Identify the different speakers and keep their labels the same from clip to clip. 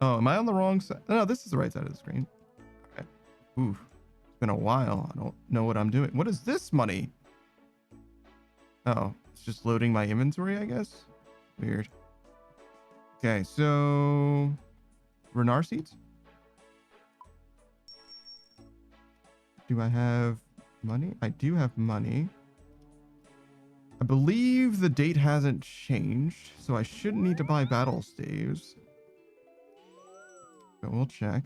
Speaker 1: Oh, am I on the wrong side? No, this is the right side of the screen. Okay. Ooh, it's been a while. I don't know what I'm doing. What is this money? Oh, it's just loading my inventory, I guess. Weird. Okay, so Renar seeds. Do I have money? I do have money. I believe the date hasn't changed, so I shouldn't need to buy battle staves. But we'll check.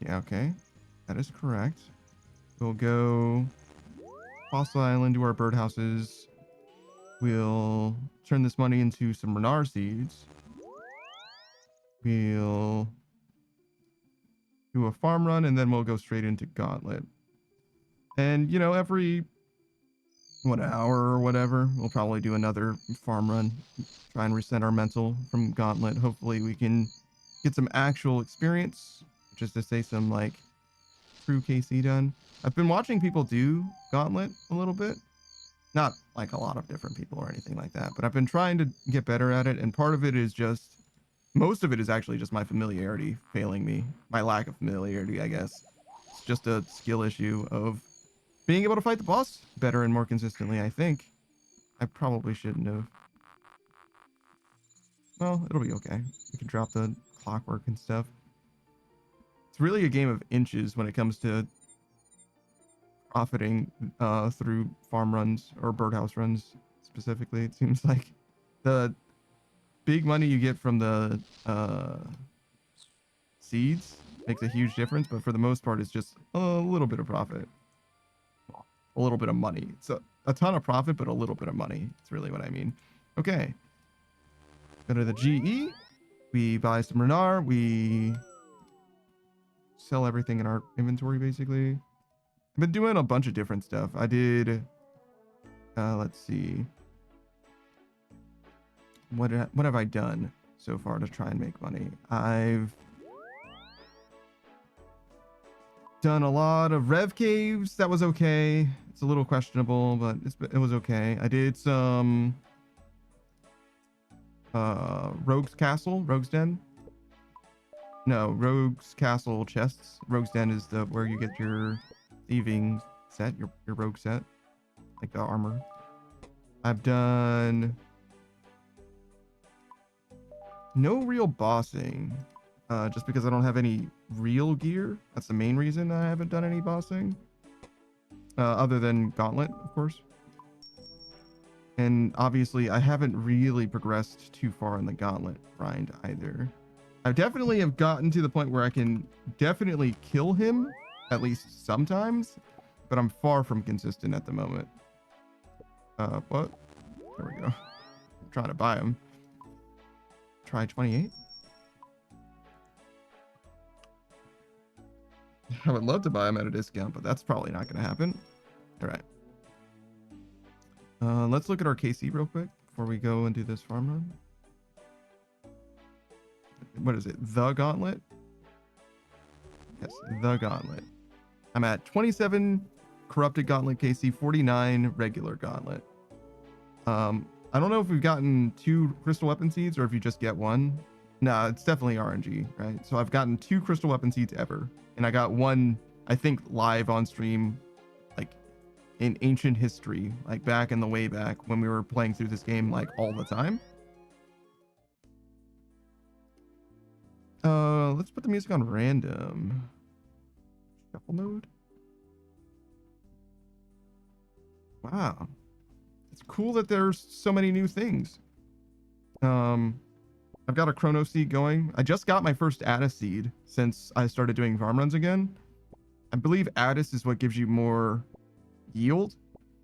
Speaker 1: Yeah, okay. That is correct. We'll go Fossil Island to our birdhouses. We'll turn this money into some Renar seeds. We'll do a farm run, and then we'll go straight into Gauntlet. And, you know, every, what, hour or whatever, we'll probably do another farm run. Try and reset our mental from Gauntlet. Hopefully we can get some actual experience. Just to say some, like, true KC done. I've been watching people do Gauntlet a little bit. Not like a lot of different people or anything like that, but I've been trying to get better at it, and part of it is just, most of it is actually just my familiarity failing me. My lack of familiarity, I guess. It's just a skill issue of being able to fight the boss better and more consistently, I think. I probably shouldn't have. Well, it'll be okay. We can drop the clockwork and stuff. It's really a game of inches when it comes to profiting through farm runs or birdhouse runs specifically. It seems like the big money you get from the seeds makes a huge difference, but for the most part, it's just a little bit of profit. A little bit of money. It's a ton of profit, but a little bit of money. It's really what I mean. Okay. Go to the GE. We buy some Renar. We sell everything in our inventory, basically. I've been doing a bunch of different stuff. I did, let's see. What have I done so far to try and make money? I've done a lot of Rev Caves. That was okay. It's a little questionable, but it was okay. I did some Rogue's Castle, Rogue's Den. No, Rogue's Castle chests. Rogue's Den is the where you get your thieving set, your rogue set, like the armor. I've done no real bossing, just because I don't have any real gear. That's the main reason I haven't done any bossing, other than Gauntlet, of course. And obviously, I haven't really progressed too far in the Gauntlet grind either. I definitely have gotten to the point where I can definitely kill him, at least sometimes, but I'm far from consistent at the moment. What? There we go. I'm trying to buy him. Try 28. I would love to buy him at a discount, but that's probably not going to happen. All right. Let's look at our KC real quick before we go and do this farm run. What is it? The Gauntlet? Yes, the Gauntlet. I'm at 27 corrupted Gauntlet KC, 49 regular Gauntlet. I don't know if we've gotten 2 crystal weapon seeds or if you just get 1. No, it's definitely RNG, right? So I've gotten 2 crystal weapon seeds ever. And I got 1, I think, live on stream, like in ancient history, like back in the way back when we were playing through this game like all the time. Let's put the music on random. Shuffle mode. Wow. It's cool that there's so many new things. I've got a chrono seed going. I just got my first Addis seed since I started doing farm runs again. I believe Addis is what gives you more yield.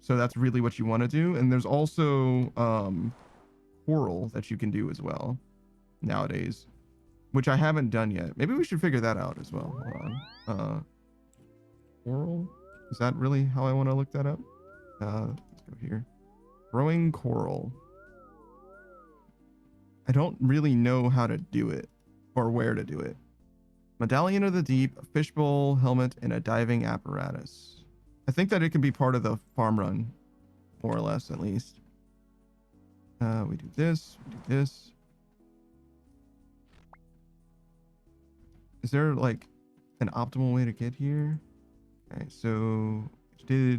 Speaker 1: So that's really what you want to do. And there's also coral that you can do as well nowadays, which I haven't done yet. Maybe we should figure that out as well. Hold on. Coral? Is that really how I want to look that up? Let's go here. Growing coral. I don't really know how to do it or where to do it. Medallion of the Deep, a fishbowl, helmet, and a diving apparatus. I think that it can be part of the farm run, more or less, at least. We do this. We do this. Is there like an optimal way to get here? Okay, so we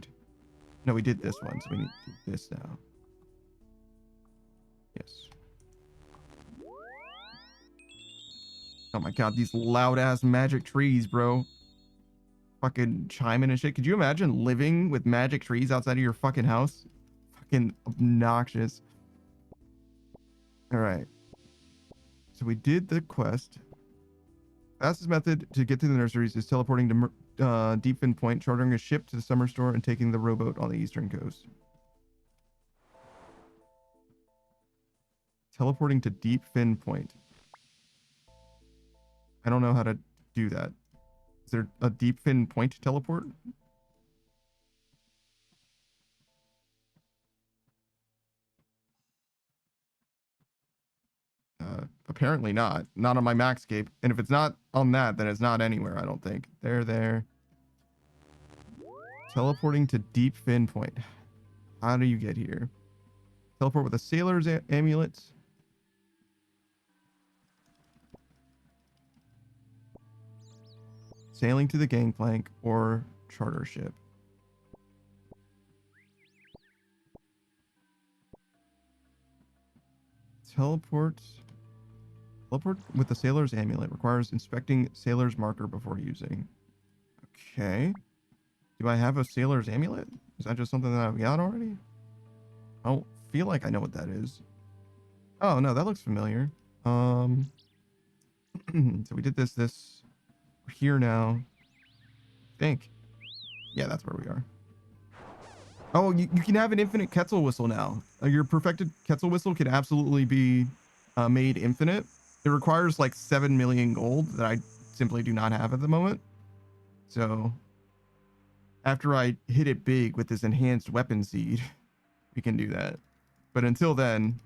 Speaker 1: did this one, so we need to do this now. Yes. Oh my god, these loud ass magic trees, bro. Fucking chiming and shit. Could you imagine living with magic trees outside of your fucking house? Fucking obnoxious. All right. So we did the quest. Fastest method to get to the nurseries is teleporting to Deep Fin Point, chartering a ship to the summer store, and taking the rowboat on the eastern coast. Teleporting to Deep Fin Point. I don't know how to do that. Is there a Deep Fin Point teleport? Apparently not. Not on my Maxscape. And if it's not on that, then it's not anywhere, I don't think. There. Teleporting to Deep Fin Point. How do you get here? Teleport with a sailor's amulet. Sailing to the gangplank or charter ship. Teleport with the sailor's amulet. Requires inspecting sailor's marker before using. Okay. Do I have a sailor's amulet? Is that just something that I've got already? I don't feel like I know what that is. Oh, no, that looks familiar. So we did this. We're here now. I think. Yeah, that's where we are. Oh, you can have an infinite Quetzal whistle now. Your perfected Quetzal whistle can absolutely be made infinite. It requires like 7 million gold that I simply do not have at the moment. So after I hit it big with this enhanced weapon seed, we can do that. But until then,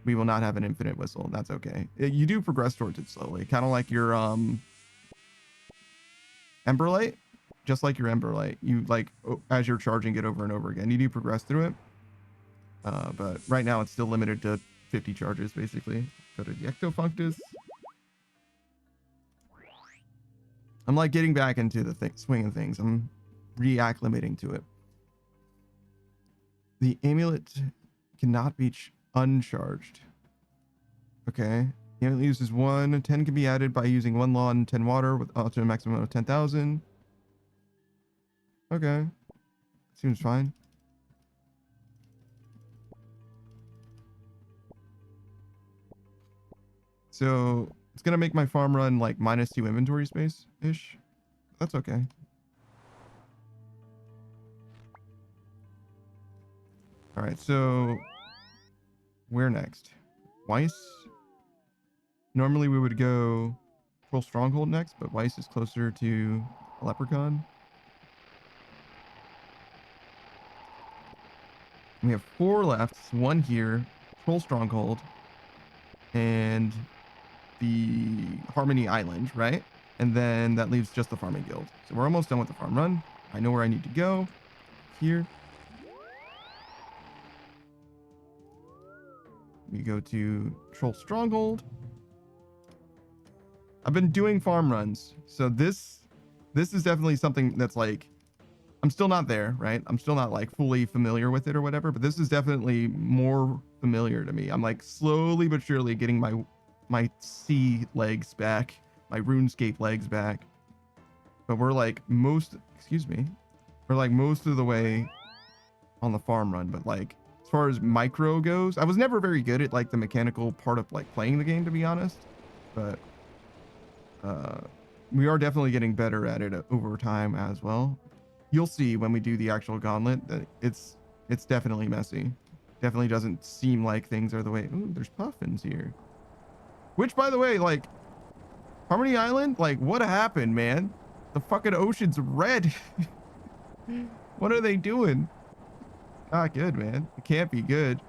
Speaker 1: we will not have an infinite whistle. That's okay. You do progress towards it slowly, kind of like your Emberlight. Just like your Emberlight, you like as you're charging it over and over again, you do progress through it. But right now it's still limited to 50 charges basically. Go to the Ectofunctus. I'm like getting back into the swing of things. I'm reacclimating to it. The amulet cannot be uncharged. Okay. The amulet uses 1. 10 can be added by using 1 law and 10 water with up to a maximum of 10,000. Okay. Seems fine. So it's going to make my farm run like -2 inventory space-ish. That's okay. All right, so where next? Weiss? Normally we would go Troll Stronghold next, but Weiss is closer to Leprechaun. We have 4 left. 1 here, Troll Stronghold, and the Harmony Island, right? And then that leaves just the Farming Guild. So we're almost done with the farm run. I know where I need to go. Here. We go to Troll Stronghold. I've been doing farm runs, so this is definitely something that's like, I'm still not there, right? I'm still not like fully familiar with it or whatever, but this is definitely more familiar to me. I'm like slowly but surely getting my sea legs back, my RuneScape legs back. But we're like most of the way on the farm run, but like as far as micro goes, I was never very good at like the mechanical part of like playing the game, to be honest, but we are definitely getting better at it over time as well. You'll see when we do the actual Gauntlet that it's definitely messy. Definitely doesn't seem like things are the way. Ooh, there's puffins here. Which, by the way, like Harmony Island, like what happened, man? The fucking ocean's red. What are they doing? Not good, man. It can't be good.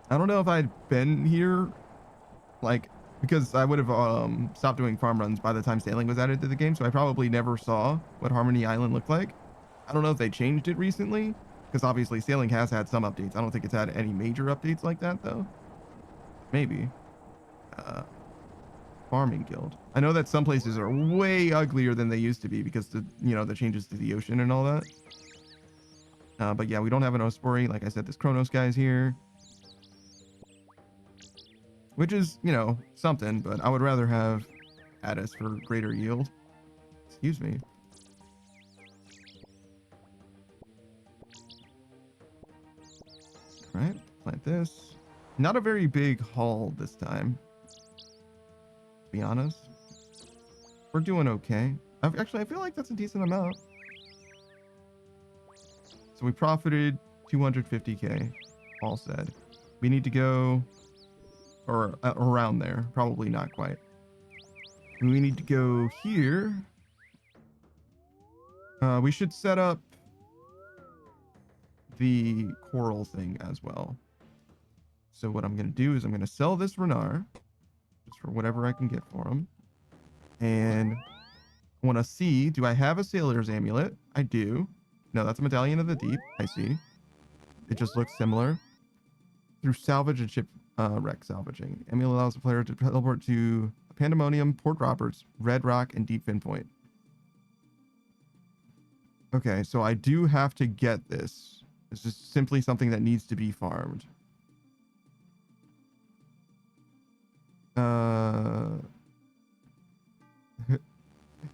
Speaker 1: I don't know if I'd been here, like, because I would have stopped doing farm runs by the time sailing was added to the game, so I probably never saw what Harmony Island looked like. I don't know if they changed it recently, Because obviously sailing has had some updates. I don't think it's had any major updates like that though. Maybe. Uh, Farming guild. I know that some places are way uglier than they used to be because the changes to the ocean and all that. But yeah, we don't have an Ospori. Like I said, this Kronos guy's here. Which is, something, but I would rather have Addis for greater yield. Excuse me. All right, plant this. Not a very big haul this time, to be honest. We're doing okay. Actually, I feel like that's a decent amount. So we profited 250k, all said. We need to go, or around there, probably not quite. We need to go here. We should set up the coral thing as well. So what I'm going to do is I'm going to sell this Renar just for whatever I can get for him. And I want to see, do I have a sailor's amulet? I do. No, that's a medallion of the deep. I see. It just looks similar. Through salvage and ship wreck salvaging. Amulet allows the player to teleport to Pandemonium, Port Roberts, Red Rock, and Deep Fin Point. Okay, so I do have to get this. This is simply something that needs to be farmed.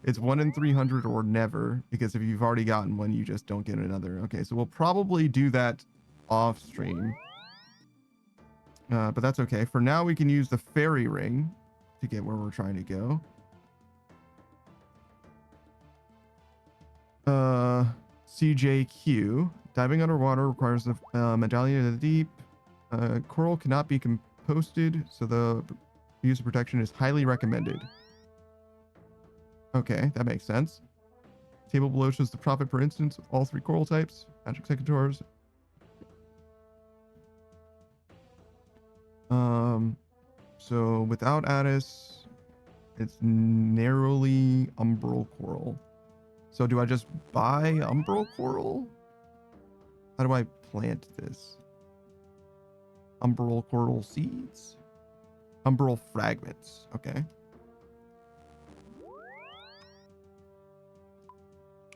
Speaker 1: It's 1 in 300 or never, because if you've already gotten one, you just don't get another. Okay, so we'll probably do that off stream. But that's okay. For now, we can use the fairy ring to get where we're trying to go. CJQ. Diving underwater requires the medallion of the deep. Coral cannot be composted, so the use of protection is highly recommended. Okay, that makes sense. Table below shows the profit per instance with all 3 coral types. Magic secators. So without Addis, it's narrowly umbral coral. So do I just buy umbral coral? How do I plant this? Umbral coral seeds? Umbral fragments. Okay.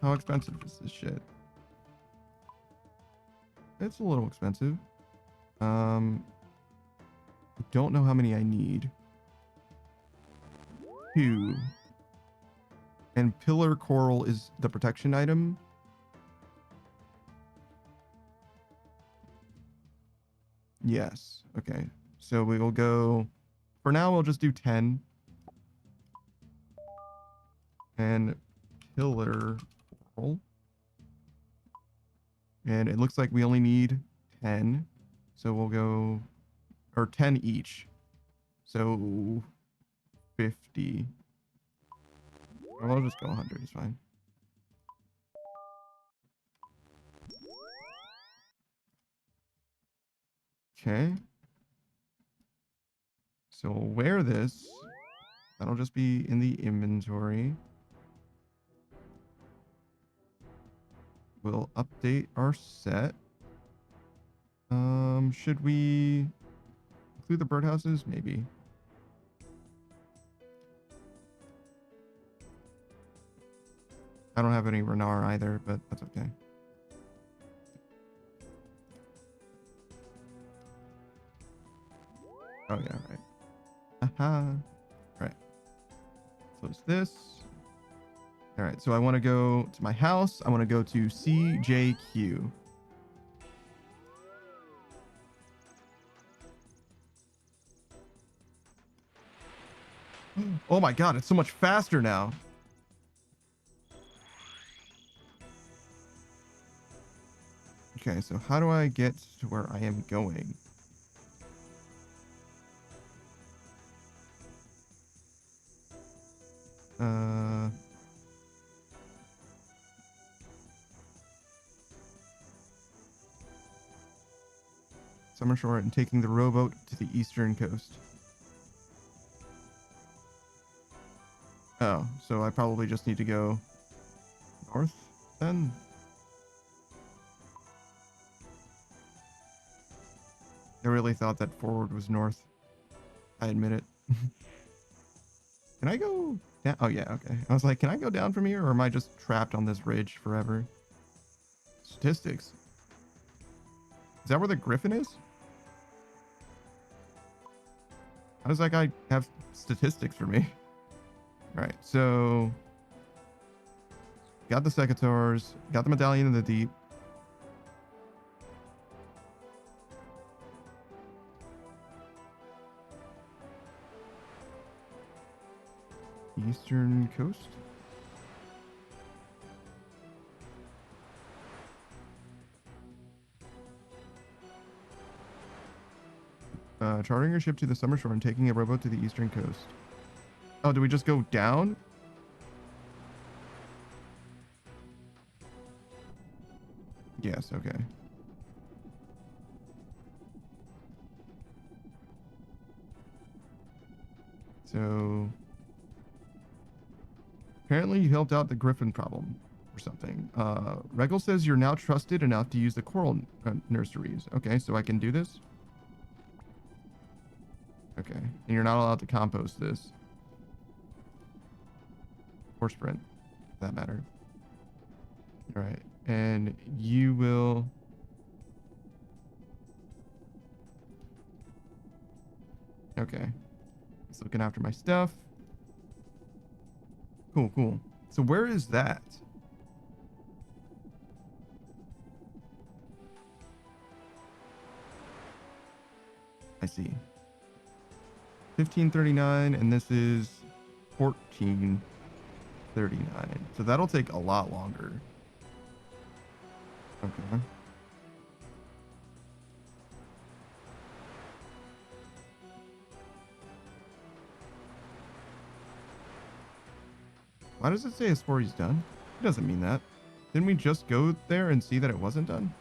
Speaker 1: How expensive is this shit? It's a little expensive. I don't know how many I need. 2. And pillar coral is the protection item. Yes. Okay. So we will go, for now we'll just do 10. And pillar coral. And it looks like we only need 10. So we'll go, or 10 each. So 50. I'll just go 100, it's fine. Okay. So we'll wear this. That'll just be in the inventory. We'll update our set. Should we include the birdhouses? Maybe. I don't have any Renar either, but that's okay. Oh yeah, right. Aha. Right. So it's this. All right, so I want to go to my house. I want to go to CJQ. Oh my god, it's so much faster now. Okay, so how do I get to where I am going? Summer Shore and taking the rowboat to the eastern coast. Oh, so I probably just need to go north then? I really thought that forward was north. I admit it. Can I go down? Oh, yeah, okay. I was like, can I go down from here, or am I just trapped on this ridge forever? Statistics. Is that where the griffin is? How does that guy have statistics for me? All right, so got the Secateurs, got the Medallion of the Deep. Eastern coast. Chartering a ship to the summer shore and taking a rowboat to the eastern coast. Oh, do we just go down? Yes, okay. So apparently you helped out the griffin problem or something. Regal says you're now trusted enough to use the coral nurseries. Okay, so I can do this? Okay, and you're not allowed to compost this. Or sprint, for that matter. All right, and you will... Okay. It's looking after my stuff. Cool, cool. So where is that? I see. 1539, and this is 1439. So that'll take a lot longer. Okay. Why does it say Asfori's done? It doesn't mean that. Didn't we just go there and see that it wasn't done?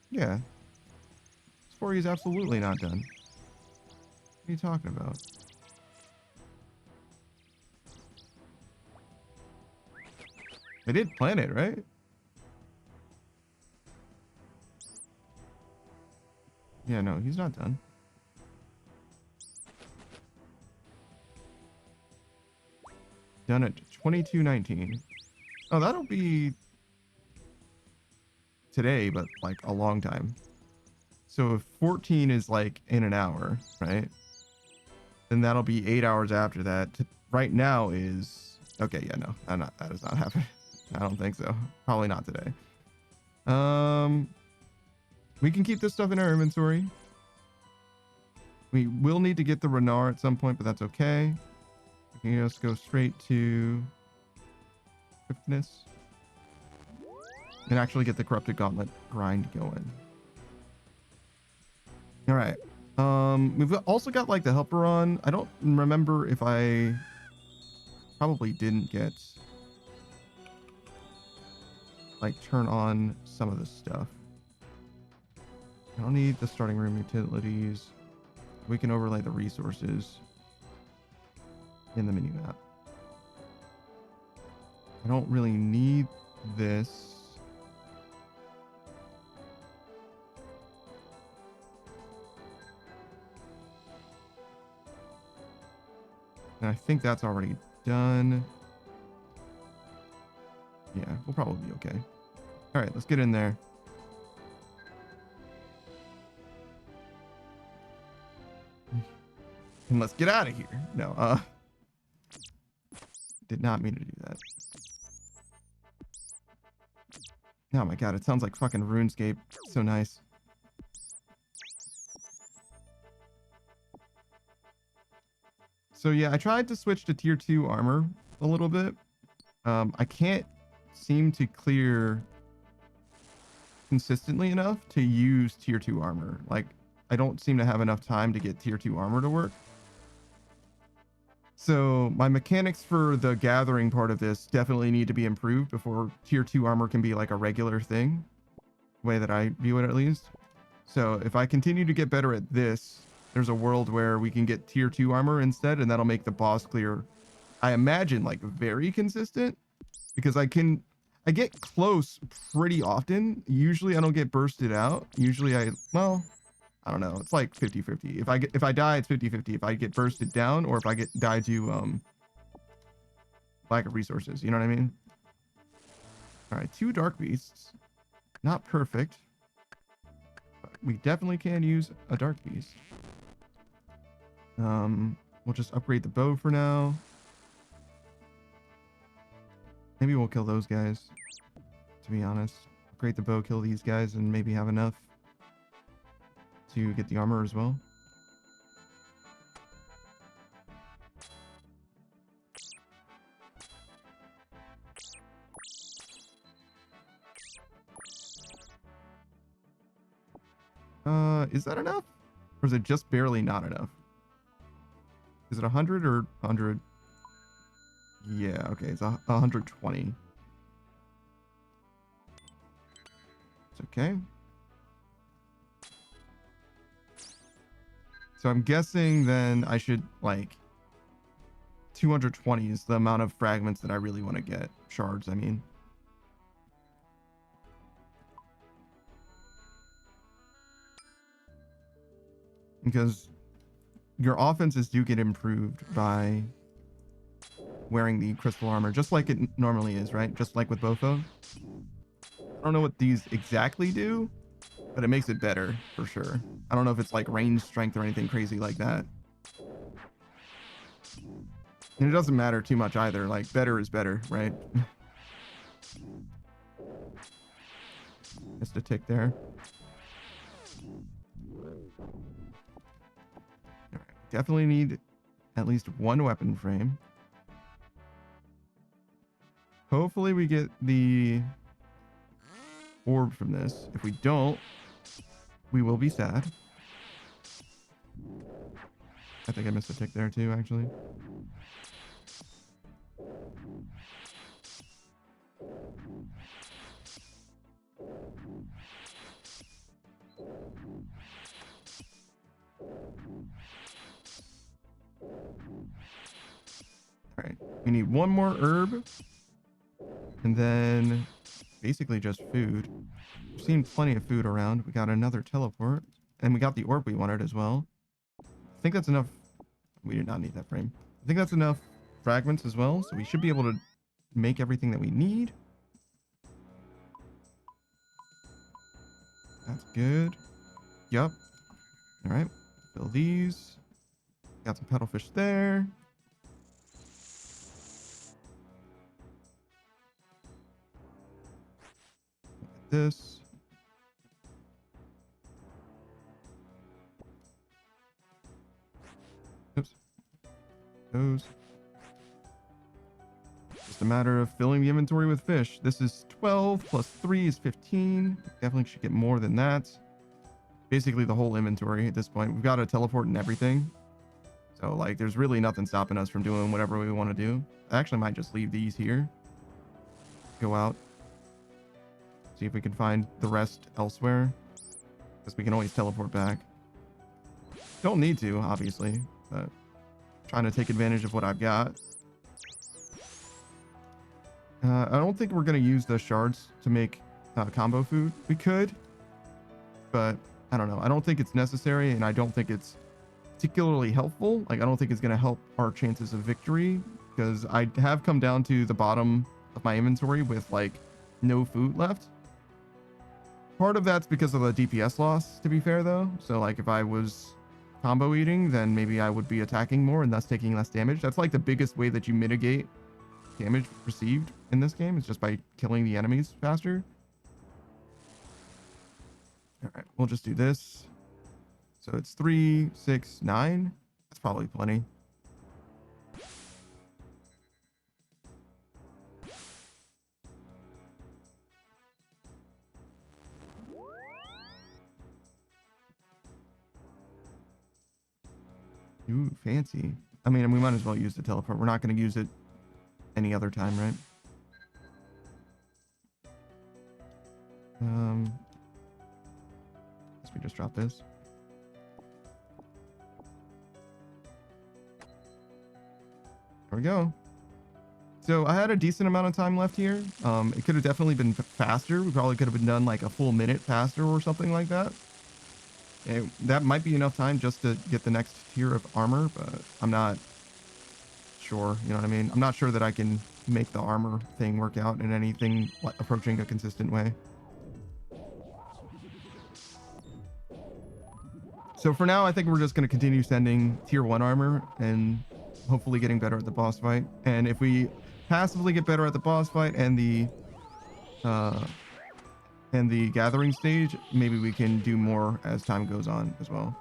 Speaker 1: Yeah. Asfori is absolutely not done. What are you talking about? I did plan it, right? Yeah, no, he's not done. Done at 2219. Oh, that'll be today, but like a long time. So if 14 is like in an hour, right? Then that'll be 8 hours after that. Right now is... Okay, yeah, no. That is not happening. I don't think so. Probably not today. We can keep this stuff in our inventory. We will need to get the Renar at some point, but that's okay. We can just go straight to Swiftness and actually get the Corrupted Gauntlet grind going. All right. We've also got like the helper on. I don't remember if I probably didn't get like turn on some of this stuff. I don't need the starting room utilities. We can overlay the resources in the menu map. I don't really need this. And I think that's already done. Yeah, we'll probably be okay. All right, let's get in there. And let's get out of here. No, did not mean to do that. Oh my god, it sounds like fucking RuneScape. So nice. So yeah, I tried to switch to tier 2 armor a little bit. I can't seem to clear consistently enough to use tier 2 armor. Like, I don't seem to have enough time to get tier 2 armor to work. So my mechanics for the gathering part of this definitely need to be improved before tier 2 armor can be like a regular thing, the way that I view it at least. So if I continue to get better at this, there's a world where we can get tier 2 armor instead, and that'll make the boss clear, I imagine, like very consistent, because I I get close pretty often. Usually I don't get bursted out. Usually well, I don't know. It's like 50-50. If I die, it's 50-50. If I get bursted down or if I die to lack of resources, you know what I mean? All right, 2 dark beasts. Not perfect, but we definitely can use a dark beast. We'll just upgrade the bow for now. Maybe we'll kill those guys, to be honest. Upgrade the bow, kill these guys, and maybe have enough to get the armor as well. Is that enough? Or is it just barely not enough? Is it 100 or 100? Yeah, okay, it's 120. It's okay. So I'm guessing then I should, like, 220 is the amount of fragments that I really want to get. Shards, I mean. Because your offenses do get improved by wearing the crystal armor, just like it normally is, right? Just like with Bofo. I don't know what these exactly do, but it makes it better for sure. I don't know if it's like range strength or anything crazy like that. And it doesn't matter too much either. Like, better is better, right? Just a tick there. All right. Definitely need at least 1 weapon frame. Hopefully we get the orb from this. If we don't, we will be sad. I think I missed a tick there too, actually. All right, we need 1 more herb, and then basically just food. We've seen plenty of food around. We got another teleport, and we got the orb we wanted as well. I think that's enough. We do not need that frame. I think that's enough fragments as well, so we should be able to make everything that we need. That's good. Yup. All right, fill these. Got some paddlefish there. Look at this. Oops. Those. Just a matter of filling the inventory with fish. This is 12 plus 3 is 15. Definitely should get more than that. Basically the whole inventory at this point. We've got a teleport and everything. So like there's really nothing stopping us from doing whatever we want to do. I actually might just leave these here. Go out. See if we can find the rest elsewhere. Because we can always teleport back. Don't need to, obviously. But trying to take advantage of what I've got. I don't think we're going to use the shards to make combo food. We could. But I don't know. I don't think it's necessary. And I don't think it's particularly helpful. Like, I don't think it's going to help our chances of victory. Because I have come down to the bottom of my inventory with, like, no food left. Part of that's because of the DPS loss, to be fair, though. So, like, if I was combo eating, then maybe I would be attacking more and thus taking less damage. That's, like, the biggest way that you mitigate damage received in this game, is just by killing the enemies faster. All right, we'll just do this. So it's 3, 6, 9. That's probably plenty. Ooh, fancy. I mean, we might as well use the teleport. We're not going to use it any other time, right? Guess we just drop this. There we go. So I had a decent amount of time left here. It could have definitely been faster. We probably could have been done like a full minute faster or something like that. That might be enough time just to get the next tier of armor, but I'm not sure. You know what I mean? I'm not sure that I can make the armor thing work out in anything approaching a consistent way. So for now, I think we're just going to continue sending tier 1 armor and hopefully getting better at the boss fight. And if we passively get better at the boss fight and the gathering stage, maybe we can do more as time goes on as well.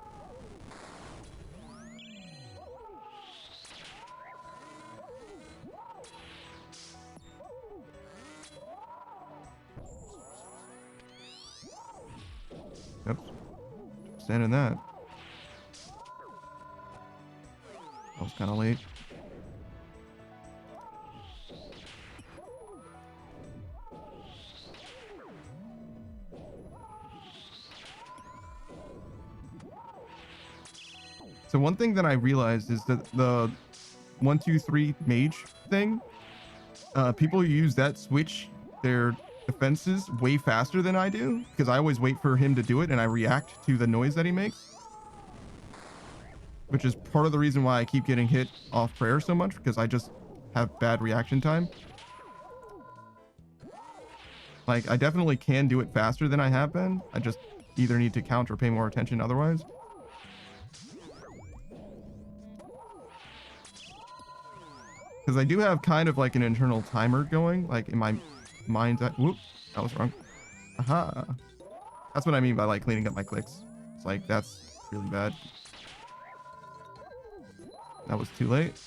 Speaker 1: Yep. Standing that. That was kind of late. So one thing that I realized is that the 1, 2, 3 mage thing, people use that switch their defenses way faster than I do, because I always wait for him to do it and I react to the noise that he makes, which is part of the reason why I keep getting hit off prayer so much, because I just have bad reaction time. Like, I definitely can do it faster than I have been. I just either need to count or pay more attention otherwise. Because I do have kind of like an internal timer going, like in my mind's eye. Whoop, that was wrong. Aha. That's what I mean by like cleaning up my clicks. It's like, that's really bad. That was too late.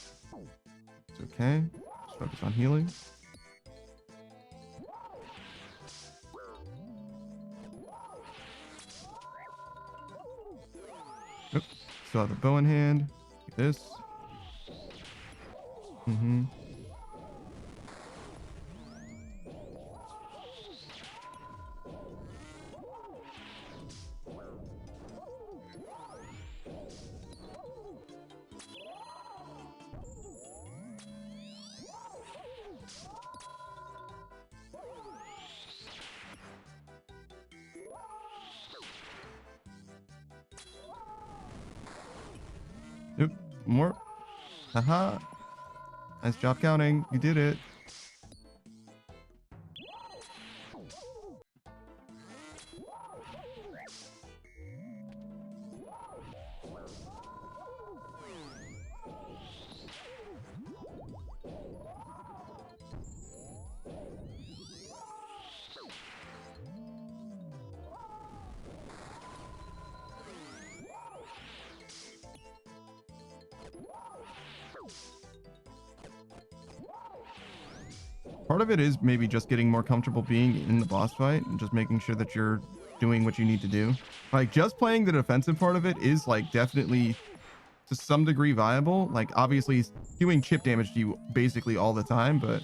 Speaker 1: It's okay. Just focus on healing. Oop. Still have the bow in hand. Like this. Mm-hmm. Oop. More. Haha. Nice job counting. You did it. Part of it is maybe just getting more comfortable being in the boss fight and just making sure that you're doing what you need to do. Like, just playing the defensive part of it is like definitely to some degree viable. Like, obviously he's doing chip damage to you basically all the time, but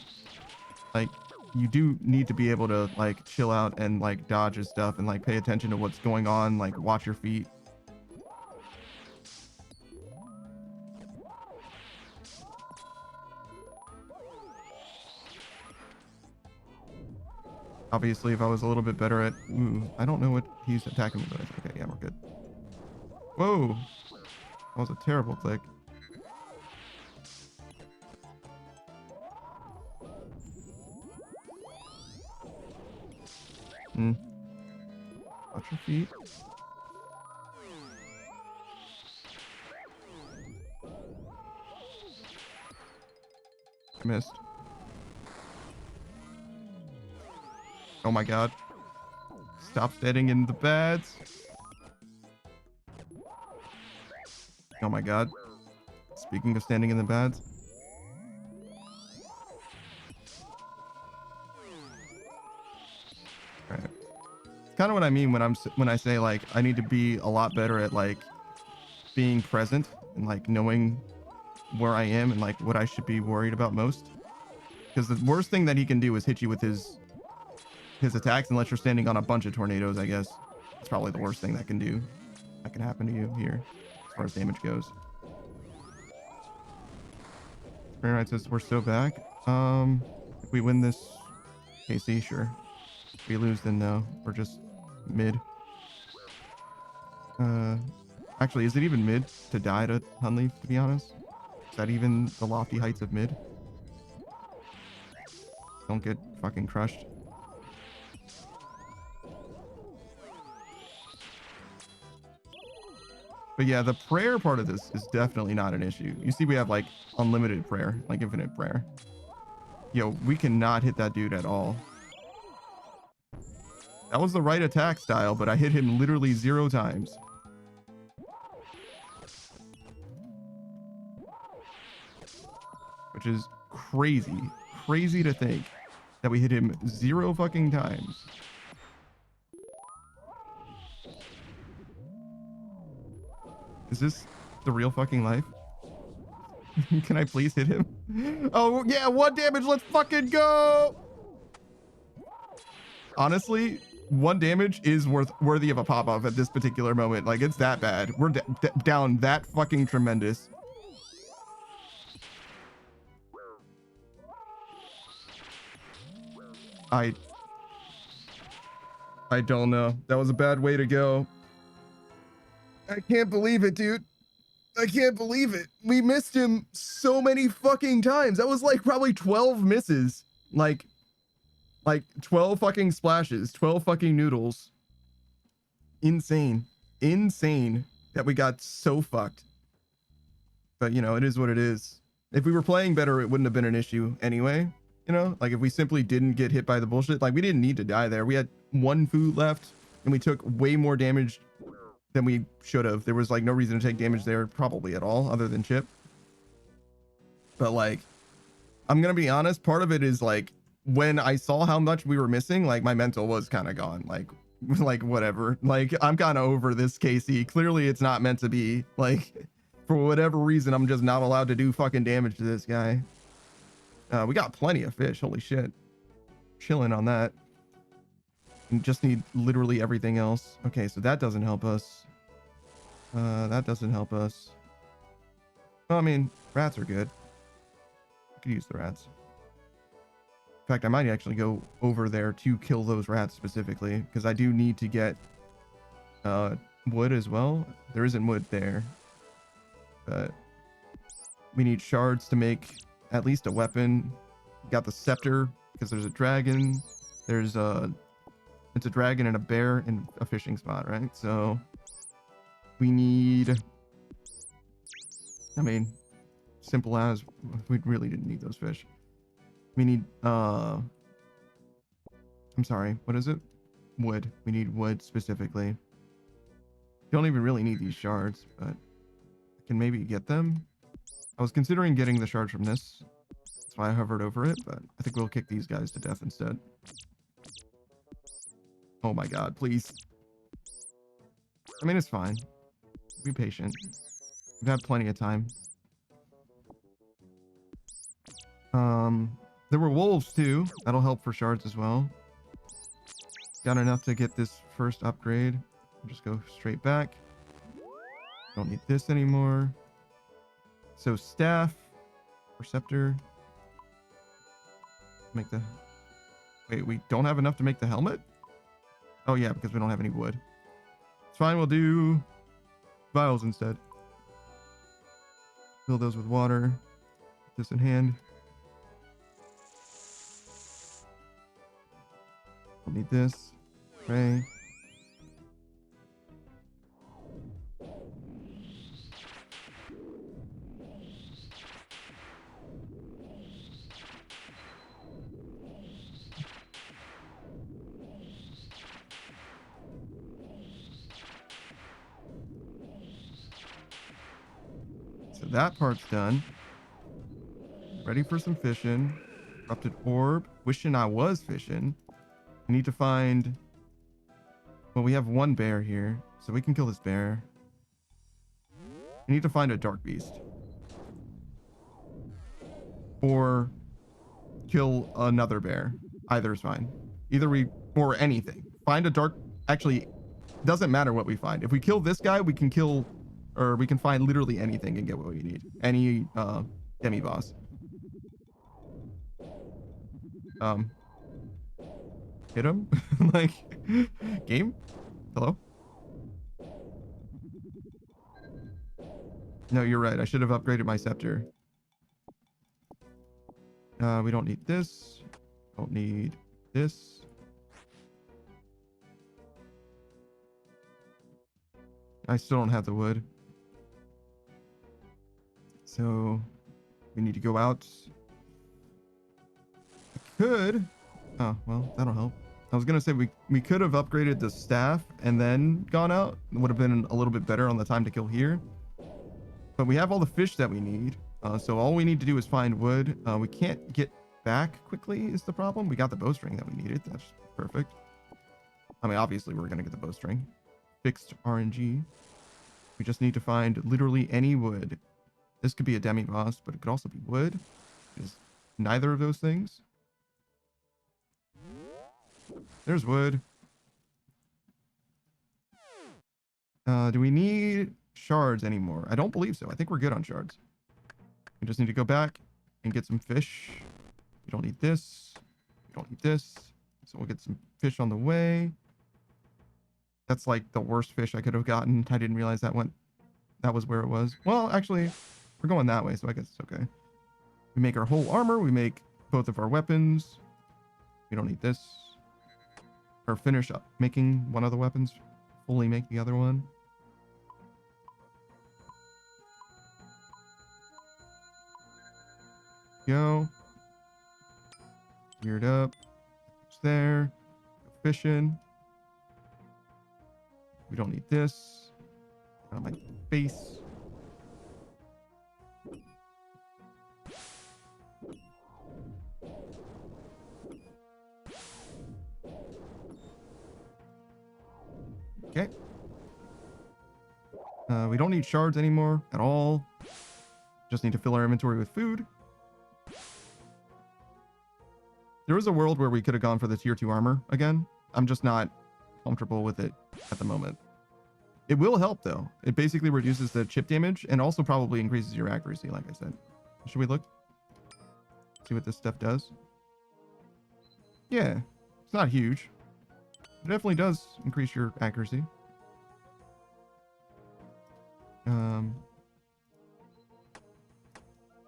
Speaker 1: like you do need to be able to like chill out and like dodge his stuff and like pay attention to what's going on, like watch your feet. Obviously, if I was a little bit better at... Ooh, I don't know what he's attacking me with. Okay, yeah, we're good. Whoa! That was a terrible click. Watch your feet. I missed. Oh my god. Stop standing in the beds. Oh my god. Speaking of standing in the beds. Alright. It's kind of what I mean when I say like I need to be a lot better at like being present and like knowing where I am and like what I should be worried about most. Because the worst thing that he can do is hit you with his attacks unless you're standing on a bunch of tornadoes, I guess. It's probably the worst thing that can happen to you here as far as damage goes. Spirit Knight says we're so back. If we win this KC, sure. If we lose, then no. We're just mid. Actually, is it even mid to die to Hunleaf, to be honest? Is that even the lofty heights of mid? Don't get fucking crushed. But yeah, the prayer part of this is definitely not an issue. You see, we have like unlimited prayer, like infinite prayer. Yo, we cannot hit that dude at all. That was the right attack style, but I hit him literally 0 times. Which is crazy. Crazy to think that we hit him 0 fucking times. Is this the real fucking life? Can I please hit him? Oh, yeah, 1 damage. Let's fucking go. Honestly, 1 damage is worthy of a pop-off at this particular moment. Like, it's that bad. We're down that fucking tremendous. I don't know. That was a bad way to go. I can't believe it, dude. I can't believe it. We missed him so many fucking times. That was like probably 12 misses. Like 12 fucking splashes, 12 fucking noodles. Insane. Insane that we got so fucked. But, you know, it is what it is. If we were playing better, it wouldn't have been an issue anyway. You know, like if we simply didn't get hit by the bullshit, like we didn't need to die there. We had 1 food left and we took way more damage than we should have. There was like no reason to take damage there probably at all other than chip. But like, I'm going to be honest. Part of it is like when I saw how much we were missing, like my mental was kind of gone. Like whatever. Like I'm kind of over this KC. Clearly it's not meant to be. Like for whatever reason, I'm just not allowed to do fucking damage to this guy. We got plenty of fish. Holy shit. Chilling on that. And just need literally everything else. Okay, so that doesn't help us. That doesn't help us. Well, I mean, rats are good. I could use the rats. In fact, I might actually go over there to kill those rats specifically, because I do need to get wood as well. There isn't wood there. But we need shards to make at least a weapon. Got the scepter because there's a dragon. There's it's a dragon and a bear and a fishing spot, right? So we need, I mean, simple as, we really didn't need those fish. We need I'm sorry, what is it? Wood. We need wood specifically. Don't even really need these shards, but I can maybe get them. I was considering getting the shards from this. That's why I hovered over it, but I think we'll kick these guys to death instead. Oh my god, please. I mean, it's fine. Be patient. We've had plenty of time. There were wolves too. That'll help for shards as well. Got enough to get this first upgrade. I'll just go straight back. Don't need this anymore. So staff or scepter. Make the, wait, we don't have enough to make the helmet? Oh yeah, because we don't have any wood. It's fine, we'll do vials instead. Fill those with water. This in hand. Don't need this. Pray. So that part's done. Ready for some fishing. Corrupted orb. Wishing I was fishing. We need to find, well, we have 1 bear here, so we can kill this bear. We need to find a dark beast. Or kill another bear. Either is fine. Either we, or anything. Find a dark, actually, doesn't matter what we find. If we kill this guy, we can kill, or we can find literally anything and get what we need. Any demi-boss. Um, hit him? Like, game? Hello? No, you're right. I should have upgraded my scepter. We don't need this. Don't need this. I still don't have the wood. So we need to go out. I could. Oh, well, that'll help. I was going to say we could have upgraded the staff and then gone out. It would have been a little bit better on the time to kill here. But we have all the fish that we need. So all we need to do is find wood. We can't get back quickly is the problem. We got the bowstring that we needed. That's perfect. I mean, obviously we're going to get the bowstring. Fixed RNG. We just need to find literally any wood. This could be a demi-boss, but it could also be wood. Is neither of those things. There's wood. Do we need shards anymore? I don't believe so. I think we're good on shards. We just need to go back and get some fish. We don't need this. We don't need this. So we'll get some fish on the way. That's like the worst fish I could have gotten. I didn't realize that was where it was. Well, actually, we're going that way, so I guess it's okay. We make our whole armor. We make both of our weapons. We don't need this. Or finish up making one of the weapons. Fully make the other one. Go. Geared up. It's there. Go fishing. We don't need this. On my face. Okay. We don't need shards anymore at all. Just need to fill our inventory with food. There was a world where we could have gone for the tier 2 armor again. I'm just not comfortable with it at the moment. It will help though. It basically reduces the chip damage and also probably increases your accuracy, like I said. Should we look? See what this stuff does? Yeah, it's not huge. It definitely does increase your accuracy.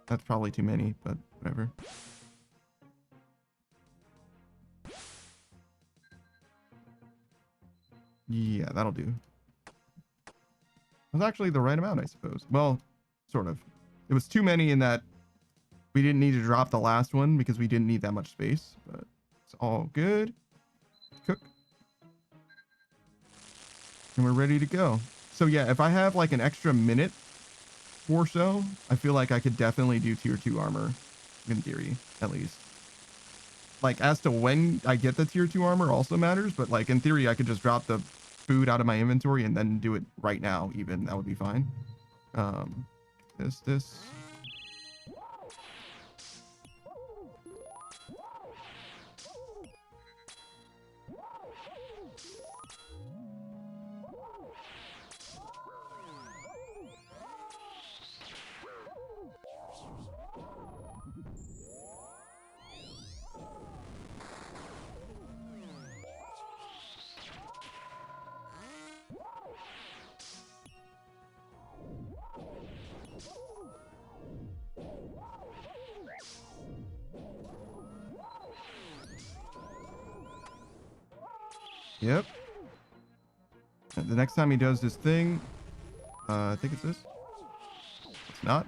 Speaker 1: That's probably too many, but whatever. Yeah, that'll do. It was actually the right amount, I suppose. Well, sort of. It was too many in that we didn't need to drop the last one because we didn't need that much space, but it's all good. Cook. And we're ready to go. So yeah, if I have like an extra minute or so, I feel like I could definitely do tier 2 armor, in theory, at least. Like, as to when I get the tier 2 armor also matters, but like in theory, I could just drop the food out of my inventory and then do it right now, even. That would be fine. This. Yep. The next time he does this thing, I think it's this. It's not.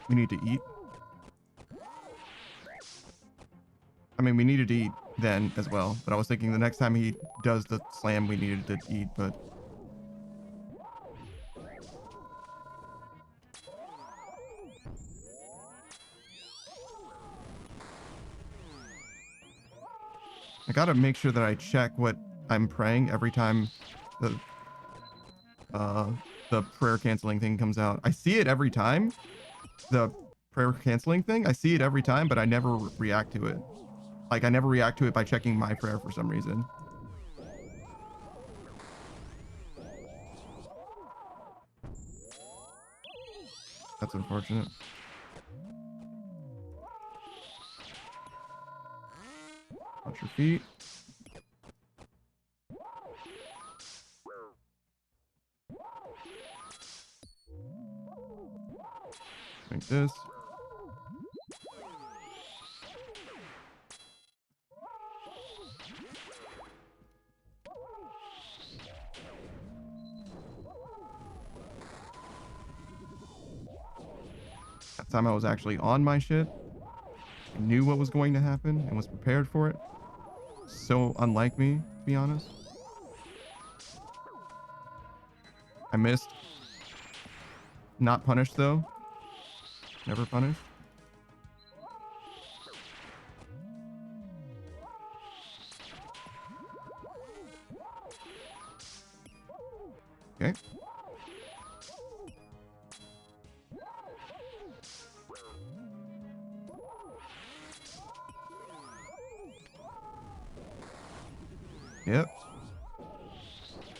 Speaker 1: We need to eat. I mean, we needed to eat then as well, but I was thinking the next time he does the slam, we needed to eat, but... I gotta make sure that I check what I'm praying every time the prayer canceling thing comes out. I see it every time. The prayer canceling thing, I see it every time, but I never react to it. Like, I never react to it by checking my prayer for some reason. That's unfortunate. feet. Like this. That time I was actually on my shit. I knew what was going to happen and was prepared for it. So unlike me, to be honest. I missed. Not punished though. Never punished. Okay. Yep.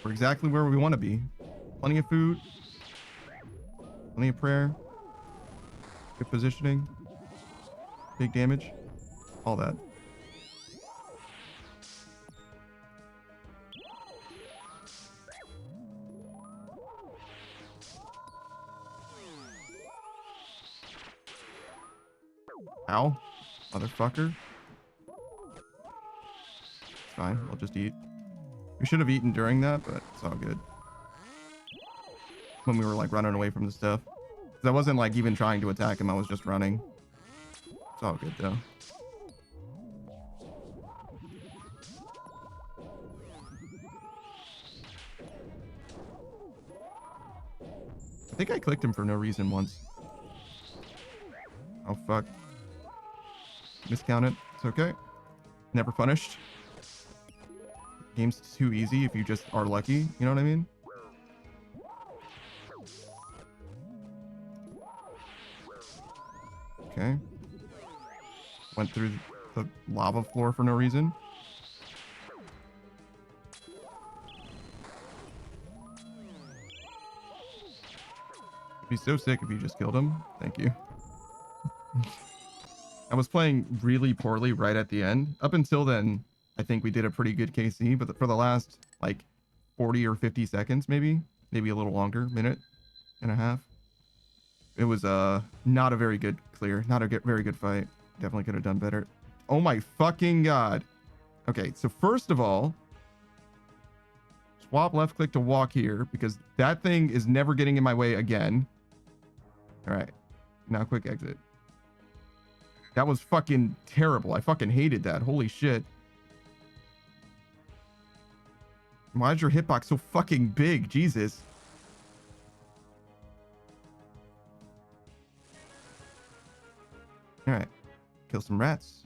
Speaker 1: We're exactly where we want to be. Plenty of food. Plenty of prayer. Good positioning. Big damage. All that. Ow. Motherfucker. Fine. We'll just eat. We should have eaten during that, but it's all good. When we were like running away from the stuff. 'Cause I wasn't like even trying to attack him. I was just running. It's all good though. I think I clicked him for no reason once. Oh fuck. Miscounted. It's okay. Never punished. Game's too easy if you just are lucky. You know what I mean? Okay. Went through the lava floor for no reason. It'd be so sick if you just killed him. Thank you. I was playing really poorly right at the end. Up until then, I think we did a pretty good KC, but for the last like 40 or 50 seconds, maybe a little longer, minute and a half. It was not a very good clear, not a very good fight. Definitely could have done better. Oh my fucking god. Okay, so first of all, swap left click to walk here because that thing is never getting in my way again. All right, now quick exit. That was fucking terrible. I fucking hated that. Holy shit. Why is your hitbox so fucking big? Jesus. All right, kill some rats.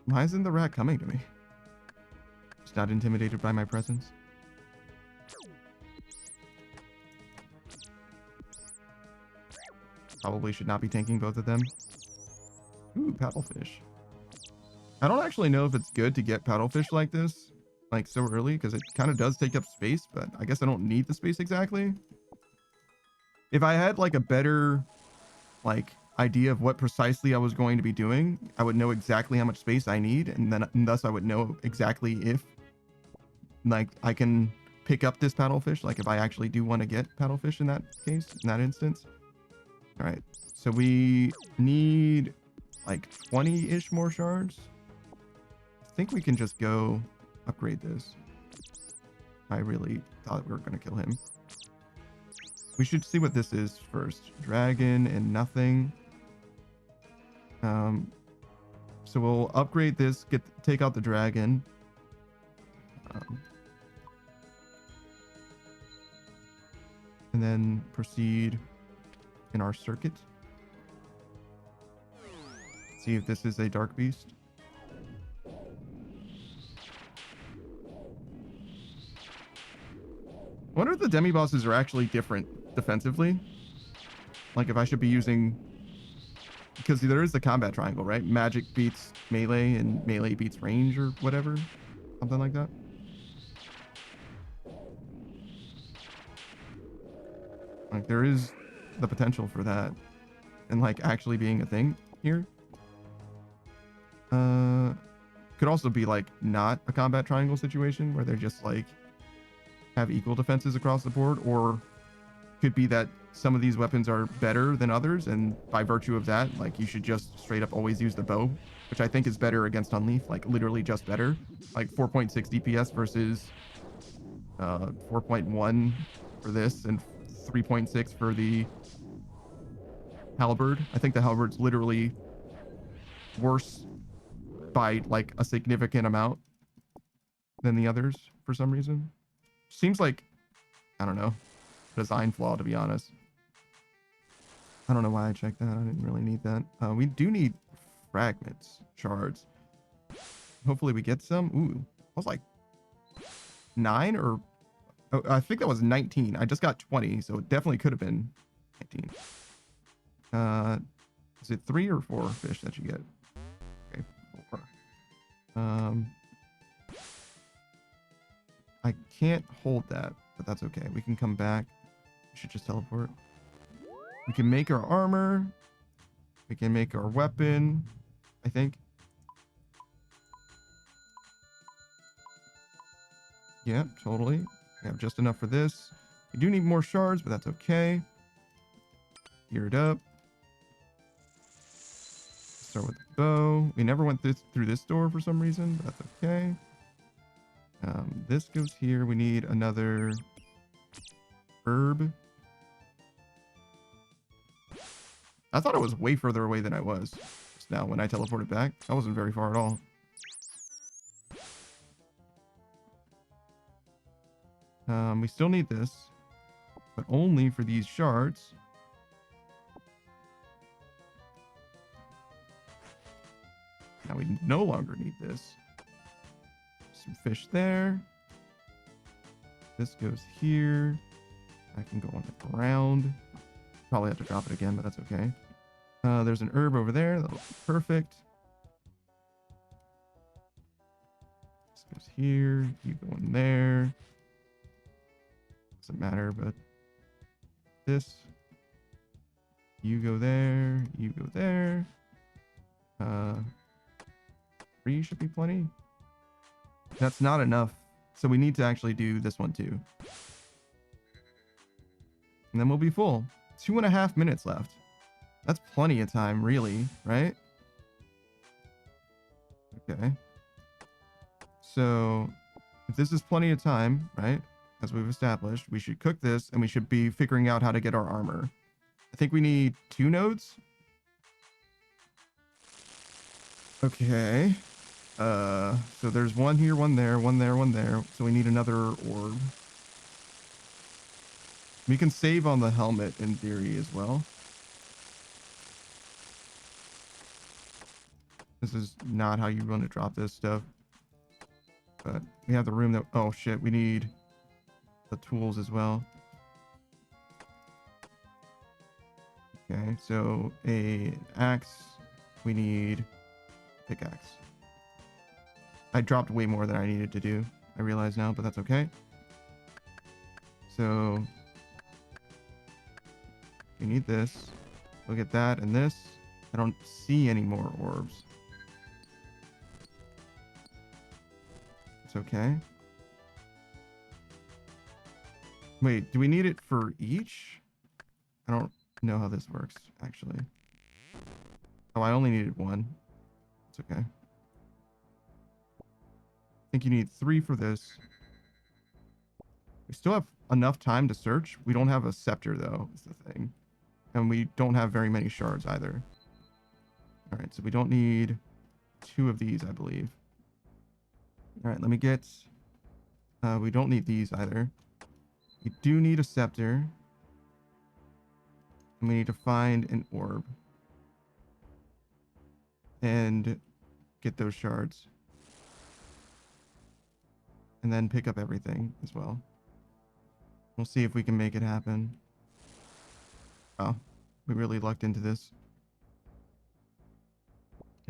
Speaker 1: Why isn't the rat coming to me? It's not intimidated by my presence. Probably should not be tanking both of them. Ooh, paddlefish. I don't actually know if it's good to get paddlefish like this, like so early, because it kind of does take up space, but I guess I don't need the space exactly. If I had like a better like idea of what precisely I was going to be doing, I would know exactly how much space I need, and thus I would know exactly if like I can pick up this paddlefish, like if I actually do want to get paddlefish in that case, in that instance. All right, so we need like 20-ish more shards. I think we can just go upgrade this. I really thought we were going to kill him. We should see what this is first. Dragon and nothing. So we'll upgrade this, take out the dragon. And then proceed in our circuit. See if this is a dark beast. I wonder if the demi-bosses are actually different defensively. Like if I should be using... Because there is the combat triangle, right? Magic beats melee and melee beats range or whatever. Something like that. Like, there is the potential for that. And, like, actually being a thing here. Could also be, like, not a combat triangle situation where they're just, like, have equal defenses across the board. Or could be that some of these weapons are better than others, and by virtue of that, like, you should just straight up always use the bow, which I think is better against Unleaf, like, literally just better. Like, 4.6 DPS versus 4.1 for this, and 3.6 for the halberd. I think the halberd's literally worse by, like, a significant amount than the others for some reason. Seems like, I don't know, design flaw, to be honest. I don't know why I checked that. I didn't really need that. We do need fragments, shards. Hopefully we get some. Ooh, I was like 9 or... Oh, I think that was 19. I just got 20, so it definitely could have been 19. Is it 3 or 4 fish that you get? Okay, 4. I can't hold that, but that's okay. We can come back. We should just teleport. We can make our armor. We can make our weapon, I think. Yeah, totally. We have just enough for this. We do need more shards, but that's okay. Gear it up. Start with the bow. We never went through this door for some reason, but that's okay. This goes here. We need another herb. I thought it was way further away than I was just now when I teleported back. I wasn't very far at all. We still need this, but only for these shards. Now we no longer need this. Some fish there. This goes here. I can go on the ground. Probably have to drop it again, but that's okay. There's an herb over there. That'll be perfect. This goes here. You go in there. Doesn't matter, but this. You go there. You go there. 3 should be plenty. That's not enough. So we need to actually do this one too. And then we'll be full. 2.5 minutes left. That's plenty of time, really, right? Okay. So if this is plenty of time, right, as we've established, we should cook this and we should be figuring out how to get our armor. I think we need 2 nodes. Okay. So there's one here, one there, one there, one there. So we need another orb. We can save on the helmet in theory as well. This is not how you want to drop this stuff. But we have the room that... Oh, shit. We need the tools as well. Okay, so a axe. We need pickaxe. I dropped way more than I needed to do. I realize now, but that's okay. So... we need this. Look at that and this. I don't see any more orbs. It's okay. Wait, do we need it for each? I don't know how this works, actually. Oh, I only needed 1. It's okay. I think you need 3 for this. We still have enough time to search. We don't have a scepter, though, is the thing. And we don't have very many shards, either. Alright, so we don't need 2 of these, I believe. Alright, let me get... we don't need these, either. We do need a scepter. And we need to find an orb. And get those shards. And then pick up everything as well. We'll see if we can make it happen. Oh, we really lucked into this.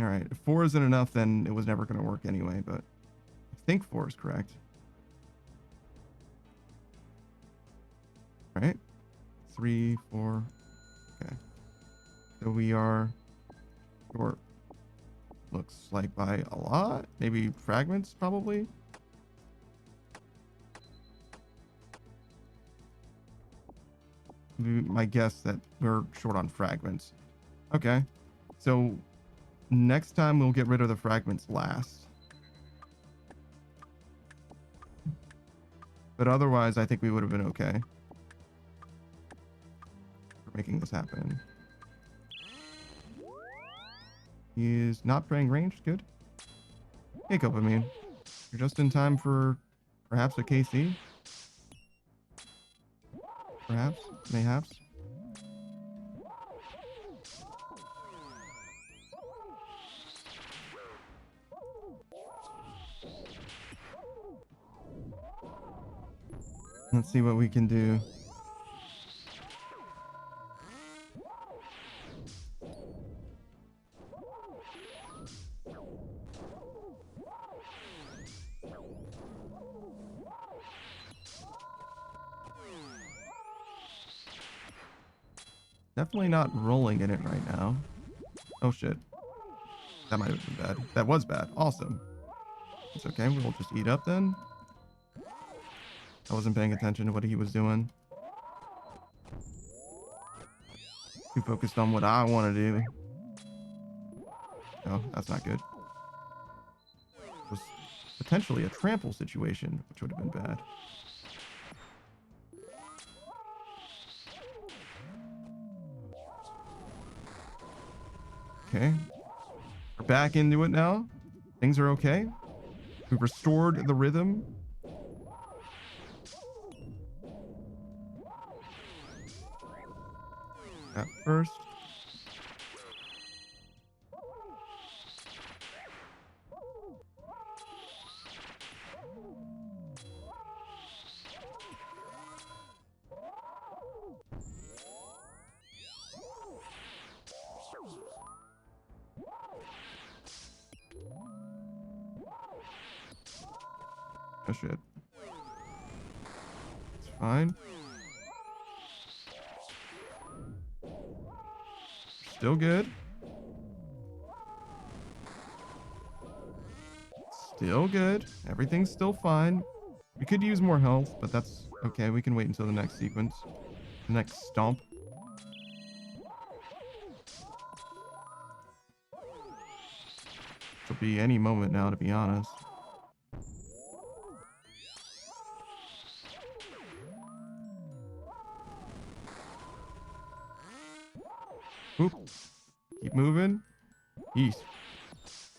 Speaker 1: Alright, if 4 isn't enough, then it was never going to work anyway, but I think 4 is correct. Alright, 3, 4. Okay. So we are short. Looks like by a lot. Maybe fragments, probably. My guess that we're short on fragments. Okay. So next time we'll get rid of the fragments last. But otherwise, I think we would have been okay for making this happen. He is not praying ranged. Good. Hey, Copamine. You're just in time for perhaps a KC? Perhaps? Mayhaps? Let's see what we can do. Definitely not rolling in it right now. Oh shit. That might have been bad. That was bad. Awesome. It's okay. We'll just eat up then. I wasn't paying attention to what he was doing. Too focused on what I want to do. Oh, that's not good. It was potentially a trample situation, which would have been bad. Okay. We're back into it now. Things are okay. We've restored the rhythm. At first. Oh shit. It's fine. Still good. Still good. Everything's still fine. We could use more health, but that's okay. We can wait until the next sequence. The next stomp. It'll be any moment now, to be honest. Oop. Keep moving. Yeesh.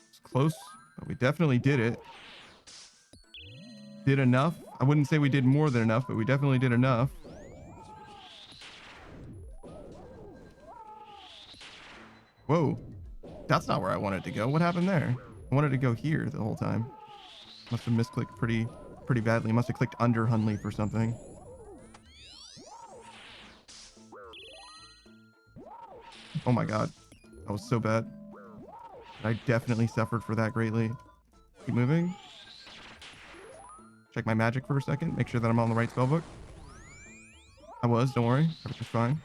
Speaker 1: It's close, but we definitely did it. Did enough. I wouldn't say we did more than enough, but we definitely did enough. Whoa. That's not where I wanted to go. What happened there? I wanted to go here the whole time. Must have misclicked pretty badly. Must have clicked under Hunley for something. Oh my god. That was so bad. I definitely suffered for that greatly. Keep moving. Check my magic for a second. Make sure that I'm on the right spellbook. I was. Don't worry. Everything's fine.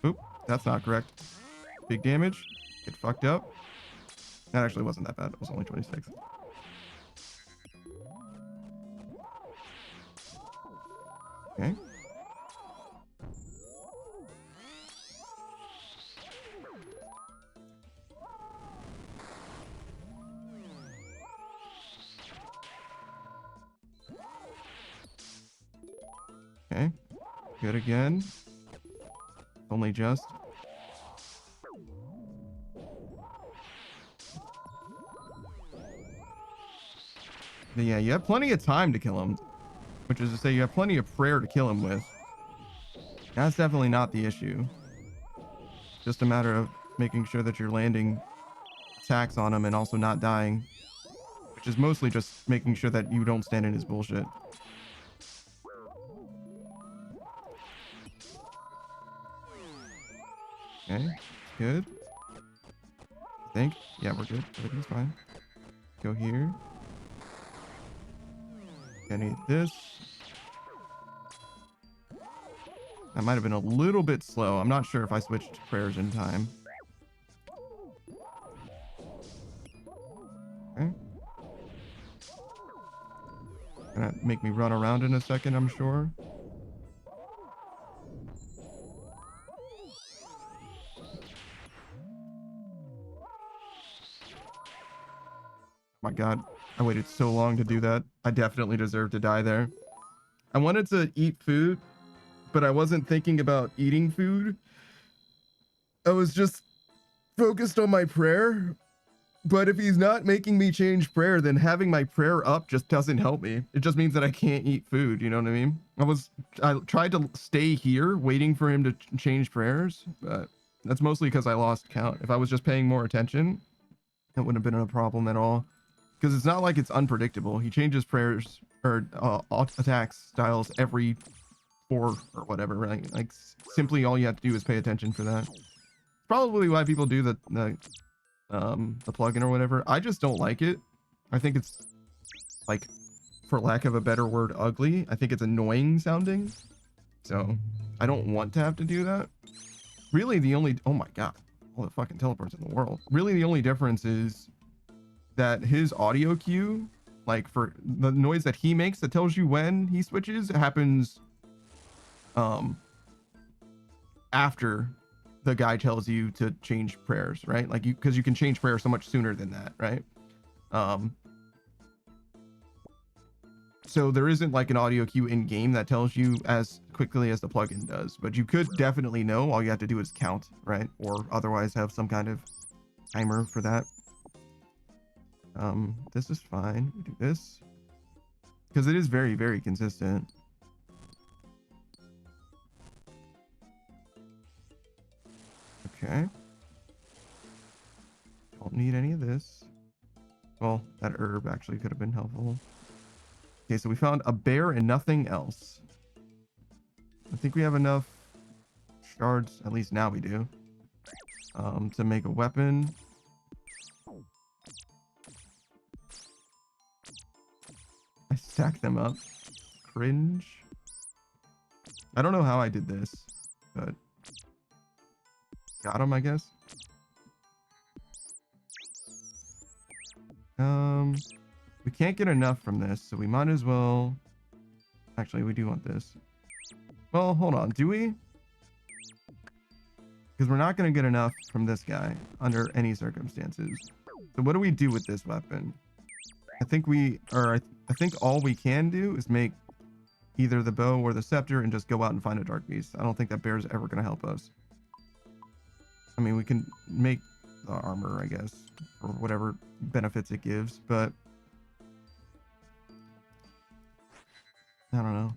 Speaker 1: Oop. That's not correct. Big damage. Get fucked up. That actually wasn't that bad. It was only 26. Okay. Okay. Good again. Only just. But yeah, you have plenty of time to kill him. Which is to say, you have plenty of prayer to kill him with. That's definitely not the issue. Just a matter of making sure that you're landing attacks on him and also not dying. Which is mostly just making sure that you don't stand in his bullshit. Okay, good. I think. Yeah, we're good. Everything's fine. Go here. I need this. I might have been a little bit slow. I'm not sure if I switched prayers in time. Okay. Gonna make me run around in a second, I'm sure. My God, I waited so long to do that. I definitely deserve to die there. I wanted to eat food, but I wasn't thinking about eating food. I was just focused on my prayer. But if he's not making me change prayer, then having my prayer up just doesn't help me. It just means that I can't eat food, you know what I mean? I tried to stay here waiting for him to change prayers, but that's mostly because I lost count. If I was just paying more attention, it wouldn't have been a problem at all. Because it's not like it's unpredictable. He changes prayers or attacks styles every 4 or whatever, right? Like simply all you have to do is pay attention for that. Probably why people do the plugin or whatever. I just don't like it. I think it's, like, for lack of a better word, ugly. I think it's annoying sounding. So I don't want to have to do that. Really the only, oh my God, all the fucking teleports in the world. Really the only difference is that his audio cue, like for the noise that he makes that tells you when he switches, happens after the guy tells you to change prayers, right? Like because you can change prayer so much sooner than that, right? So there isn't like an audio cue in game that tells you as quickly as the plugin does, but you could definitely know. All you have to do is count, right? Or otherwise have some kind of timer for that. This is fine. We do this because it is very, very consistent. Okay. Don't need any of this. Well, that herb actually could have been helpful. Okay, so we found a bear and nothing else. I think we have enough shards, at least now we do, to make a weapon. I stacked them up. Cringe. I don't know how I did this, but got him, I guess. We can't get enough from this, so we might as well. Actually, we do want this. Well, hold on. Do we? Because we're not going to get enough from this guy under any circumstances. So what do we do with this weapon? I think I think all we can do is make either the bow or the scepter and just go out and find a dark beast. I don't think that bear's ever going to help us. I mean, we can make the armor, I guess, for whatever benefits it gives, but I don't know.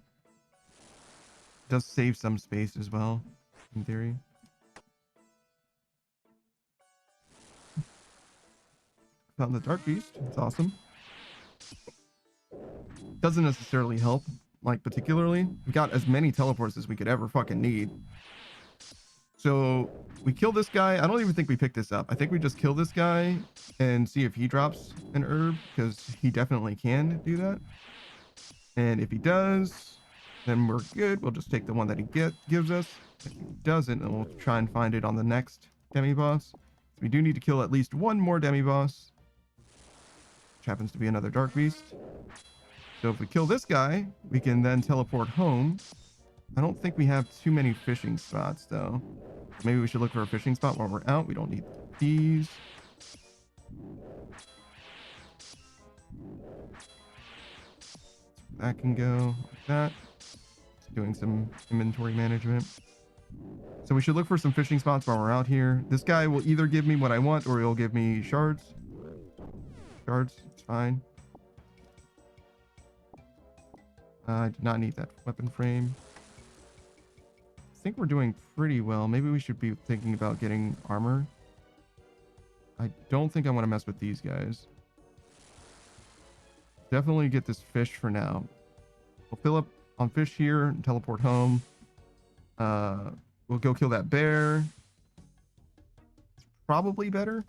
Speaker 1: It does save some space as well, in theory. Found the dark beast. It's awesome. Doesn't necessarily help, like, particularly. We got as many teleports as we could ever fucking need. So we kill this guy. I don't even think we picked this up. I think we just kill this guy and see if he drops an herb, because he definitely can do that. And if he does, then we're good. We'll just take the one that he gives us. If he doesn't, then we'll try and find it on the next demi-boss. So we do need to kill at least one more demi-boss, which happens to be another dark beast. So if we kill this guy, we can then teleport home. I don't think we have too many fishing spots, though. Maybe we should look for a fishing spot while we're out. We don't need these. That can go like that. Doing some inventory management. So we should look for some fishing spots while we're out here. This guy will either give me what I want or he'll give me shards. Shards, it's fine. I did not need that weapon frame. I think we're doing pretty well. Maybe we should be thinking about getting armor. I don't think I want to mess with these guys. Definitely get this fish for now. We'll fill up on fish here and teleport home. We'll go kill that bear. It's probably better.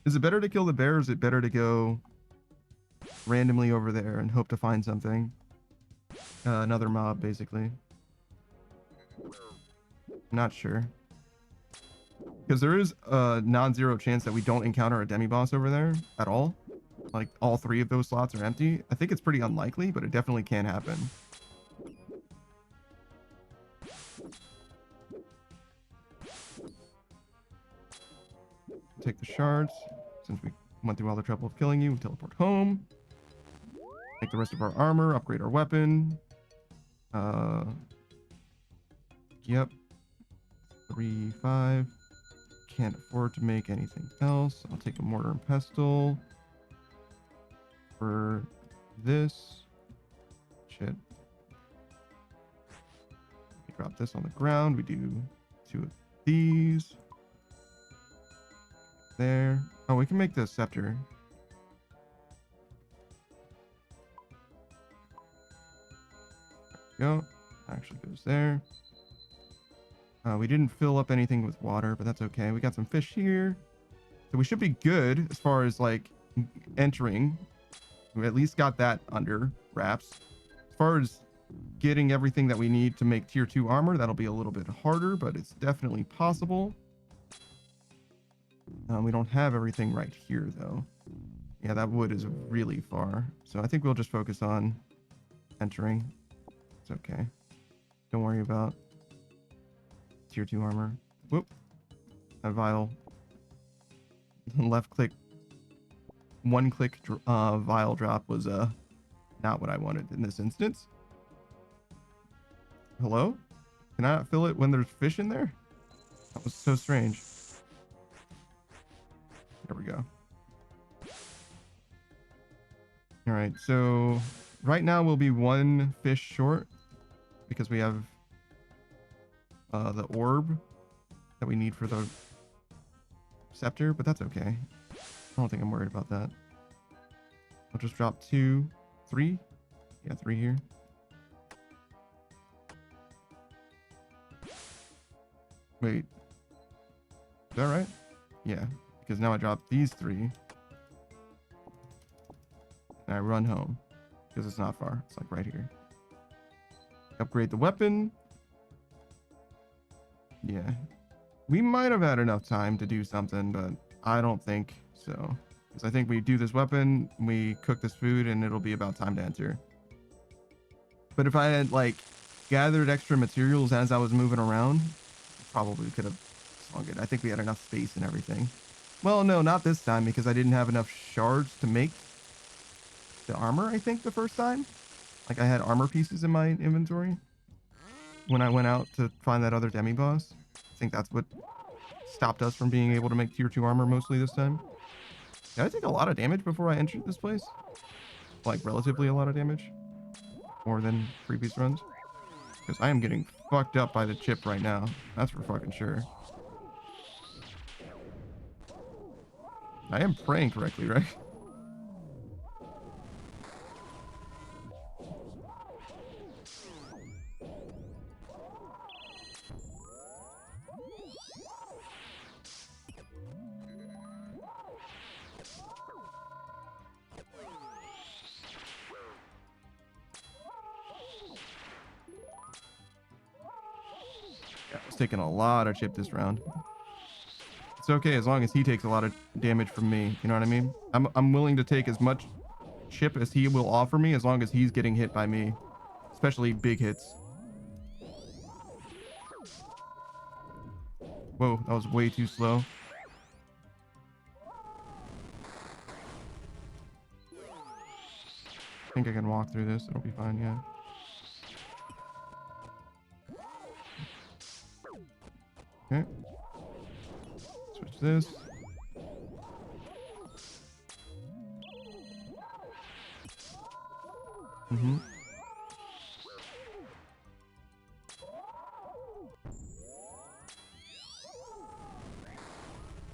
Speaker 1: Is it better to kill the bear, or is it better to go randomly over there and hope to find something? Another mob, basically. I'm not sure. Because there is a non-zero chance that we don't encounter a demi-boss over there at all. Like, all 3 of those slots are empty. I think it's pretty unlikely, but it definitely can happen. Take the shards. Since we went through all the trouble of killing you, we teleport home. Make the rest of our armor, upgrade our weapon. Yep. 3, 5. Can't afford to make anything else. I'll take a mortar and pestle for this. Shit. We drop this on the ground. We do 2 of these. There. Oh, we can make the scepter. There we go. Actually goes there. We didn't fill up anything with water, but that's okay. We got some fish here. So we should be good as far as like entering. We at least got that under wraps. As far as getting everything that we need to make tier 2 armor, that'll be a little bit harder, but it's definitely possible. We don't have everything right here though. Yeah, that wood is really far. So I think we'll just focus on entering. It's okay. Don't worry about tier 2 armor. Whoop. A vial. Left click. 1 click vial drop was not what I wanted in this instance. Hello? Can I not fill it when there's fish in there? That was so strange. There we go. All right, so right now we'll be 1 fish short because we have the orb that we need for the scepter, but that's okay. I don't think I'm worried about that. I'll just drop 2, 3. Yeah, 3 here. Wait. Is that right? Yeah, because now I drop these 3. And I run home because it's not far. It's like right here. Upgrade the weapon. Yeah. We might have had enough time to do something, but I don't think so. Because I think we do this weapon, we cook this food, and it'll be about time to enter. But if I had, like, gathered extra materials as I was moving around, probably could have swung it. I think we had enough space and everything. Well, no, not this time, because I didn't have enough shards to make the armor, I think, the first time. Like, I had armor pieces in my inventory when I went out to find that other demi-boss. I think that's what stopped us from being able to make tier 2 armor mostly this time. Did I take a lot of damage before I entered this place? Like, relatively a lot of damage? More than previous runs? Because I am getting fucked up by the chip right now. That's for fucking sure. I am praying correctly, right? Yeah, I was taking a lot of chip this round. It's okay as long as he takes a lot of damage from me. You know what I mean? I'm willing to take as much chip as he will offer me as long as he's getting hit by me. Especially big hits. Whoa, that was way too slow. I think I can walk through this. It'll be fine, yeah. Okay. Switch this.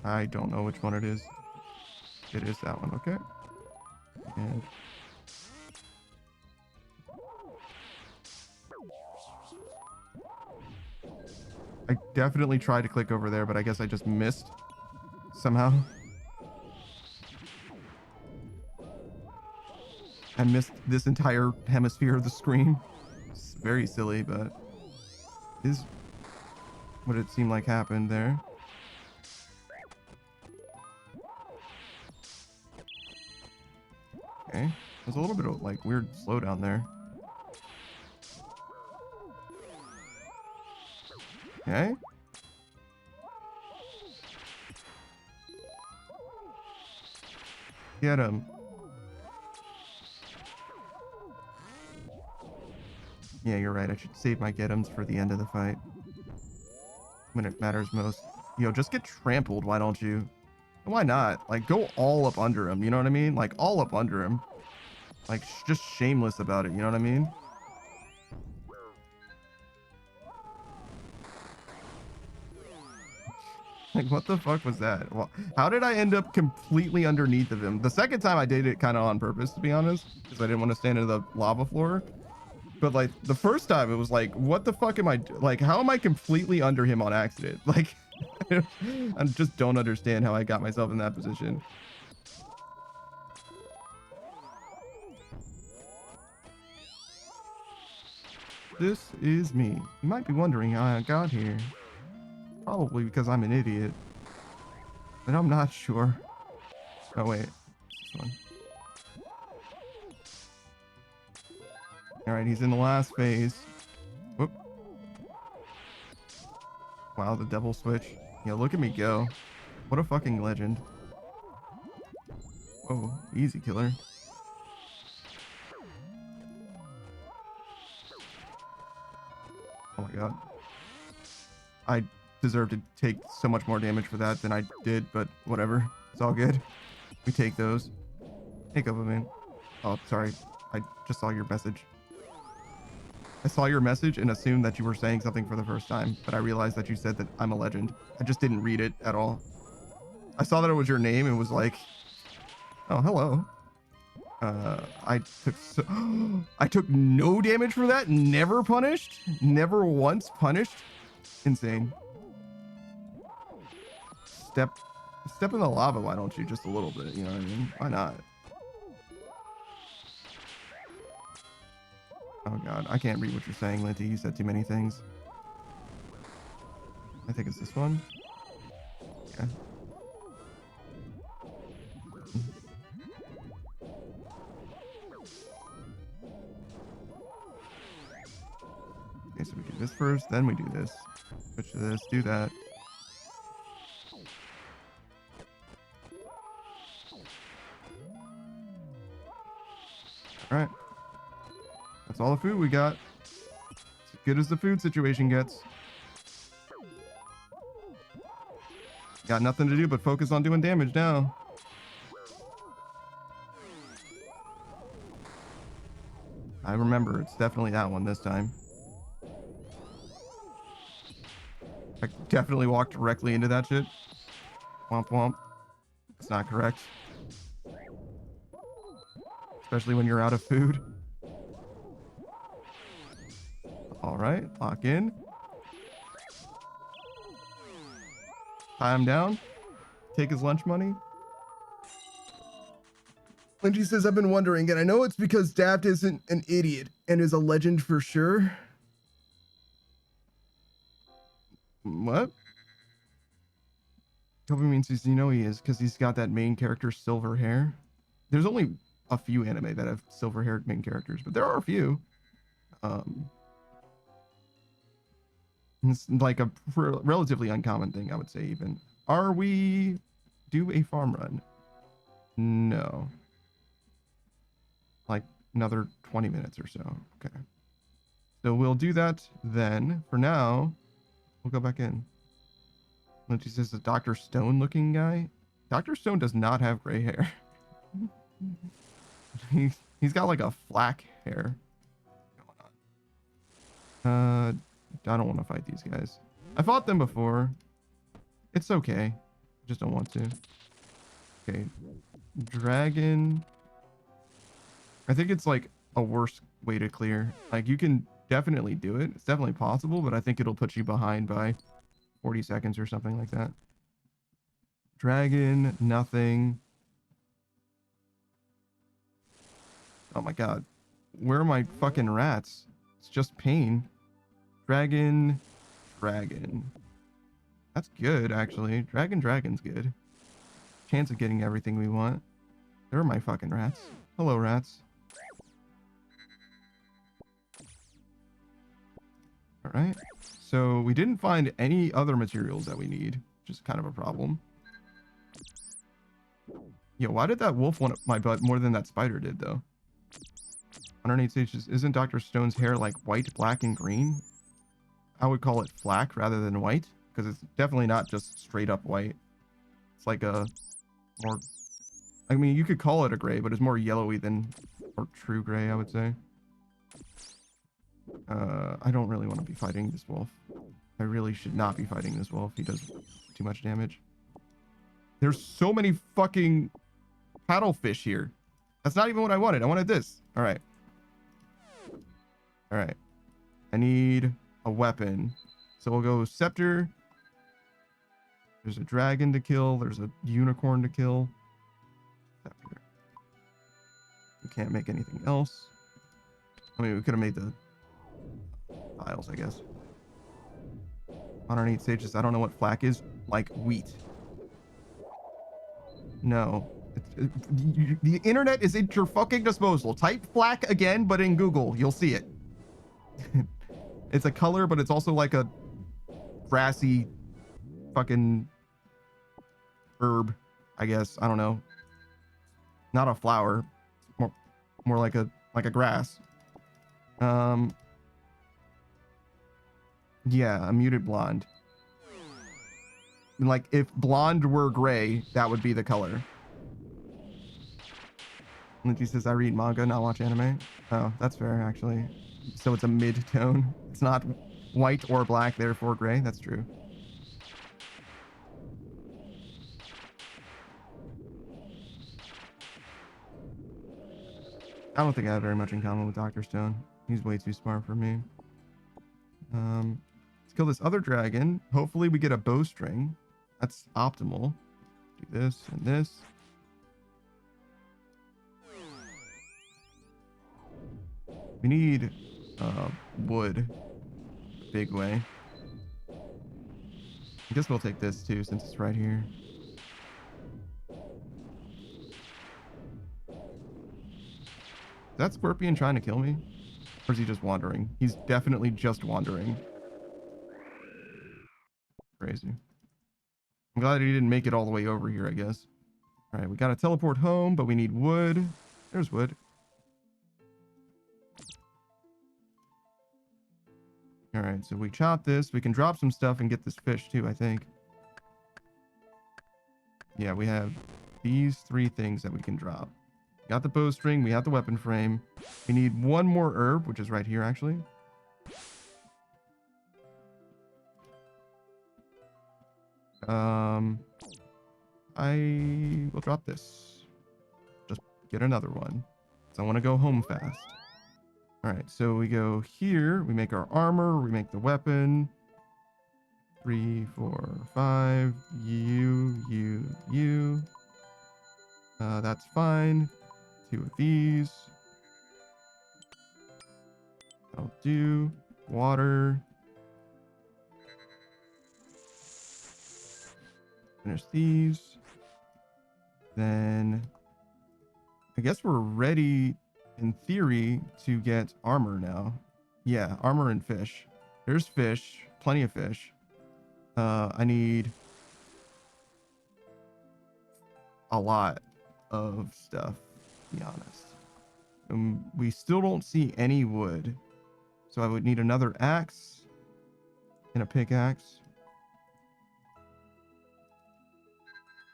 Speaker 1: I don't know which one it is. It is that one, okay. And I definitely tried to click over there, but I guess I just missed somehow. I missed this entire hemisphere of the screen. It's very silly, but is what it seemed like happened there. Okay. There's a little bit of like weird slowdown there. Okay. Get him. Yeah, you're right. I should save my get-ems for the end of the fight. When it matters most. Yo, just get trampled, why don't you? Why not? Like, go all up under him, you know what I mean? Like, all up under him. Like, just shameless about it, you know what I mean? Like, what the fuck was that? Well, how did I end up completely underneath of him? The second time I did it kind of on purpose, to be honest, because I didn't want to stand in the lava floor. But like the first time it was like, what the fuck am I like? How am I completely under him on accident? Like, I just don't understand how I got myself in that position. This is me. You might be wondering how I got here. Probably because I'm an idiot. But I'm not sure. Oh wait, this one. All right, he's in the last phase. Whoop. Wow, the devil switch. Yeah, look at me go. What a fucking legend. Oh, easy killer. Oh my god. I deserve to take so much more damage for that than I did, but whatever. It's all good. We take those. Take up a man. Oh, sorry. I just saw your message. I saw your message and assumed that you were saying something for the first time, but I realized that you said that I'm a legend. I just didn't read it at all. I saw that it was your name and was like, oh, hello. I took no damage for that. Never punished. Never once punished. Insane. Step in the lava, why don't you? Just a little bit, you know what I mean? Why not? Oh god, I can't read what you're saying, Linty. You said too many things. I think it's this one. Yeah. Okay, so we do this first, then we do this. Switch to this, do that. Alright. That's all the food we got. As good as the food situation gets. Got nothing to do but focus on doing damage now. I remember, it's definitely that one this time. I definitely walked directly into that shit. Womp womp. It's not correct. Especially when you're out of food. Alright, lock in. Tie him down. Take his lunch money. Lindsay says, I've been wondering, and I know it's because Daft isn't an idiot and is a legend for sure. What? Toby means he's, you know he is, because he's got that main character silver hair. There's only a few anime that have silver haired main characters, but there are a few. It's like a relatively uncommon thing, I would say, even. Are we do a farm run? No. Like another 20 minutes or so. Okay. So we'll do that then. For now, we'll go back in. Lindsay says the Dr. Stone looking guy. Dr. Stone does not have gray hair. He's got like a flack hair going on. I don't want to fight these guys. I fought them before. It's okay. I just don't want to. Okay. Dragon. I think it's like a worse way to clear. Like you can definitely do it. It's definitely possible, but I think it'll put you behind by 40 seconds or something like that. Dragon, nothing. Oh my god. Where are my fucking rats? It's just pain. Dragon, dragon. That's good, actually. Dragon's good. Chance of getting everything we want. There are my fucking rats. Hello, rats. All right. So we didn't find any other materials that we need, which is kind of a problem. Yeah, why did that wolf want my butt more than that spider did, though? 108 stages. Isn't Dr. Stone's hair like white, black, and green? I would call it flack rather than white, because it's definitely not just straight up white. It's like a more... I mean, you could call it a gray, but it's more yellowy than or true gray, I would say. I don't really want to be fighting this wolf. I really should not be fighting this wolf. He does too much damage. There's so many fucking paddlefish here. That's not even what I wanted. I wanted this. All right. All right. I need a weapon. So we'll go scepter. There's a dragon to kill. There's a unicorn to kill. Scepter. We can't make anything else. I mean, we could have made the files, I guess. 108 stages. I don't know what flack is. Like wheat. No. The internet is at your fucking disposal. Type flack again, but in Google. You'll see it. It's a color, but it's also like a grassy fucking herb, I guess. I don't know. Not a flower. More like a grass. Yeah, a muted blonde. Like if blonde were gray, that would be the color. Lindsay says, I read manga, not watch anime. Oh, that's fair, actually. So it's a mid-tone. It's not white or black, therefore gray. That's true. I don't think I have very much in common with Dr. Stone. He's way too smart for me. Let's kill this other dragon. Hopefully we get a bowstring. That's optimal. Do this and this. We need wood. Big way. I guess we'll take this too since it's right here. Is that scorpion trying to kill me? Or is he just wandering? He's definitely just wandering. Crazy. I'm glad he didn't make it all the way over here, I guess. All right, we got to teleport home, but we need wood. There's wood. All right, so we chop this. We can drop some stuff and get this fish too, I think. Yeah, we have these 3 things that we can drop. We got the bowstring. We have the weapon frame. We need one more herb, which is right here, actually. I will drop this. Just get another one. So I want to go home fast. All right, so we go here. We make our armor. We make the weapon. 3, 4, 5. You. That's fine. 2 of these. I'll do water. Finish these. Then I guess we're ready in theory to get armor now. Yeah, armor and fish. There's fish, plenty of fish. I need a lot of stuff, to be honest. We still don't see any wood. So I would need another axe and a pickaxe.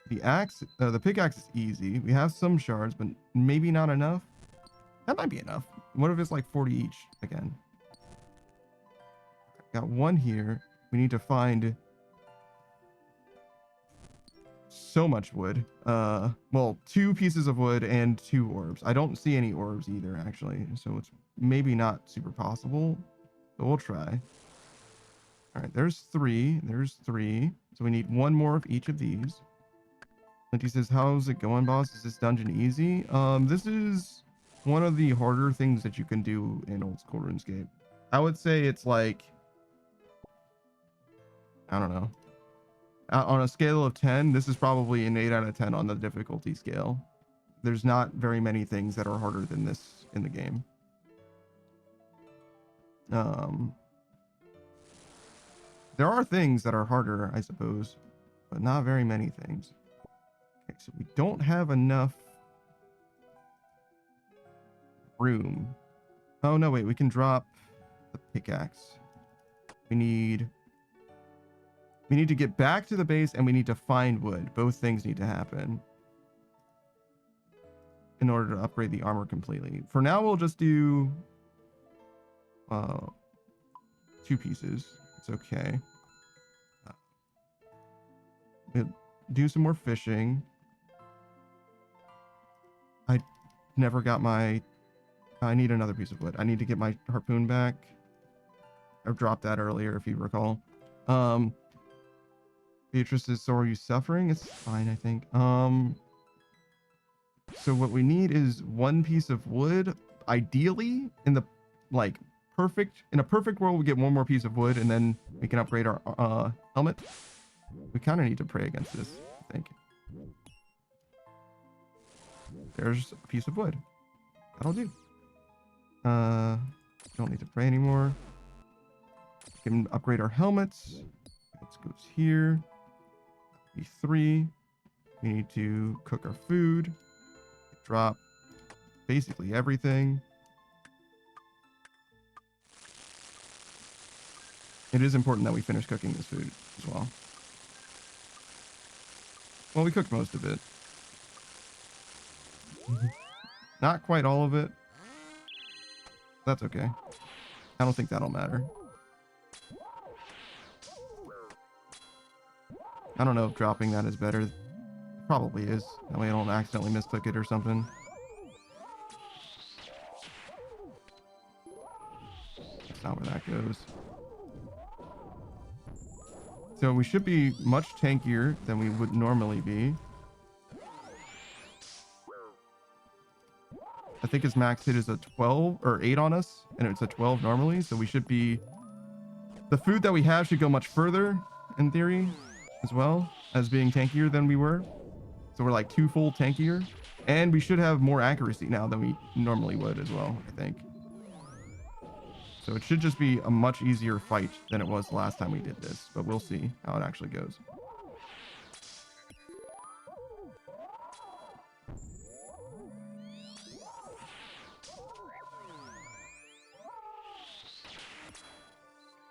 Speaker 1: The pickaxe is easy. We have some shards, but maybe not enough. That might be enough. What if it's like 40 each again? Got one here. We need to find so much wood. Well, 2 pieces of wood and 2 orbs. I don't see any orbs either, actually. So it's maybe not super possible, but we'll try. All right, there's 3. There's 3. So we need 1 more of each of these. Linty says, how's it going, boss? Is this dungeon easy? This is one of the harder things that you can do in Old School RuneScape. I would say it's like I don't know. On a scale of 10, this is probably an 8 out of 10 on the difficulty scale. There's not very many things that are harder than this in the game. There are things that are harder, I suppose, but not very many things. Okay, so we don't have enough room. Oh, no, wait, we can drop the pickaxe. We need to get back to the base and we need to find wood. Both things need to happen in order to upgrade the armor completely. For now, we'll just do 2 pieces. It's okay. We'll do some more fishing. I never got my... I need another piece of wood. I need to get my harpoon back. I dropped that earlier, if you recall. Beatrice is, so are you suffering? It's fine, I think. So what we need is 1 piece of wood. Ideally, in the in a perfect world, we get 1 more piece of wood and then we can upgrade our helmet. We kind of need to pray against this, I think. There's a piece of wood. That'll do. Don't need to pray anymore. We can upgrade our helmets. This goes here. Be 3. We need to cook our food. Drop basically everything. It is important that we finish cooking this food as well. Well, we cooked most of it. Not quite all of it. That's okay. I don't think that'll matter. I don't know if dropping that is better. Probably is. That way I don't accidentally misclick it or something. That's not where that goes. So we should be much tankier than we would normally be. I think his max hit is a 12 or 8 on us, and it's a 12 normally. So we should be... The food that we have should go much further, in theory, as well as being tankier than we were. So we're like 2-fold tankier. And we should have more accuracy now than we normally would as well, I think. So it should just be a much easier fight than it was the last time we did this. But we'll see how it actually goes.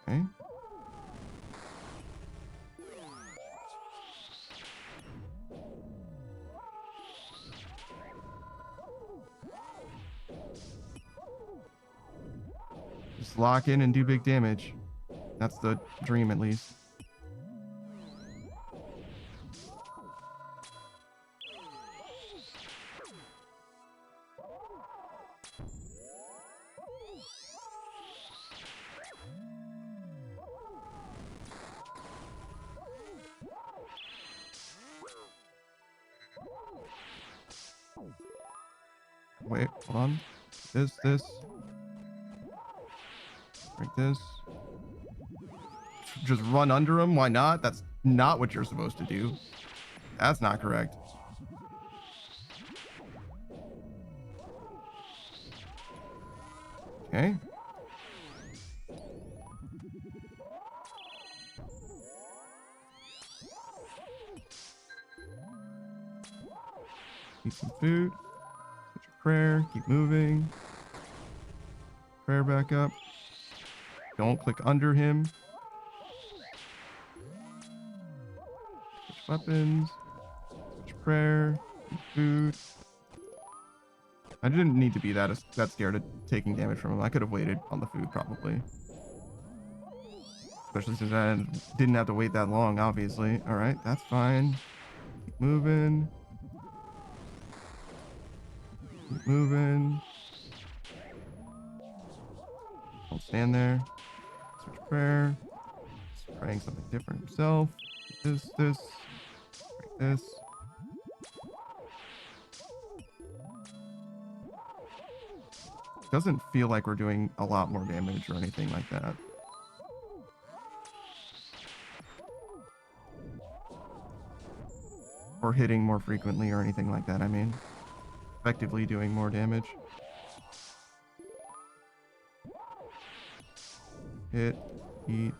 Speaker 1: Okay. Just lock in and do big damage. That's the dream, at least. Wait, hold on. This. Like this. Just run under him. Why not? That's not what you're supposed to do. That's not correct. Okay. Eat some food. Switch your prayer. Keep moving. Prayer back up. Don't click under him. Switch weapons. Switch prayer. Food. I didn't need to be that scared of taking damage from him. I could have waited on the food probably. Especially since I didn't have to wait that long, obviously. Alright, that's fine. Keep moving. Keep moving. Don't stand there. Switch prayer. He's praying something different himself. This. Like this. Doesn't feel like we're doing a lot more damage or anything like that. Or hitting more frequently or anything like that, I mean. Effectively doing more damage. Hit, eat.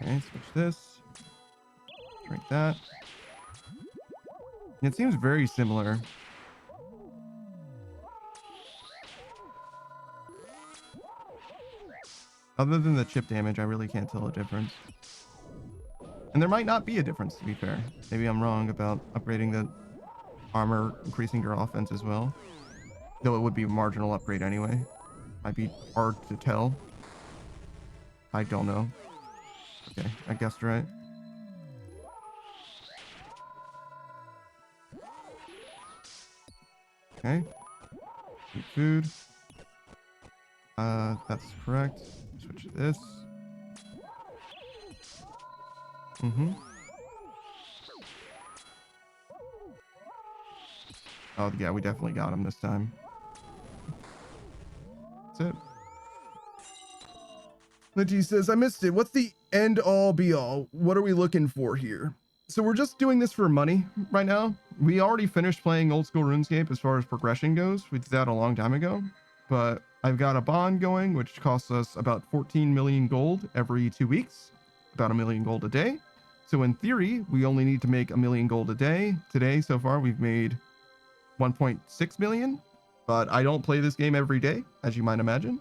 Speaker 1: Okay, switch this. Drink that. It seems very similar. Other than the chip damage, I really can't tell a difference. And there might not be a difference, to be fair. Maybe I'm wrong about upgrading the armor, increasing your offense as well. Though it would be a marginal upgrade anyway. Might be hard to tell. I don't know. Okay, I guessed right. Okay. Eat food. That's correct. Switch to this. Oh, yeah, we definitely got him this time. That's it. Linty says, I missed it. What's the end all be all? What are we looking for here? So we're just doing this for money right now. We already finished playing old school RuneScape as far as progression goes. We did that a long time ago. But I've got a bond going, which costs us about 14 million gold every 2 weeks. About 1 million gold a day. So in theory, we only need to make 1 million gold a day. Today, so far, we've made 1.6 million. But I don't play this game every day, as you might imagine.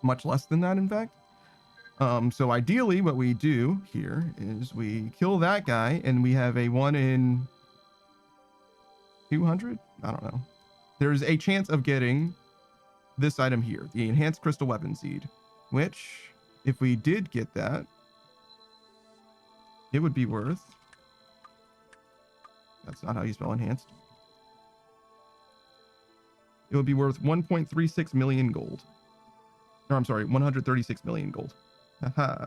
Speaker 1: Much less than that, in fact. So ideally, what we do here is we kill that guy, and we have a 1 in 200? I don't know. There's a chance of getting this item here, the Enhanced Crystal Weapon Seed, which, if we did get that, it would be worth... That's not how you spell enhanced. It would be worth 1.36 million gold. Or, I'm sorry, 136 million gold. Haha.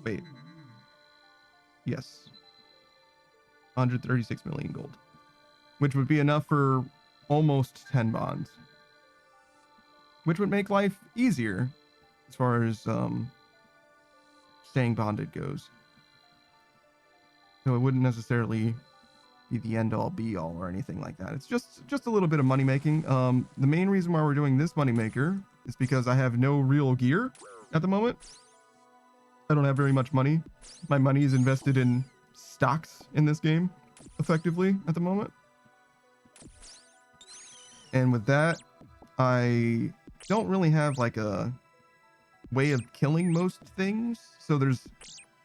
Speaker 1: Wait. Yes. 136 million gold. Which would be enough for almost 10 bonds. Which would make life easier as far as staying bonded goes. So it wouldn't necessarily be the end all be all or anything like that. It's just a little bit of money making. The main reason why we're doing this money maker is because I have no real gear at the moment. I don't have very much money. My money is invested in stocks in this game, effectively, at the moment. And with that, I don't really have like a way of killing most things. So there's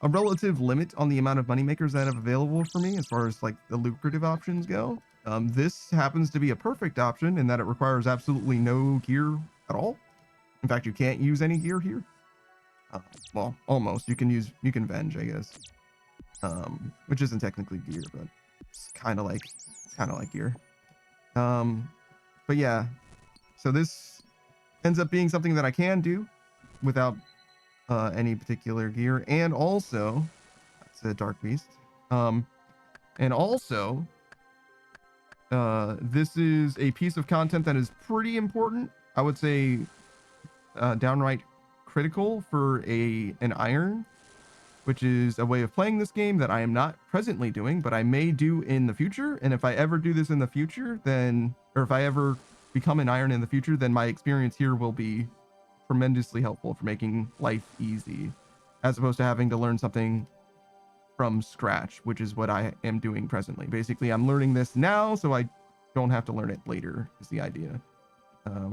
Speaker 1: a relative limit on the amount of money makers that I have available for me as far as like the lucrative options go. This happens to be a perfect option in that it requires absolutely no gear at all. In fact, you can't use any gear here. Well, almost. You can venge, I guess. Which isn't technically gear, but it's kind of like gear. But yeah, so this ends up being something that I can do without any particular gear, and also that's a dark beast. And also, this is a piece of content that is pretty important. I would say downright critical for an iron, which is a way of playing this game that I am not presently doing, but I may do in the future. And if I ever do this in the future, then, or if I ever become an iron in the future, then my experience here will be tremendously helpful for making life easy, as opposed to having to learn something from scratch, which is what I am doing presently. Basically, I'm learning this now, so I don't have to learn it later, is the idea.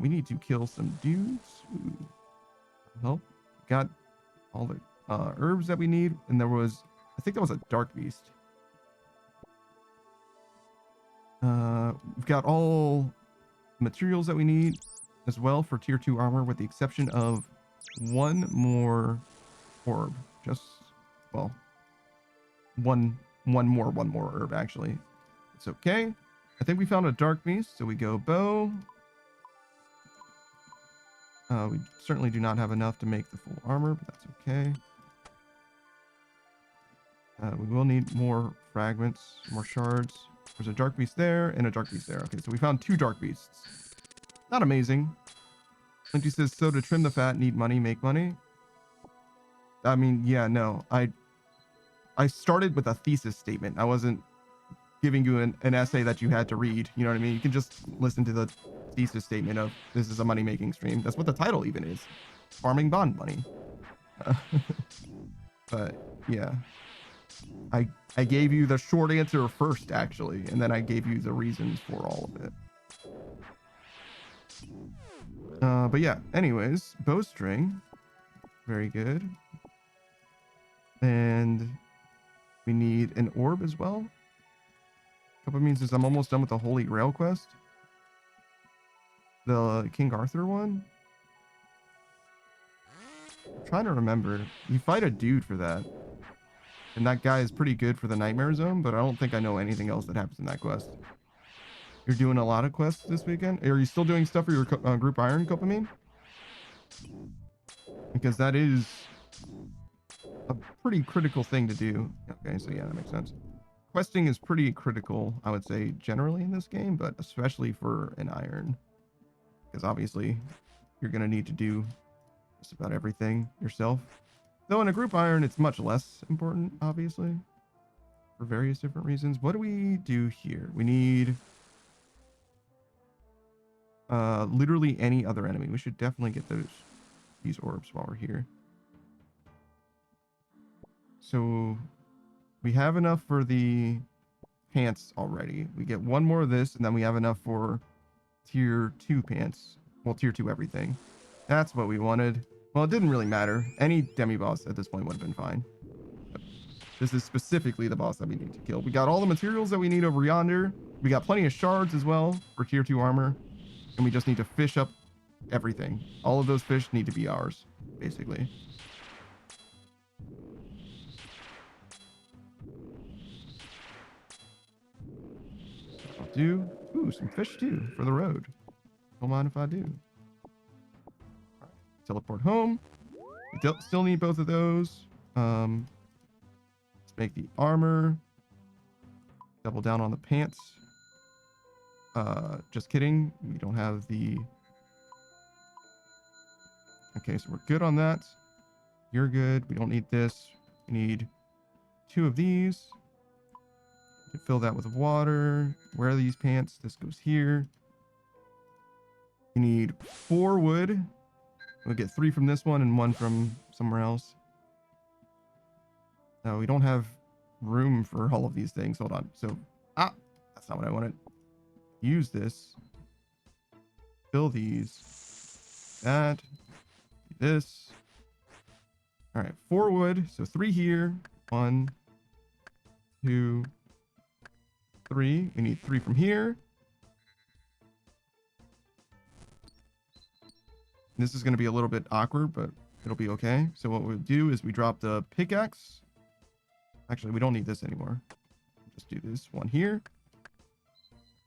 Speaker 1: We need to kill some dudes. Ooh. Well, got all the herbs that we need, and there was, I think that was a dark beast. We've got all materials that we need as well for tier 2 armor, with the exception of one more orb. Just, well, one more herb, actually. It's okay. I think we found a dark beast, so we go bow. We certainly do not have enough to make the full armor, but that's okay. We will need more fragments, more shards. There's a dark beast there and a dark beast there. Okay, so we found 2 dark beasts. Not amazing. Linty says, so to trim the fat, need money, make money. I mean, yeah, no. I started with a thesis statement. I wasn't giving you an essay that you had to read. You know what I mean? You can just listen to the thesis statement of this is a money-making stream. That's what the title even is. Farming bond money. But yeah. I gave you the short answer first, actually, and then I gave you the reasons for all of it. But yeah, anyways, bowstring. Very good. And we need an orb as well. Couple means is I'm almost done with the Holy Grail quest. The King Arthur one. I'm trying to remember. You fight a dude for that. And that guy is pretty good for the Nightmare Zone, but I don't think I know anything else that happens in that quest. You're doing a lot of quests this weekend? Are you still doing stuff for your group iron, Copamine? Because that is a pretty critical thing to do. Okay, so yeah, that makes sense. Questing is pretty critical, I would say, generally in this game, but especially for an iron. Because obviously, you're going to need to do just about everything yourself. Though in a group iron, it's much less important, obviously, for various different reasons. What do we do here? We need literally any other enemy. We should definitely get these orbs while we're here. So we have enough for the pants already. We get one more of this, and then we have enough for tier 2 pants. Well, tier 2 everything. That's what we wanted. Well, it didn't really matter. Any demi-boss at this point would have been fine. This is specifically the boss that we need to kill. We got all the materials that we need over yonder. We got plenty of shards as well for tier 2 armor. And we just need to fish up everything. All of those fish need to be ours, basically. I'll do. Ooh, some fish too for the road. Don't mind if I do. Teleport home. We still need both of those. Let's make the armor. Double down on the pants. Just kidding. We don't have the... Okay, so we're good on that. You're good. We don't need this. We need 2 of these. To fill that with water. Where are these pants? This goes here. We need 4 wood. We'll get 3 from this one and 1 from somewhere else. No, we don't have room for all of these things. Hold on. So, that's not what I wanted. Use this. Fill these. That. This. All right, 4 wood. So 3 here. 1, 2, 3. We need 3 from here. This is going to be a little bit awkward, but it'll be okay. So what we'll do is we drop the pickaxe. Actually, we don't need this anymore. Just do this one here.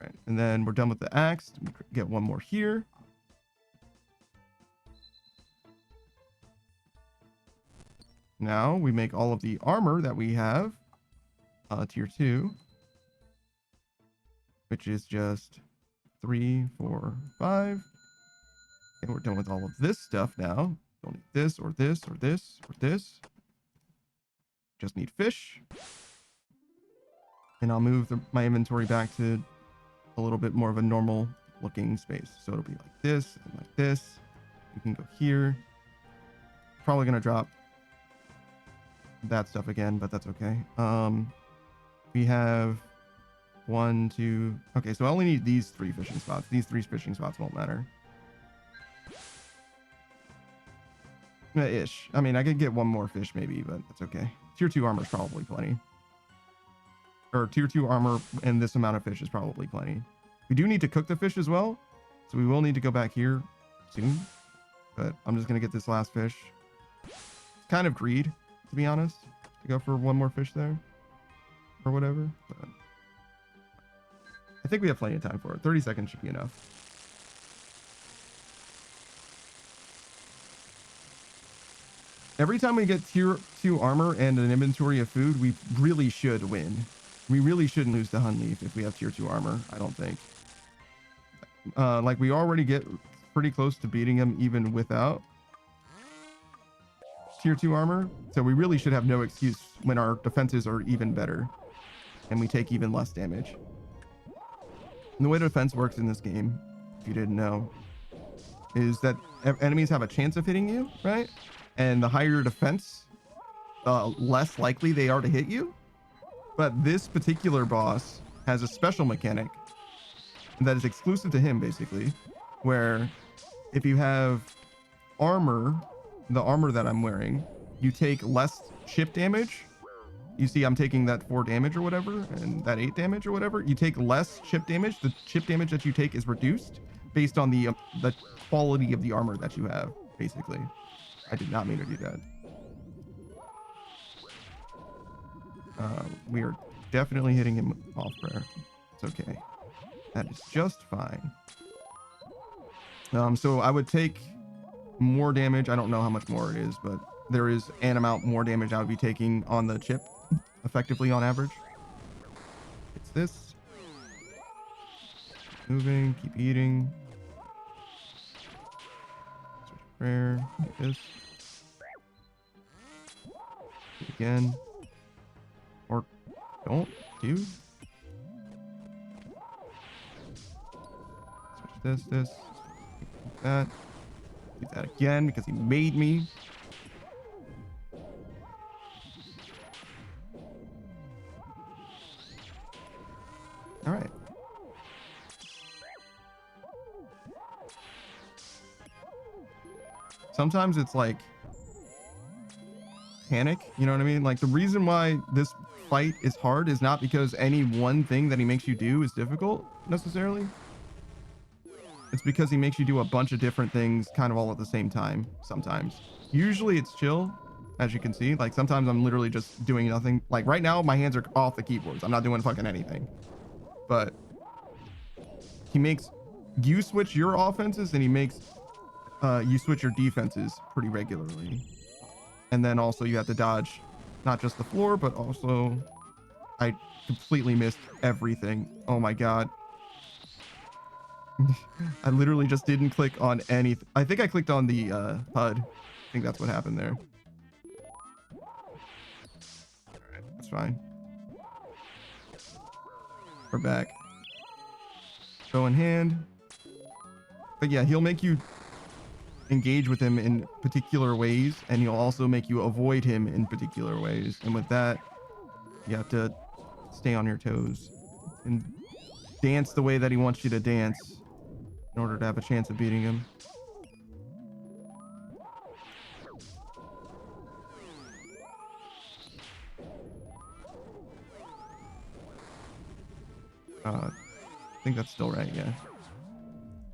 Speaker 1: All right, and then we're done with the axe. We get 1 more here. Now we make all of the armor that we have tier 2, which is just 3, 4, 5. And we're done with all of this stuff now. Don't need this or this or this or this. Just need fish. And I'll move my inventory back to a little bit more of a normal looking space. So it'll be like this and like this. We can go here. Probably going to drop that stuff again, but that's okay. We have 1, 2. Okay, so I only need these 3 fishing spots. These 3 fishing spots won't matter. Ish. I mean, I could get 1 more fish maybe, but that's okay. Tier 2 armor is probably plenty. Or tier 2 armor and this amount of fish is probably plenty. We do need to cook the fish as well, so we will need to go back here soon. But I'm just going to get this last fish. It's kind of greed, to be honest, to go for 1 more fish there. Or whatever. But I think we have plenty of time for it. 30 seconds should be enough. Every time we get tier 2 armor and an inventory of food, we really should win. We really shouldn't lose to Hunleaf if we have tier 2 armor, I don't think. Like, we already get pretty close to beating him even without tier 2 armor, so we really should have no excuse when our defenses are even better and we take even less damage. And the way defense works in this game, if you didn't know, is that enemies have a chance of hitting you, right? And the higher your defense, less likely they are to hit you. But this particular boss has a special mechanic that is exclusive to him, basically, where if you have armor, the armor that I'm wearing, you take less chip damage. You see I'm taking that 4 damage or whatever, and that 8 damage or whatever. You take less chip damage. The chip damage that you take is reduced based on the quality of the armor that you have, basically. I did not mean to do that. We are definitely hitting him off prayer. It's okay. That is just fine. So I would take more damage. I don't know how much more it is, but there is an amount more damage I would be taking on the chip, effectively on average. It's this. Keep moving, keep eating. Switch prayer. Get this. Do it again. Or don't, dude. Switch this. Like that. Do that again because he made me. All right. Sometimes it's like panic, you know what I mean? Like the reason why this fight is hard is not because any one thing that he makes you do is difficult necessarily. It's because he makes you do a bunch of different things kind of all at the same time sometimes. Usually it's chill, as you can see. Like sometimes I'm literally just doing nothing. Like right now my hands are off the keyboards. I'm not doing fucking anything. But he makes you switch your offenses and he makes you switch your defenses pretty regularly. And then also you have to dodge not just the floor, but also I completely missed everything. Oh my God. I literally just didn't click on anything. I think I clicked on the HUD. I think that's what happened there. All right, that's fine. We're back. Bow in hand. But yeah, he'll make you engage with him in particular ways, and he'll also make you avoid him in particular ways. And with that, you have to stay on your toes and dance the way that he wants you to dance in order to have a chance of beating him. I think that's still right, yeah.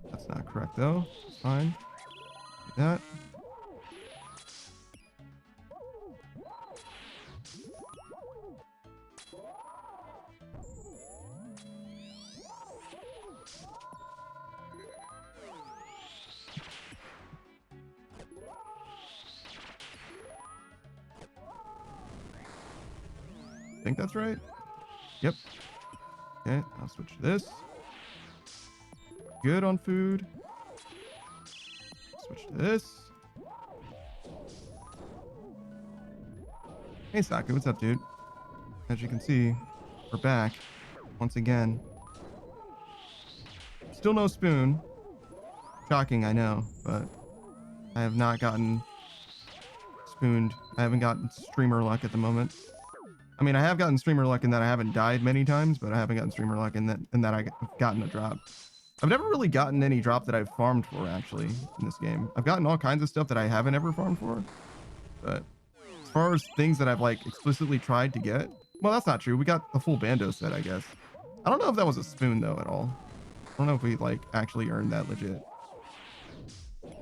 Speaker 1: That's not correct though. It's fine. Do that. I think that's right. Yep. Okay, I'll switch to this. Good on food. Switch to this. Hey, Saku, what's up, dude? As you can see, we're back once again. Still no spoon. Shocking, I know, but I have not gotten spooned. I haven't gotten streamer luck at the moment. I mean, I have gotten streamer luck in that I haven't died many times, but I haven't gotten streamer luck in that I've gotten a drop. I've never really gotten any drop that I've farmed for, actually, in this game. I've gotten all kinds of stuff that I haven't ever farmed for, but as far as things that I've, like, explicitly tried to get, well, that's not true. We got a full Bando set, I guess. I don't know if that was a spoon, though, at all. I don't know if we, like, actually earned that legit.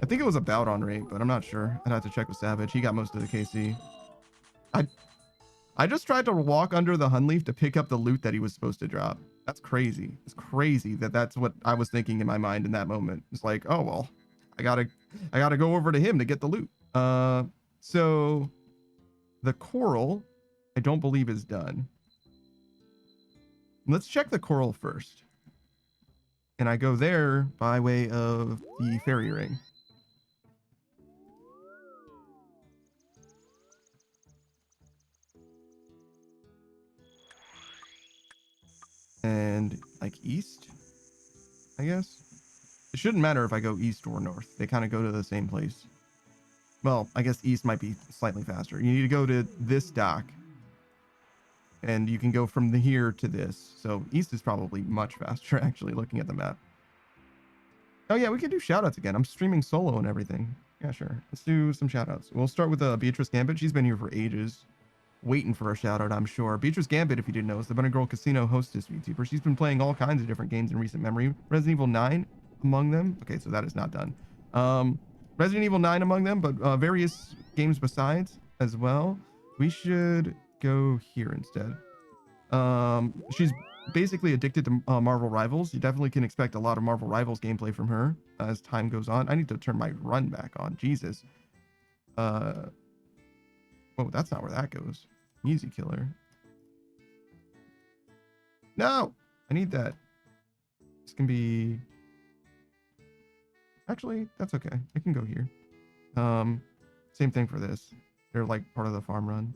Speaker 1: I think it was a bout on rate, but I'm not sure. I'd have to check with Savage. He got most of the KC. I just tried to walk under the Hunleaf to pick up the loot that he was supposed to drop. That's crazy. It's crazy that that's what I was thinking in my mind in that moment. It's like, oh, well, I gotta go over to him to get the loot. So the coral, I don't believe is done. Let's check the coral first. And I go there by way of the fairy ring. and like east, I guess. It shouldn't matter if I go east or north. They kind of go to the same place. Well, I guess east might be slightly faster. You need to go to this dock, and you can go from here to this. So east is probably much faster, actually, looking at the map. Oh yeah, we can do shoutouts again. I'm streaming solo and everything. Yeah, sure. Let's do some shoutouts. We'll start with Beatrice Gambit. She's been here for ages, waiting for a shoutout, I'm sure. Beatrice Gambit, if you didn't know, is the Bunny Girl Casino hostess YouTuber. She's been playing all kinds of different games in recent memory. Resident Evil 9 among them. Okay, so that is not done. Resident Evil 9 among them, but various games besides as well. We should go here instead. She's basically addicted to Marvel Rivals. You definitely can expect a lot of Marvel Rivals gameplay from her as time goes on. I need to turn my run back on. Jesus. Oh, that's not where that goes. Easy killer. No, I need that. This can be... Actually, that's okay. It can go here. Same thing for this. They're like part of the farm run.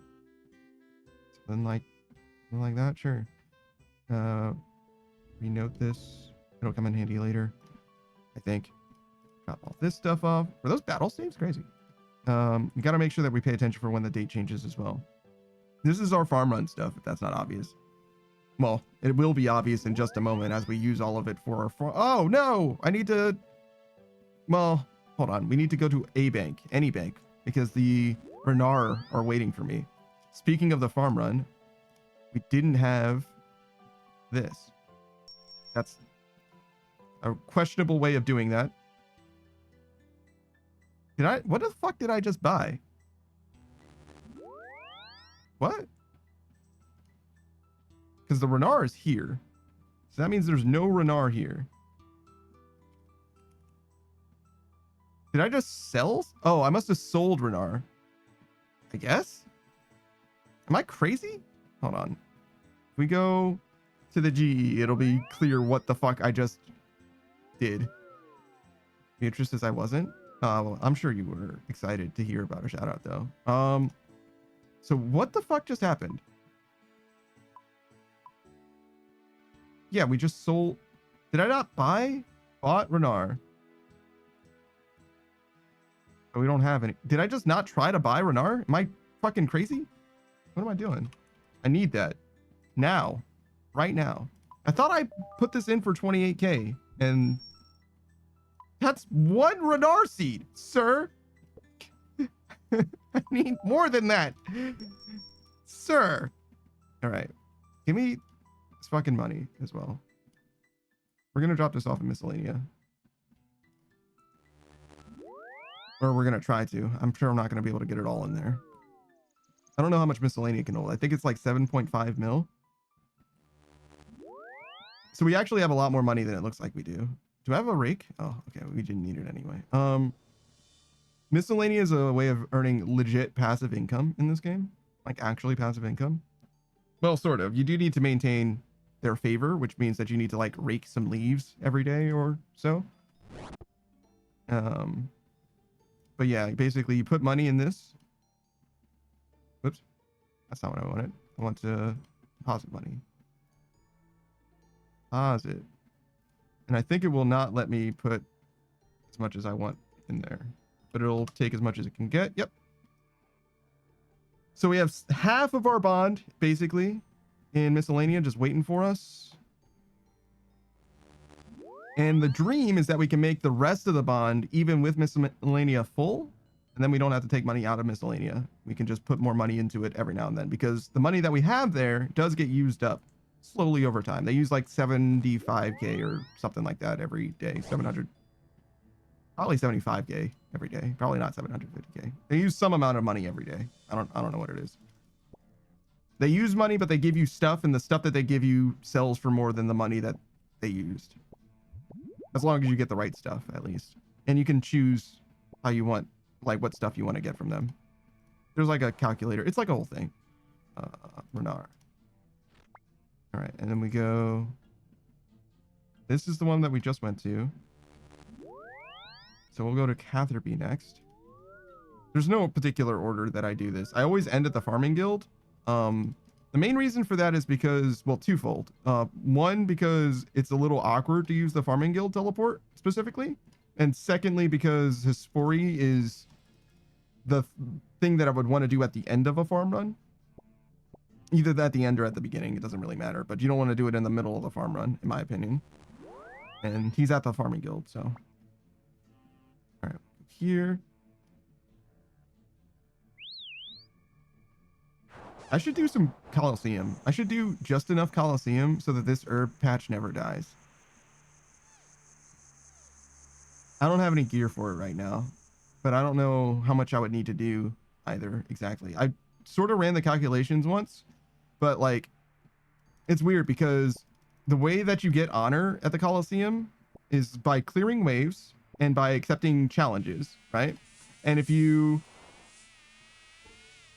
Speaker 1: Something like that, sure. Renote this. It'll come in handy later, I think. Drop all this stuff off. Were those battle saves? Crazy. You got to make sure that we pay attention for when the date changes as well. This is our farm run stuff, if that's not obvious. Well, it will be obvious in just a moment as we use all of it for our farm. Oh, no! I need to... Well, hold on. We need to go to a bank, any bank, because the Renard are waiting for me. Speaking of the farm run, we didn't have this. That's a questionable way of doing that. What the fuck did I just buy? What? Because the Renard is here. So that means there's no Renard here. Did I just sell? Oh, I must have sold Renard. I guess? Am I crazy? Hold on. If we go to the GE, it'll be clear what the fuck I just did. Beatrice says I wasn't. Well, I'm sure you were excited to hear about a shout out though. So what the fuck just happened? Yeah, we just sold. Did I not bought Renard? But we don't have any. Did I just not try to buy Renard? Am I fucking crazy? What am I doing? I need that now, right now. I thought I put this in for 28k, and that's one Renard seed, sir. I need more than that, sir. All right, give me this fucking money as well. We're gonna drop this off in Miscellanea. Or we're going to try to. I'm sure I'm not going to be able to get it all in there. I don't know how much Miscellanea can hold. I think it's like 7.5 mil. So we actually have a lot more money than it looks like we do. Do I have a rake? Oh, okay. We didn't need it anyway. Miscellanea is a way of earning legit passive income in this game. Like actually passive income. Well, sort of. You do need to maintain their favor, which means that you need to like rake some leaves every day or so. But yeah, basically you put money in this. Whoops. That's not what I wanted. I want to deposit money. Deposit. And I think it will not let me put as much as I want in there. But it'll take as much as it can get. Yep. So we have half of our bond, basically, in Miscellanea just waiting for us. And the dream is that we can make the rest of the bond even with Miscellanea full, and then we don't have to take money out of Miscellanea. We can just put more money into it every now and then, because the money that we have there does get used up slowly over time. They use like 75k or something like that every day. 700, probably 75k every day. Probably not 750k. They use some amount of money every day. I don't know what it is. They use money, but they give you stuff, and the stuff that they give you sells for more than the money that they used. As long as you get the right stuff, at least. And you can choose how you want, like what stuff you want to get from them. There's like a calculator. It's like a whole thing. Renard. All right, and then we go. This is the one that we just went to. So we'll go to Catherby next. There's no particular order that I do this. I always end at the farming guild. The main reason for that is because, well, twofold. One, because it's a little awkward to use the farming guild teleport specifically. And secondly, because Hespori is the thing that I would want to do at the end of a farm run. Either at the end or at the beginning, it doesn't really matter. But you don't want to do it in the middle of the farm run, in my opinion. And he's at the farming guild, so. All right, here. I should do some Coliseum. I should do just enough Coliseum so that this herb patch never dies. I don't have any gear for it right now, but I don't know how much I would need to do either exactly. I sort of ran the calculations once, but like, it's weird because the way that you get honor at the Coliseum is by clearing waves and by accepting challenges, right? And if you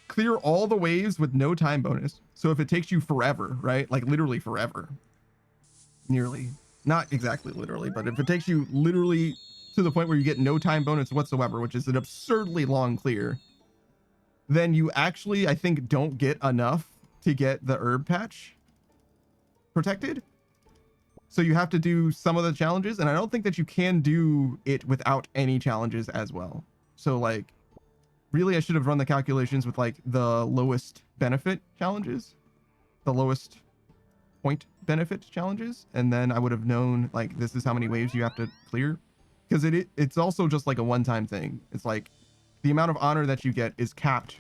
Speaker 1: clear all the waves with no time bonus, so if it takes you forever, right, like literally forever, nearly, not exactly literally, but if it takes you literally to the point where you get no time bonus whatsoever, which is an absurdly long clear, then you actually, I think, don't get enough to get the herb patch protected. So you have to do some of the challenges, and I don't think that you can do it without any challenges as well. So like, really, I should have run the calculations with like the lowest benefit challenges, the lowest point benefit challenges, and then I would have known like this is how many waves you have to clear, because it's also just like a one-time thing. It's like the amount of honor that you get is capped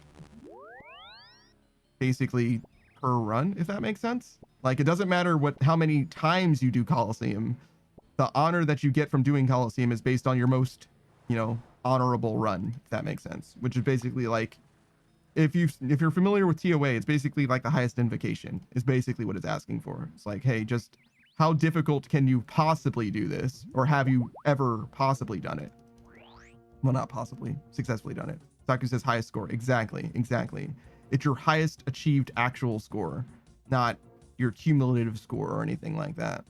Speaker 1: basically per run, if that makes sense. Like, it doesn't matter how many times you do Coliseum. The honor that you get from doing Coliseum is based on your most, you know, honorable run, if that makes sense. Which is basically like, if you're familiar with TOA, it's basically like the highest invocation is basically what it's asking for. It's like, hey, just how difficult can you possibly do this, or have you ever possibly done it? Well, not possibly, successfully done it. Saku says highest score. Exactly. It's your highest achieved actual score, not your cumulative score or anything like that.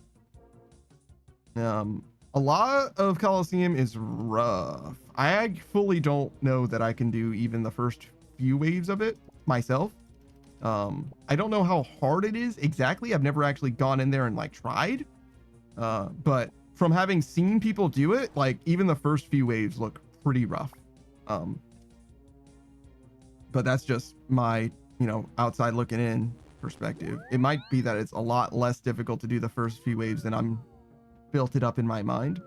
Speaker 1: A lot of Coliseum is rough. I fully don't know that I can do even the first few waves of it myself. I don't know how hard it is exactly. I've never actually gone in there and like tried. But from having seen people do it, like even the first few waves look pretty rough. But that's just my, you know, outside looking in perspective. It might be that it's a lot less difficult to do the first few waves than I'm built it up in my mind.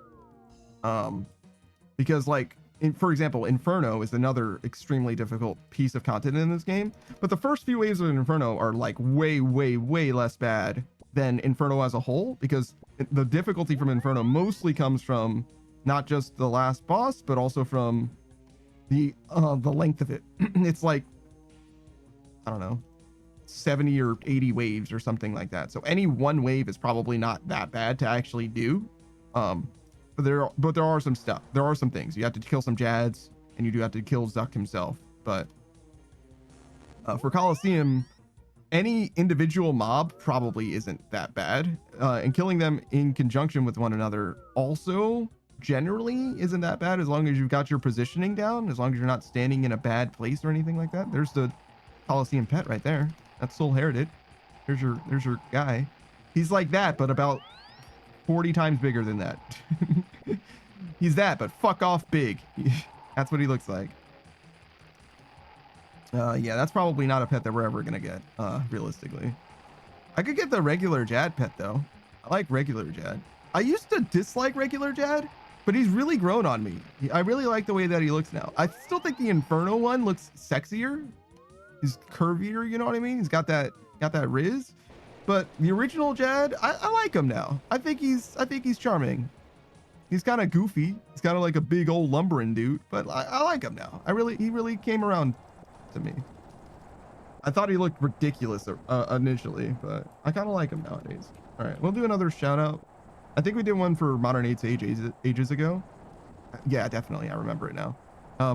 Speaker 1: Because like, for example, Inferno is another extremely difficult piece of content in this game, but the first few waves of Inferno are like way less bad than Inferno as a whole, because the difficulty from Inferno mostly comes from not just the last boss, but also from the length of it. It's like, I don't know, 70 or 80 waves or something like that. So any one wave is probably not that bad to actually do. But there are some stuff. There are some things. You have to kill some Jads, and you do have to kill Zuck himself. But for Coliseum, any individual mob probably isn't that bad. And killing them in conjunction with one another also generally isn't that bad, as long as you've got your positioning down, as long as you're not standing in a bad place or anything like that. There's the Coliseum pet right there. That's Soul Herited. There's your guy. He's like that, but about 40 times bigger than that. He's that, but fuck off big. That's what he looks like. Yeah, that's probably not a pet that we're ever gonna get, realistically. I could get the regular Jad pet though. I like regular Jad. I used to dislike regular Jad, but he's really grown on me. I really like the way that he looks now. I still think the Inferno one looks sexier. He's curvier, you know what I mean? He's got that riz. But the original Jad, I like him now. I think he's charming. He's kind of goofy. He's kind of like a big old lumbering dude, but I like him now. He really came around to me. I thought he looked ridiculous initially, but I kind of like him nowadays. All right, we'll do another shout out. I think we did one for Modern 8 ages ago. Yeah, definitely. I remember it now.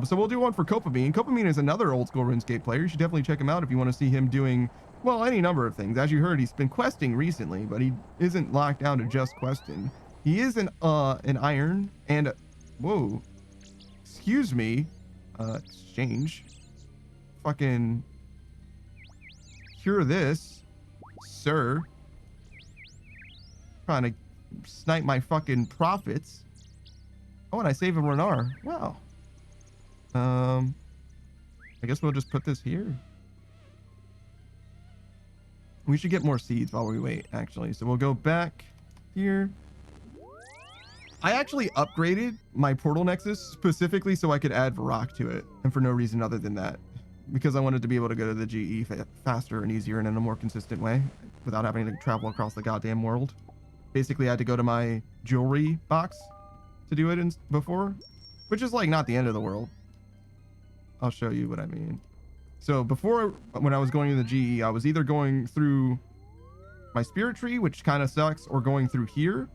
Speaker 1: So we'll do one for Copamine. Copamine is another old school RuneScape player. You should definitely check him out if you want to see him doing, well, any number of things. As you heard, he's been questing recently, but he isn't locked down to just questing. He is an iron and whoa, excuse me, exchange. Fucking cure this, sir. Trying to snipe my fucking profits. Oh, and I save a Renar. Wow. I guess we'll just put this here. We should get more seeds while we wait, actually. So we'll go back here. I actually upgraded my portal nexus specifically so I could add Varrock to it, and for no reason other than that, because I wanted to be able to go to the GE faster and easier and in a more consistent way without having to travel across the goddamn world. Basically, I had to go to my jewelry box to do it before, which is like not the end of the world. I'll show you what I mean. So before, when I was going to the GE, I was either going through my spirit tree, which kind of sucks, or going through here.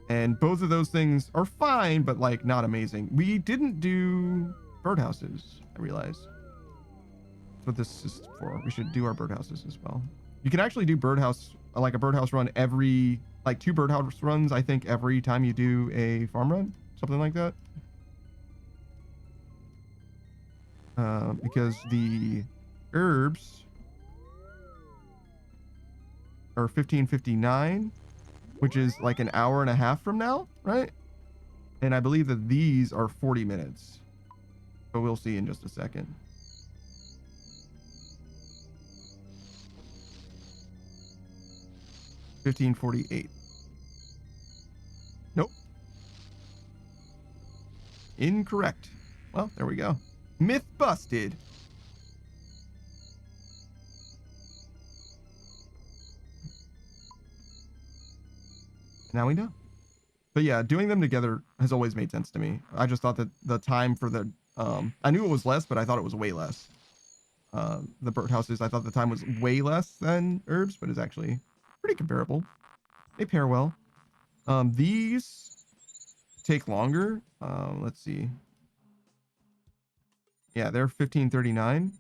Speaker 1: And both of those things are fine, but like not amazing. We didn't do birdhouses, I realize. That's what this is for. We should do our birdhouses as well. You can actually do birdhouse, like a birdhouse run every, like 2 birdhouse runs, I think, every time you do a farm run, something like that. Because the herbs are 15:59, which is like an hour and a half from now, right? And I believe that these are 40 minutes. But we'll see in just a second. $15:48. Nope. Incorrect. Well, there we go. Myth busted. Now we know. But yeah, doing them together has always made sense to me. I just thought that the time for the I knew it was less, but I thought it was way less. The birdhouses, I thought the time was way less than herbs, but it's actually pretty comparable. They pair well. These take longer. Let's see. Yeah, they're 15:39.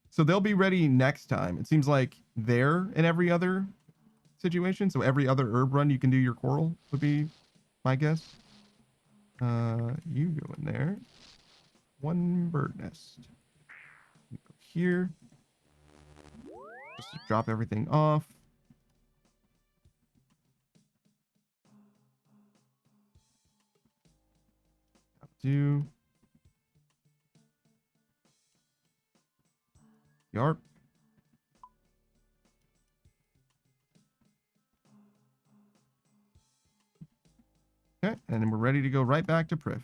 Speaker 1: So they'll be ready next time. It seems like they're in every other situation. So every other herb run you can do your coral would be my guess. You go in there. 1 bird nest. You go here. Just to drop everything off. Do. Yarp. Okay, and then we're ready to go right back to Priv.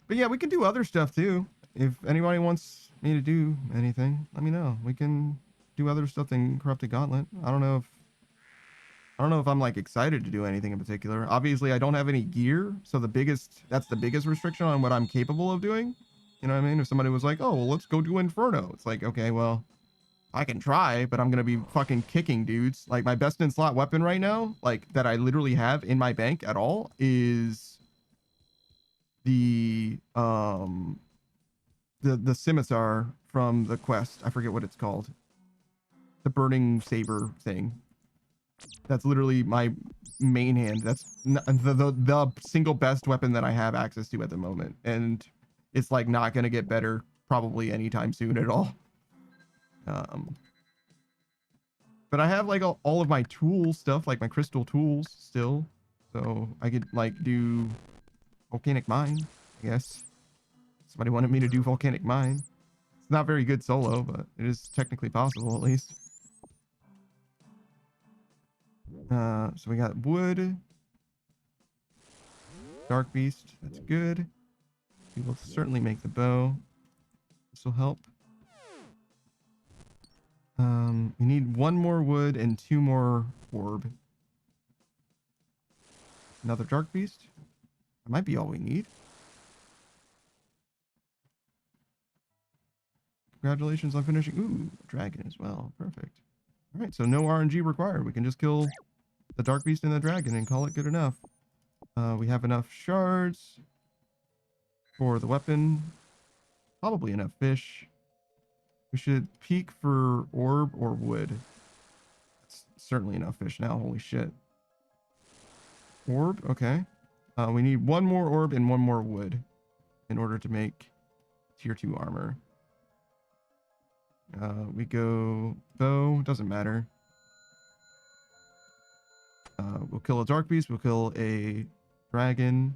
Speaker 1: But yeah, we can do other stuff too. If anybody wants me to do anything, let me know. We can do other stuff than Corrupted Gauntlet. I don't know if I'm like excited to do anything in particular. Obviously, I don't have any gear, so that's the biggest restriction on what I'm capable of doing. You know what I mean? If somebody was like, "Oh, well, let's go do Inferno," it's like, okay, well, I can try, but I'm gonna be fucking kicking dudes. Like my best in slot weapon right now, like that I literally have in my bank at all, is the scimitar from the quest. I forget what it's called. The burning saber thing. That's literally my main hand. That's the single best weapon that I have access to at the moment, and it's like not gonna get better probably anytime soon at all. But I have like all of my tool stuff, like my crystal tools still, so I could like do volcanic mine, I guess. Somebody wanted me to do volcanic mine. It's not very good solo, but it is technically possible at least. So we got wood, dark beast, that's good. We will certainly make the bow. This will help. We need 1 more wood and 2 more orb. Another dark beast. That might be all we need. Congratulations on finishing. Ooh, a dragon as well. Perfect. All right, so no RNG required. We can just kill the dark beast and the dragon and call it good enough. We have enough shards for the weapon. Probably enough fish. We should peek for orb or wood. That's certainly enough fish now. Holy shit. Orb, okay. We need 1 more orb and 1 more wood. in order to make tier 2 armor. We go bow, doesn't matter. We'll kill a dark beast, we'll kill a dragon.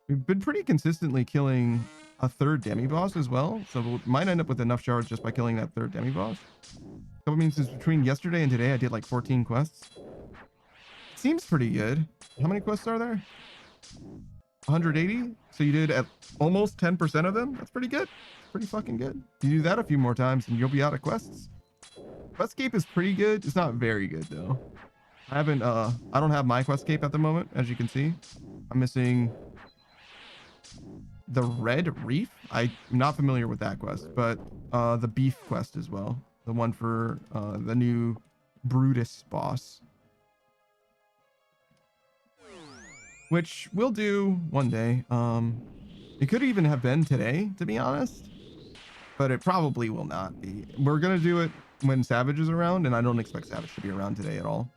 Speaker 1: We've been pretty consistently killing a third demi-boss as well, so we might end up with enough shards just by killing that third demi-boss. So I mean, since between yesterday and today I did like 14 quests. Seems pretty good. How many quests are there? 180? So you did at almost 10% of them? That's pretty good. Pretty fucking good. You do that a few more times and you'll be out of quests. Questscape is pretty good. It's not very good though. I don't have my Questscape at the moment, as you can see. I'm missing the Red Reef. I'm not familiar with that quest, but the Beef quest as well. The one for the new Brutus boss. Which we'll do one day. It could even have been today, to be honest. But it probably will not be. We're going to do it when Savage is around, and I don't expect Savage to be around today at all.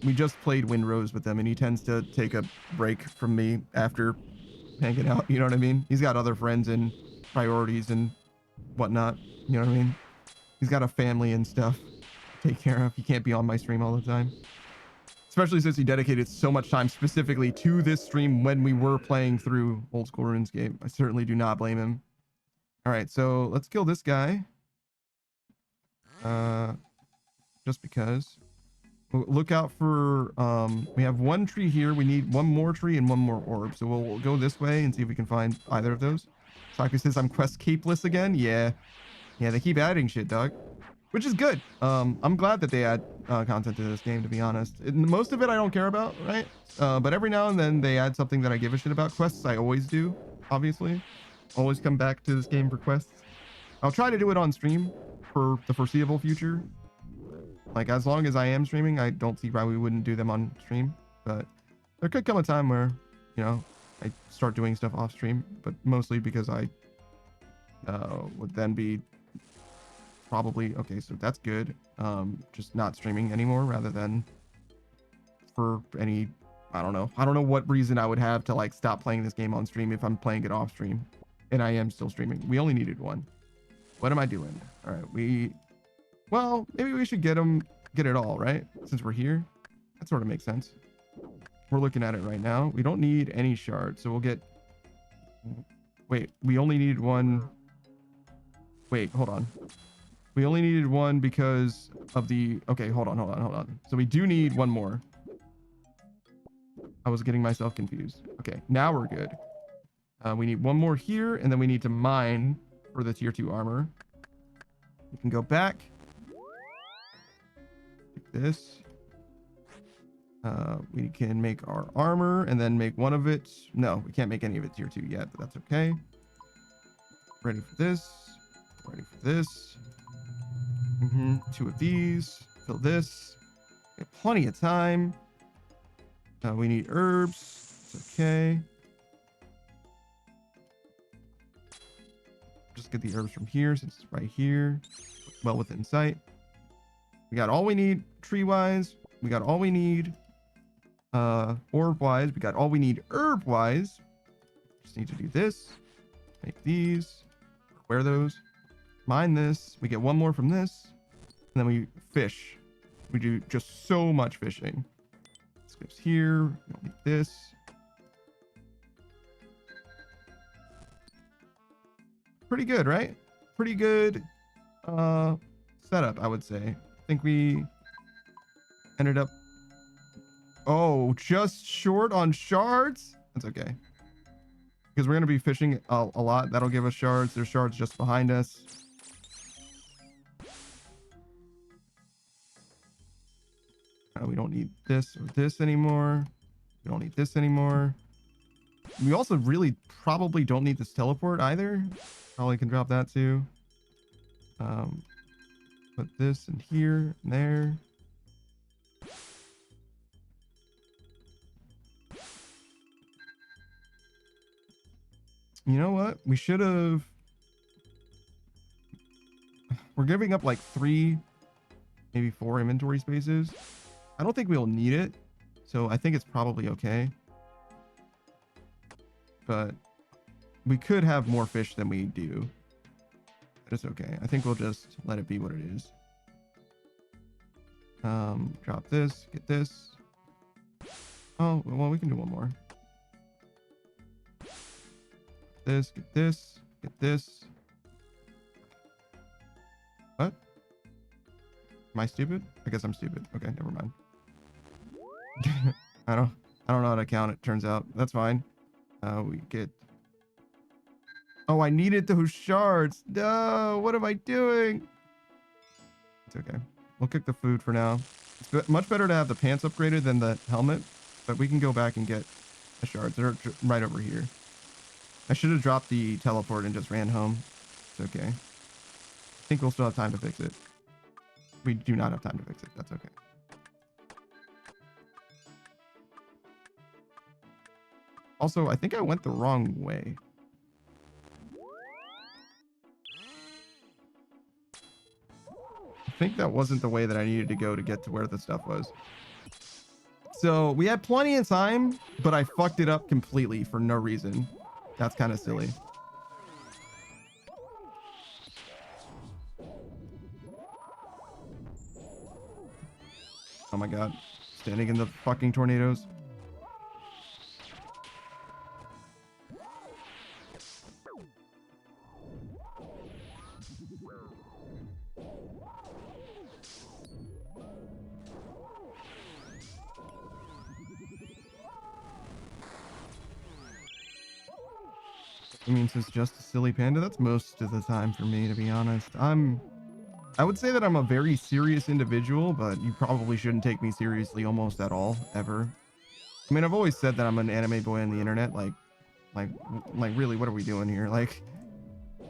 Speaker 1: We just played Windrose with him, and he tends to take a break from me after hanging out. You know what I mean? He's got other friends and priorities and whatnot. You know what I mean? He's got a family and stuff to take care of. He can't be on my stream all the time. Especially since he dedicated so much time specifically to this stream when we were playing through Old School RuneScape. I certainly do not blame him. All right, so let's kill this guy. Just because. Look out for, we have one tree here. We need one more tree and one more orb. So we'll go this way and see if we can find either of those. Saki says I'm Questscapeless again. Yeah, they keep adding shit, dog. Which is good. I'm glad that they add content to this game, to be honest. Most of it I don't care about, right? But every now and then they add something that I give a shit about. Quests I always do, obviously. Always come back to this game for quests. I'll try to do it on stream for the foreseeable future. Like, as long as I am streaming, I don't see why we wouldn't do them on stream. But there could come a time where, you know, I start doing stuff off stream. But mostly because I would then be probably, okay, so that's good. Just not streaming anymore rather than for any, I don't know what reason I would have to like stop playing this game on stream if I'm playing it off stream. And I am still streaming. We only needed one. What am I doing? All right, well, maybe we should get it all, right? Since we're here. That sort of makes sense. We're looking at it right now. We don't need any shards, so we'll get... Wait, we only needed one... Wait, hold on. We only needed one because of the... Okay, hold on. So we do need one more. I was getting myself confused. Okay, now we're good. We need one more here, and then we need to mine for the tier 2 armor. We can go back. This. We can make our armor and then make one of it. No, we can't make any of it tier 2 yet, but that's okay. Ready for this. Ready for this. 2 of these. Fill this. We have plenty of time. We need herbs. It's okay. Just get the herbs from here since it's right here. Well within sight. We got all we need tree-wise. We got all we need orb-wise. We got all we need herb-wise. Just need to do this. Make these. Wear those. Mine this. We get one more from this. And then we fish. We do just so much fishing. This goes here. We don't need this. Pretty good, right? Pretty good setup, I would say. I think we ended up... Oh, just short on shards? That's okay. Because we're going to be fishing a lot. That'll give us shards. There's shards just behind us. We don't need this or this anymore. We don't need this anymore. We also really probably don't need this teleport either. Probably can drop that too. Put this in here and there. You know what? We should have... We're giving up like 3, maybe 4 inventory spaces. I don't think we'll need it. So I think it's probably okay. But we could have more fish than we do. But it's okay. I think we'll just let it be what it is. Drop this, get this. Oh, well, we can do one more. This, get this, get this. What? Am I stupid? I guess I'm stupid. Okay, never mind. I don't know how to count it, turns out. That's fine. We get... Oh, I needed those shards. No, what am I doing? It's okay. We'll cook the food for now. It's much better to have the pants upgraded than the helmet, but we can go back and get the shards. They're right over here. I should have dropped the teleport and just ran home. It's okay. I think we'll still have time to fix it. We do not have time to fix it. That's okay. Also, I think I went the wrong way. I think that wasn't the way that I needed to go to get to where the stuff was. So we had plenty of time, but I fucked it up completely for no reason. That's kind of silly. Oh my god. Standing in the fucking tornadoes. I mean, it's just a silly panda. That's most of the time for me, to be honest. I would say that I'm a very serious individual, but you probably shouldn't take me seriously almost at all, ever. I mean, I've always said that I'm an anime boy on the internet. Like really, what are we doing here? Like,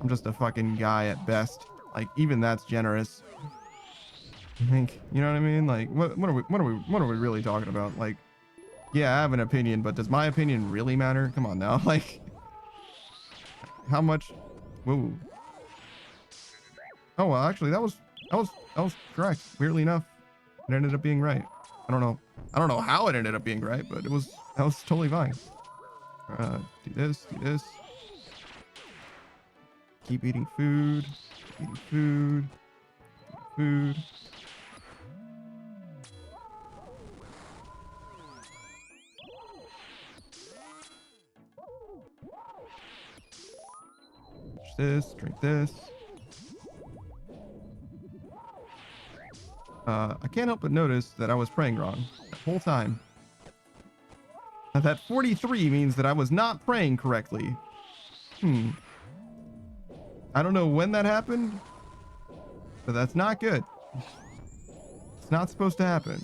Speaker 1: I'm just a fucking guy at best. Like, even that's generous. I think, you know what I mean? Like, what are we really talking about? Like, yeah, I have an opinion, but does my opinion really matter? Come on now, like. How much? Whoa. Oh, well, actually, that was correct. Weirdly enough, it ended up being right. I don't know how it ended up being right, but that was totally fine. Do this. Keep eating food. Food. This, drink this. I can't help but notice that I was praying wrong the whole time. Now that 43 means that I was not praying correctly. I don't know when that happened, but that's not good. It's not supposed to happen.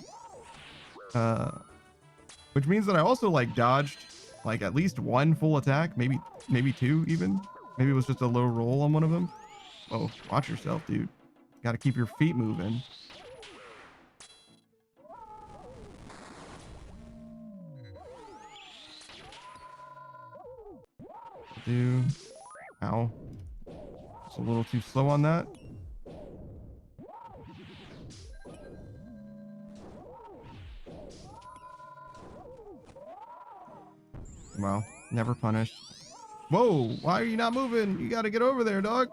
Speaker 1: Which means that I also like dodged like at least one full attack, maybe two even. Maybe it was just a low roll on one of them. Oh, watch yourself, dude. Got to keep your feet moving. Dude. Ow. It's a little too slow on that. Wow. Never punished. Whoa, why are you not moving? You gotta get over there, dog.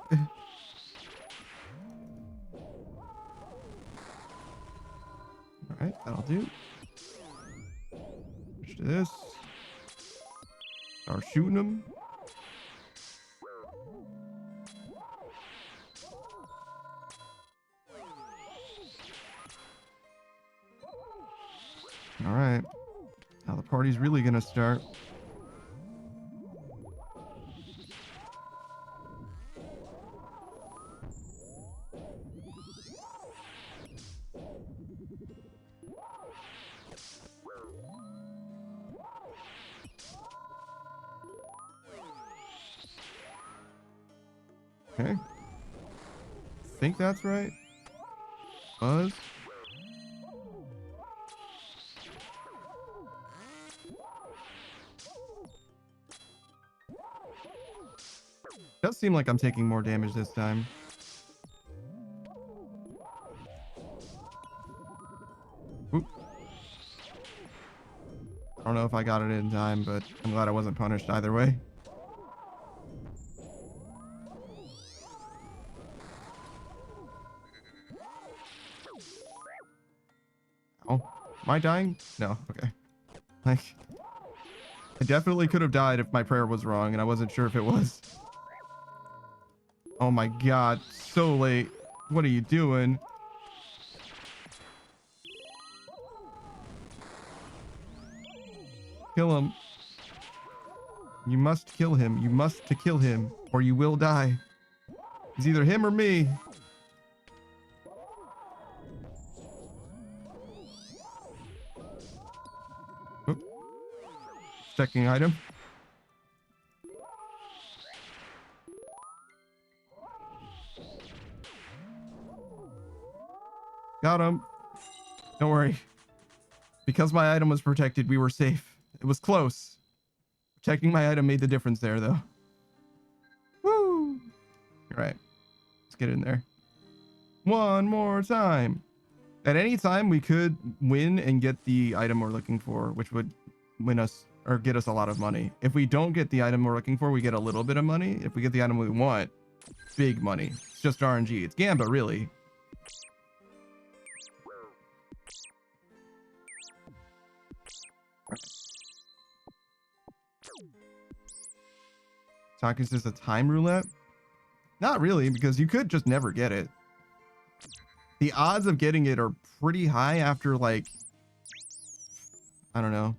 Speaker 1: Alright, that'll do. Push this. Start shooting them. Alright. Now the party's really gonna start. Okay. Think that's right. Buzz. Does seem like I'm taking more damage this time. Oop. I don't know if I got it in time, but I'm glad I wasn't punished either way. Am I dying? No. Okay. Like, I definitely could have died if my prayer was wrong, and I wasn't sure if it was. Oh my god. So late. What are you doing? Kill him. You must kill him. You must to kill him, or you will die. It's either him or me. Oop. Checking item. Got him. Don't worry. Because my item was protected, we were safe. It was close. Protecting my item made the difference there, though. Woo! All right. Let's get in there. One more time. At any time, we could win and get the item we're looking for, which would win us or get us a lot of money. If we don't get the item we're looking for, we get a little bit of money. If we get the item we want, big money. It's just RNG. It's Gamba, really. Takus is a time roulette? Not really, because you could just never get it. The odds of getting it are pretty high after, like, I don't know,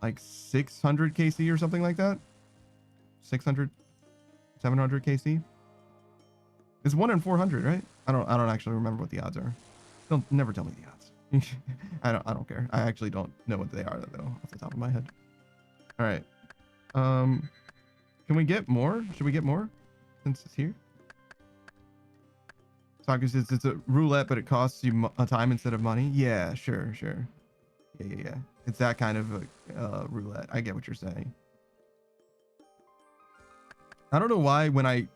Speaker 1: like 600 KC or something like that. 600, 700 KC. It's 1 in 400, right? I don't actually remember what the odds are. Don't never tell me the odds. I don't care. I actually don't know what they are though, off the top of my head. All right. Can we get more? Should we get more since it's here? Taku says it's a roulette, but it costs you a time instead of money. Yeah, sure. Yeah. It's that kind of a roulette. I get what you're saying. I don't know why when I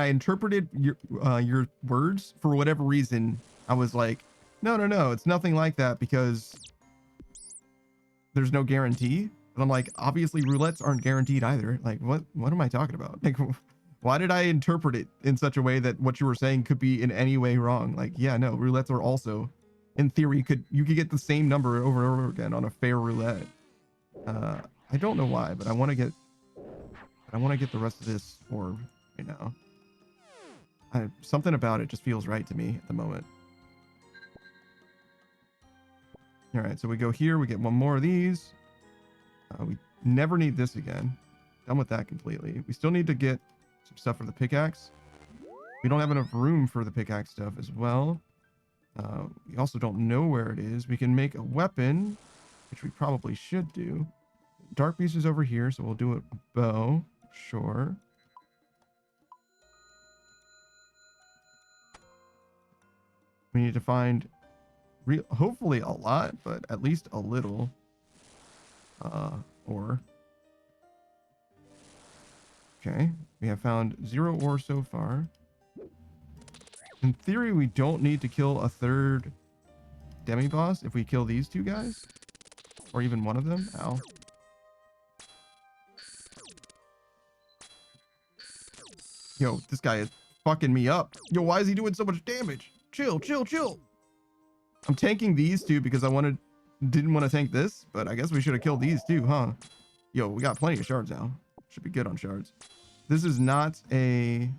Speaker 1: interpreted your words, for whatever reason, I was like, no, it's nothing like that because there's no guarantee. And I'm like, obviously roulettes aren't guaranteed either. Like, what am I talking about? Like, why did I interpret it in such a way that what you were saying could be in any way wrong? Like, yeah, no, roulettes are also, in theory, you could get the same number over and over again on a fair roulette. I don't know why, but I want to get the rest of this orb right now. Something about it just feels right to me at the moment. All right, so we go here, we get one more of these. We never need this again. Done with that completely. We still need to get some stuff for the pickaxe. We don't have enough room for the pickaxe stuff as well. We also don't know where it is. We can make a weapon, which we probably should do. Dark beast is over here, so we'll do a bow. Sure. We need to find hopefully a lot, but at least a little. Ore. Okay, we have found 0 ore so far. In theory, we don't need to kill a third demi-boss if we kill these two guys. Or even one of them. Ow. Yo, this guy is fucking me up. Yo, why is he doing so much damage? Chill. I'm tanking these two because didn't want to tank this, but I guess we should have killed these too, huh? Yo, we got plenty of shards now. Should be good on shards. This is not a...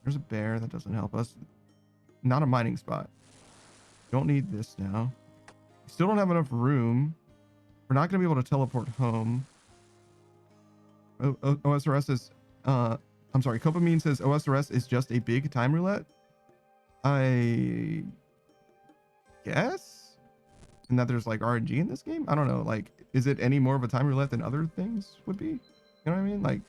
Speaker 1: there's a bear. That doesn't help us. Not a mining spot. Don't need this now. We still don't have enough room. We're not going to be able to teleport home. OSRS is... I'm sorry. Copamine says OSRS is just a big time roulette. I guess? And that there's like RNG in this game? I don't know. Like, is it any more of a time roulette than other things would be? You know what I mean? Like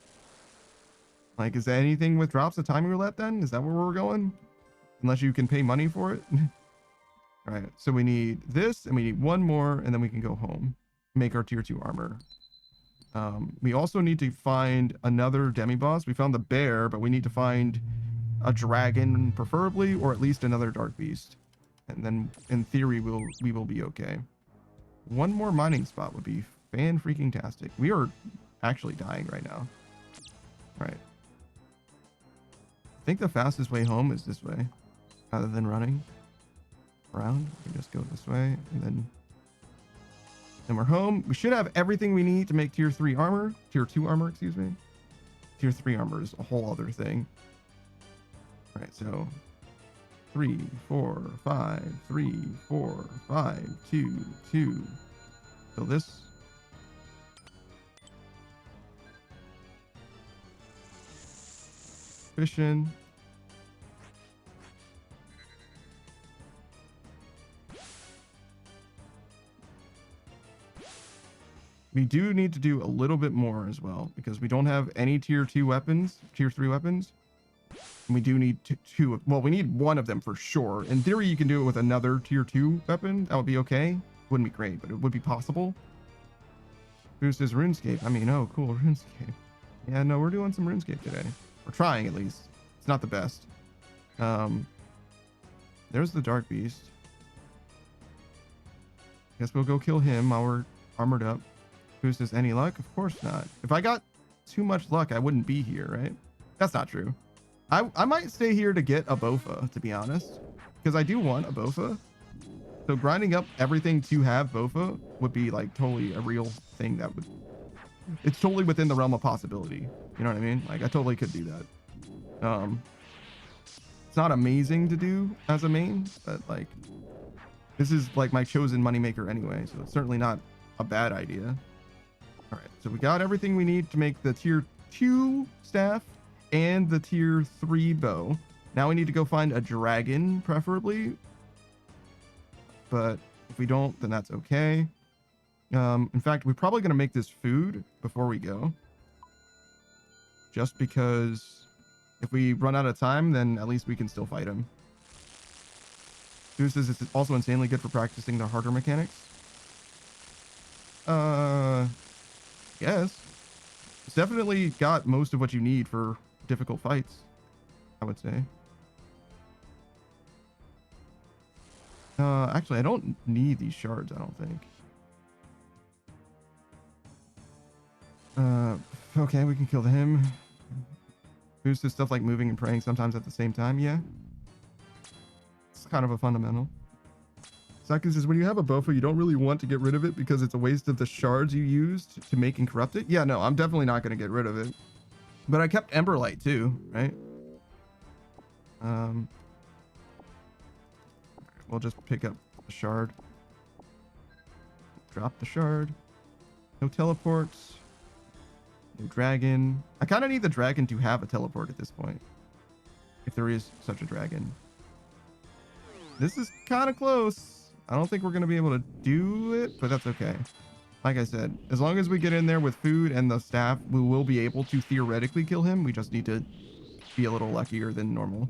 Speaker 1: is anything with drops a time roulette then? Is that where we're going? Unless you can pay money for it? All right. So we need this and we need one more and then we can go home. Make our tier 2 armor. We also need to find another demi-boss. We found the bear, but we need to find a dragon preferably, or at least another dark beast. And then in theory, we will be okay. One more mining spot would be fan-freaking-tastic. We are actually dying right now. All right. I think the fastest way home is this way. rather than running around. We just go this way, and then we're home. We should have everything we need to make tier 3 armor. Tier 2 armor, excuse me. Tier 3 armor is a whole other thing. All right, so 3, 4, 5, 3, 4, 5, 2, 2. So this. Fishing. We do need to do a little bit more as well because we don't have any tier 2 weapons, tier 3 weapons. And we do need two. Well, we need one of them for sure. In theory, you can do it with another tier 2 weapon. That would be okay. Wouldn't be great, but it would be possible. Boost is Runescape. I mean, oh, cool, Runescape. Yeah, no, we're doing some Runescape today. We're trying at least. It's not the best. There's the Dark Beast. Guess we'll go kill him while we're armored up. Boost is any luck? Of course not. If I got too much luck, I wouldn't be here, right? That's not true. I might stay here to get a Bofa, to be honest, because I do want a Bofa. So grinding up everything to have Bofa would be like totally a real thing that would... It's totally within the realm of possibility. You know what I mean? Like I totally could do that. It's not amazing to do as a main, but like this is like my chosen moneymaker anyway, so it's certainly not a bad idea. All right, so we got everything we need to make the tier 2 staff and the tier 3 bow. Now we need to go find a dragon, preferably. But if we don't, then that's okay. In fact, we're probably going to make this food before we go. Just because if we run out of time, then at least we can still fight him. Zeus says it's also insanely good for practicing the harder mechanics. Yes. It's definitely got most of what you need for difficult fights, I would say. Actually, I don't need these shards, I don't think. Okay, we can kill him. Boost is stuff like moving and praying sometimes at the same time, yeah. It's kind of a fundamental. Saki says, when you have a Bofa, you don't really want to get rid of it because it's a waste of the shards you used to make and corrupt it. Yeah, no, I'm definitely not going to get rid of it. But I kept Emberlight too, right? We'll just pick up the shard. Drop the shard. No teleports. No dragon. I kind of need the dragon to have a teleport at this point. If there is such a dragon. This is kind of close. I don't think we're going to be able to do it, but that's okay. Like I said, as long as we get in there with food and the staff, we will be able to theoretically kill him. We just need to be a little luckier than normal.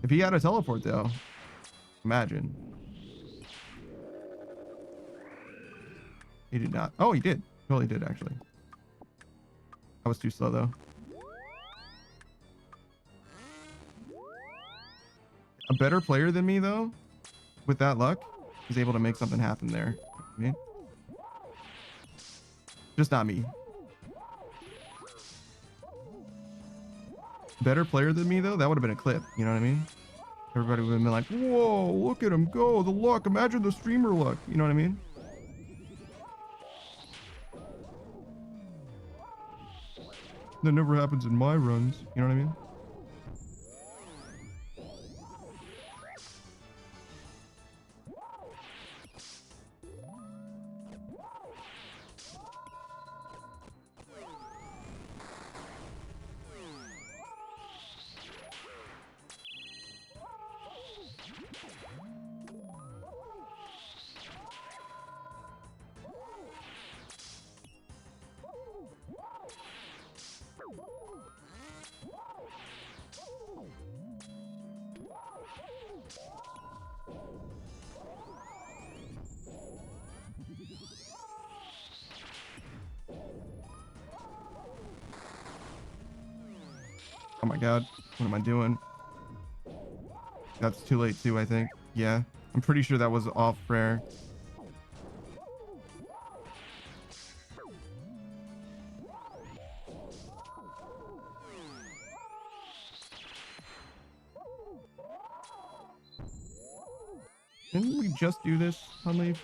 Speaker 1: If he had a teleport, though, imagine. He did not. Oh, he did. Totally did, actually. I was too slow, though. A better player than me, though, with that luck, is able to make something happen there. I mean, just not me. Better player than me, though, that would have been a clip. You know what I mean? Everybody would have been like, whoa, look at him go. The luck. Imagine the streamer luck. You know what I mean? That never happens in my runs. You know what I mean? Oh my god, what am I doing? That's too late too, I think. Yeah, I'm pretty sure that was off prayer. Didn't we just do this on leave?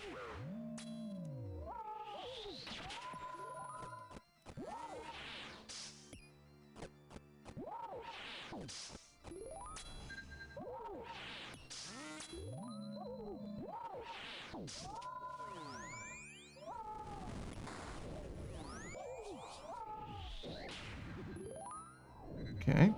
Speaker 1: Okay.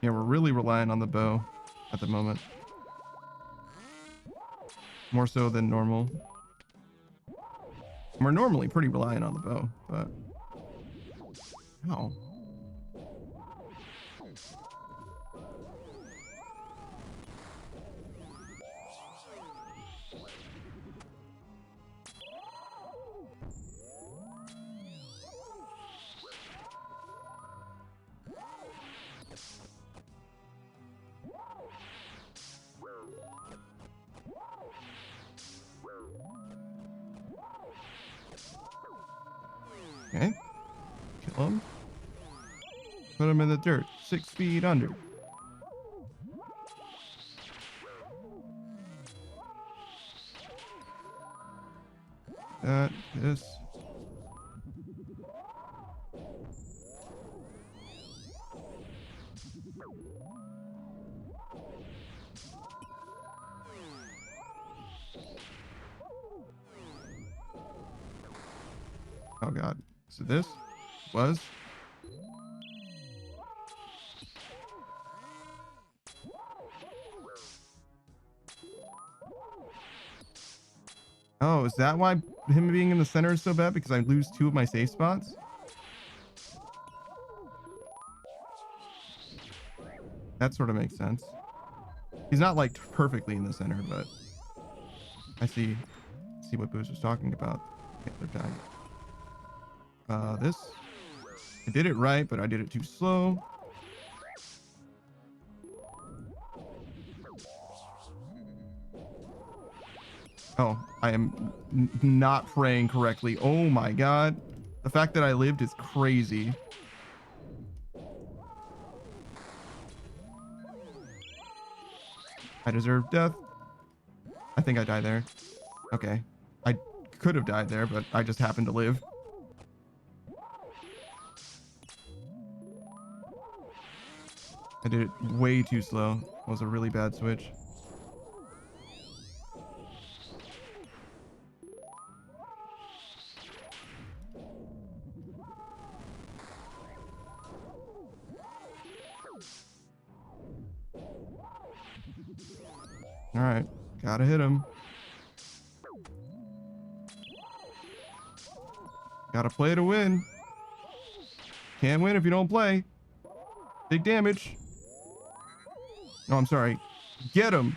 Speaker 1: Yeah, we're really relying on the bow at the moment. More so than normal. We're normally pretty reliant on the bow, but... Oh. Okay. Kill him. Put him in the dirt. 6 feet under. This. Oh god. So this was... Oh, is that why him being in the center is so bad? Because I lose 2 of my safe spots? That sort of makes sense. He's not like perfectly in the center, but I see what Booz was talking about. Okay, they're dying. This. I did it right, but I did it too slow. Oh, I am not praying correctly. Oh my god. The fact that I lived is crazy. I deserve death. I think I died there. Okay. I could have died there, but I just happened to live. I did it way too slow. It was a really bad switch. All right, gotta hit him. Gotta play to win. Can't win if you don't play. Big damage. Oh, I'm sorry. Get him.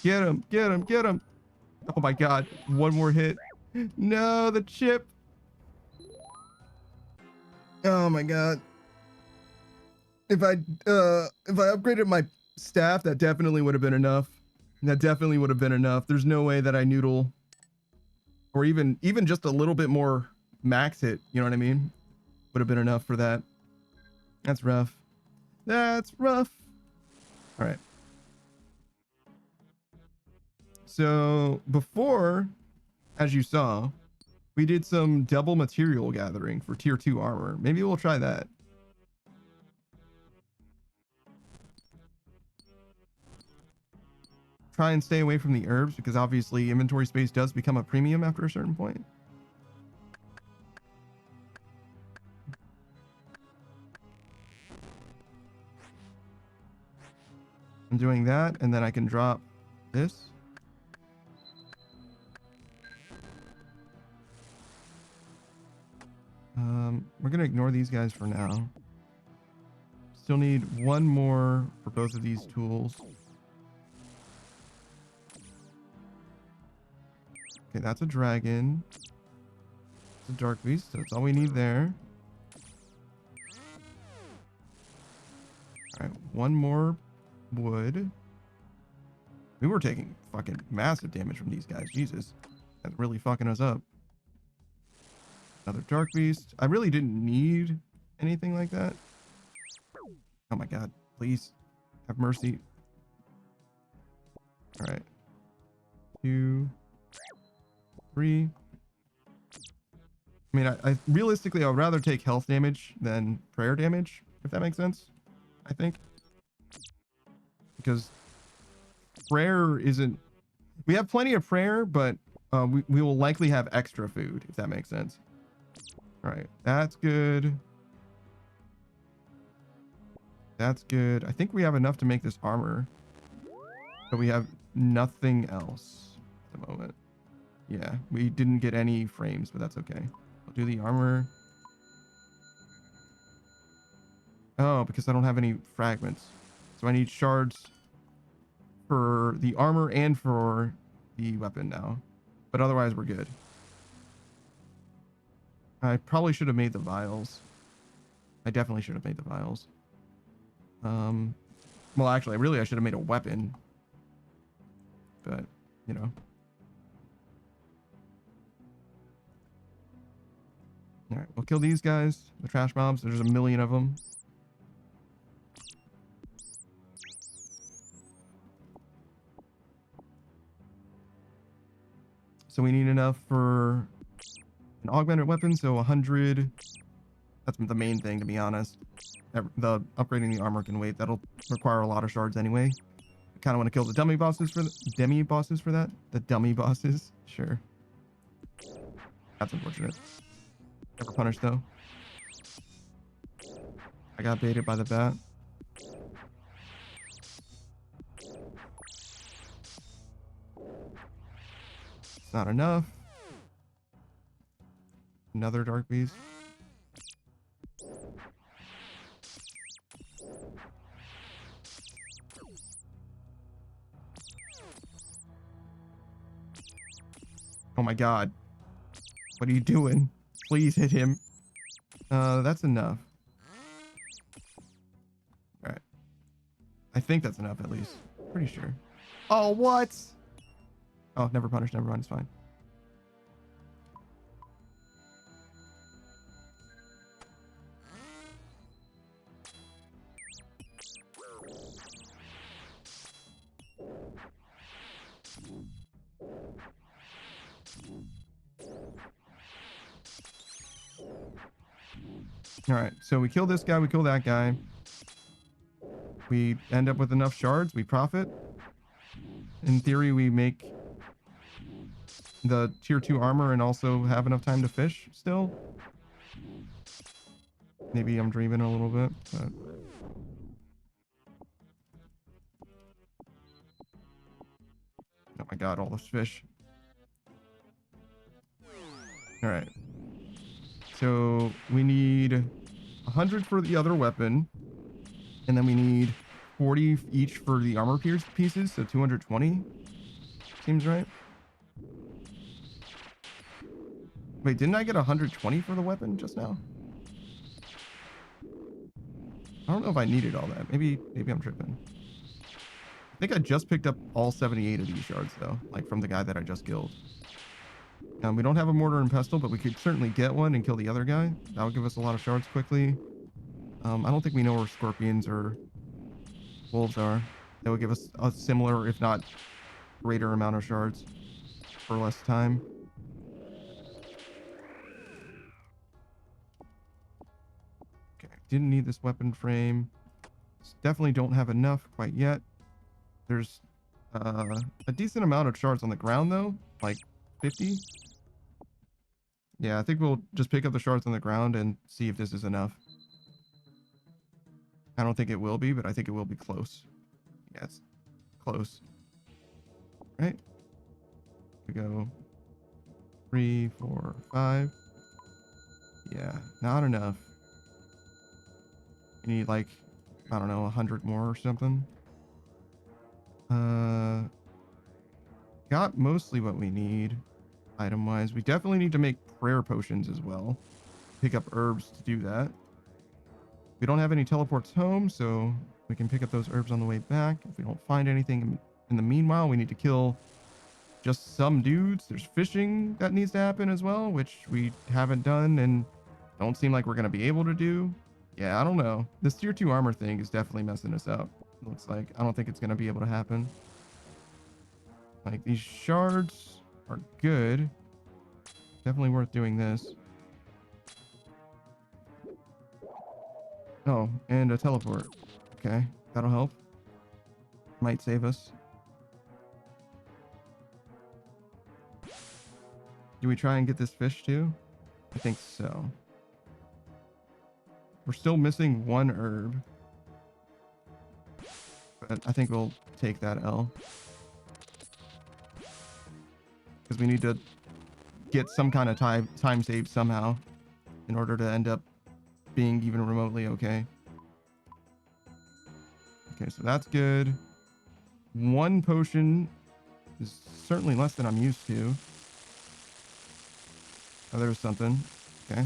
Speaker 1: Get him, get him, get him. Oh my god, one more hit. No, the chip. Oh my god. If I upgraded my staff, that definitely would have been enough. That definitely would have been enough. There's no way that I noodle, or even just a little bit more max hit, you know what I mean? Would have been enough for that. That's rough. That's rough. All right. So before, as you saw, we did some double material gathering for tier 2 armor. Maybe we'll try that. Try and stay away from the herbs because obviously inventory space does become a premium after a certain point. I'm doing that, and then I can drop this. We're gonna ignore these guys for now. Still need one more for both of these tools. Okay, that's a dragon. It's a dark beast, so that's all we need there. All right, one more wood. We were taking fucking massive damage from these guys. Jesus. That's really fucking us up. Another dark beast. I really didn't need anything like that. Oh my god. Please. Have mercy. Alright. 2, 3. I mean, I realistically, I would rather take health damage than prayer damage, if that makes sense. I think. Because prayer isn't... We have plenty of prayer, but we will likely have extra food, if that makes sense. All right, that's good. That's good. I think we have enough to make this armor, but we have nothing else at the moment. Yeah, we didn't get any frames, but that's okay. I'll do the armor. Oh, because I don't have any fragments. So I need shards for the armor and for the weapon now. But otherwise, we're good. I probably should have made the vials. I definitely should have made the vials. Well, actually, I should have made a weapon. But, you know. All right, we'll kill these guys, the trash mobs. There's a million of them. So we need enough for an augmented weapon, so 100. That's the main thing, to be honest. The upgrading the armor can wait. That'll require a lot of shards anyway. I kind of want to kill the dummy bosses for that. The dummy bosses, sure. That's unfortunate. Never punished though. I got baited by the bat. It's not enough. Another dark beast. Oh my god. What are you doing? Please hit him. That's enough. Alright. I think that's enough at least. Pretty sure. Oh, what? Oh, never punished. Never mind. It's fine. All right, so we kill this guy, we kill that guy. We end up with enough shards, we profit. In theory, we make the tier 2 armor and also have enough time to fish still. Maybe I'm dreaming a little bit, but... Oh my god, all those fish. All right. So we need 100 for the other weapon, and then we need 40 each for the armor pieces, so 220 seems right. Wait, didn't I get 120 for the weapon just now? I don't know if I needed all that. Maybe I'm tripping. I think I just picked up all 78 of these shards though, like from the guy that I just killed. We don't have a mortar and pestle, but we could certainly get one and kill the other guy. That would give us a lot of shards quickly. I don't think we know where scorpions or wolves are. That would give us a similar, if not greater amount of shards for less time. Okay, didn't need this weapon frame. Definitely don't have enough quite yet. There's a decent amount of shards on the ground though, like 50. Yeah, I think we'll just pick up the shards on the ground and see if this is enough. I don't think it will be, but I think it will be close. Yes, close. Right? We go 3, 4, 5. Yeah, not enough. You need like, I don't know, 100 more or something. Got mostly what we need. item wise. We definitely need to make prayer potions as well. Pick up herbs to do that. We don't have any teleports home, so we can pick up those herbs on the way back. If we don't find anything in the meanwhile, we need to kill just some dudes. There's fishing that needs to happen as well, which we haven't done and don't seem like we're going to be able to do. Yeah, I don't know. This tier 2 armor thing is definitely messing us up. It looks like. I don't think it's going to be able to happen. Like, these shards are good. Definitely worth doing this. Oh, and a teleport. Okay, that'll help. Might save us. Do we try and get this fish too? I think so. We're still missing one herb. But I think we'll take that L. Because we need to get some kind of time save somehow in order to end up being even remotely okay. Okay, so that's good. One potion is certainly less than I'm used to. Oh, there's something. Okay.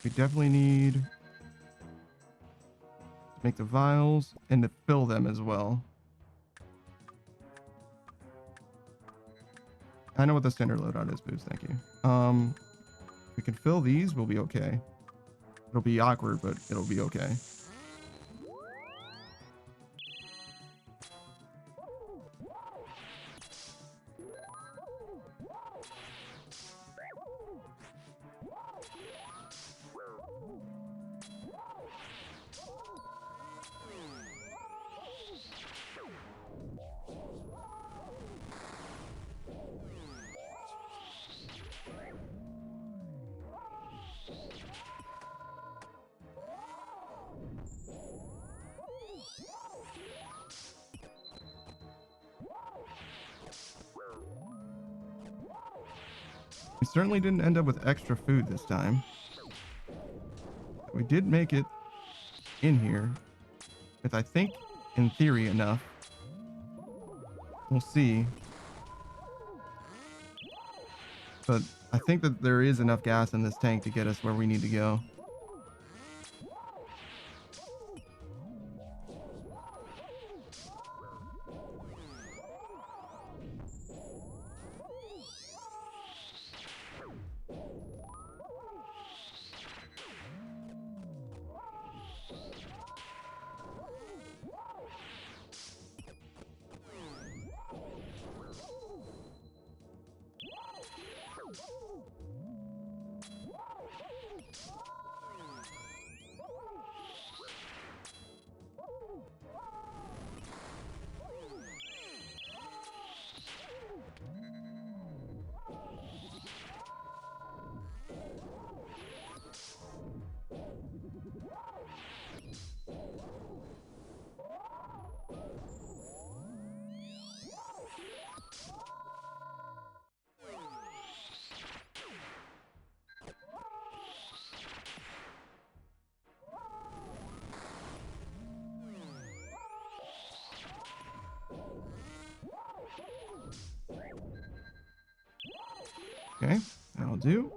Speaker 1: We definitely need to make the vials and to fill them as well. I know what the standard loadout is, Boost. Thank you. We can fill these. We'll be okay. It'll be awkward, but it'll be okay. We certainly didn't end up with extra food this time. We did make it in here with, I think, in theory, enough. We'll see. But I think that there is enough gas in this tank to get us where we need to go. Okay, that'll do.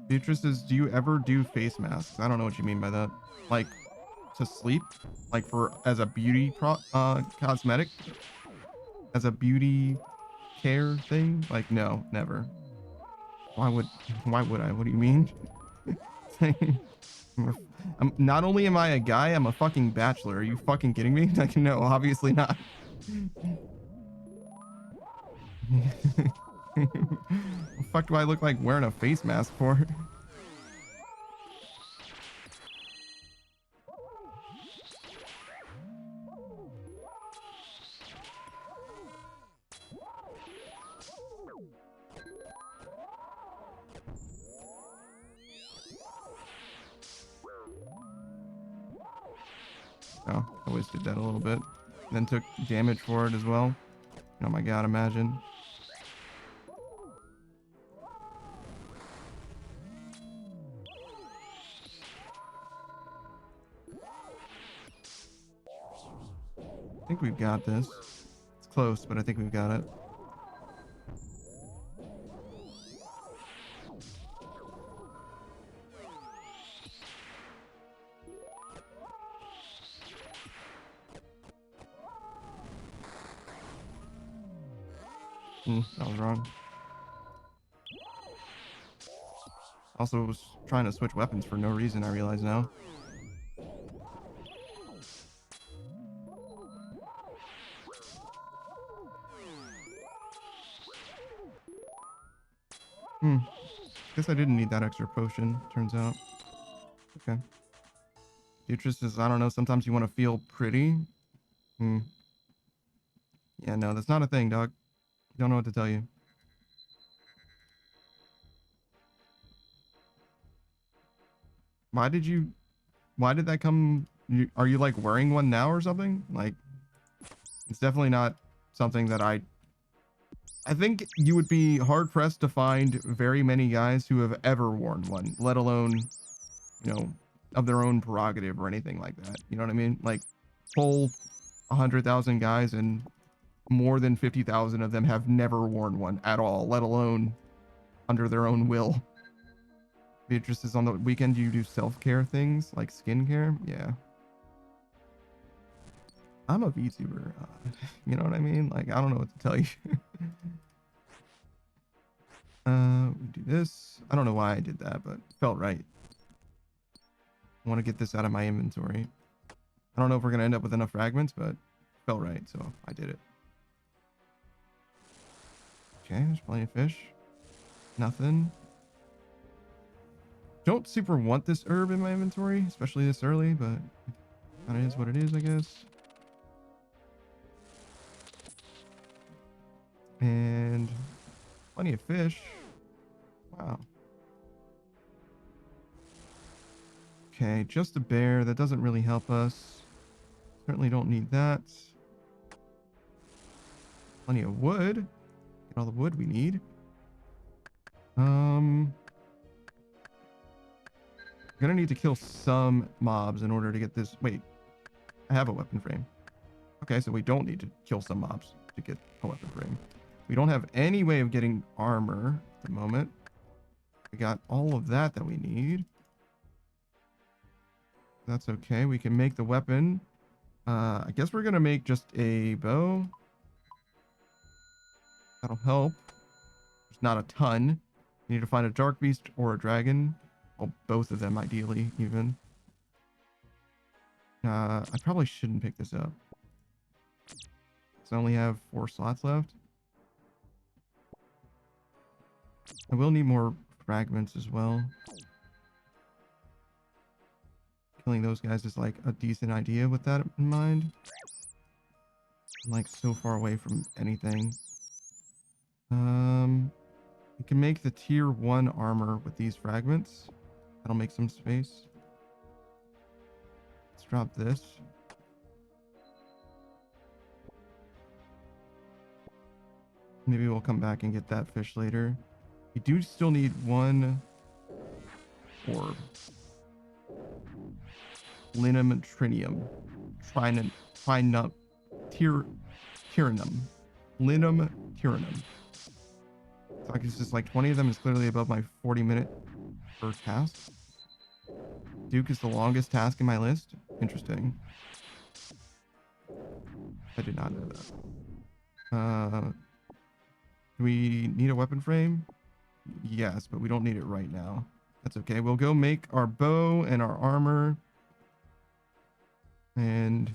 Speaker 1: Beatrice says, do you ever do face masks? I don't know what you mean by that. Like, to sleep? Like as a beauty cosmetic? As a beauty care thing? Like, no, never. Why would I? What do you mean? Not only am I a guy, I'm a fucking bachelor. Are you fucking kidding me? Like, no, obviously not. What the fuck do I look like wearing a face mask for? Oh, I wasted that a little bit. Then took damage for it as well. Oh my god, imagine. I think we've got this. Let's close, but I think we've got it. That was wrong. Also was trying to switch weapons for no reason, I realize now. Guess I didn't need that extra potion, turns out. Okay. Beatrice is, I don't know, sometimes you want to feel pretty. Yeah, no, that's not a thing, dog. Don't know what to tell you. Why did that come? Are you like wearing one now or something? Like, it's definitely not something that I think you would be hard pressed to find very many guys who have ever worn one, let alone, of their own prerogative or anything like that. You know what I mean? Like, whole 100,000 guys and more than 50,000 of them have never worn one at all, let alone under their own will. Beatrice is on the weekend. Do you do self-care things like skincare? Yeah. I'm a VTuber. You know what I mean? Like, I don't know what to tell you. We do this. I don't know why I did that, but it felt right. I want to get this out of my inventory. I don't know if we're going to end up with enough fragments, but it felt right, so I did it. Okay, there's plenty of fish. Nothing. Don't super want this herb in my inventory, especially this early, but kind of is what it is, I guess. And plenty of fish. Wow. Okay, just a bear. That doesn't really help us. Certainly don't need that. Plenty of wood. Get all the wood we need. Gonna need to kill some mobs in order to get this. Wait, I have a weapon frame. Okay, so we don't need to kill some mobs to get a weapon frame. We don't have any way of getting armor at the moment. We got all of that we need. That's okay. We can make the weapon. I guess we're gonna make just a bow. That'll help. There's not a ton. We need to find a dark beast or a dragon. Well, both of them ideally, even. I probably shouldn't pick this up. I only have 4 slots left. I will need more fragments as well. Killing those guys is like a decent idea with that in mind. I'm like so far away from anything. We can make the tier 1 armor with these fragments. That'll make some space. Let's drop this. Maybe we'll come back and get that fish later. We do still need 1 orb. Linum trinium. Trinum. Tyrannum. Linum tyrannum. So I guess just like 20 of them is clearly above my 40-minute per task. Duke is the longest task in my list. Interesting. I did not know that. Do we need a weapon frame? Yes, but we don't need it right now. That's okay. We'll go make our bow and our armor. And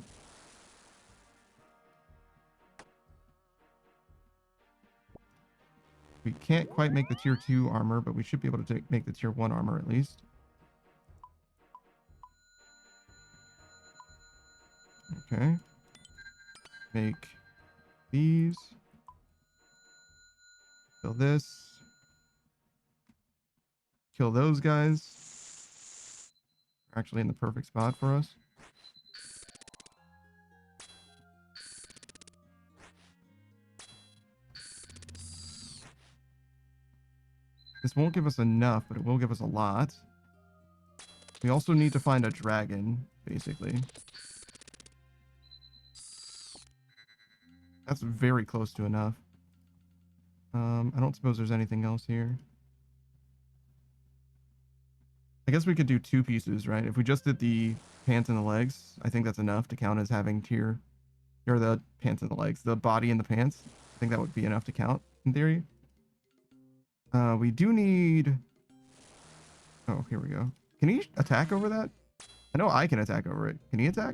Speaker 1: we can't quite make the tier 2 armor, but we should be able to make the tier 1 armor at least. Okay. Make these. Kill this. Kill those guys. They're actually in the perfect spot for us. This won't give us enough, but it will give us a lot. We also need to find a dragon, basically. That's very close to enough. I don't suppose there's anything else here. I guess we could do 2 pieces, right? If we just did the pants and the legs, I think that's enough to count as having tier, or the pants and the legs, the body and the pants. I think that would be enough to count in theory. We do need, oh, here we go. Can he attack over that? I know I can attack over it. Can he attack?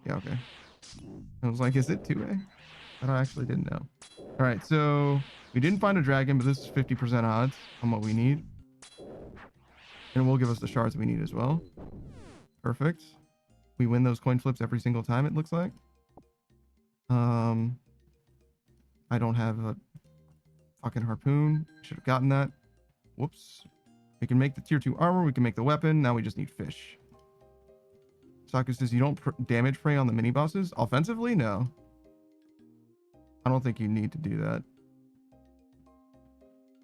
Speaker 1: Yeah, okay. I was like, is it 2A? I actually didn't know. All right, so we didn't find a dragon, but this is 50% odds on what we need. And it will give us the shards we need as well. Perfect. We win those coin flips every single time, it looks like. I don't have a fucking harpoon. Should have gotten that. Whoops. We can make the tier 2 armor. We can make the weapon. Now we just need fish. Saku says you don't damage prey on the mini bosses. Offensively, no. I don't think you need to do that.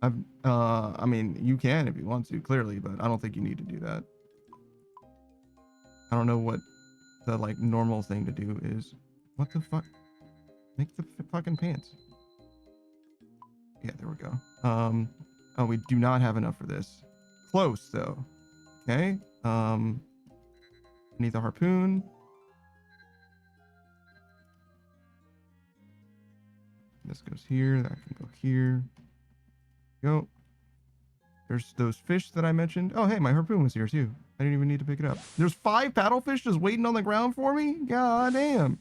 Speaker 1: I mean, you can if you want to, clearly, but I don't think you need to do that. I don't know what the, like, normal thing to do is. What the fuck? Make the fucking pants. Yeah, there we go. Oh, we do not have enough for this. Close, though. Okay. Need the harpoon. This goes here. That can go here. Go. There's those fish that I mentioned. Oh, hey, my harpoon was here too. I didn't even need to pick it up. There's 5 paddlefish just waiting on the ground for me? God damn.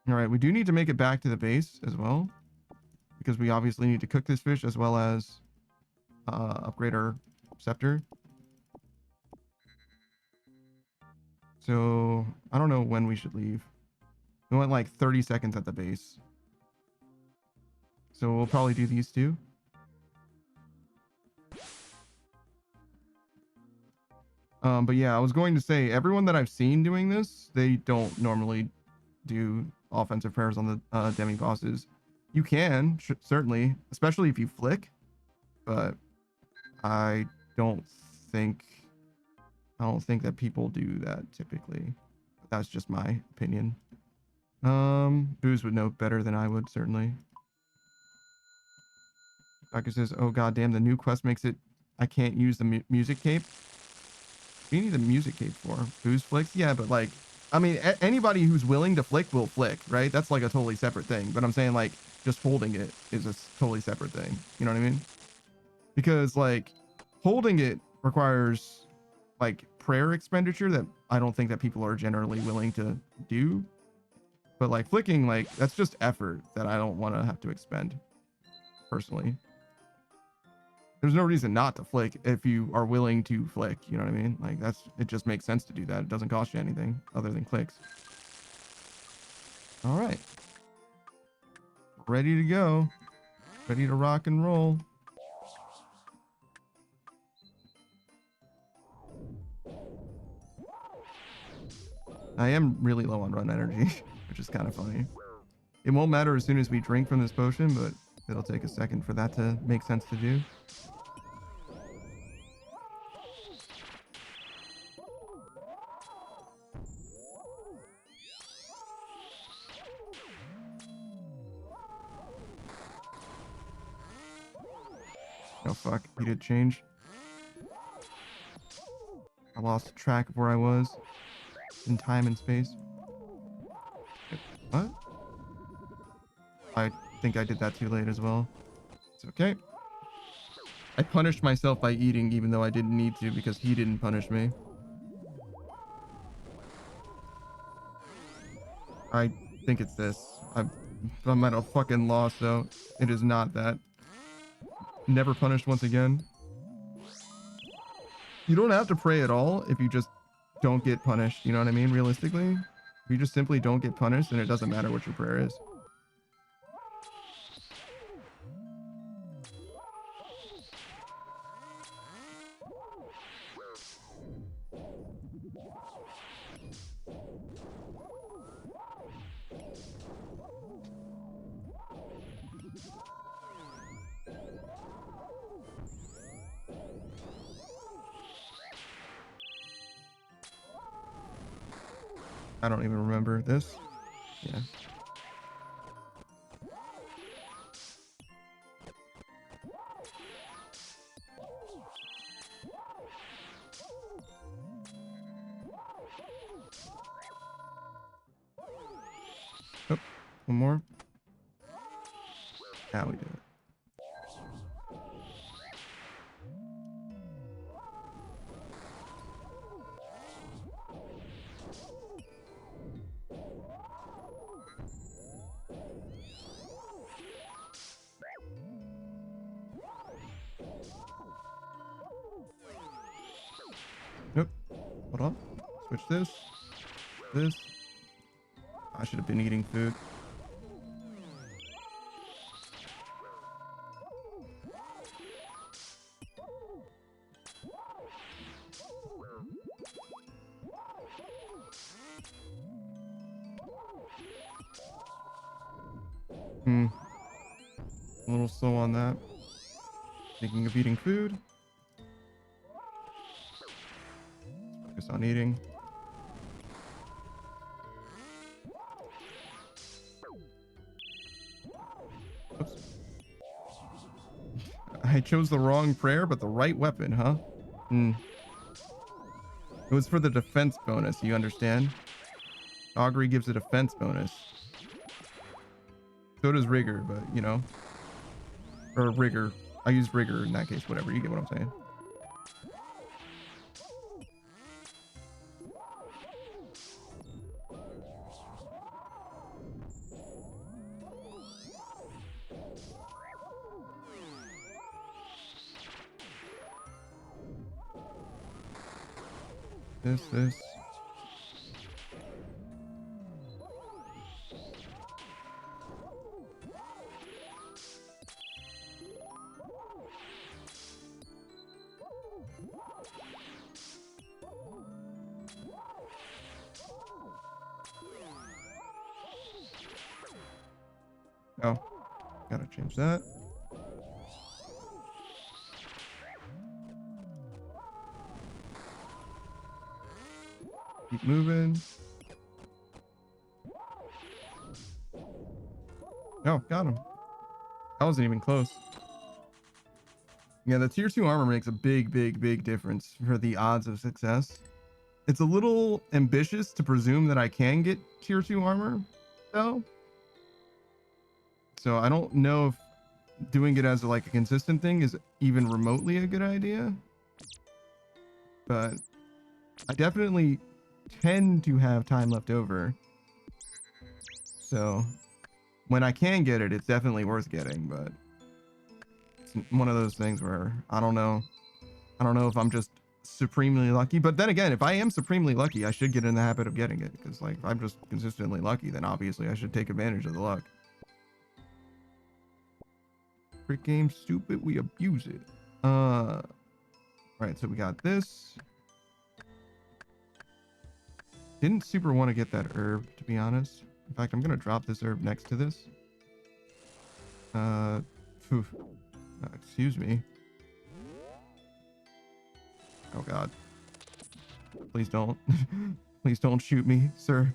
Speaker 1: All right, we do need to make it back to the base as well, because we obviously need to cook this fish as well as upgrade our scepter. So I don't know when we should leave. We went like 30 seconds at the base. So we'll probably do these 2. But yeah, I was going to say, everyone that I've seen doing this, they don't normally do offensive prayers on the demi bosses. You can, certainly, especially if you flick, but I don't think that people do that typically. That's just my opinion. Booze would know better than I would, certainly. Doctor says, oh goddamn, the new quest makes it I can't use the music cape. What do you need the music cape for? Booze flicks? Yeah, but like, I mean, anybody who's willing to flick will flick, right? That's like a totally separate thing. But I'm saying, like, just holding it is a totally separate thing. You know what I mean? Because like holding it requires like prayer expenditure that I don't think that people are generally willing to do. But like flicking, like, that's just effort that I don't want to have to expend personally. There's no reason not to flick if you are willing to flick, you know what I mean? Like, it just makes sense to do that. It doesn't cost you anything other than clicks. All right. Ready to go. Ready to rock and roll. I am really low on run energy, which is kind of funny. It won't matter as soon as we drink from this potion, but it'll take a second for that to make sense to do. Oh fuck, he did change. I lost track of where I was in time and space. What? I think I did that too late as well. It's okay. I punished myself by eating even though I didn't need to because he didn't punish me. I think it's this. I'm at a fucking loss though. It is not that. Never punished once again. You don't have to pray at all if you just don't get punished. You know what I mean? Realistically, if you just simply don't get punished, then it doesn't matter what your prayer is. I don't even remember this. Yeah. Oh, one more. Now we do it. Nope. Hold on. Switch this. This. I should have been eating food. A little slow on that. Thinking of eating food. Focus on eating. Oops. I chose the wrong prayer, but the right weapon, huh? It was for the defense bonus, you understand? Augury gives a defense bonus. So does Rigor, but you know. Or Rigor. I use Rigor in that case, whatever. You get what I'm saying. This. Oh, gotta change that. Keep moving. Oh, got him. That wasn't even close. Yeah, the tier 2 armor makes a big difference for the odds of success. It's a little ambitious to presume that I can get tier 2 armor, though. So I don't know if doing it as like a consistent thing is even remotely a good idea. But I definitely tend to have time left over. So when I can get it, it's definitely worth getting, but it's one of those things where I don't know if I'm just supremely lucky. But then again, if I am supremely lucky, I should get in the habit of getting it, because like if I'm just consistently lucky, then obviously I should take advantage of the luck. Brick game stupid, we abuse it. Right, so we got this. Didn't super want to get that herb, to be honest. In fact, I'm gonna drop this herb next to this. Excuse me. Oh god. Please don't. Please don't shoot me, sir.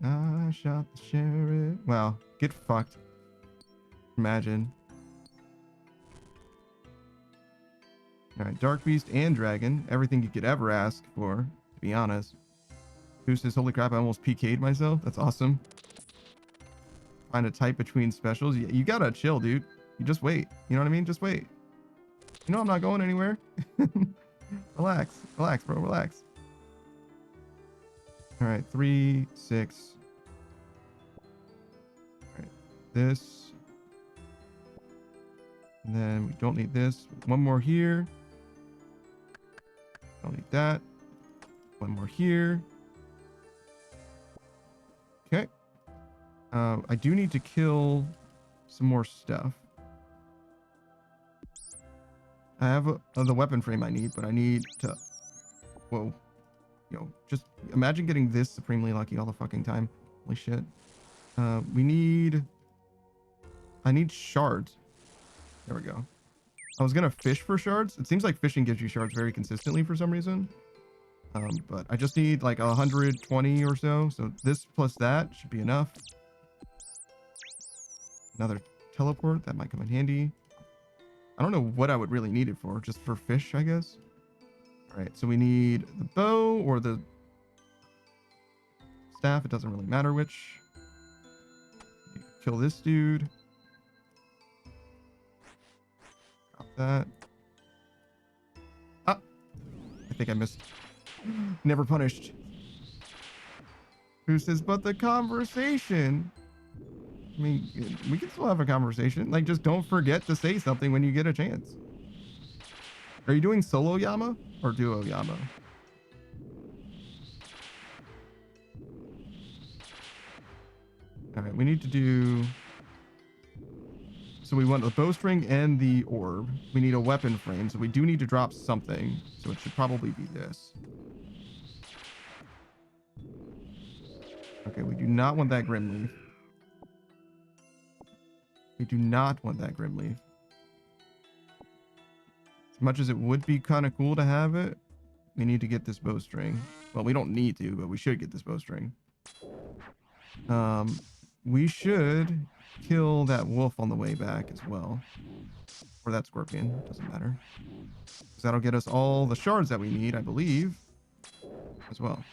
Speaker 1: I shot the sheriff. Wow, get fucked. Imagine. Alright, Dark Beast and Dragon. Everything you could ever ask for, to be honest. Who says, holy crap, I almost PK'd myself? That's awesome. Find a type between specials. You gotta chill, dude. You just wait. You know what I mean? Just wait. You know I'm not going anywhere. Relax. Relax, bro. Relax. Alright, 3, 6. Alright, this. And then we don't need this. One more here. Don't need that. One more here. Okay. I do need to kill some more stuff. I have the weapon frame I need, but I need to... Whoa. Yo, just imagine getting this supremely lucky all the fucking time. Holy shit. I need shards. There we go. I was gonna fish for shards. It seems like fishing gives you shards very consistently for some reason. But I just need like 120 or so. So this plus that should be enough. Another teleport, that might come in handy. I don't know what I would really need it for, just for fish, I guess. All right, so we need the bow or the staff. It doesn't really matter which. Kill this dude. Drop that. Ah, I think I missed. Never punished. Who says, but the conversation? I mean, we can still have a conversation. Like, just don't forget to say something when you get a chance. Are you doing solo Yama or duo Yama? All right, we need to do... So we want the bowstring and the orb. We need a weapon frame, so we do need to drop something. So it should probably be this. Okay, we do not want that grim leaf. We do not want that grim leaf. As much as it would be kind of cool to have it, we need to get this bowstring. Well, we don't need to, but we should get this bowstring. We should kill that wolf on the way back as well. Or that scorpion, doesn't matter. Because that'll get us all the shards that we need, I believe, as well.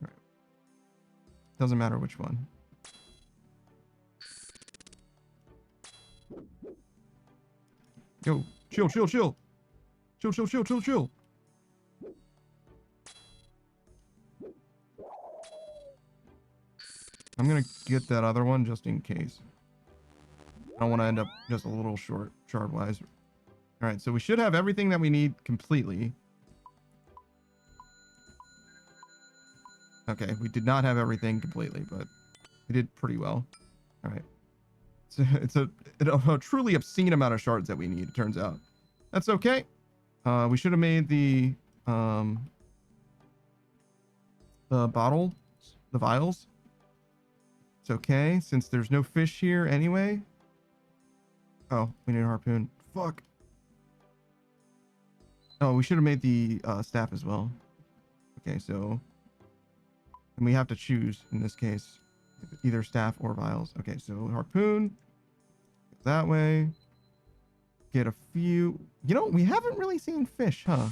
Speaker 1: Right. Doesn't matter which one. Yo, chill, chill, chill. Chill, chill, chill, chill, chill. I'm gonna get that other one just in case. I don't want to end up just a little short shard wise. All right, so we should have everything that we need completely. Okay, we did not have everything completely, but we did pretty well. All right. So it's a truly obscene amount of shards that we need, it turns out. That's okay. We should have made the bottle, the vials. It's okay, since there's no fish here anyway. Oh, we need a harpoon. Fuck. Oh, we should have made the staff as well. Okay, so... And we have to choose, in this case, either staff or vials. Okay, so harpoon. That way. Get a few... You know, we haven't really seen fish, huh?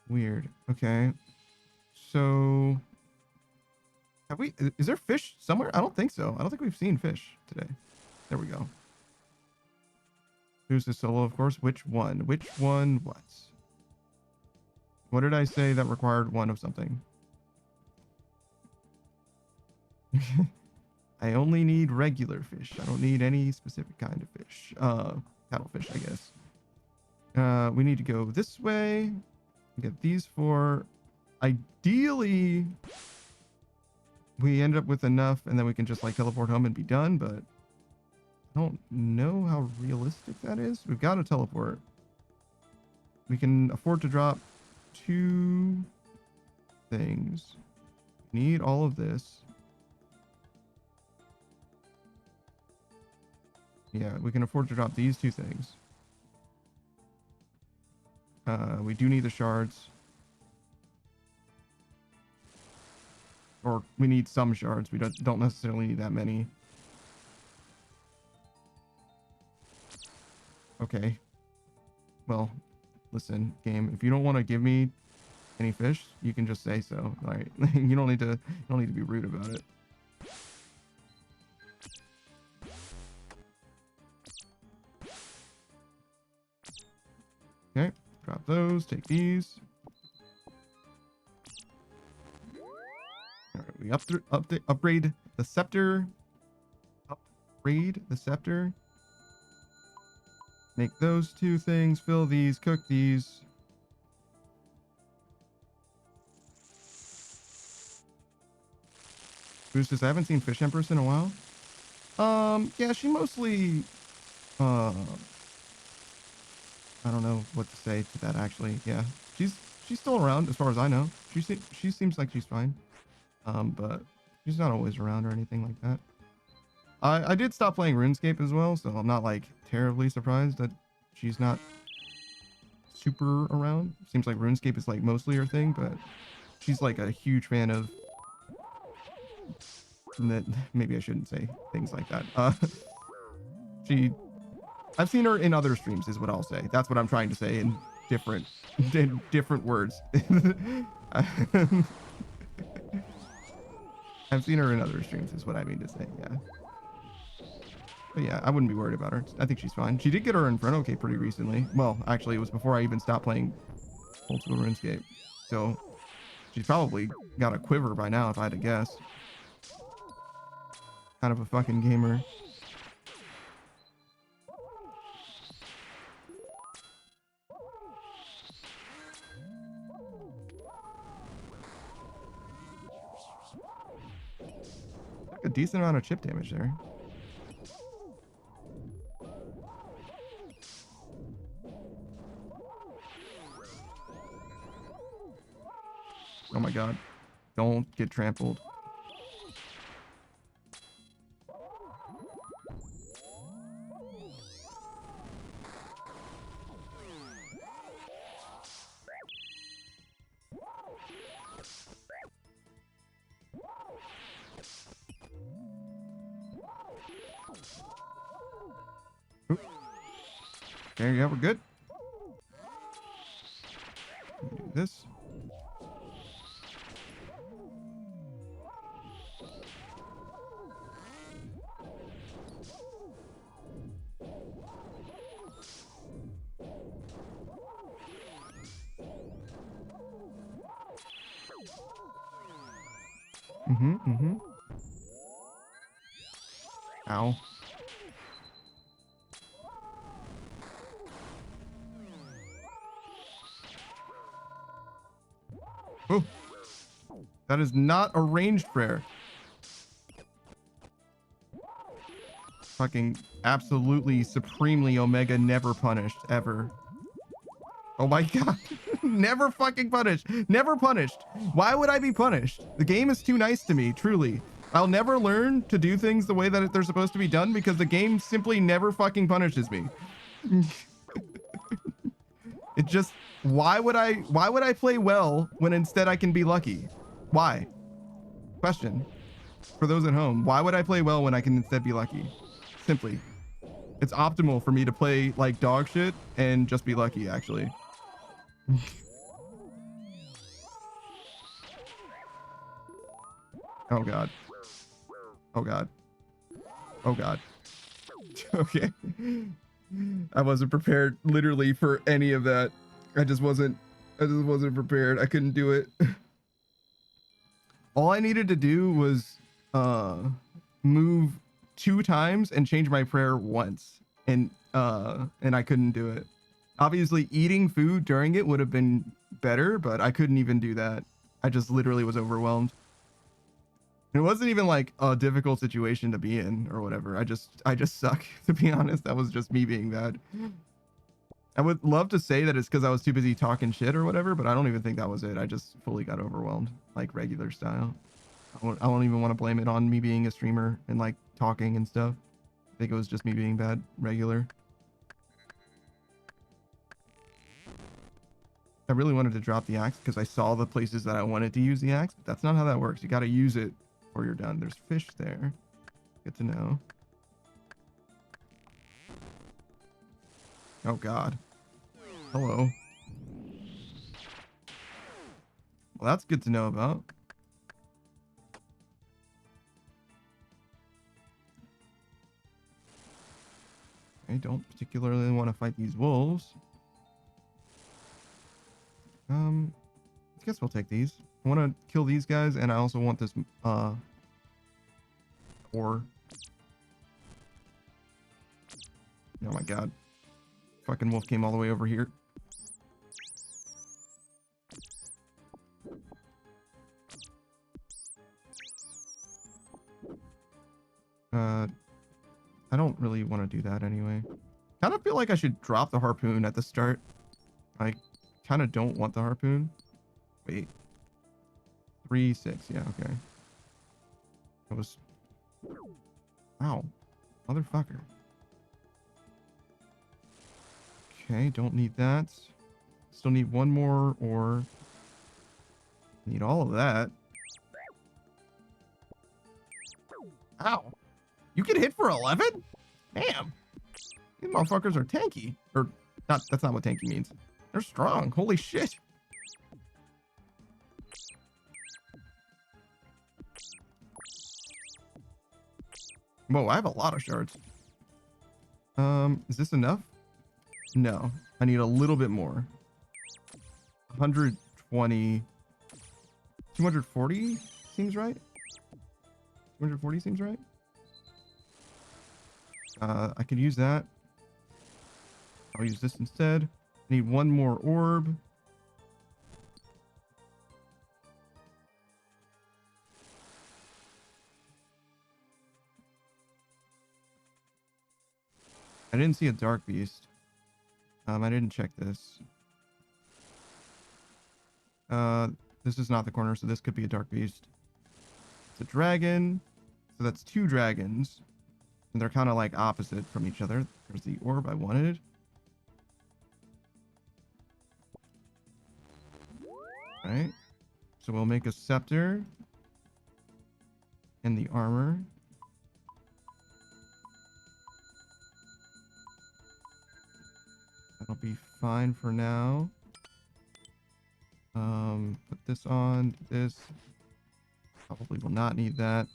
Speaker 1: Weird. Okay. So... Have we... Is there fish somewhere? I don't think so. I don't think we've seen fish today. There we go. Who's the solo, of course? Which one? Which one what? What did I say that required one of something? I only need regular fish. I don't need any specific kind of fish. Paddlefish, I guess. We need to go this way. Get these four. Ideally, we end up with enough and then we can just like teleport home and be done, but I don't know how realistic that is. We've got to teleport. We can afford to drop 2 things. We need all of this. Yeah, we can afford to drop these 2 things. We do need the shards. Or we need some shards. We don't necessarily need that many. Okay. Well, listen, game. If you don't want to give me any fish, you can just say so. All right. You don't need to be rude about it. Okay. Drop those. Take these. All right. We upgrade the scepter. Upgrade the scepter. Make those 2 things, fill these, cook these. Who's this? I haven't seen Fish Empress in a while. Yeah, she mostly, I don't know what to say to that actually. Yeah, she's still around as far as I know. She seems like she's fine. But She's not always around or anything like that. I did stop playing RuneScape as well, so I'm not like terribly surprised that she's not super around. Seems like RuneScape is like mostly her thing, but she's like a huge fan of that. Maybe I shouldn't say things like that. I've seen her in other streams is what I'll say. That's what I'm trying to say in different words. I've seen her in other streams is what I mean to say. Yeah. But yeah, I wouldn't be worried about her. I think she's fine. She did get her Inferno Cape pretty recently. Well, actually, it was before I even stopped playing Oldschool Runescape. So she's probably got a quiver by now, if I had to guess. Kind of a fucking gamer. A decent amount of chip damage there. Oh my god. Don't get trampled. Oop. There you go, we're good. Do this. Ow. Oh. That is not a ranged prayer. Fucking absolutely supremely Omega never punished ever. Oh my god. Never fucking punished. Never punished. Why would I be punished? The game is too nice to me, truly. I'll never learn to do things the way that they're supposed to be done because the game simply never fucking punishes me. It just, why would I play well when instead I can be lucky? Why? Question for those at home. Why would I play well when I can instead be lucky? Simply. It's optimal for me to play like dog shit and just be lucky, actually. Oh god. Oh god. Oh god. Okay. I wasn't prepared literally for any of that. I just wasn't prepared. I couldn't do it. All I needed to do was move 2 times and change my prayer once. And I couldn't do it. Obviously eating food during it would have been better, but I couldn't even do that. I just literally was overwhelmed. It wasn't even like a difficult situation to be in or whatever. I just suck, to be honest. That was just me being bad. I would love to say that it's because I was too busy talking shit or whatever, but I don't even think that was it. I just fully got overwhelmed, like regular style. I don't even want to blame it on me being a streamer and like talking and stuff. I think it was just me being bad, regular. I really wanted to drop the axe because I saw the places that I wanted to use the axe, but that's not how that works. You got to use it before you're done. There's fish there. Good to know. Oh god. Hello. Well, that's good to know about. I don't particularly want to fight these wolves. I guess we'll take these. I want to kill these guys, and I also want this ore. Oh my god. Fucking wolf came all the way over here. I don't really want to do that anyway. Kind of feel like I should drop the harpoon at the start. I kind of don't want the harpoon. Wait. 3, 6. Yeah, okay. That was... Ow. Motherfucker. Okay, don't need that. Still need one more ore. Need all of that. Ow. You can hit for 11? Damn. These motherfuckers are tanky. Or, not, that's not what tanky means. They're strong. Holy shit. Whoa, I have a lot of shards. Is this enough? No. I need a little bit more. 120. 240 seems right. 240 seems right. I could use that. I'll use this instead. I need one more orb. I didn't see a dark beast. I didn't check this. This is not the corner, so this could be a dark beast. It's a dragon. So that's two dragons. And they're kind of like opposite from each other. There's the orb I wanted. Alright. So we'll make a scepter. And the armor. That'll be fine for now. Put this on, this. Probably will not need that.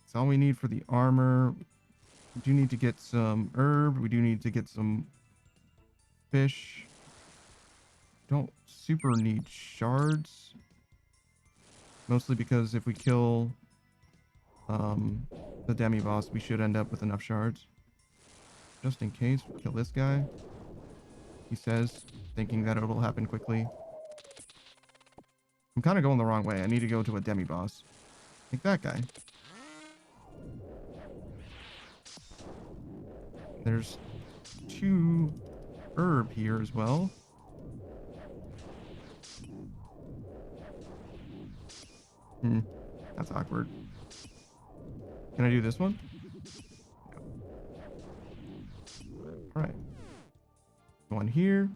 Speaker 1: That's all we need for the armor. We do need to get some herb. We do need to get some fish. Don't super need shards. Mostly because if we kill the demi-boss, we should end up with enough shards. Just in case, we'll kill this guy. He says, thinking that it'll happen quickly. I'm kind of going the wrong way. I need to go to a demi-boss. Like that guy. There's 2 herb here as well. That's awkward. Can I do this one? Alright. One here.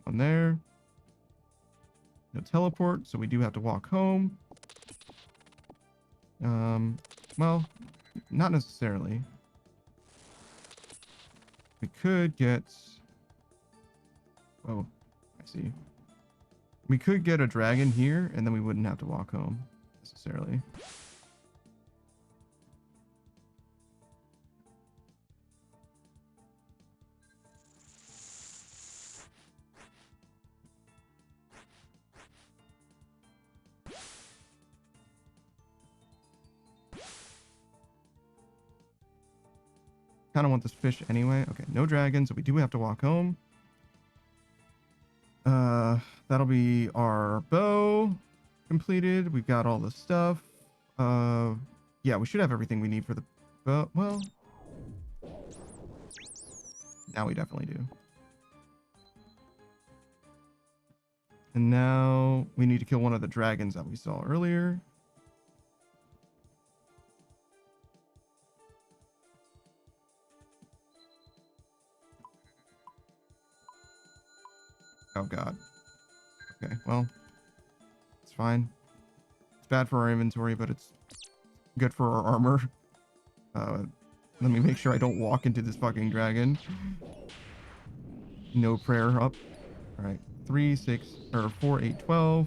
Speaker 1: One there. No teleport, so we do have to walk home. Well, not necessarily. We could get... Oh, I see. We could get a dragon here, and then we wouldn't have to walk home, necessarily. Kind of want this fish anyway. Okay, no dragon, so we do have to walk home. That'll be our bow completed. We've got all the stuff. Yeah, we should have everything we need for the bow. Well, now we definitely do. And now we need to kill one of the dragons that we saw earlier. Oh god. Okay, well, it's fine. It's bad for our inventory, but it's good for our armor. Let me make sure I don't walk into this fucking dragon. No prayer up. Alright, 3, 6, or 4, 8, 12.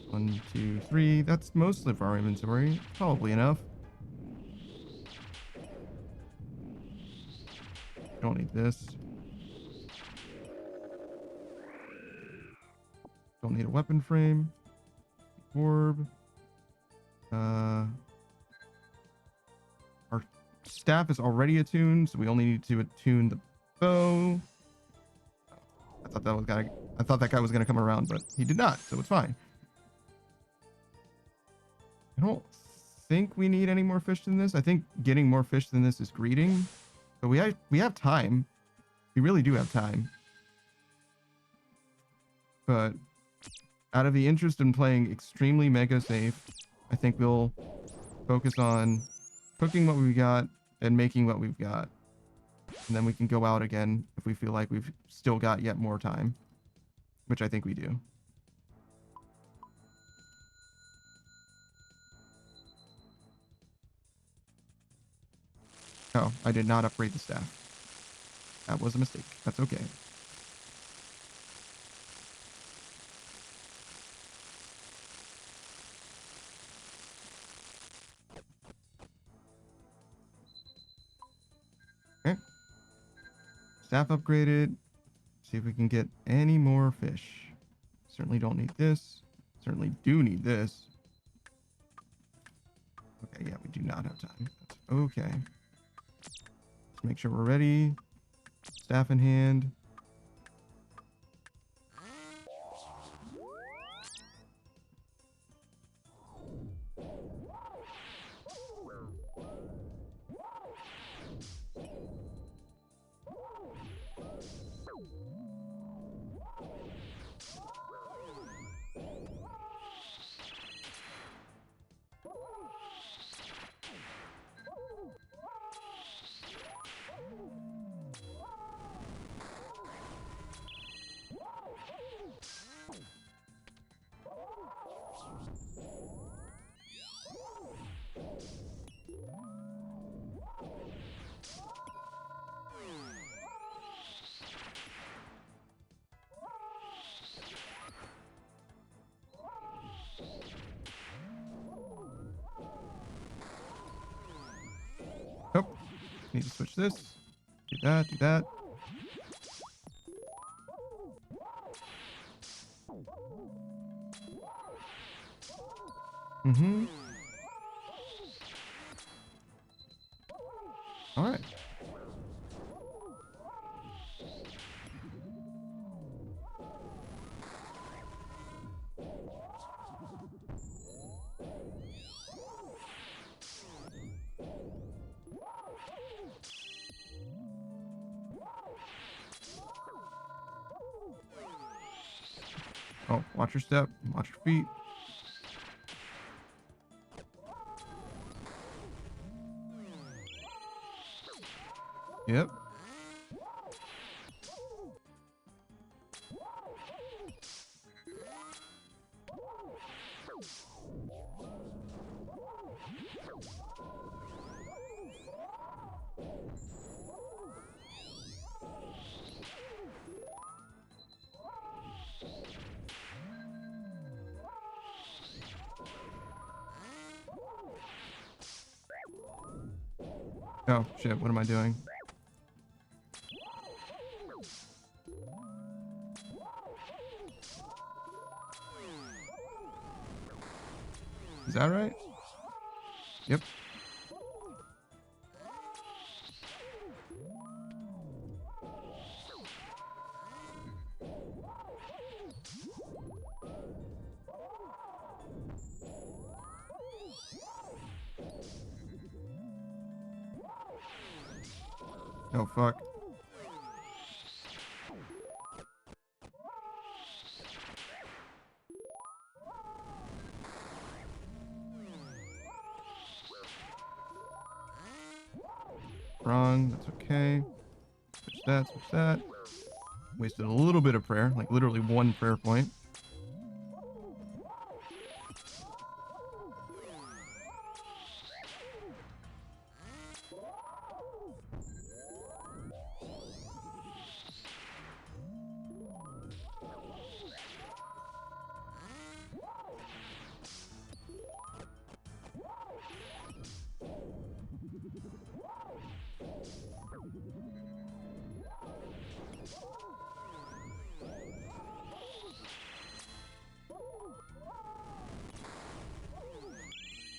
Speaker 1: 1, 2, 3. That's most of our inventory. Probably enough. Don't need this. Don't need a weapon frame. Orb. Our staff is already attuned, so we only need to attune the bow. I thought that guy was gonna come around, but he did not, so it's fine. I don't think we need any more fish than this. I think getting more fish than this is greeting, but we have time. We really do have time. But out of the interest in playing extremely mega safe, I think we'll focus on cooking what we've got and making what we've got. And then we can go out again if we feel like we've still got yet more time, which I think we do. Oh, I did not upgrade the staff. That was a mistake. That's okay. Okay. Staff upgraded. See if we can get any more fish. Certainly don't need this. Certainly do need this. Okay, yeah, we do not have time. That's okay. Let's make sure we're ready. Staff in hand. Oh, need to switch this. Do that, do that. Mm-hmm. All right. Oh, watch your step. Watch your feet. Yep. Oh, shit. What am I doing? Is that right? Yep. Oh, fuck. Wrong. That's okay. Switch that, switch that. Wasted a little bit of prayer, like literally one prayer point.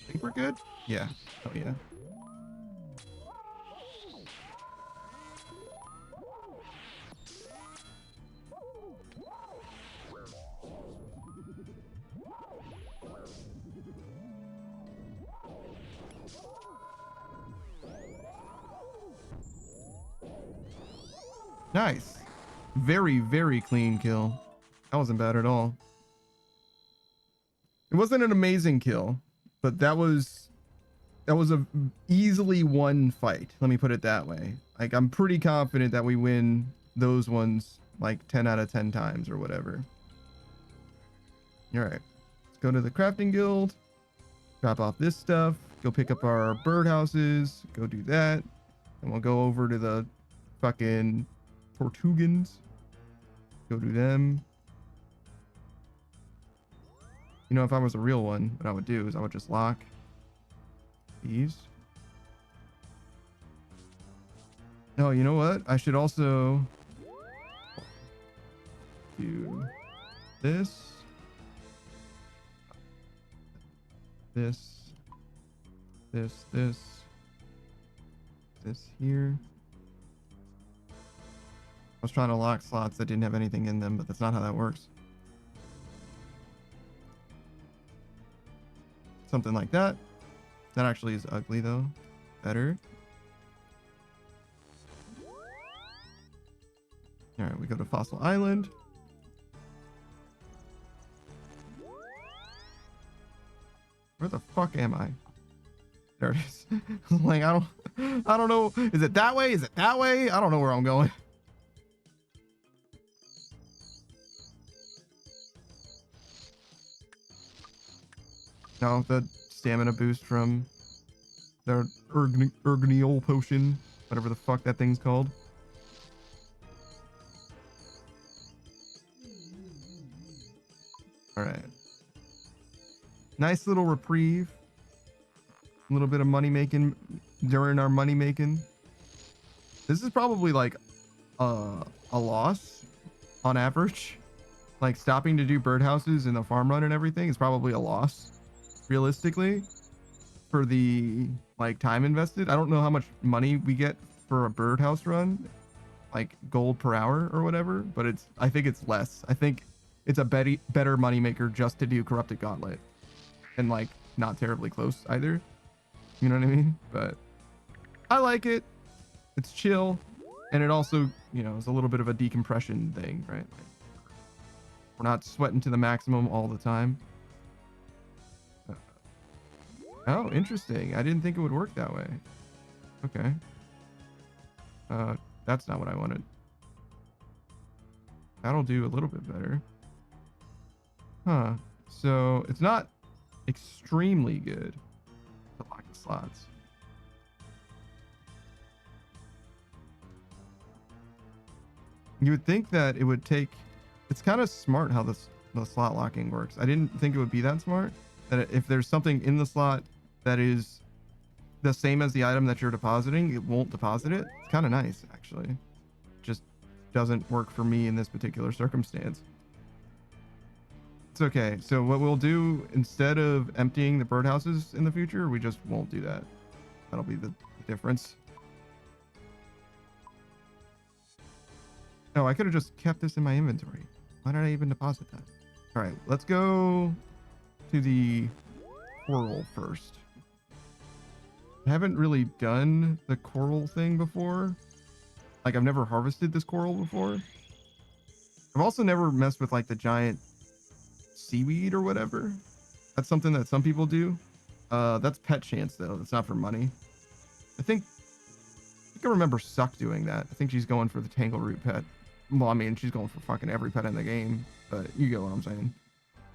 Speaker 1: Think we're good? Yeah. Oh, yeah. Nice. Very, very clean kill. That wasn't bad at all. It wasn't an amazing kill, But that was a easily won fight. Let me put it that way. Like, I'm pretty confident that we win those ones like 10 out of 10 times or whatever. All right, let's go to the crafting guild, drop off this stuff, go pick up our birdhouses, go do that, and we'll go over to the fucking Tortugans, go do them. You know, if I was a real one, what I would do is I would just lock these. Oh, you know what? I should also do this, this here. I was trying to lock slots that didn't have anything in them, but that's not how that works. Something like that. That actually is ugly though. Better. All right, we go to Fossil Island. Where the fuck am I? There it is. Like, I don't know. Is it that way? Is it that way? I don't know where I'm going. No, the stamina boost from their Ergniol potion, whatever the fuck that thing's called. All right. Nice little reprieve. A little bit of money making during our money making. This is probably like a loss on average. Like, stopping to do birdhouses in the farm run and everything is probably a loss realistically for the like time invested. I don't know how much money we get for a birdhouse run, like gold per hour or whatever, but I think it's less. I think it's a better money maker just to do Corrupted Gauntlet, and like not terribly close either. You know what I mean? But I like it. It's chill, and it also, you know, is a little bit of a decompression thing, right? Like, we're not sweating to the maximum all the time. Oh, interesting. I didn't think it would work that way. Okay. That's not what I wanted. That'll do a little bit better. Huh. So it's not extremely good to lock the slots. You would think that it would take... It's kind of smart how the slot locking works. I didn't think it would be that smart. That if there's something in the slot that is the same as the item that you're depositing, it won't deposit it. It's kind of nice, actually. Just doesn't work for me in this particular circumstance. It's okay. So what we'll do, instead of emptying the birdhouses in the future, we just won't do that. That'll be the difference. Oh, I could have just kept this in my inventory. Why did I even deposit that? All right, let's go to the coral first. I haven't really done the coral thing before. Like, I've never harvested this coral before. I've also never messed with like the giant seaweed or whatever. That's something that some people do. That's pet chance though. That's not for money. I think I remember Suck doing that. I think she's going for the Tangleroot pet. Well, I mean, she's going for fucking every pet in the game, but you get what I'm saying.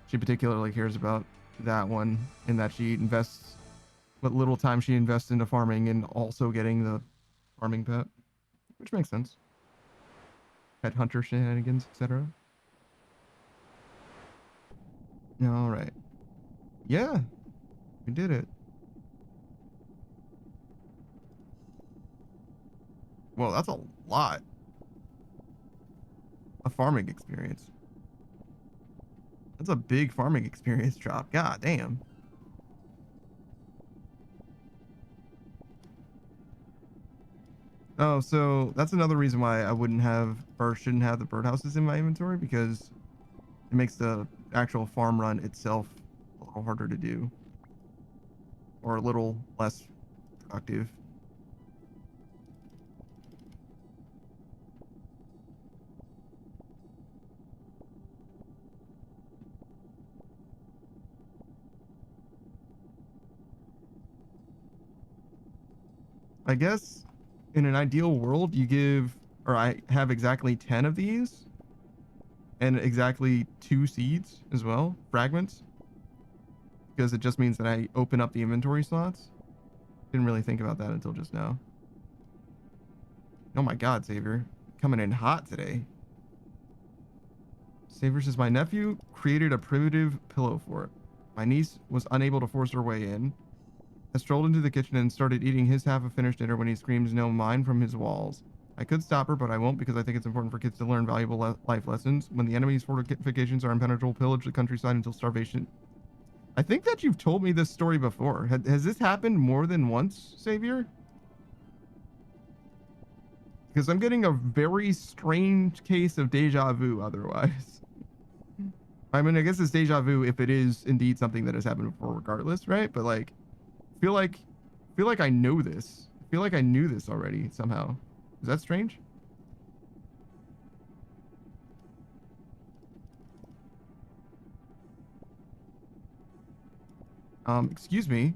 Speaker 1: She particularly cares about that one, in that she invests what little time she invests into farming and also getting the farming pet, which makes sense. Pet hunter shenanigans, etc. All right. Yeah, we did it. Well, that's a lot of farming experience. That's a big farming experience drop. God damn. Oh, so that's another reason why I wouldn't have or shouldn't have the birdhouses in my inventory, because it makes the actual farm run itself a little harder to do, or a little less productive. I guess in an ideal world, you give, or I have exactly 10 of these and exactly 2 seeds as well, fragments, because it just means that I open up the inventory slots. Didn't really think about that until just now. Oh my God, Xavier. Coming in hot today. Xavier says, my nephew created a primitive pillow fort. My niece was unable to force her way in. I strolled into the kitchen and started eating his half of finished dinner when he screams, no, mine, from his walls. I could stop her, but I won't because I think it's important for kids to learn valuable life lessons. When the enemy's fortifications are impenetrable, pillage the countryside until starvation. I think that you've told me this story before. Has this happened more than once, Xavier? Because I'm getting a very strange case of deja vu otherwise. I mean, I guess it's deja vu if it is indeed something that has happened before regardless, right? But like, feel like I know this. I feel like I knew this already somehow. Is that strange? Excuse me.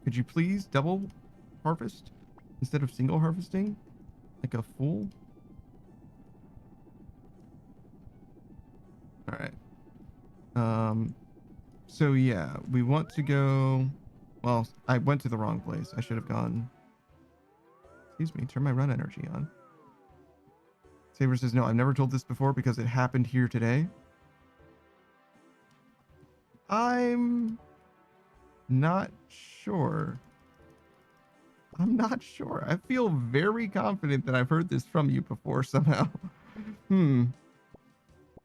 Speaker 1: Could you please double harvest instead of single harvesting? Like a fool? All right. So yeah, we want to go. Well, I went to the wrong place. I should have gone. Excuse me, turn my run energy on. Saber says, no, I've never told this before because it happened here today. I'm not sure. I'm not sure. I feel very confident that I've heard this from you before somehow.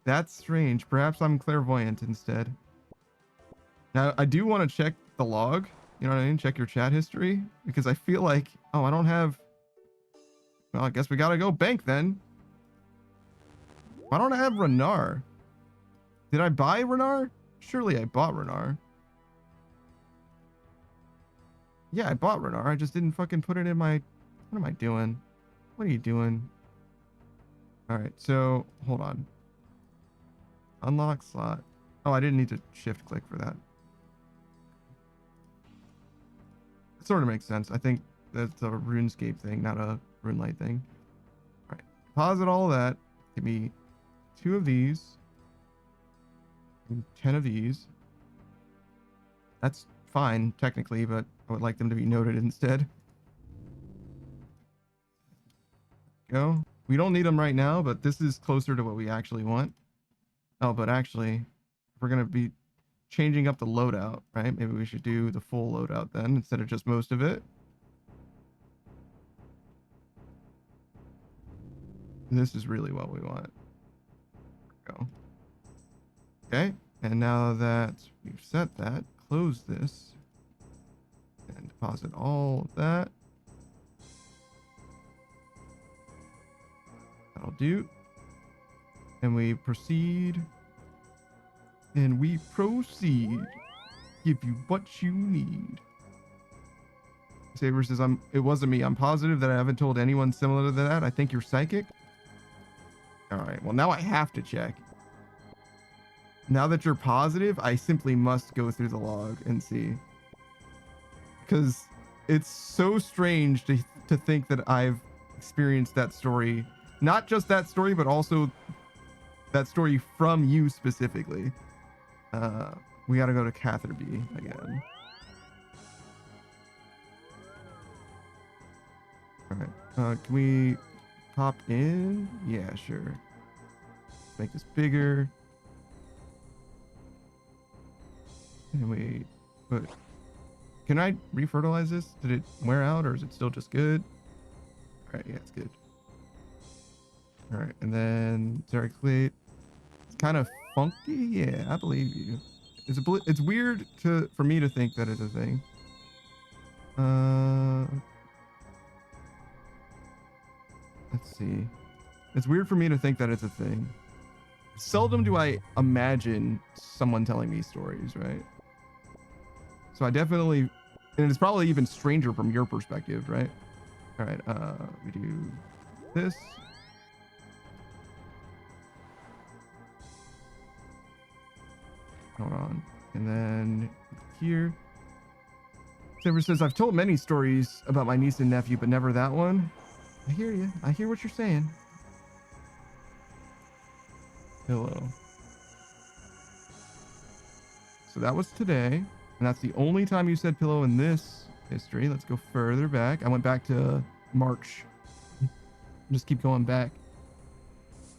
Speaker 1: That's strange. Perhaps I'm clairvoyant instead. Now, I do want to check the log. You know what I mean? Check your chat history. Because I feel like... Oh, I don't have... Well, I guess we gotta go bank then. Why don't I have Renar? Did I buy Renar? Surely I bought Renar. Yeah, I bought Renar. I just didn't fucking put it in my... What am I doing? What are you doing? Alright, so... Hold on. Unlock slot. Oh, I didn't need to shift click for that. It sort of makes sense. I think that's a Runescape thing, not a Runelight thing. Alright. Deposit all of that. Give me 2 of these. And 10 of these. That's fine, technically, but I would like them to be noted instead. Go. We don't need them right now, but this is closer to what we actually want. Oh, but actually, if we're going to be changing up the loadout, right? Maybe we should do the full loadout then instead of just most of it. This is really what we want. Go. Okay. And now that we've set that, close this and deposit all of that. That'll do. And we proceed. And we proceed. Give you what you need. Saber says, it wasn't me. I'm positive that I haven't told anyone similar to that. I think you're psychic. All right. Well, now I have to check. Now that you're positive, I simply must go through the log and see. Because it's so strange to think that I've experienced that story. Not just that story, but also that story from you specifically. We gotta go to Catherby again. Alright. Can we pop in? Yeah, sure. Make this bigger. And we put... Can I refertilize this? Did it wear out or is it still just good? Alright, yeah, it's good. Alright, and then Zeraclate. It's kind of funky. Yeah, I believe you. It's weird for me to think that it's a thing. Let's see. It's weird for me to think that it's a thing. Seldom do I imagine someone telling me stories, right? So I definitely, and it's probably even stranger from your perspective, right? All right, we do this. Hold on. And then here. Saber says, I've told many stories about my niece and nephew, but never that one. I hear you. I hear what you're saying. Hello. So that was today. And that's the only time you said pillow in this history. Let's go further back. I went back to March. Just keep going back.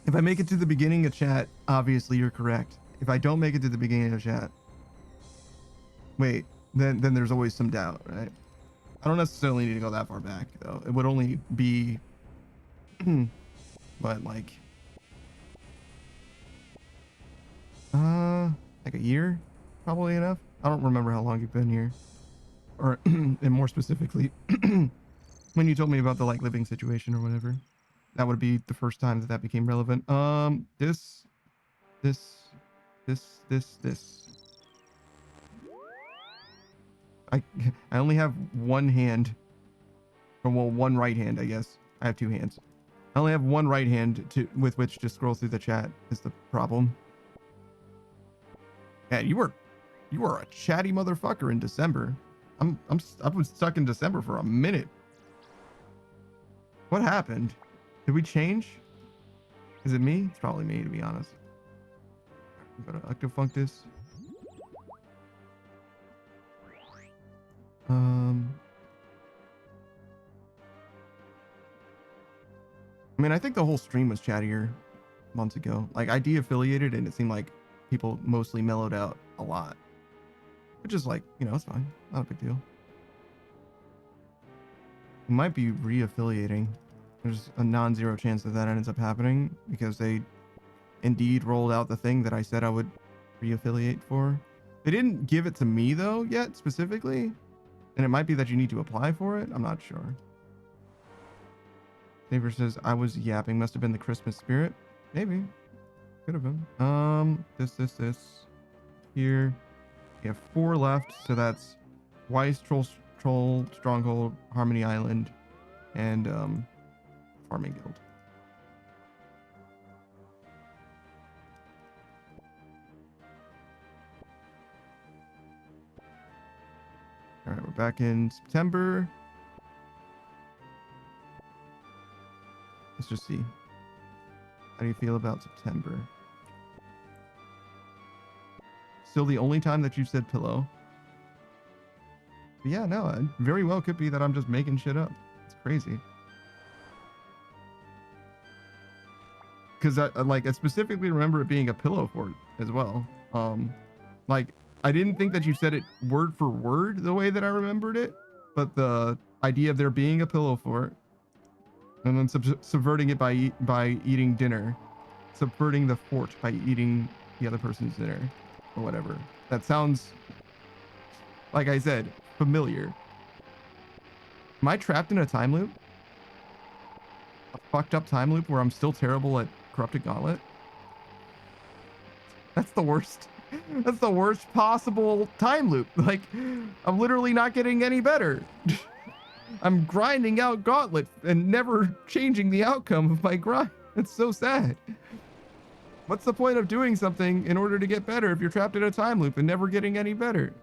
Speaker 1: If I make it to the beginning of chat, obviously you're correct. If I don't make it to the beginning of chat, wait, then there's always some doubt, right? I don't necessarily need to go that far back, though. It would only be, but like a year, probably enough. I don't remember how long you've been here, or and more specifically, when you told me about the like living situation or whatever. That would be the first time that became relevant. This. I only have one hand, or well, one right hand, I guess. I have two hands. I only have one right hand with which to scroll through the chat is the problem. Yeah, you were a chatty motherfucker in December. I was stuck in December for a minute. What happened? Did we change? Is it me? It's probably me, to be honest. Go to Octofunctus. I mean, I think the whole stream was chattier months ago. Like, I de-affiliated and it seemed like people mostly mellowed out a lot. Which is like, you know, it's fine. Not a big deal. We might be re-affiliating. There's a non-zero chance that ends up happening because they indeed rolled out the thing that I said I would re-affiliate for. They didn't give it to me though yet specifically. And it might be that you need to apply for it. I'm not sure. Saber says, I was yapping. Must have been the Christmas spirit. Maybe. Could have been. This. Here. We have 4 left. So that's Weiss, Troll, Stronghold, Harmony Island, and Farming Guild. All right, we're back in September. Let's just see. How do you feel about September? Still the only time that you said pillow. But yeah, no, it very well could be that I'm just making shit up. It's crazy. Because I specifically remember it being a pillow fort as well. Like, I didn't think that you said it word for word the way that I remembered it, but the idea of there being a pillow fort and then subverting it by eating dinner, subverting the fort by eating the other person's dinner or whatever. That sounds, like I said, familiar. Am I trapped in a time loop? A fucked up time loop where I'm still terrible at Corrupted Gauntlet? That's the worst. That's the worst possible time loop. Like, I'm literally not getting any better. I'm grinding out Gauntlet and never changing the outcome of my grind. It's so sad. What's the point of doing something in order to get better if you're trapped in a time loop and never getting any better?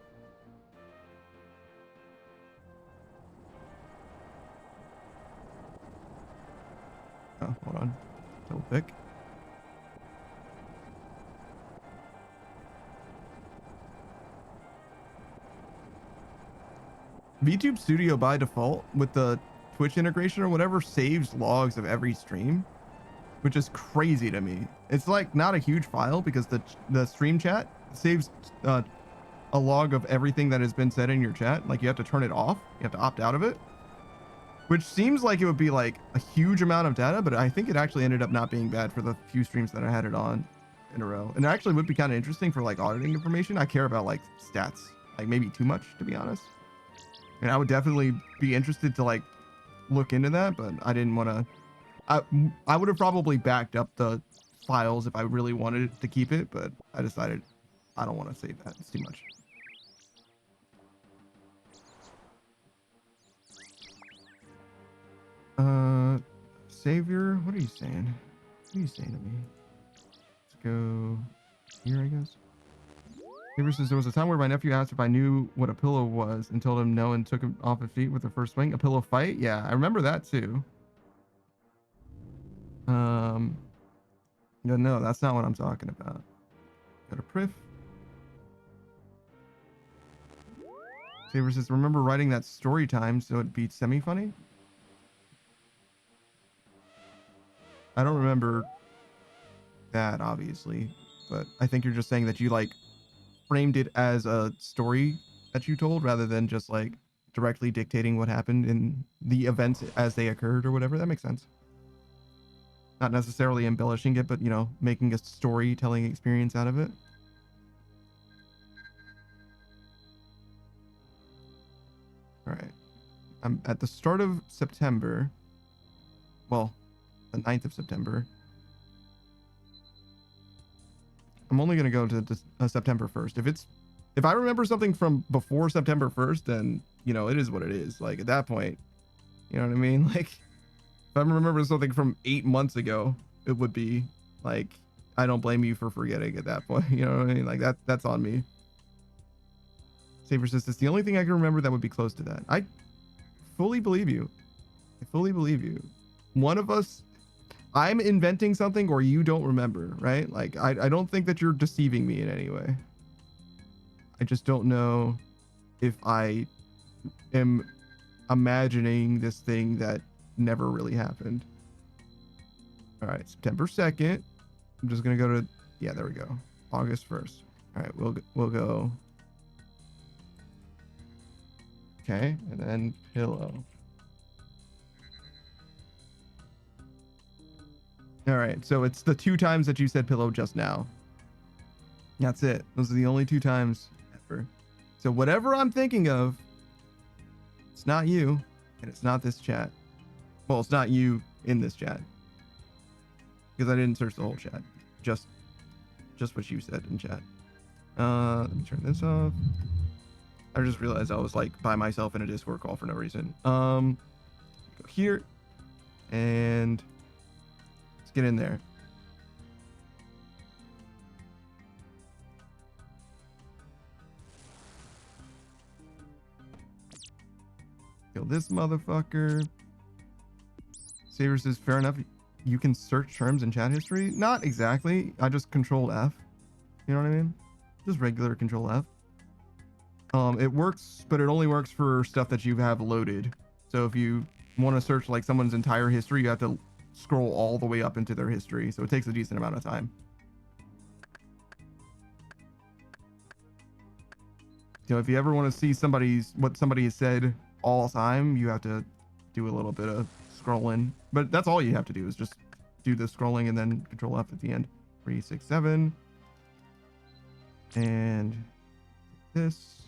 Speaker 1: Oh, hold on. Double pick. VTube Studio by default with the Twitch integration or whatever saves logs of every stream, which is crazy to me. It's like not a huge file because the stream chat saves a log of everything that has been said in your chat. Like, you have to turn it off. You have to opt out of it, which seems like it would be like a huge amount of data, but I think it actually ended up not being bad for the few streams that I had it on in a row. And it actually would be kind of interesting for like auditing information. I care about like stats, like maybe too much, to be honest. And I would definitely be interested to like look into that, but I didn't want to. I would have probably backed up the files if I really wanted to keep it, but I decided I don't want to save that. It's too much. Savior, what are you saying? What are you saying to me? Let's go here, I guess. Saber says, there was a time where my nephew asked if I knew what a pillow was and told him no and took him off his feet with the first swing. A pillow fight? Yeah, I remember that too. No, that's not what I'm talking about. Go to Priff. Saber says, remember writing that story time so it'd be semi-funny? I don't remember that, obviously, but I think you're just saying that you, like, framed it as a story that you told rather than just, like, directly dictating what happened in the events as they occurred or whatever. That makes sense. Not necessarily embellishing it, but, you know, making a storytelling experience out of it. All right. I'm at the start of September. Well, the 9th of September. I'm only going to go to September 1st. If I remember something from before September 1st, then, you know, it is what it is. Like, at that point, you know what I mean? Like, if I remember something from 8 months ago, it would be like, I don't blame you for forgetting at that point. You know what I mean? Like, that's on me. Saber says, it's the only thing I can remember that would be close to that. I fully believe you. I fully believe you. One of us, I'm inventing something or you don't remember, right? Like, I don't think that you're deceiving me in any way. I just don't know if I am imagining this thing that never really happened. All right, September 2nd. I'm just going to go to, yeah, there we go. August 1st. All right, we'll go. Okay, and then pillow. All right, so it's the 2 times that you said pillow just now. That's it. Those are the only 2 times ever. So whatever I'm thinking of, it's not you, and it's not this chat. Well, it's not you in this chat. Because I didn't search the whole chat. Just what you said in chat. Let me turn this off. I just realized I was like by myself in a Discord call for no reason. Go here. And let's get in there. Kill this motherfucker. Saber says, fair enough. You can search terms in chat history? Not exactly. I just control F. You know what I mean? Just regular control F. It works, but it only works for stuff that you have loaded. So if you want to search like someone's entire history, you have to scroll all the way up into their history. So it takes a decent amount of time. You know, if you ever want to see what somebody has said all the time, you have to do a little bit of scrolling. But that's all you have to do is just do the scrolling and then control F at the end. 3, 6, 7. And this.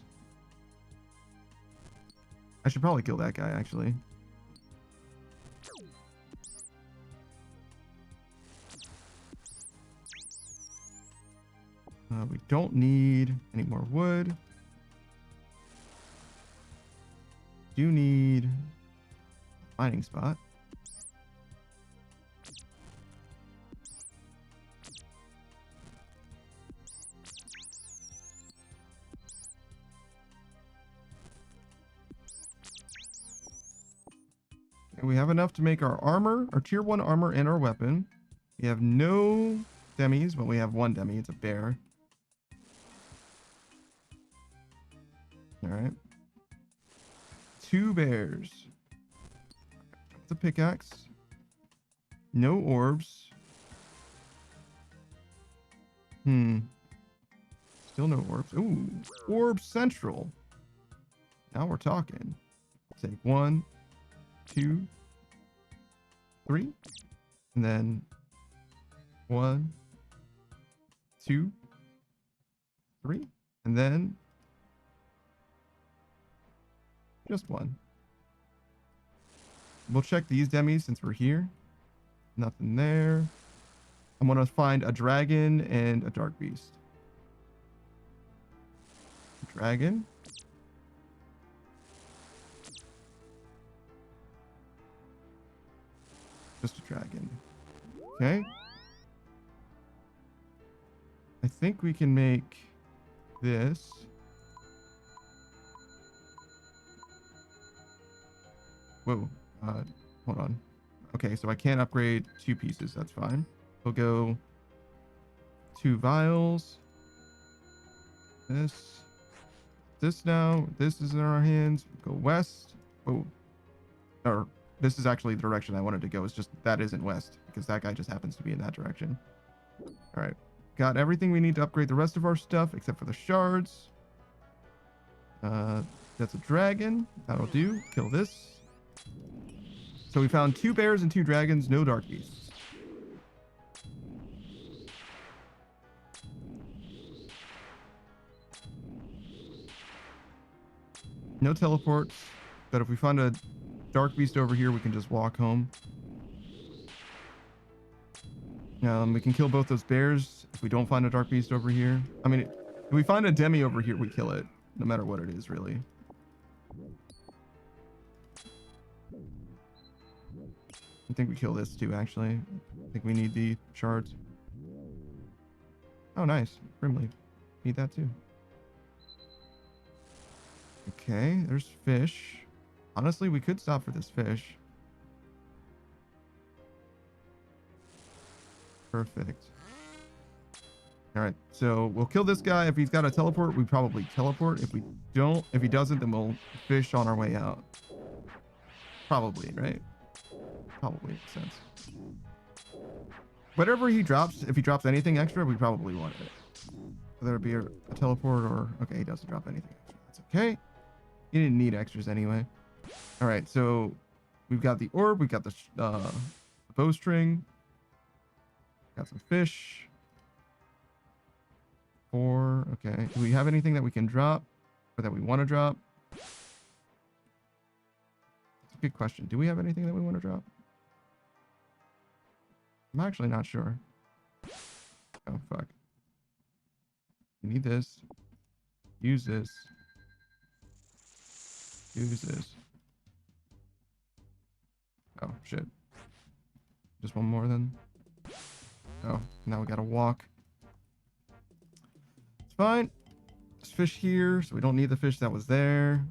Speaker 1: I should probably kill that guy, actually. We don't need any more wood. Do need a mining spot. And we have enough to make our armor, our tier 1 armor, and our weapon. We have no demis, but we have 1 demi. It's a bear. All right. 2 bears. The pickaxe. No orbs. Still no orbs. Ooh, orb central. Now we're talking. Take 1, 2, 3, and then 1, 2, 3, and then just 1. We'll check these demis since we're here. Nothing there. I'm gonna find a dragon and a dark beast. Dragon. Just a dragon. Okay. I think we can make this. Whoa. Hold on. Okay, so I can't upgrade 2 pieces. That's fine. We'll go 2 vials. This now. This is in our hands. Go west. Oh. Or this is actually the direction I wanted to go. It's just that isn't west because that guy just happens to be in that direction. All right. Got everything we need to upgrade the rest of our stuff except for the shards. That's a dragon. That'll do. Kill this. So we found 2 bears and 2 dragons, no dark beasts. No teleports, but if we find a dark beast over here, we can just walk home. We can kill both those bears if we don't find a dark beast over here. I mean, if we find a demi over here, we kill it, no matter what it is, really. I think we kill this too, actually. I think we need the shards. Oh, nice. Brimley. Need that too. Okay, there's fish. Honestly, we could stop for this fish. Perfect. All right, so we'll kill this guy. If he's got a teleport, we probably teleport. If we don't, if he doesn't, then we'll fish on our way out. Probably, right? Probably makes sense. Whatever he drops, if he drops anything extra, we probably want it. Whether it be a teleport or... Okay, he doesn't drop anything extra. That's okay. He didn't need extras anyway. All right, so we've got the orb. We've got the bowstring. Got some fish. 4. Okay. Do we have anything that we can drop or that we want to drop? That's a good question. Do we have anything that we want to drop? I'm actually not sure. Oh, fuck. You need this. Use this. Use this. Oh, shit. Just one more then. Oh, now we gotta walk. It's fine. There's fish here, so we don't need the fish that was there.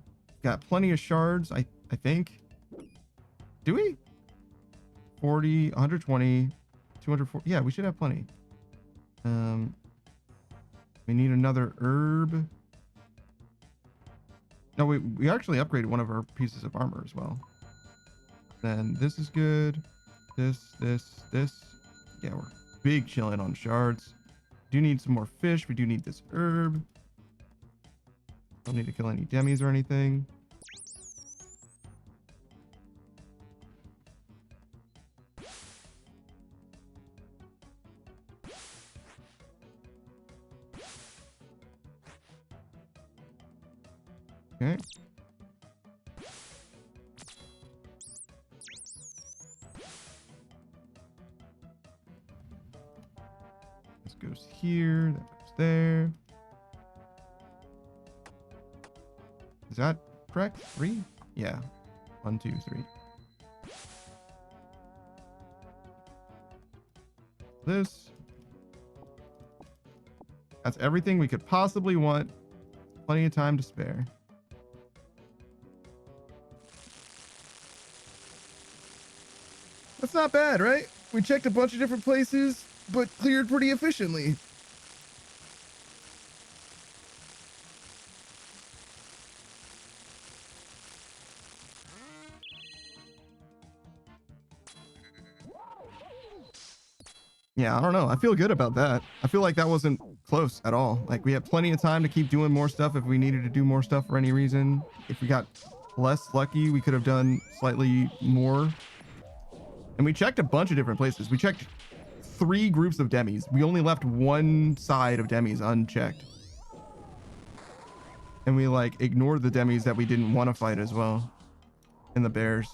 Speaker 1: Got plenty of shards, I think. Do we? 40, 120, 240. Yeah, we should have plenty. We need another herb. No, we actually upgraded one of our pieces of armor as well. Then this is good. This. Yeah, we're big chilling on shards. Do need some more fish. We do need this herb. Don't need to kill any demis or anything. Okay. This goes here, that goes there. Is that correct? 3? Yeah. 1, 2, 3. This. That's everything we could possibly want. Plenty of time to spare. That's not bad, right? We checked a bunch of different places, but cleared pretty efficiently. Yeah, I don't know. I feel good about that. I feel like that wasn't close at all. Like, we have plenty of time to keep doing more stuff if we needed to do more stuff for any reason. If we got less lucky, we could have done slightly more. And we checked a bunch of different places. We checked 3 groups of demis. We only left one side of demis unchecked. And we, like, ignored the demis that we didn't want to fight as well. And the bears.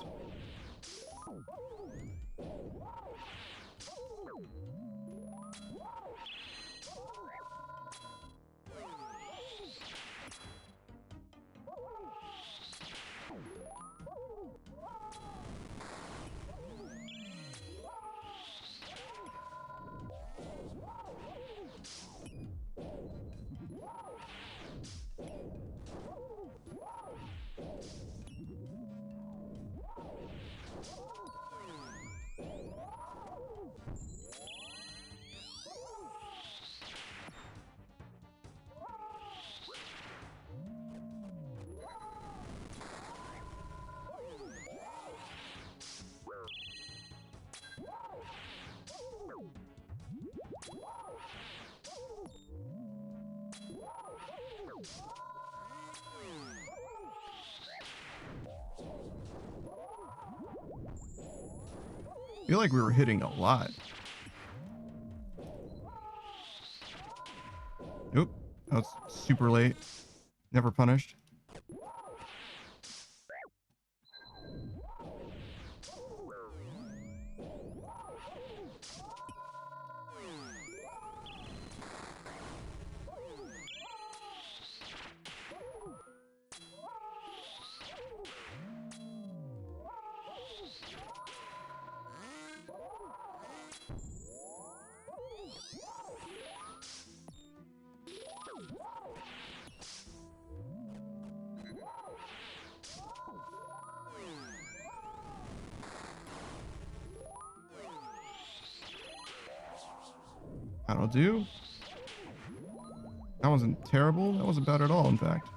Speaker 1: I feel like we were hitting a lot. Oop, that was super late. Never punished. That'll do. That wasn't terrible. That wasn't bad at all, in fact.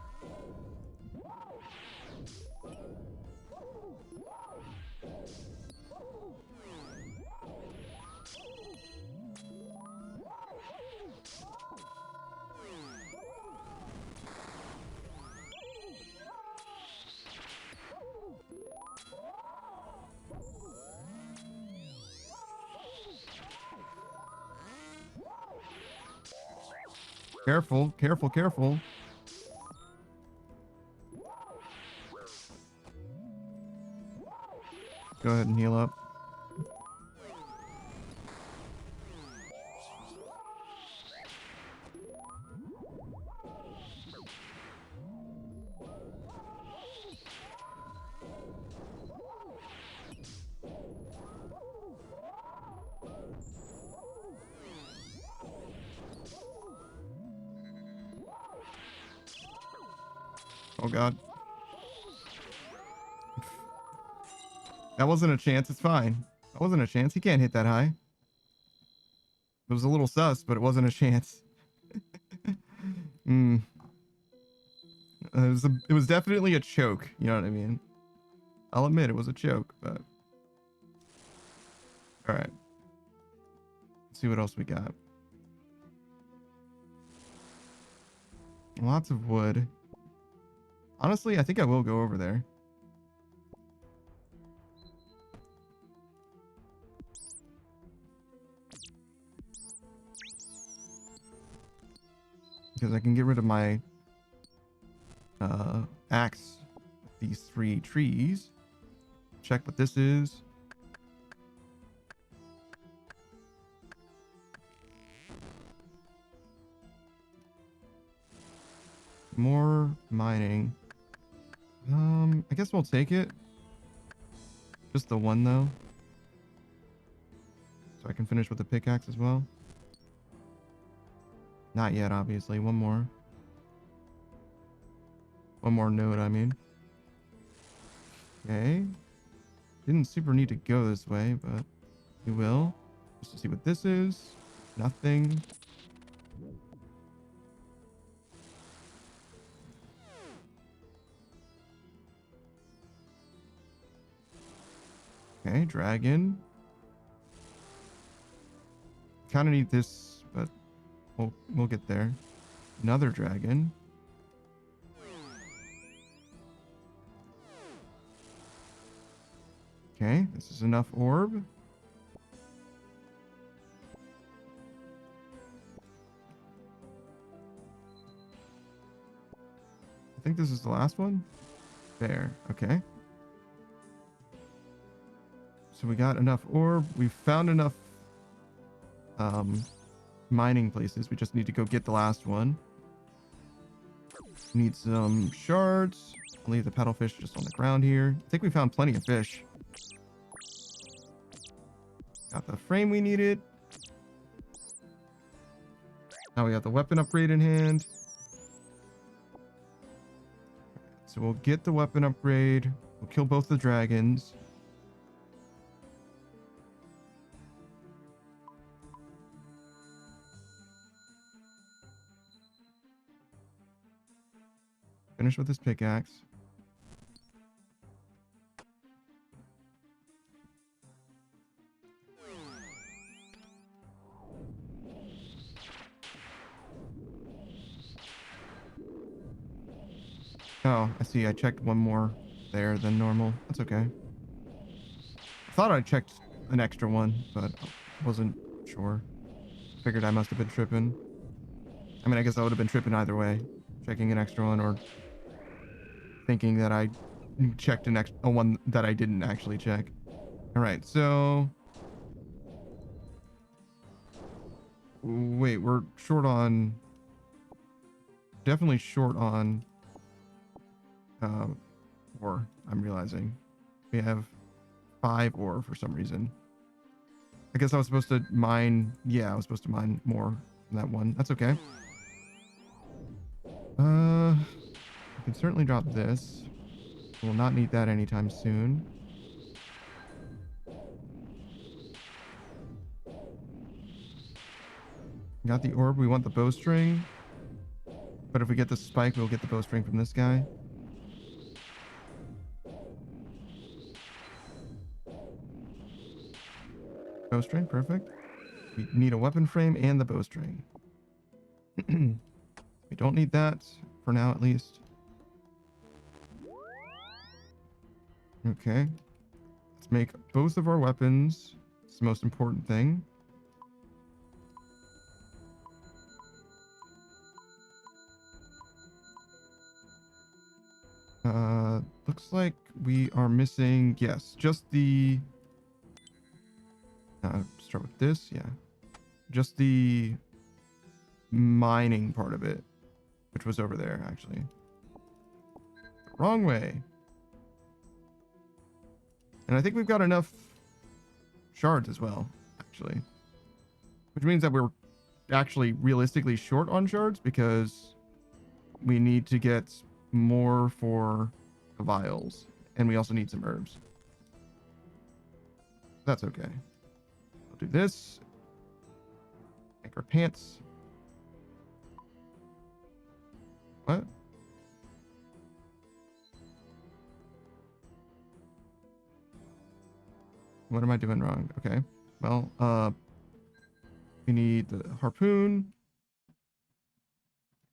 Speaker 1: Careful, careful, careful. Go ahead and heal up. Oh god. That wasn't a chance. It's fine. That wasn't a chance. He can't hit that high. It was a little sus, but it wasn't a chance. It was definitely a choke. You know what I mean? I'll admit it was a choke, but all right. Let's see what else we got. Lots of wood. Honestly, I think I will go over there. Because I can get rid of my axe with these 3 trees. Check what this is. More mining. I guess we'll take it. Just the one though. So I can finish with the pickaxe as well. Not yet, obviously. One more. One more node, I mean. Okay. Didn't super need to go this way, but we will. Just to see what this is. Nothing. Okay, dragon. Kind of need this, but we'll get there. Another dragon. Okay, this is enough orb. I think this is the last one. There, okay. So we got enough orb. We found enough mining places. We just need to go get the last one. Need some shards. I'll leave the paddlefish just on the ground here. I think we found plenty of fish. Got the frame we needed. Now we got the weapon upgrade in hand. So we'll get the weapon upgrade. We'll kill both the dragons. Finish with this pickaxe. Oh, I see. I checked one more there than normal. That's okay. I thought I checked an extra one, but wasn't sure. Figured I must have been tripping. I mean, I guess I would have been tripping either way, checking an extra one or thinking that I checked a one that I didn't actually check. All right, so wait, we're short on, definitely short on ore. I'm realizing we have 5 ore for some reason. I guess I was supposed to mine. Yeah, I was supposed to mine more than that one. That's okay. I can certainly drop this. We'll not need that anytime soon. Got the orb. We want the bowstring. But if we get the spike, we'll get the bowstring from this guy. Bowstring, perfect. We need a weapon frame and the bowstring. We don't need that for now, at least. Okay. Let's make both of our weapons. It's the most important thing. Looks like we are missing, yes, just the, start with this, yeah. Just the mining part of it, which was over there, actually. Wrong way. And I think we've got enough shards as well, actually. Which means that we're actually realistically short on shards because we need to get more for the vials. And we also need some herbs. That's okay. We'll do this. Make our pants. What? What am I doing wrong? Okay. Well, we need the harpoon.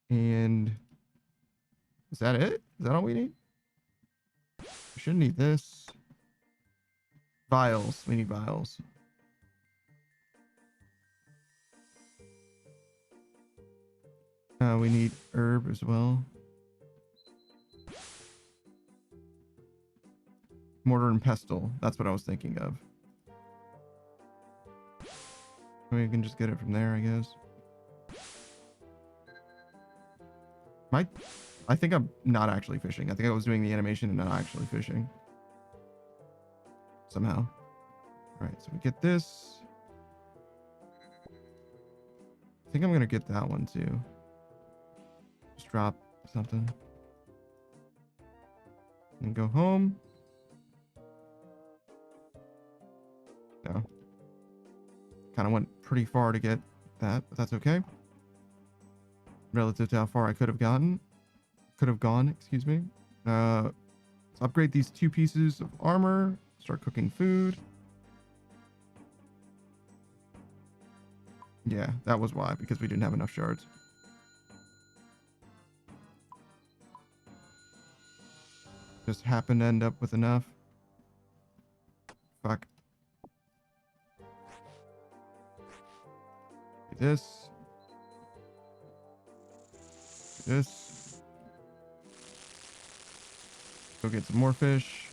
Speaker 1: And is that it? Is that all we need? We shouldn't need this. Vials. We need vials. We need herb as well. Mortar and pestle. That's what I was thinking of. We can just get it from there, I guess. I think I'm not actually fishing. I think I was doing the animation and not actually fishing. Somehow. All right, so we get this. I think I'm going to get that one too. Just drop something. And go home. No. Kind of went pretty far to get that, but that's okay. Relative to how far I could have gone, excuse me. Let's upgrade these 2 pieces of armor. Start cooking food. Yeah, that was why, because we didn't have enough shards. Just happened to end up with enough. Fuck. Do this. Do this. Go get some more fish.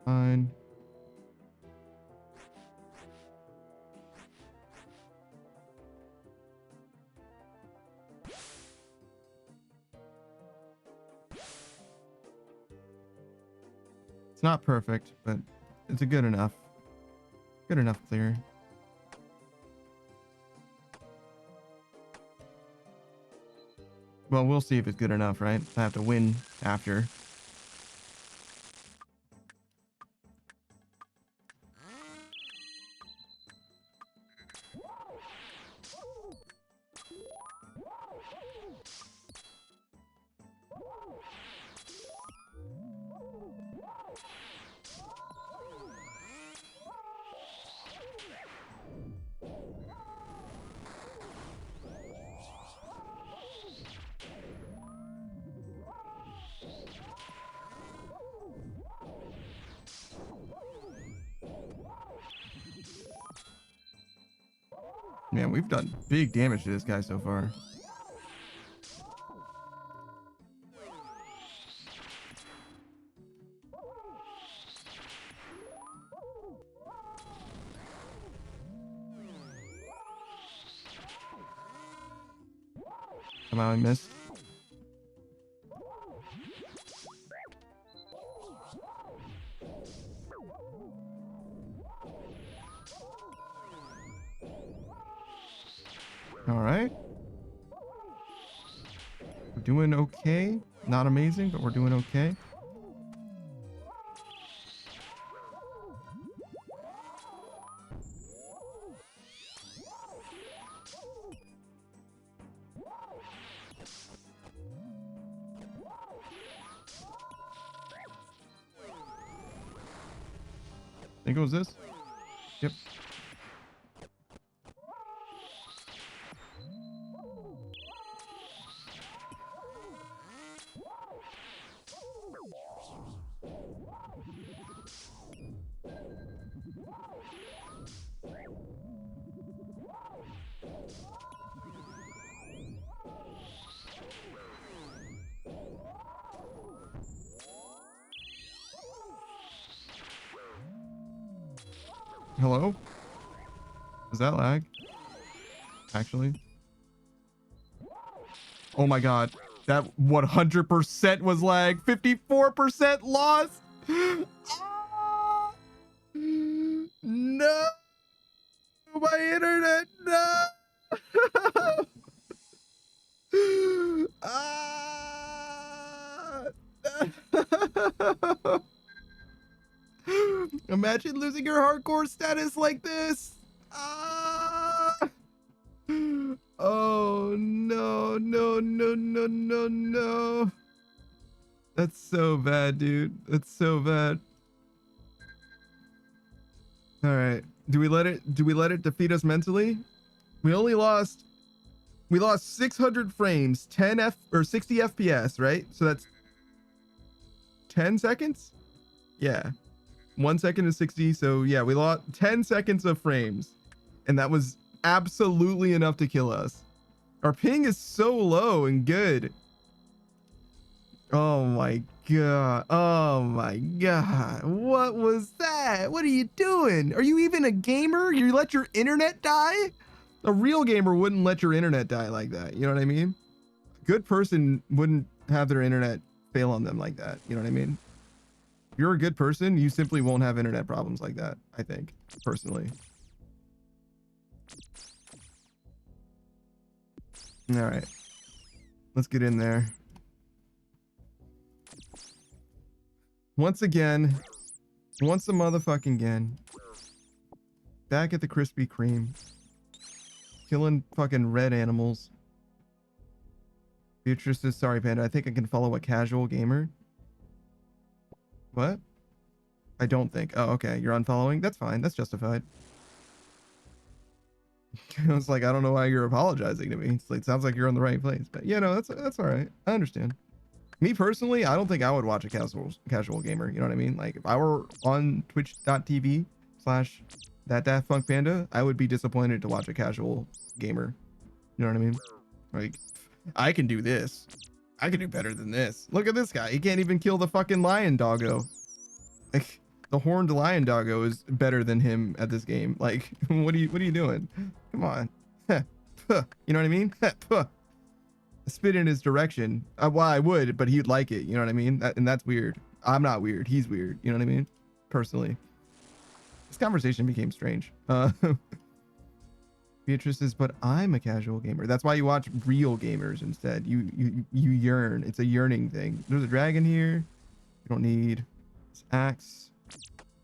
Speaker 1: Fine. It's not perfect, but it's a good enough clear. Well, we'll see if it's good enough, right? I have to win after. Man, we've done big damage to this guy so far. Somehow I missed. All right. We're doing okay. Not amazing, but we're doing okay. I think it was this. Yep. Hello? Is that lag? Actually? Oh my god. That 100% was lag. 54% loss. Ah! No. My internet. No. Ah! Imagine losing your hardcore status like this. Ah! Oh no, no, no, no, no, no. That's so bad, dude. That's so bad. All right. Do we let it defeat us mentally? We lost 600 frames, 10 F or 60 FPS, right? So that's 10 seconds? Yeah. 1 second is 60. So yeah, we lost 10 seconds of frames. And that was absolutely enough to kill us. Our ping is so low and good. Oh my god. Oh my god. What was that? What are you doing? Are you even a gamer? You let your internet die? A real gamer wouldn't let your internet die like that. You know what I mean? A good person wouldn't have their internet fail on them like that. You know what I mean? If you're a good person, you simply won't have internet problems like that, I think, personally. All right. Let's get in there. Once a motherfucking again. Back at the Krispy Kreme. Killing fucking red animals. Beatrice says, sorry, Panda. I think I can follow a casual gamer. What? I don't think. Oh, okay. You're unfollowing? That's fine. That's justified. I was like, I don't know why you're apologizing to me. It's like, sounds like you're in the right place. But yeah, no, that's all right. I understand. Me personally, I don't think I would watch a casual gamer. You know what I mean? Like if I were on twitch.tv/thatdaftfunkpanda, I would be disappointed to watch a casual gamer. You know what I mean? Like I can do this. I can do better than this. Look at this guy. He can't even kill the fucking lion doggo. Like the horned lion doggo is better than him at this game. Like what are you doing? Come on. You know what I mean? Spit in his direction. Well, I would, but he'd like it. You know what I mean? And that's weird. I'm not weird. He's weird. You know what I mean? Personally. This conversation became strange. Beatrice says, but I'm a casual gamer. That's why you watch real gamers instead. You yearn. It's a yearning thing. There's a dragon here. You don't need this axe.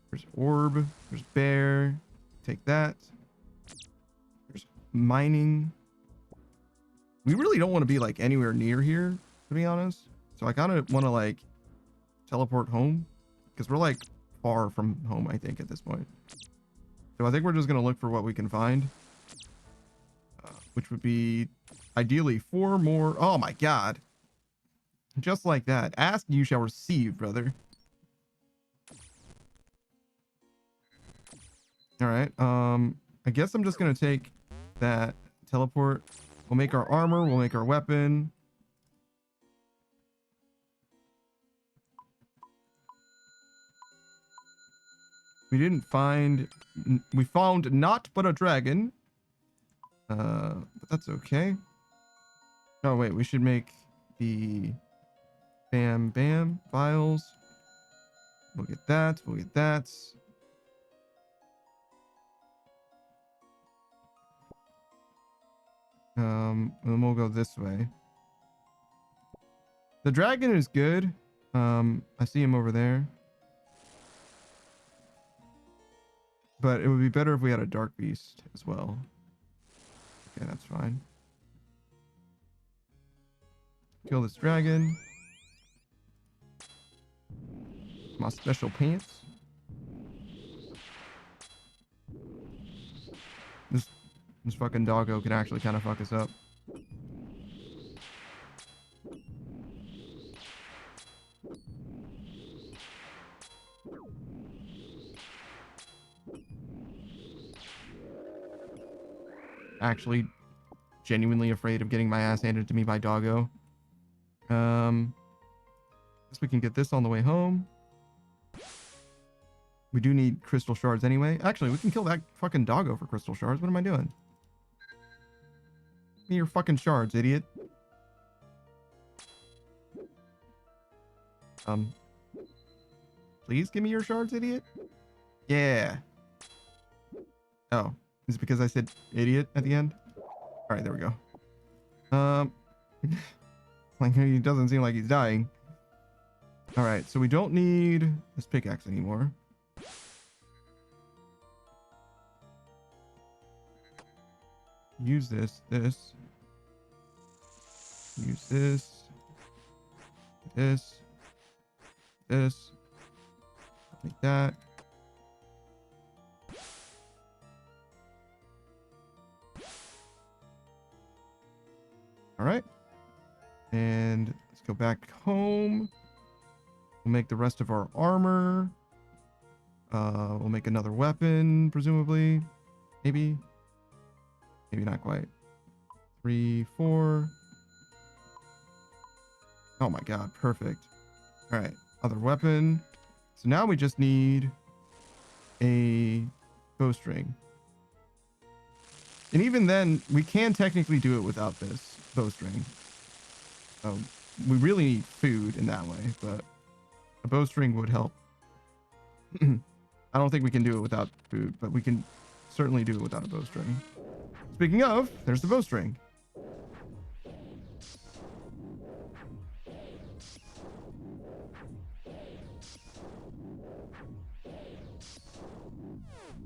Speaker 1: There's orb. There's bear. Take that. There's mining. We really don't want to be like anywhere near here, to be honest. So I kind of want to like teleport home because we're like far from home, I think, at this point. So I think we're just going to look for what we can find, which would be ideally 4 more. Oh my God. Just like that. Ask, you shall receive, brother. All right. I guess I'm just going to take that. Teleport. We'll make our armor. We'll make our weapon. We didn't find... We found not but a dragon. But that's okay. Oh, wait. We should make the... Bam, bam. Vials. We'll get that. We'll get that. And then we'll go this way. The dragon is good. I see him over there. But it would be better if we had a dark beast as well. Okay, that's fine. Kill this dragon. My special pants. This fucking doggo can actually kind of fuck us up. Actually, genuinely afraid of getting my ass handed to me by doggo. Guess we can get this on the way home. We do need crystal shards anyway. Actually, we can kill that fucking doggo for crystal shards. What am I doing? Give me your fucking shards, idiot. Please give me your shards, idiot. Yeah. Oh, is it because I said idiot at the end? All right, there we go. Like, he doesn't seem like he's dying. All right, so we don't need this pickaxe anymore. Use this. Use this. Like that. All right. And let's go back home. We'll make the rest of our armor. We'll make another weapon, presumably. Maybe not quite. 3, 4. Oh my god, perfect. All right, other weapon. So now we just need a bowstring. And even then, we can technically do it without this bowstring. We really need food in that way, but a bowstring would help. I don't think we can do it without food, but we can certainly do it without a bowstring. Speaking of, there's the bowstring.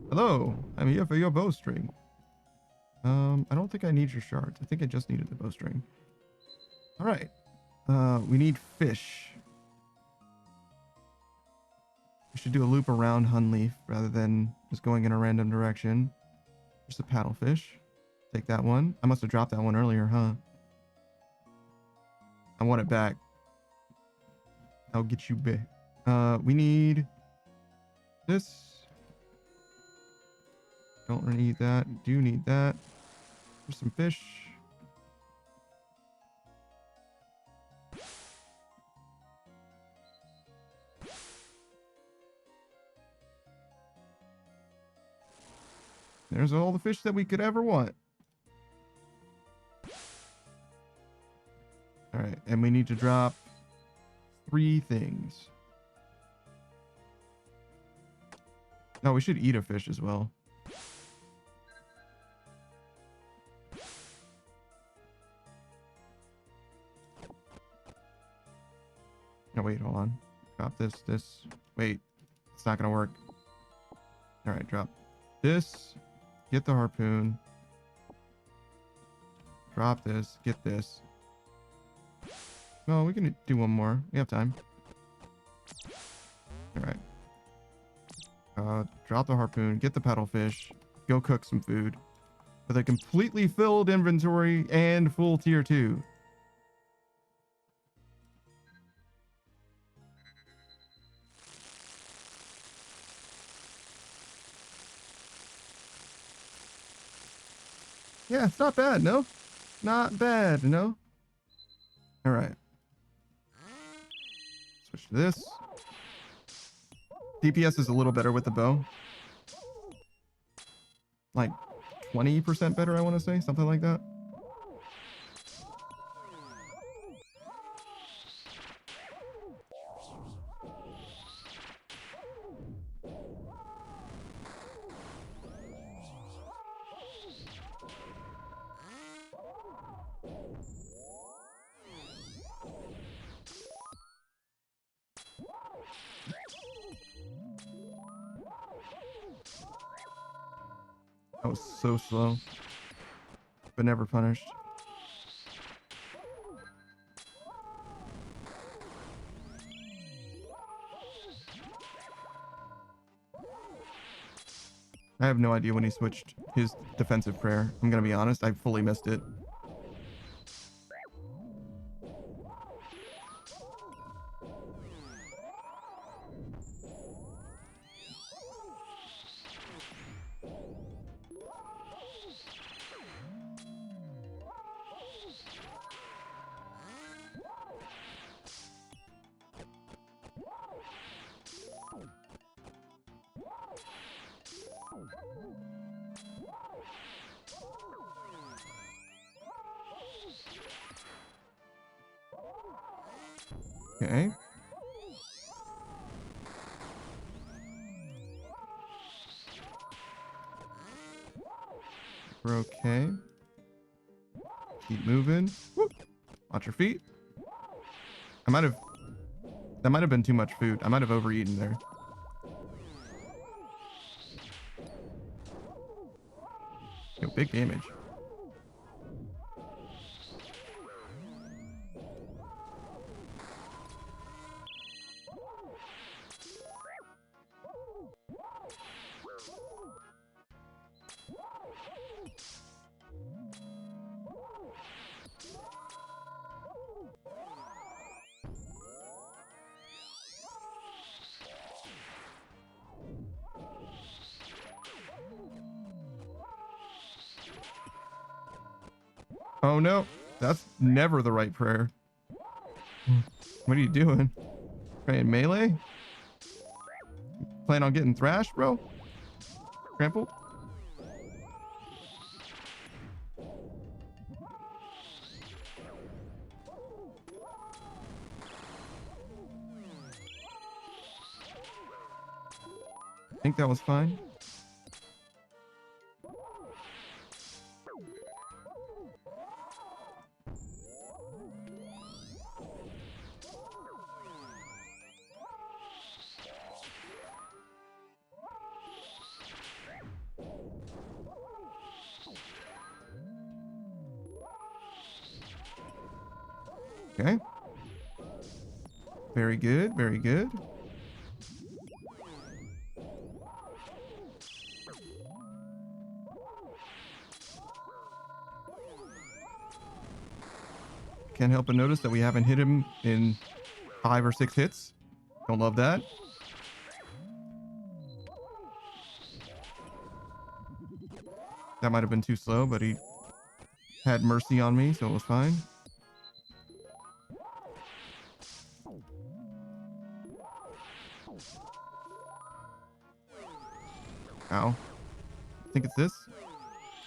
Speaker 1: Hello, I'm here for your bowstring. I don't think I need your shards. I think I just needed the bowstring. All right. We need fish. We should do a loop around Hunleaf rather than just going in a random direction. There's the paddlefish. Take that one. I must have dropped that one earlier, huh? I want it back. I'll get you back. We need this. Don't really need that. Do need that. There's some fish. There's all the fish that we could ever want. All right, and we need to drop 3 things. No, we should eat a fish as well. No, wait, hold on. Drop this. Wait, it's not gonna work. All right, drop this. Get the harpoon. Drop this. Get this. No, we can do one more. We have time. All right. Drop the harpoon. Get the paddlefish. Go cook some food. With a completely filled inventory and full tier 2. Yeah, it's not bad, no? Not bad, no? All right. Switch to this. DPS is a little better with the bow. Like 20% better, I want to say. Something like that. That was so slow, but never punished. I have no idea when he switched his defensive prayer. I'm gonna be honest, I fully missed it. Okay. We're okay. Keep moving. Whoop. Watch your feet. That might have been too much food. I might have overeaten there. Yo, big damage. Oh no, that's never the right prayer. What are you doing? Praying melee? Plan on getting thrashed, bro? Trampled? I think that was fine. Okay. Very good, very good. Can't help but notice that we haven't hit him in 5 or 6 hits. Don't love that. That might have been too slow, but he had mercy on me, so it was fine. Ow. I think it's this.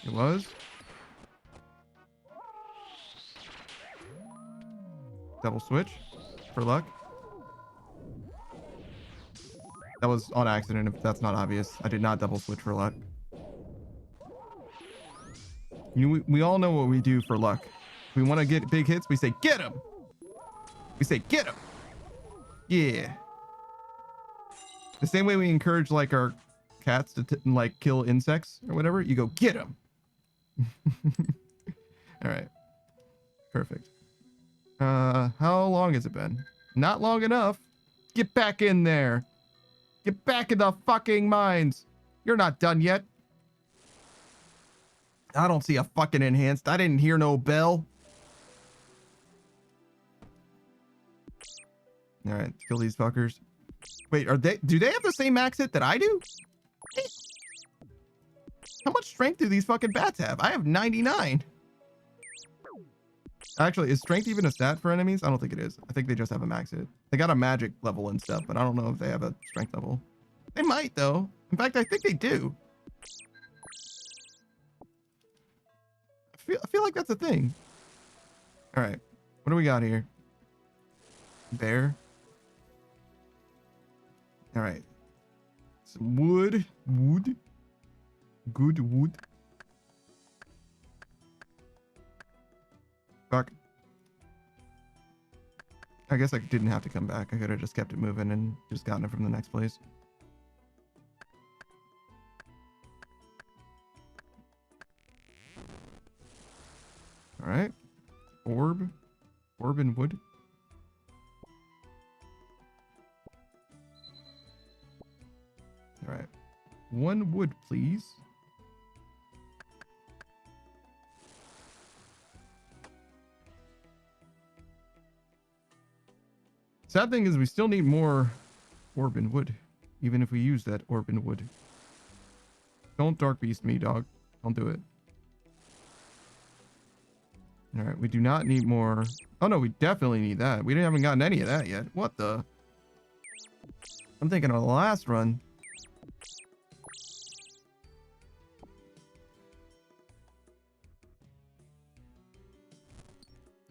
Speaker 1: It was. Double switch for luck. That was on accident if that's not obvious. I did not double switch for luck. We all know what we do for luck. We want to get big hits. We say, get him. We say, get him. Yeah. The same way we encourage like our cats to like kill insects or whatever. You go, get him. All right. Perfect. How long has it been? Not long enough. Get back in there. Get back in the fucking mines. You're not done yet. I don't see a fucking enhanced. I didn't hear no bell. All right, kill these fuckers. Wait, do they have the same max hit that I do? How much strength do these fucking bats have? I have 99. Actually, is strength even a stat for enemies? I don't think it is. I think they just have a max hit. They got a magic level and stuff, but I don't know if they have a strength level. They might, though. In fact, I think they do. I feel like that's a thing. All right. What do we got here? Bear. All right. Some wood. Wood. Good wood. Fuck. I guess I didn't have to come back. I could have just kept it moving and just gotten it from the next place. All right. Orb. Orb and wood. All right. One wood, please. Sad thing is we still need more orb and wood, even if we use that orb and wood. Don't dark beast me, dog. Don't do it. All right, we do not need more. Oh no, we definitely need that. We haven't gotten any of that yet. What the? I'm thinking of the last run.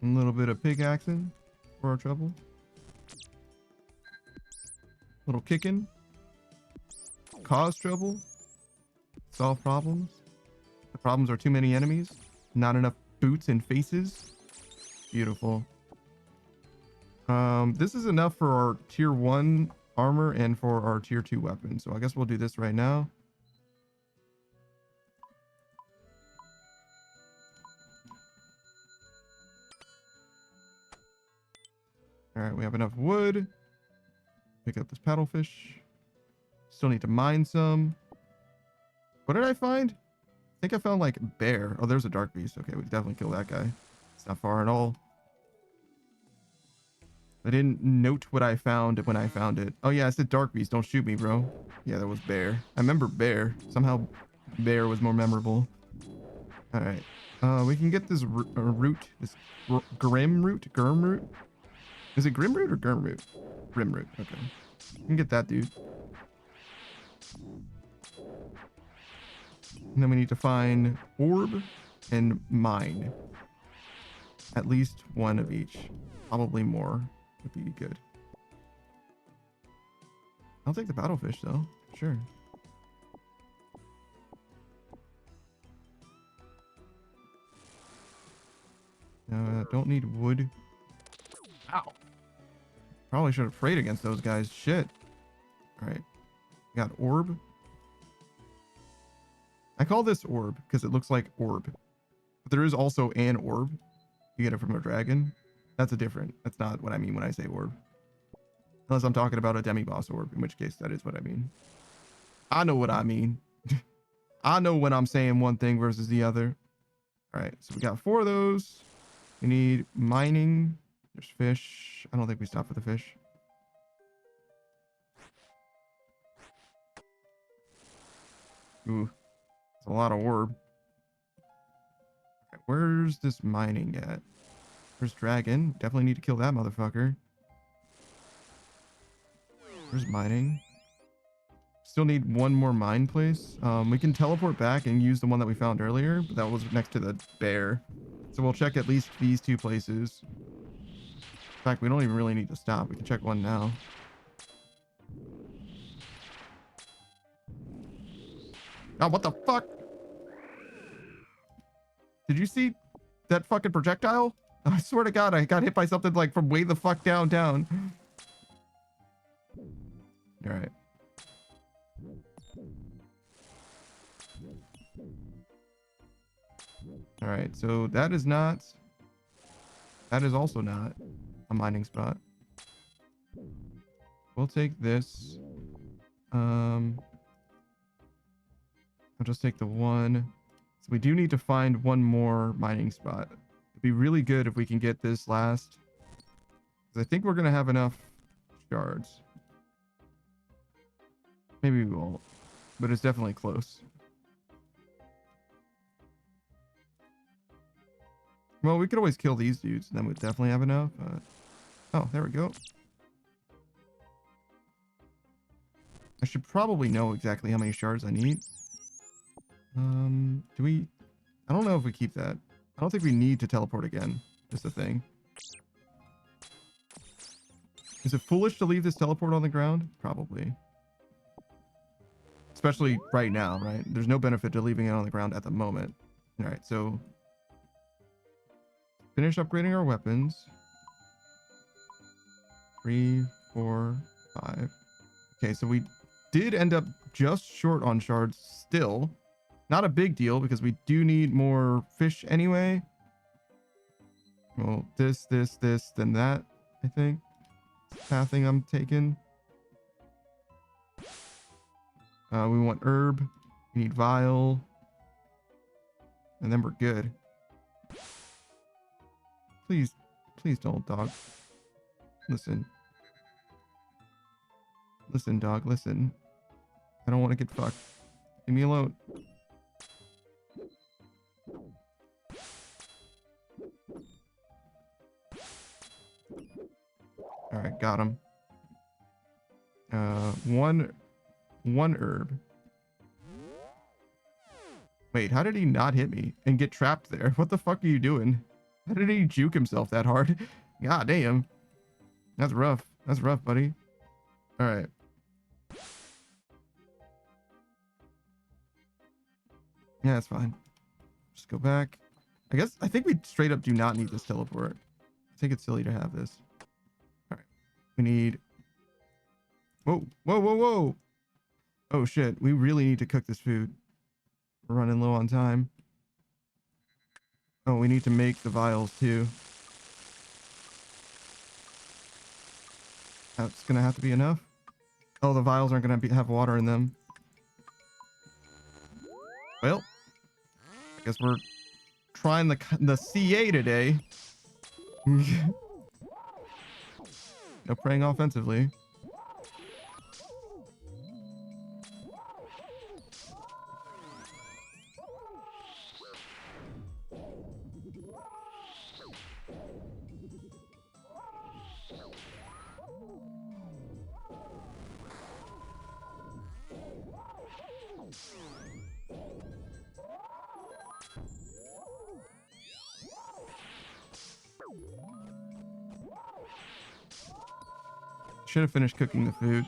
Speaker 1: A little bit of pickaxing for our trouble. Little kicking. Cause trouble. Solve problems. The problems are too many enemies. Not enough boots and faces. Beautiful. This is enough for our tier 1 armor and for our tier 2 weapon. So I guess we'll do this right now. All right, we have enough wood. Pick up this paddlefish. Still need to mine some. What did I find? I think I found like bear. Oh, there's a dark beast. Okay, we can definitely kill that guy. It's not far at all. I didn't note what I found when I found it. Oh yeah, I said dark beast. Don't shoot me, bro. Yeah, that was bear. I remember bear. Somehow bear was more memorable. All right. We can get this root. This grim root. Gurm root. Is it grim root or gurm root? Grim root. Okay. We can get that dude. And then we need to find orb and mine. At least one of each. Probably more would be good. I'll take the paddlefish though. Sure. Don't need wood. Ow. Probably should have prayed against those guys. Shit. All right. Got orb. I call this orb because it looks like orb. But there is also an orb. You get it from a dragon. That's that's not what I mean when I say orb. Unless I'm talking about a demi-boss orb, in which case that is what I mean. I know what I mean. I know when I'm saying one thing versus the other. All right, so we got 4 of those. We need mining. There's fish. I don't think we stopped for the fish. Ooh, it's a lot of orb. Right, where's this mining at? There's dragon. Definitely need to kill that motherfucker. There's mining. Still need one more mine place. We can teleport back and use the one that we found earlier, but that was next to the bear. So we'll check at least these 2 places. In fact, we don't even really need to stop. We can check one now. Oh, what the fuck? Did you see that fucking projectile? I swear to God, I got hit by something like from way the fuck down. All right. All right, so that is also not a mining spot. We'll take this. I'll just take the one. So we do need to find one more mining spot. It'd be really good if we can get this last. Because I think we're going to have enough shards. Maybe we won't. But it's definitely close. Well, we could always kill these dudes, and then we'd definitely have enough. Oh, there we go. I should probably know exactly how many shards I need. Do we... I don't know if we keep that. I don't think we need to teleport again. Just a thing. Is it foolish to leave this teleport on the ground? Probably. Especially right now, right? There's no benefit to leaving it on the ground at the moment. All right, so... Finish upgrading our weapons. 3, 4, 5. Okay, so we did end up just short on shards still. Not a big deal because we do need more fish anyway. Well, this, then that, I think. Pathing I'm taking. We want herb. We need vial. And then we're good. Please, please don't, dog. Listen. Listen, dog, listen. I don't want to get fucked. Leave me alone. Alright, got him. One herb. Wait, how did he not hit me and get trapped there? What the fuck are you doing? How did he juke himself that hard? God damn. That's rough. That's rough, buddy. Alright. Yeah, that's fine. Just go back. I think we straight up do not need this teleport. I think it's silly to have this. Alright. We need... Whoa, whoa, whoa, whoa! Oh shit, we really need to cook this food. We're running low on time. Oh, we need to make the vials too. That's gonna have to be enough. Oh, the vials aren't gonna have water in them. Well, I guess we're trying the CA today. No praying offensively. Should have finished cooking the food.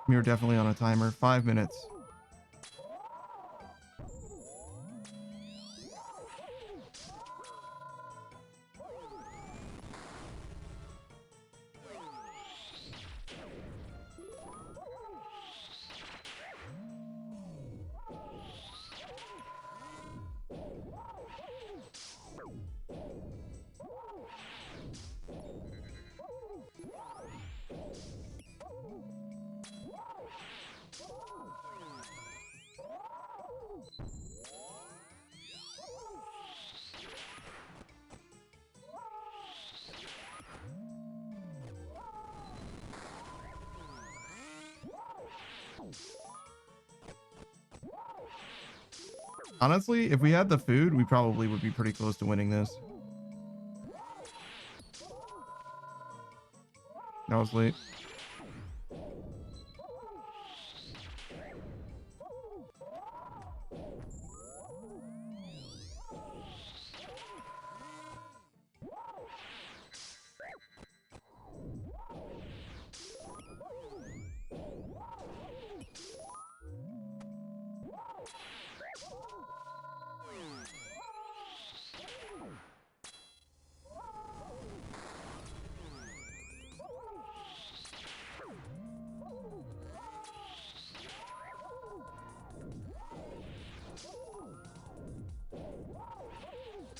Speaker 1: We are definitely on a timer. 5 minutes. Honestly, if we had the food, we probably would be pretty close to winning this. That was late.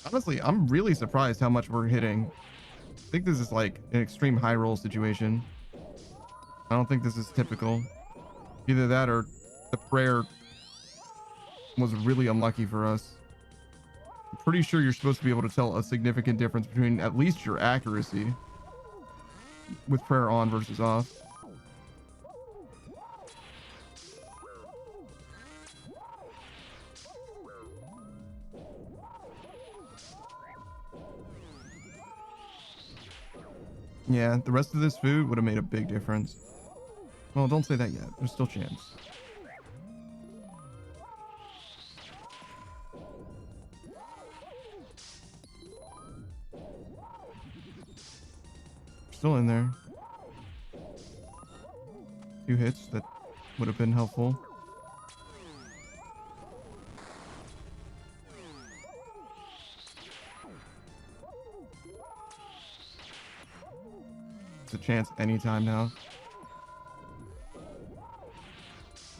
Speaker 1: Honestly, I'm really surprised how much we're hitting. I think this is like an extreme high roll situation. I don't think this is typical. Either that or the prayer was really unlucky for us. Pretty sure you're supposed to be able to tell a significant difference between at least your accuracy with prayer on versus off. Yeah, the rest of this food would have made a big difference. Well, don't say that yet. There's still chance. Still in there. 2 hits that would have been helpful. It's a chance anytime now.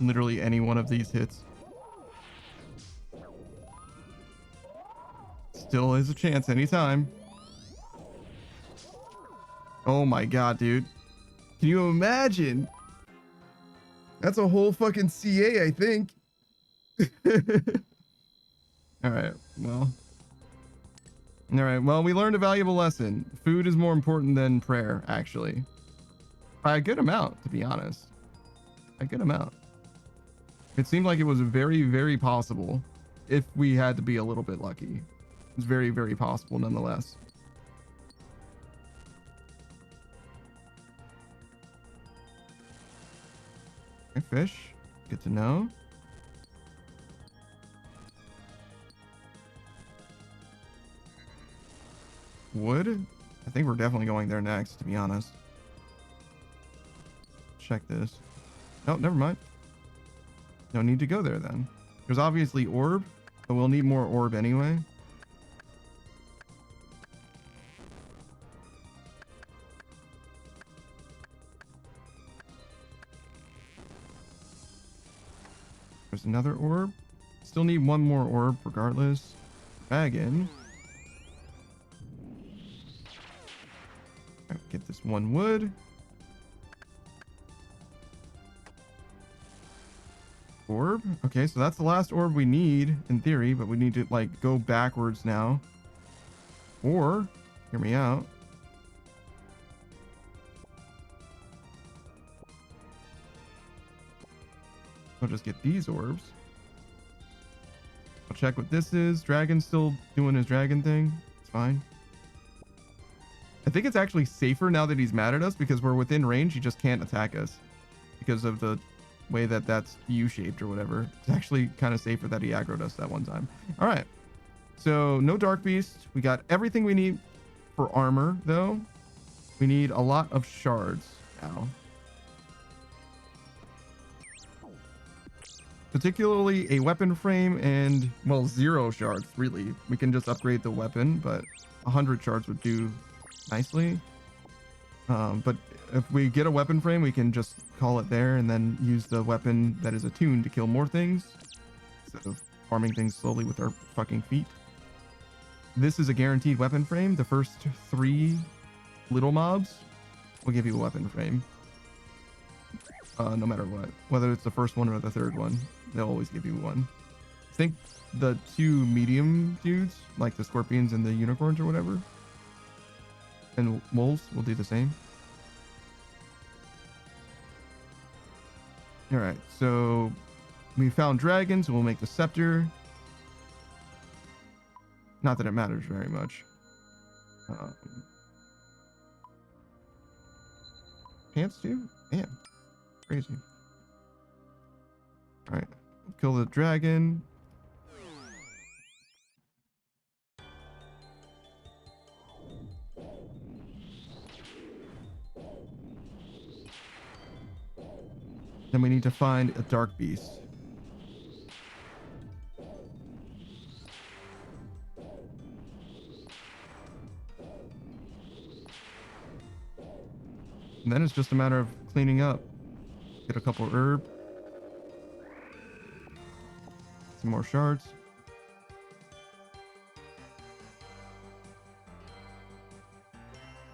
Speaker 1: Literally any one of these hits. Still is a chance anytime. Oh my god, dude. Can you imagine? That's a whole fucking CA, I think. Alright, well. Alright, well, we learned a valuable lesson. Food is more important than prayer, actually. By a good amount, to be honest. A good amount. It seemed like it was very, very possible if we had to be a little bit lucky. It's very, very possible nonetheless. Okay, fish. Good to know. Wood? I think we're definitely going there next, to be honest. Check this. Oh, never mind. No need to go there then. There's obviously orb, but we'll need more orb anyway. There's another orb. Still need one more orb regardless. Dragon. Right, get this one wood. Orb. Okay, so that's the last orb we need in theory, but we need to like go backwards now. Or, hear me out. I'll just get these orbs. I'll check what this is. Dragon's still doing his dragon thing. It's fine. I think it's actually safer now that he's mad at us because we're within range. He just can't attack us because of the way that that's U-shaped or whatever. It's actually kind of safer that he aggroed us that one time. All right. So no Dark Beast. We got everything we need for armor, though. We need a lot of shards now. Particularly a weapon frame and, well, 0 shards, really. We can just upgrade the weapon, but 100 shards would do nicely. But if we get a weapon frame, we can just call it there and then use the weapon that is attuned to kill more things instead of farming things slowly with our fucking feet. This is a guaranteed weapon frame. The first 3 little mobs will give you a weapon frame. No matter what. Whether it's the first one or the third one, they'll always give you one. I think the 2 medium dudes, like the scorpions and the unicorns or whatever, and wolves will do the same. Alright, so we found dragons, so we'll make the scepter. Not that it matters very much. Pants too? Damn. Crazy. Alright, kill the dragon. Then we need to find a dark beast. And then it's just a matter of cleaning up. Get a couple herb. Some more shards.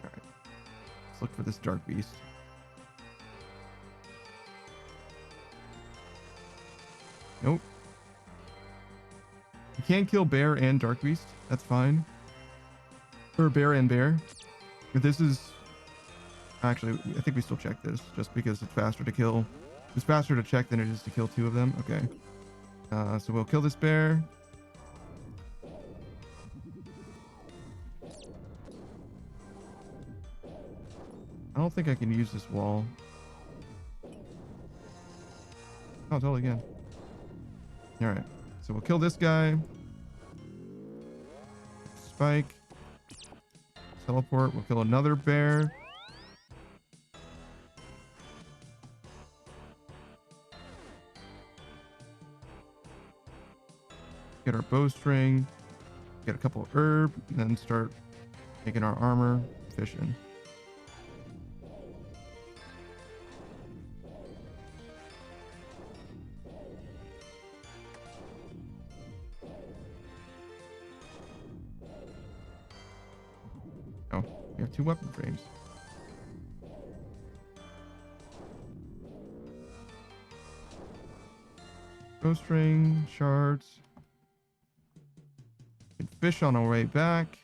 Speaker 1: Alright. Let's look for this dark beast. Nope. You can't kill bear and dark beast. That's fine. Or bear and bear. But this is... Actually, I think we still check this, just because it's faster to kill. It's faster to check than it is to kill 2 of them. Okay. So we'll kill this bear. I don't think I can use this wall. Oh, totally can. Alright. So we'll kill this guy. Spike. Teleport. We'll kill another bear. Get our bowstring. Get a couple of herb. And then start making our armor. Fishing. Oh, we have 2 weapon frames. Bowstring, shards. We can fish on our way back.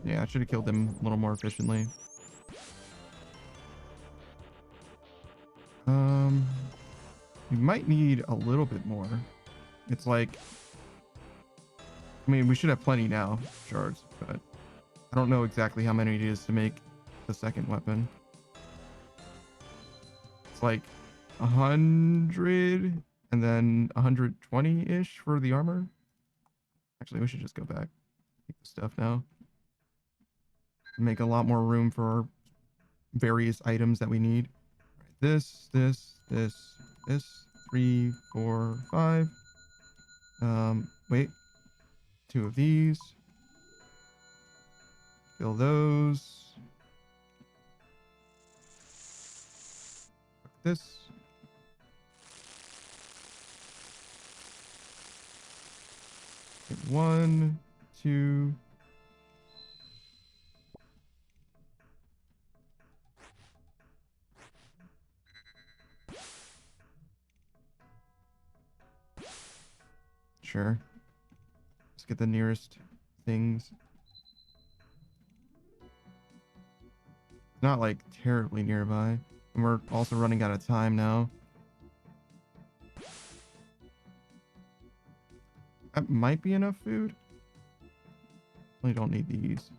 Speaker 1: Yeah, I should have killed them a little more efficiently. We might need a little bit more. It's like... I mean, we should have plenty now, shards, but I don't know exactly how many it is to make the second weapon. It's like 100 and then 120-ish for the armor. Actually, we should just go back. Take the stuff now. Make a lot more room for various items that we need. This. 3, 4, 5. Wait. 2 of these. Fill those. This. Okay, 1, 2. Sure. Let's get the nearest things. Not like terribly nearby. And we're also running out of time now. That might be enough food. We don't need these.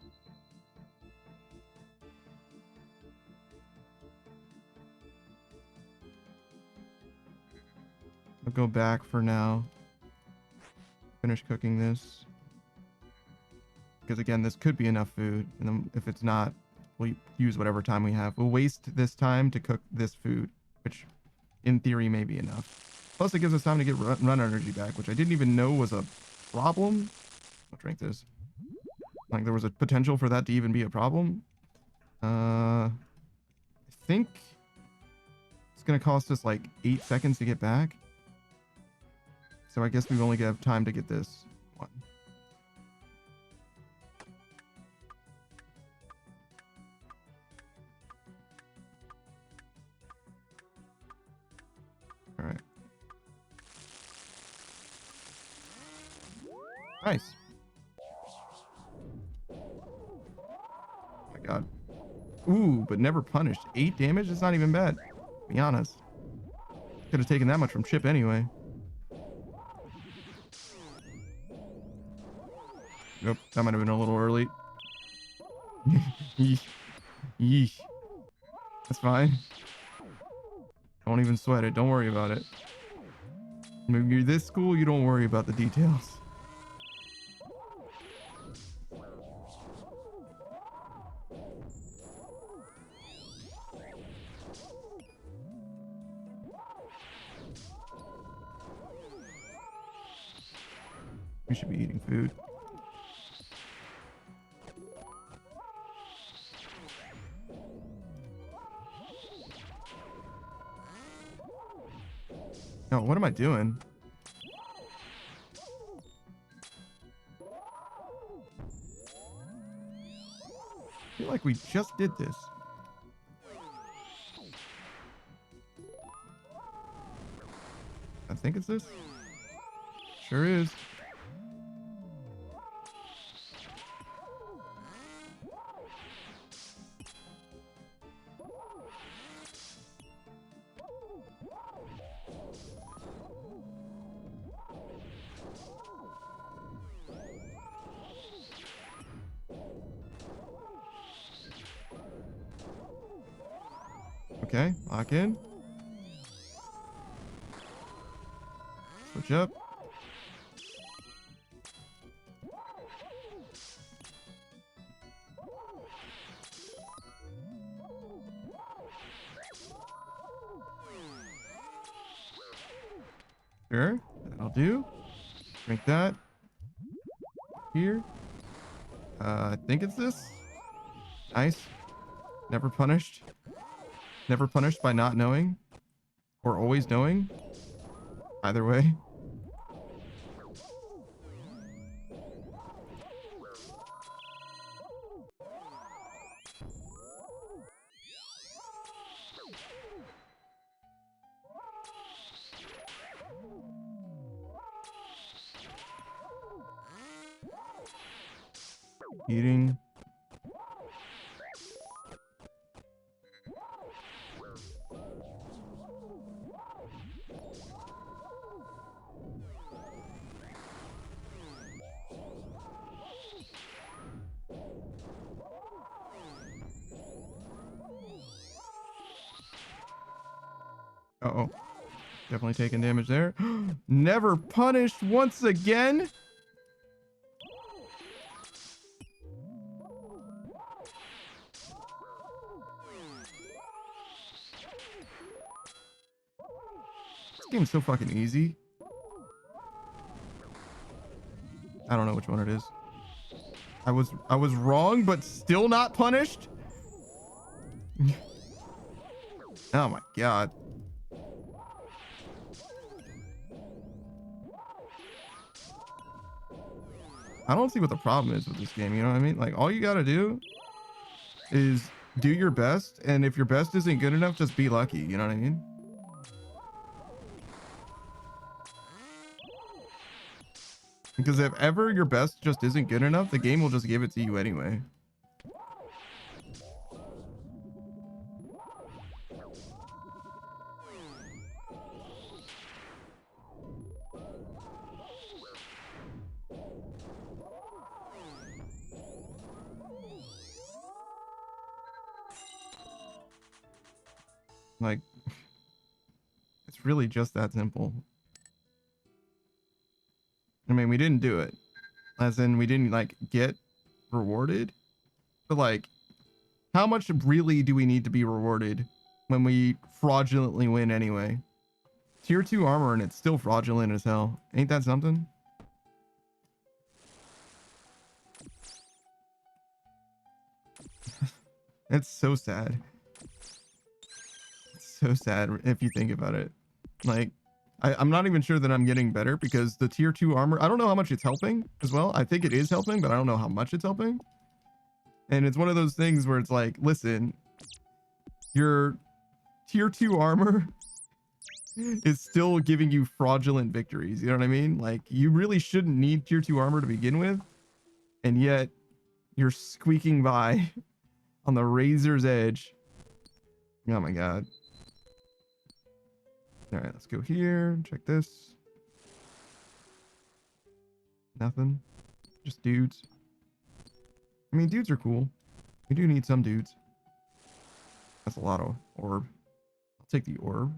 Speaker 1: I'll go back for now. Finish cooking this. Because again, this could be enough food. And then if it's not, we'll use whatever time we have. We'll waste this time to cook this food, which in theory may be enough. Plus it gives us time to get run energy back, which I didn't even know was a problem. I'll drink this. Like there was a potential for that to even be a problem. I think it's going to cost us like 8 seconds to get back. So I guess we only have time to get this one. All right. Nice. Oh my God. Ooh, but never punished. 8 damage? It's not even bad. Be honest. Could have taken that much from Chip anyway. Nope, that might have been a little early. Yeesh. That's fine. Don't even sweat it. Don't worry about it. When you're this cool, you don't worry about the details. We should be eating food. No, what am I doing? like we just did this. I think it's this. Sure is. Okay, lock in. Switch up. Sure, that'll do. Drink that. Here. I think it's this. Nice. Never punished. Never punished by not knowing. Or always knowing. Either way. Eating. Uh-oh. Definitely taking damage there. Never punished once again. This game's so fucking easy. I don't know which one it is. I was wrong, but still not punished. Oh my god. I don't see what the problem is with this game, you know what I mean? Like, all you gotta do is do your best, and if your best isn't good enough, just be lucky, you know what I mean? Because if ever your best just isn't good enough, the game will just give it to you anyway. Like, it's really just that simple. I mean, we didn't do it. As in, we didn't, like, get rewarded. But, like, how much really do we need to be rewarded when we fraudulently win anyway? Tier 2 armor and it's still fraudulent as hell. Ain't that something? It's so sad. It's so sad if you think about it. Like, I'm not even sure that I'm getting better because the tier 2 armor, I don't know how much it's helping as well. I think it is helping, but I don't know how much it's helping. And it's one of those things where it's like, listen, your tier 2 armor is still giving you fraudulent victories. You know what I mean? Like, you really shouldn't need tier 2 armor to begin with. And yet you're squeaking by on the razor's edge. Oh my god. All right, let's go here. Check this. Nothing. Just dudes. I mean, dudes are cool. We do need some dudes. That's a lot of orb. I'll take the orb.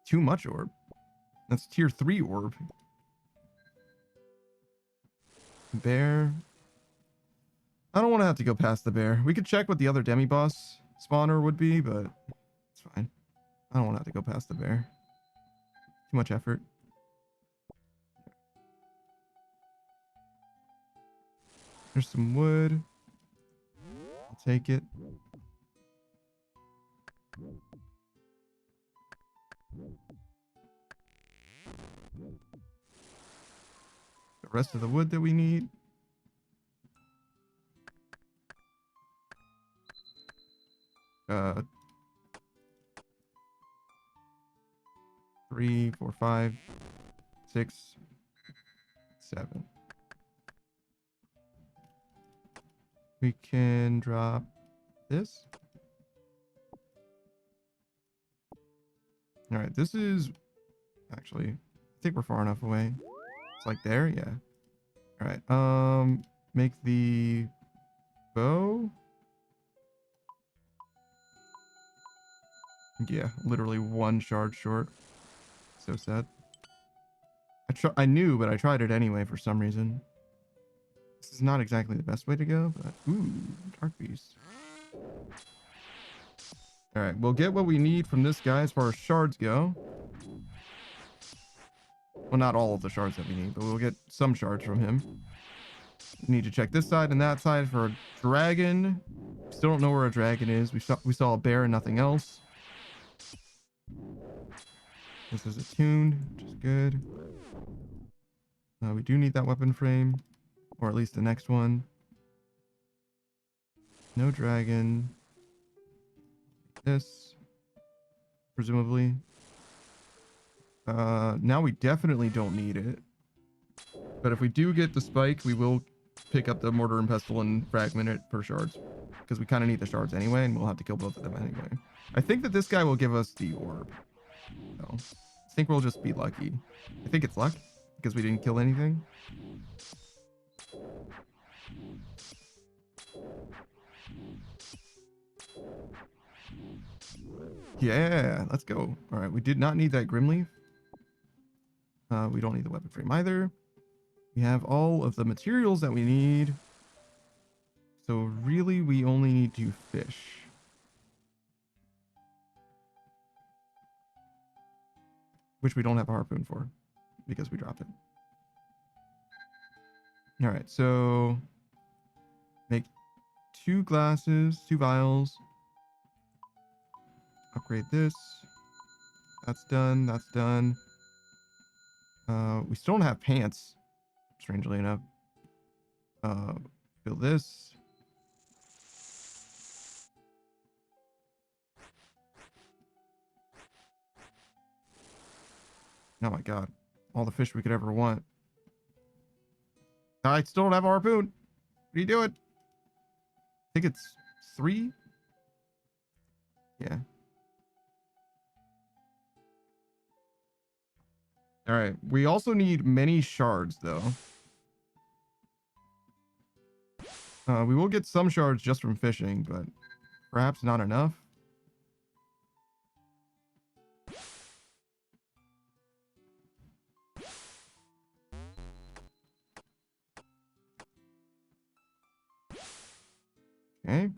Speaker 1: Too much orb. That's tier 3 orb. Bear. I don't want to have to go past the bear. We could check what the other demi-boss spawner would be, but it's fine. I don't want to have to go past the bear. Too much effort. There's some wood. I'll take it. rest of the wood that we need. Three, 4, 5, 6, 7. We can drop this. All right, this is actually, I think we're far enough away. It's like there, yeah. All right, make the bow. Yeah, literally 1 shard short. So sad. I knew, but I tried it anyway for some reason. This is not exactly the best way to go, but ooh, Dark Beast. All right, we'll get what we need from this guy as far as shards go. Well, not all of the shards that we need, but we'll get some shards from him. We need to check this side and that side for a dragon. Still don't know where a dragon is. We saw a bear and nothing else. This is attuned, which is good. We do need that weapon frame, or at least the next one. No dragon. This, presumably. Now we definitely don't need it. But if we do get the spike, we will pick up the mortar and pestle and fragment it for shards. Because we kind of need the shards anyway, and we'll have to kill both of them anyway. I think that this guy will give us the orb. So, I think we'll just be lucky. I think it's luck, because we didn't kill anything. Yeah, let's go. All right, we did not need that Grimleaf. We don't need the weapon frame either. We have all of the materials that we need. So really, we only need to fish. Which we don't have a harpoon for, because we dropped it. All right, so make 2 glasses, 2 vials. Upgrade this. That's done. That's done. We still don't have pants, strangely enough. Fill this. Oh my god. All the fish we could ever want. I still don't have a harpoon. What are you doing? I think it's 3. Yeah. All right. We also need many shards, though. We will get some shards just from fishing, but perhaps not enough. Okay.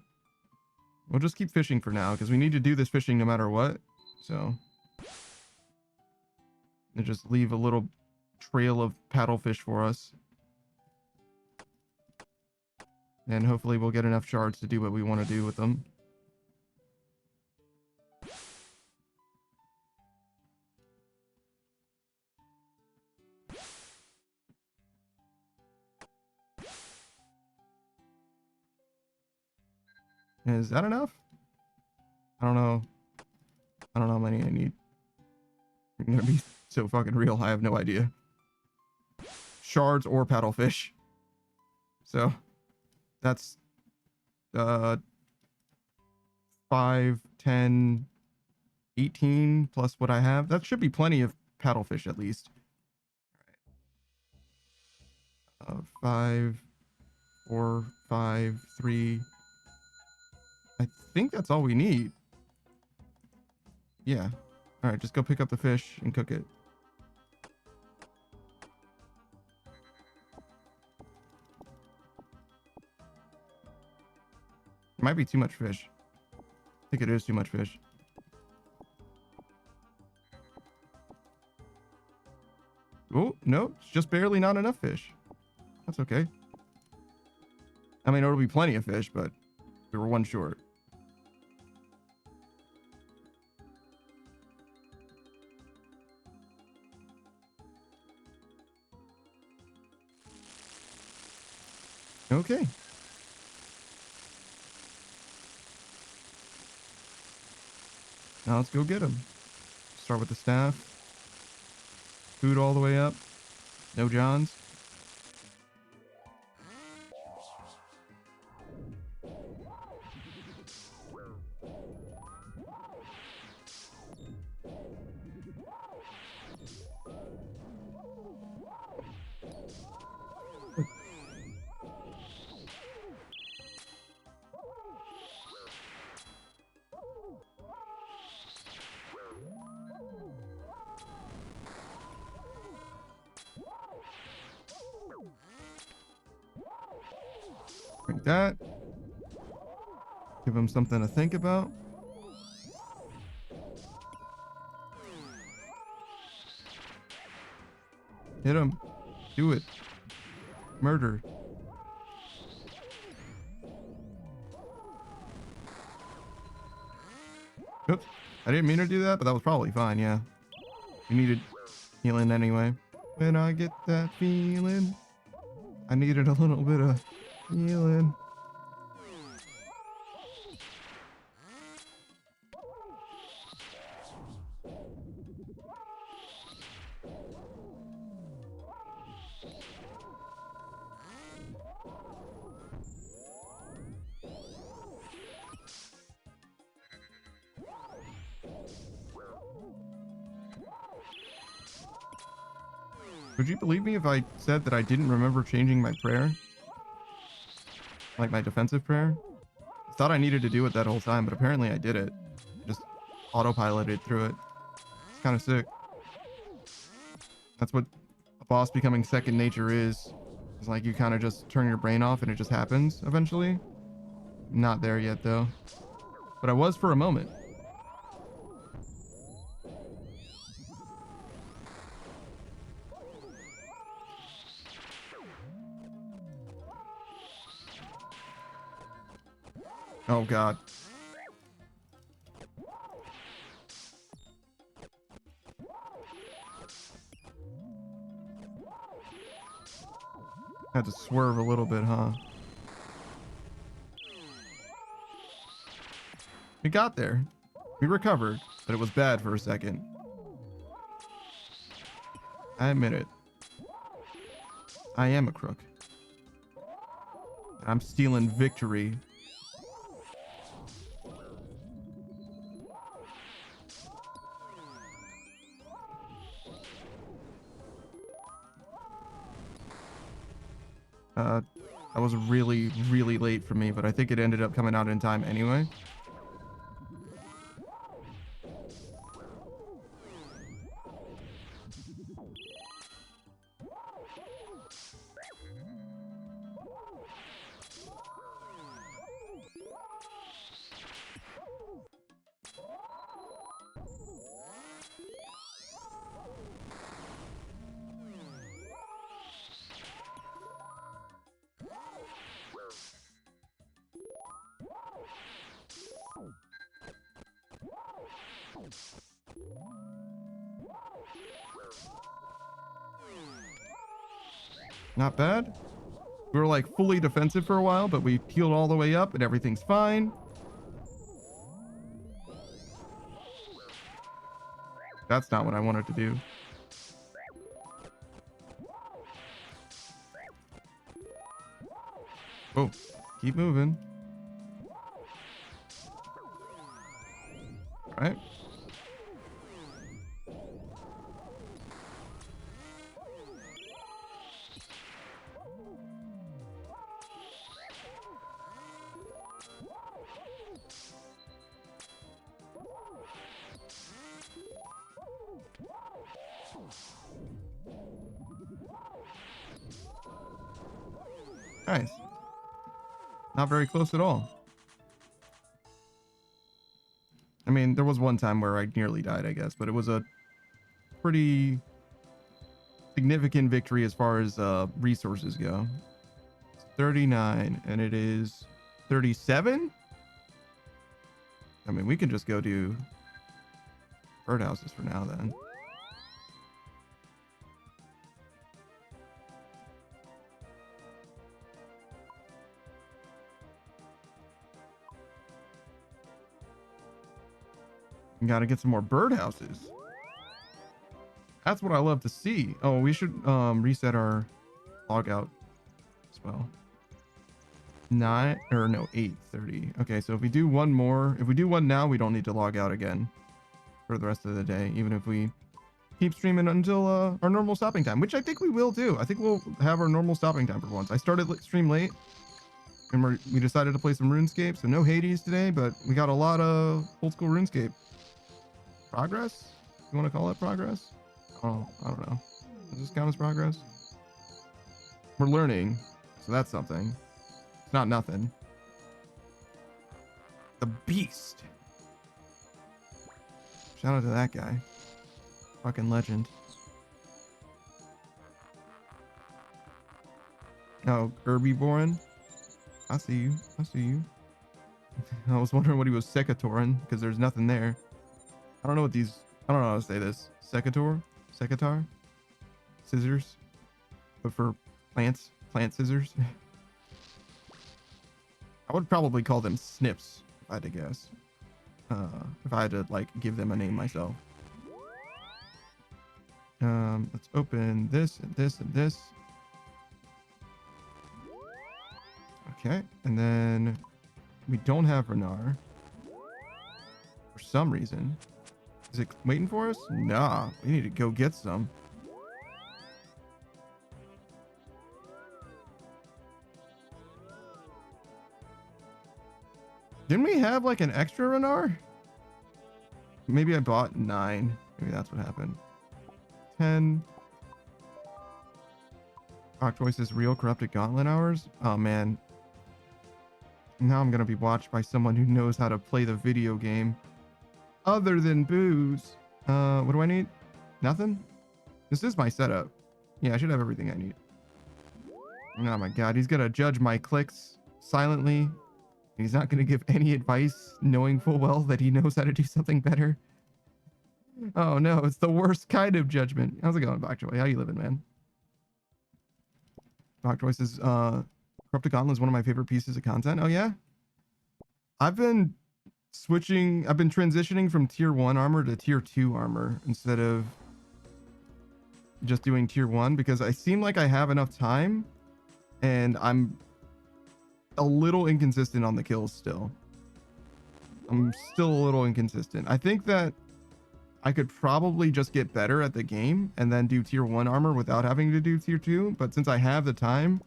Speaker 1: We'll just keep fishing for now, because we need to do this fishing no matter what. So... and just leave a little trail of paddlefish for us. And hopefully we'll get enough shards to do what we want to do with them. Is that enough? I don't know. I don't know how many I need. I'm gonna be so fucking real. I have no idea. Shards or paddlefish. So that's 5, 10, 18 plus what I have. That should be plenty of paddlefish at least. All right. 5, 4, 5, 3. I think that's all we need. Yeah. All right, just go pick up the fish and cook it. Might be too much fish. I think it is too much fish. Oh, no, it's just barely not enough fish. That's okay. I mean, it'll be plenty of fish, but we were 1 short. Okay. Now let's go get him. Start with the staff. Food all the way up. No Johns. Like that. Give him something to think about. Hit him. Do it. Murder. Oops. I didn't mean to do that, but that was probably fine, yeah. We needed healing anyway. When I get that feeling, I needed a little bit of healing. Would you believe me if I said that I didn't remember changing my prayer? Like my defensive prayer? I thought I needed to do it that whole time, but apparently I did it. Just autopiloted through it. It's kind of sick. That's what a boss becoming second nature is. It's like you kind of just turn your brain off and it just happens eventually. Not there yet though. But I was for a moment. Oh god. Had to swerve a little bit, huh? We got there. We recovered, but it was bad for a second. I admit it. I am a crook. I'm stealing victory. That was really, really late for me, but I think it ended up coming out in time anyway. Not bad. We were like fully defensive for a while, but we healed all the way up and everything's fine. That's not what I wanted to do. Oh, keep moving. All right. Nice. Not very close at all. I mean, there was one time where I nearly died, I guess, but it was a pretty significant victory as far as resources go. It's 39 and it is 37. I mean, we can just go do birdhouses for now then. We gotta get some more birdhouses. That's what I love to see. Oh, we should reset our logout as well. 8:30. Okay, so if we do one more, if we do one now, we don't need to log out again for the rest of the day, even if we keep streaming until our normal stopping time, which I think we will do. I think we'll have our normal stopping time for once. I started stream late, and we decided to play some RuneScape, so no Hades today, but we got a lot of old school RuneScape progress. You want to call it progress? Oh, I don't know. Does this count as progress? We're learning, so that's something. It's not nothing. The beast. Shout out to that guy. Fucking legend. Oh, Herbieboren. I see you. I see you. I was wondering what he was secatoring, because there's nothing there. I don't know what these... I don't know how to say this. Secator? Secatar? Scissors? But for plants? Plant scissors? I would probably call them snips, if I had to guess. If I had to, like, give them a name myself. Let's open this and this and this. Okay, and then we don't have Renar for some reason. Is it waiting for us? Nah, we need to go get some. Didn't we have like an extra Renar? Maybe I bought 9. Maybe that's what happened. 10. Octoisis real corrupted gauntlet hours. Oh man. Now I'm gonna be watched by someone who knows how to play the video game. Other than booze. What do I need? Nothing? This is my setup. Yeah, I should have everything I need. Oh my god, he's gonna judge my clicks silently. He's not gonna give any advice, knowing full well that he knows how to do something better. Oh no, it's the worst kind of judgment. How's it going, Bokjoy? How you living, man? Bokjoy says, Corrupted Gauntlet is one of my favorite pieces of content. Oh yeah? I've been transitioning from tier 1 armor to tier 2 armor instead of just doing tier 1 because I seem like I have enough time and I'm a little inconsistent on the kills still. I'm still a little inconsistent. I think that I could probably just get better at the game and then do tier 1 armor without having to do tier 2. But since I have the time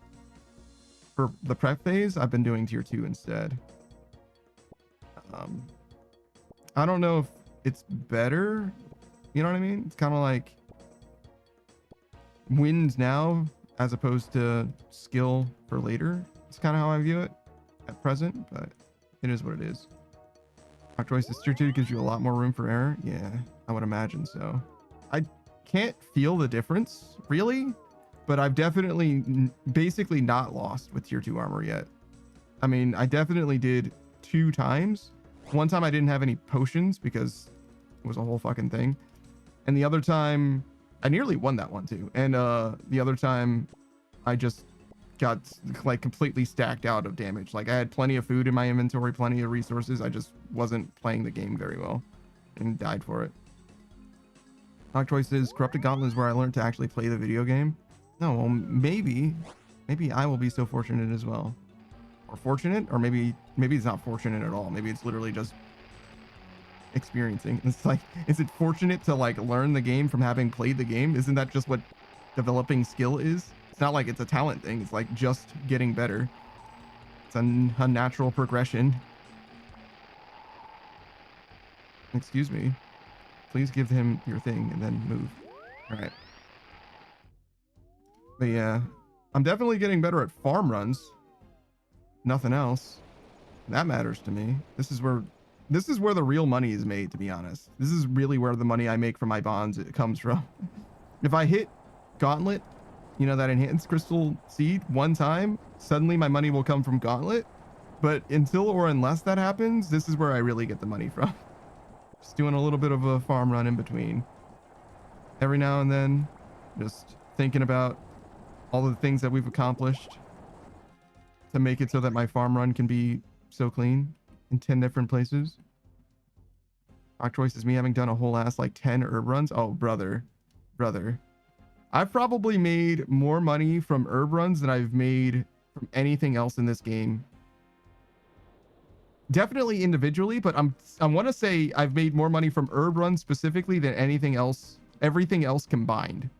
Speaker 1: for the prep phase, I've been doing tier 2 instead. I don't know if it's better. You know what I mean? It's kind of like wins now as opposed to skill for later. It's kind of how I view it at present, but it is what it is. Octoisis tier 2 gives you a lot more room for error. Yeah, I would imagine so. I can't feel the difference, really, but I've definitely basically not lost with tier 2 armor yet. I mean, I definitely did 2 times. One time I didn't have any potions because it was a whole fucking thing. And the other time, I nearly won that one too. And the other time, I just got like completely stacked out of damage. Like I had plenty of food in my inventory, plenty of resources. I just wasn't playing the game very well and died for it. Octoy says, Corrupted Gauntlet is where I learned to actually play the video game. No, well, maybe I will be so fortunate as well. Or fortunate, or maybe it's not fortunate at all. Maybe it's literally just experiencing. It's like, is it fortunate to like learn the game from having played the game? Isn't that just what developing skill is? It's not like it's a talent thing. It's like just getting better. It's a natural progression. Excuse me. Please give him your thing and then move. All right. But yeah, I'm definitely getting better at farm runs. Nothing else. That matters to me. This is where the real money is made, to be honest. This is really where the money I make from my bonds it comes from. If I hit Gauntlet, you know, that enhanced crystal seed one time, suddenly my money will come from Gauntlet. But until or unless that happens, this is where I really get the money from. Just doing a little bit of a farm run in between. Every now and then, just thinking about all the things that we've accomplished to make it so that my farm run can be so clean in 10 different places. Rock choice is me having done a whole ass like 10 herb runs. Oh, brother. I've probably made more money from herb runs than I've made from anything else in this game. Definitely individually, but I want to say I've made more money from herb runs specifically than anything else, everything else combined.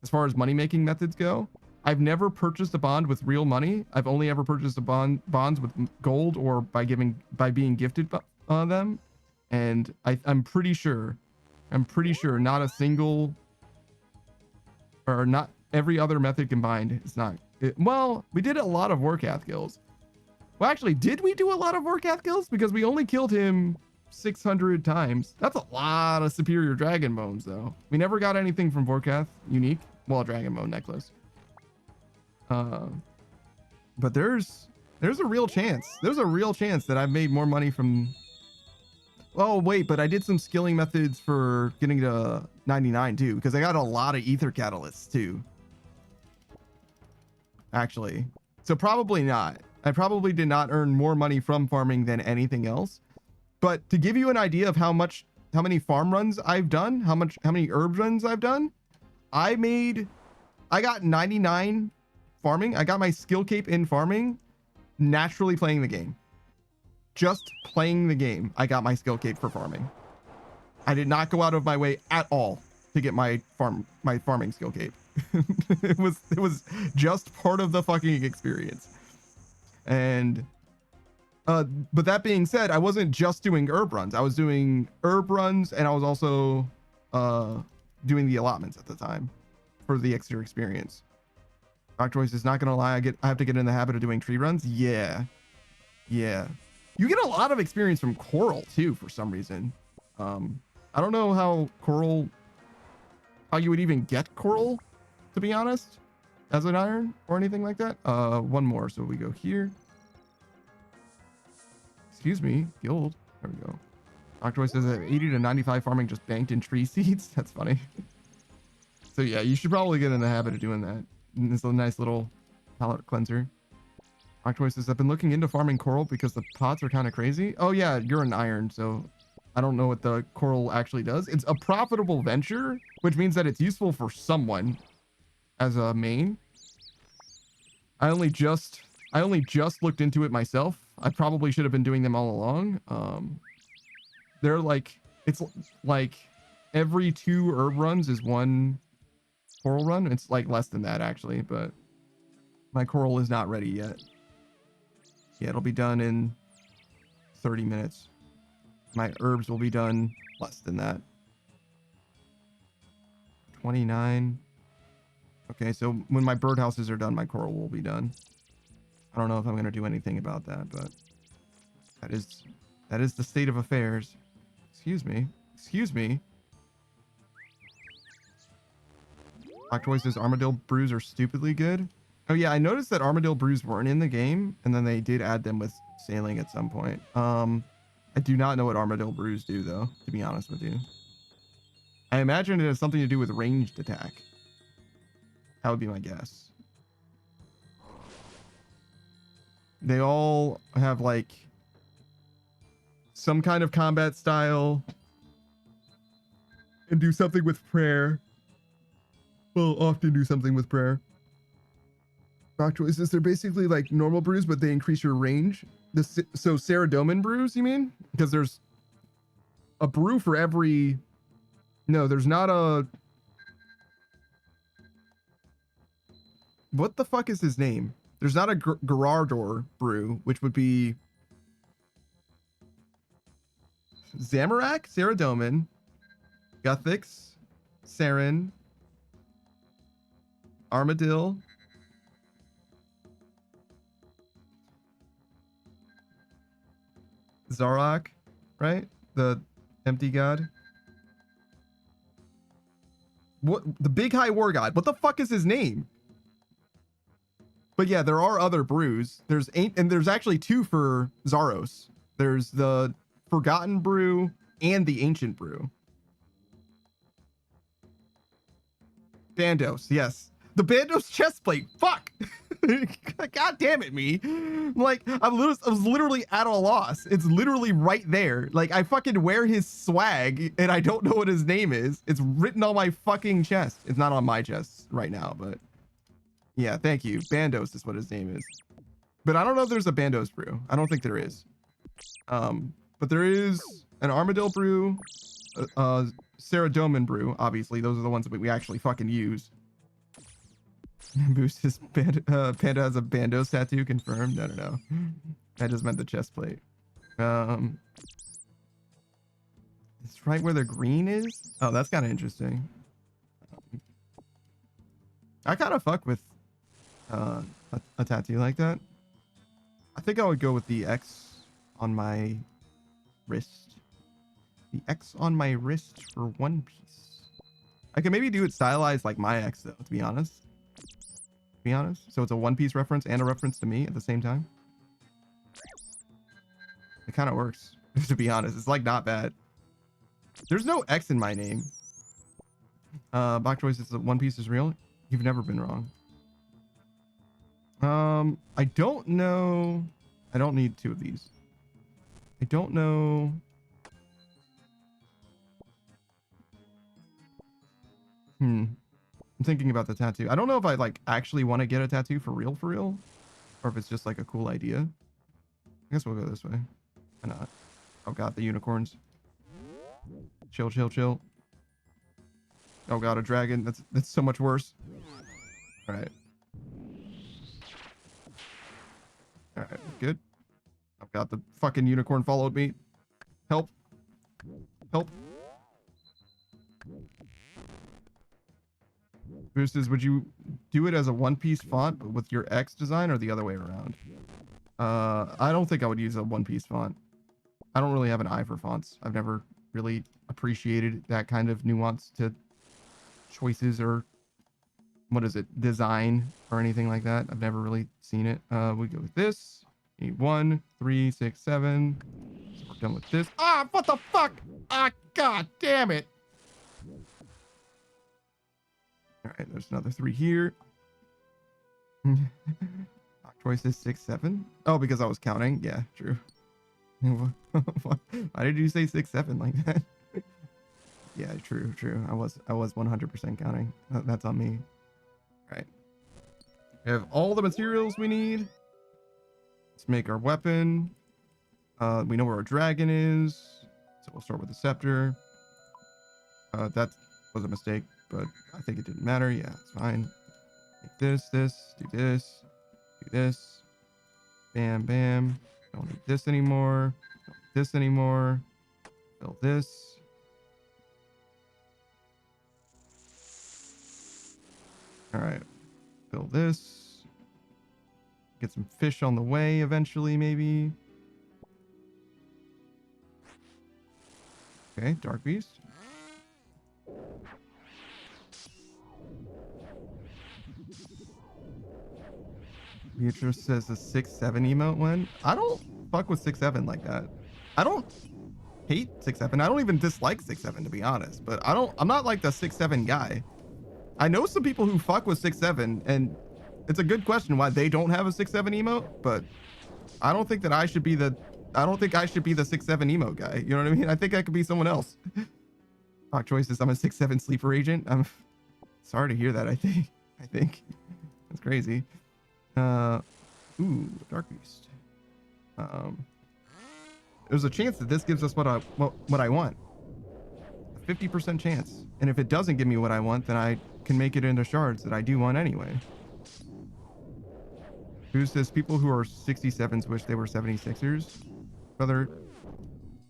Speaker 1: As far as money making methods go, I've never purchased a bond with real money. I've only ever purchased a bonds with gold or by being gifted them. And I'm pretty sure not a single or not every other method combined is not it. Well, we did a lot of Warcath kills. Well, actually, did we do a lot of Warcath kills? Because we only killed him 600 times. That's a lot of superior dragon bones, though. We never got anything from Vorkath unique. Well, dragon bone necklace. But there's a real chance. There's a real chance that I've made more money from. Oh wait, but I did some skilling methods for getting to 99 too, because I got a lot of ether catalysts too. Actually, so probably not. I probably did not earn more money from farming than anything else. But to give you an idea of how many farm runs I've done, how many herb runs I've done, I got 99 farming. I got my skill cape in farming, naturally playing the game. Just playing the game, I got my skill cape for farming. I did not go out of my way at all to get my farming skill cape. it was just part of the fucking experience. And but that being said, I wasn't just doing herb runs. I was doing herb runs, and I was also doing the allotments at the time for the extra experience. Rock Choice is not gonna lie, I have to get in the habit of doing tree runs. Yeah. You get a lot of experience from coral too for some reason. I don't know how you would even get coral, to be honest, as an iron or anything like that. One more, so we go here. Excuse me, guild. There we go. Octoy says that 80 to 95 farming just banked in tree seeds. That's funny. So yeah, you should probably get in the habit of doing that. It's a nice little palate cleanser. Octoy says, I've been looking into farming coral because the pots are kind of crazy. Oh yeah, you're an iron, so I don't know what the coral actually does. It's a profitable venture, which means that it's useful for someone as a main. I only just looked into it myself. I probably should have been doing them all along. They're like, it's like every 2 herb runs is 1 coral run. It's like less than that actually, but my coral is not ready yet. Yeah, it'll be done in 30 minutes. My herbs will be done less than that. 29. Okay, so when my birdhouses are done, my coral will be done. I don't know if I'm going to do anything about that, but that is the state of affairs. Excuse me. Octoy says Armadillo brews are stupidly good. Oh yeah, I noticed that Armadillo brews weren't in the game, and then they did add them with sailing at some point. I do not know what Armadillo brews do though, to be honest with you. I imagine it has something to do with ranged attack. That would be my guess. They all have like some kind of combat style and do something with prayer. Well, often do something with prayer. Rock choices, they're basically like normal brews, but they increase your range. So Saradomin brews, you mean? Because there's a brew for every... No, there's not a... What the fuck is his name? There's not a Gerardor brew, which would be Zamorak, Saradomin, Guthix, Saren, Armadillo, Zarok, right? The empty god. What? The big high war god. What the fuck is his name? But yeah, there are other brews. There's actually 2 for Zaros. There's the Forgotten Brew and the Ancient Brew. Bandos, yes. The Bandos chest plate. Fuck. God damn it, me. Like, I was literally at a loss. It's literally right there. Like, I fucking wear his swag and I don't know what his name is. It's written on my fucking chest. It's not on my chest right now, but yeah, thank you. Bandos is what his name is. But I don't know if there's a Bandos brew. I don't think there is. But there is an Armadillo brew, Saradomin brew. Obviously, those are the ones that we actually fucking use. Boost his Panda has a Bandos tattoo confirmed. I don't know. I just meant the chest plate. It's right where the green is. Oh, that's kind of interesting. I kind of fuck with a tattoo like that. I think I would go with the X on my wrist. The X on my wrist for One Piece. I could maybe do it stylized like my X though, to be honest. So it's a One Piece reference and a reference to me at the same time. It kind of works, to be honest. It's like not bad. There's no X in my name. Bach Choice is One Piece is real. You've never been wrong. I don't know. I don't need two of these. I don't know. I'm thinking about the tattoo. I don't know if I like actually want to get a tattoo for real, or if it's just like a cool idea. I guess we'll go this way. Why not? Oh god, the unicorns. Chill. Oh god, a dragon. That's so much worse. All right. All right, good. Oh god, the fucking unicorn followed me. Help. Boosters, would you do it as a One Piece font but with your X design or the other way around? I don't think I would use a One Piece font. I don't really have an eye for fonts. I've never really appreciated that kind of nuance to choices or what is it, design or anything like that. I've never really seen it. We go with this. 1, 3, 6, 7. So we're done with this. Ah, what the fuck? Ah, god damn it. All right, there's another 3 here. Choice is 6, 7. Oh, because I was counting. Yeah, true. Why did you say 6, 7 like that? Yeah, true. I was 100% counting. That's on me. All right. We have all the materials we need. Let's make our weapon. We know where our dragon is, so we'll start with the scepter. That was a mistake, but I think it didn't matter. Yeah, it's fine. Make this, do this. Bam, bam. Don't need this anymore. Don't need this anymore. Fill this. All right. Fill this. Get some fish on the way eventually, maybe. Okay, Dark Beast. Beatrice says the 6-7 emote one. I don't fuck with 6-7 like that. I don't hate 6-7. I don't even dislike 6-7 to be honest. But I'm not like the 6-7 guy. I know some people who fuck with 6-7, and it's a good question why they don't have a 6-7 emote. But I don't think that I should be the. I don't think I should be the 6-7 emote guy. You know what I mean? I think I could be someone else. Talk choices. I'm a 6-7 sleeper agent. I'm sorry to hear that. I think that's crazy. Ooh, Dark Beast. There's a chance that this gives us what I want. A 50% chance. And if it doesn't give me what I want, then I can make it into shards that I do want anyway. Who says people who are 67s wish they were 76ers? Brother,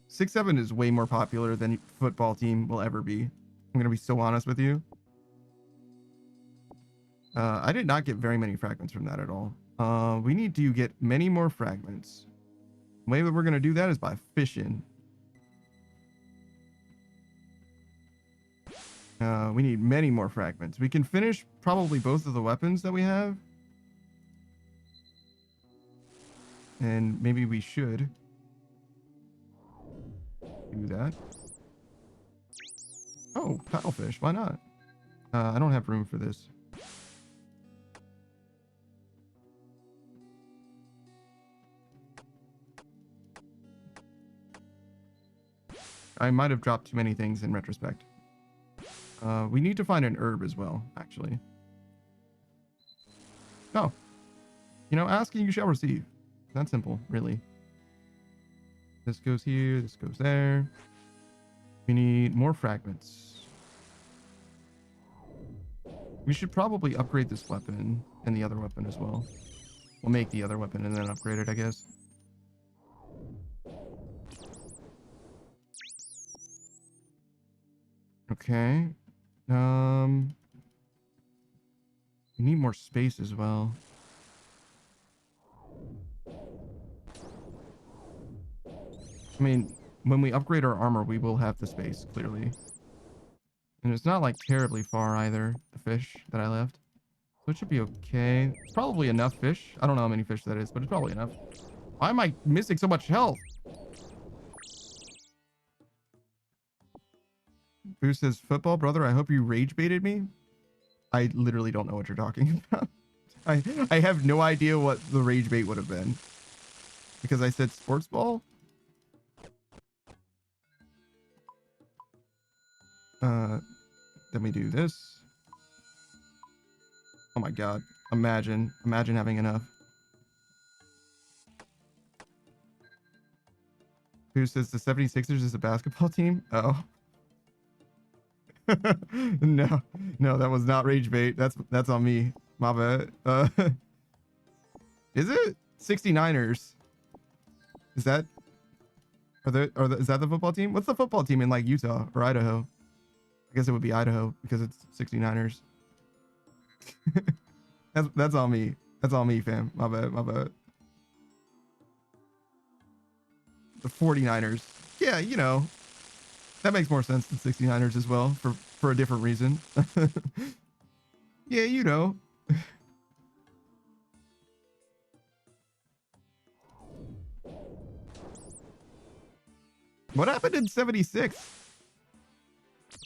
Speaker 1: 6-7 is way more popular than football team will ever be. I'm gonna be so honest with you. I did not get very many fragments from that at all. We need to get many more fragments. The way that we're going to do that is by fishing. We need many more fragments. We can finish probably both of the weapons that we have. And maybe we should do that. Oh, paddlefish. Why not? I don't have room for this. I might have dropped too many things in retrospect. We need to find an herb as well, actually. Oh. You know, asking you shall receive. That simple, really. This goes here, this goes there. We need more fragments. We should probably upgrade this weapon and the other weapon as well. We'll make the other weapon and then upgrade it, I guess. Okay. We need more space as well. I mean, when we upgrade our armor, we will have the space, clearly. And it's not like terribly far either, the fish that I left. So it should be okay. It's probably enough fish. I don't know how many fish that is, but it's probably enough. Why am I missing so much health? Boo says, football brother, I hope you rage baited me. I literally don't know what you're talking about. I have no idea what the rage bait would have been. Because I said sports ball? Then we do this. Oh my god. Imagine having enough. Who says the 76ers is a basketball team? Oh. No, that was not rage bait. That's on me. My bad. Is it 69ers? Is that is that the football team? What's the football team in like Utah or Idaho? I guess it would be Idaho because it's 69ers. That's on me. That's on me, fam. My bad. The 49ers. Yeah, you know. That makes more sense than 69ers as well for a different reason. Yeah, you know. What happened in 76?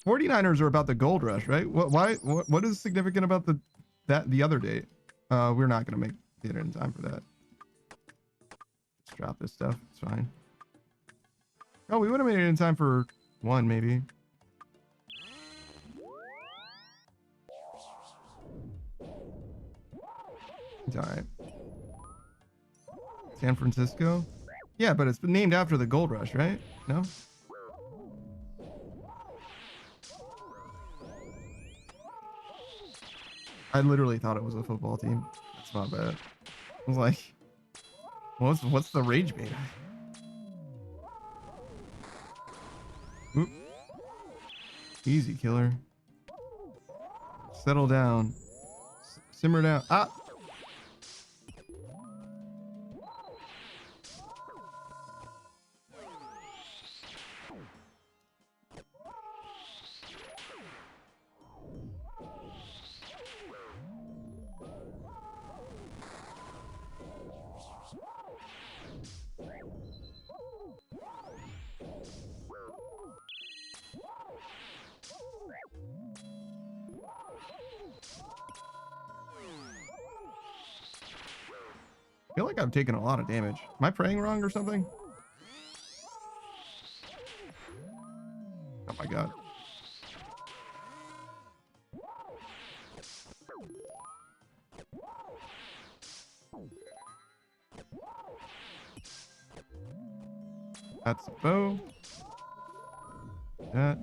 Speaker 1: 49ers are about the gold rush, right? What is significant about the other date? We're not gonna make it in time for that. Let's drop this stuff. It's fine. Oh, we would have made it in time for one, maybe. It's all right. San Francisco? Yeah, but it's been named after the gold rush, right? No? I literally thought it was a football team. That's not bad. I was like, what's the rage bait? Oop. Easy, killer. Settle down. Simmer down. Ah! I feel like I've taken a lot of damage. Am I praying wrong or something? Oh my god. That's a bow. That.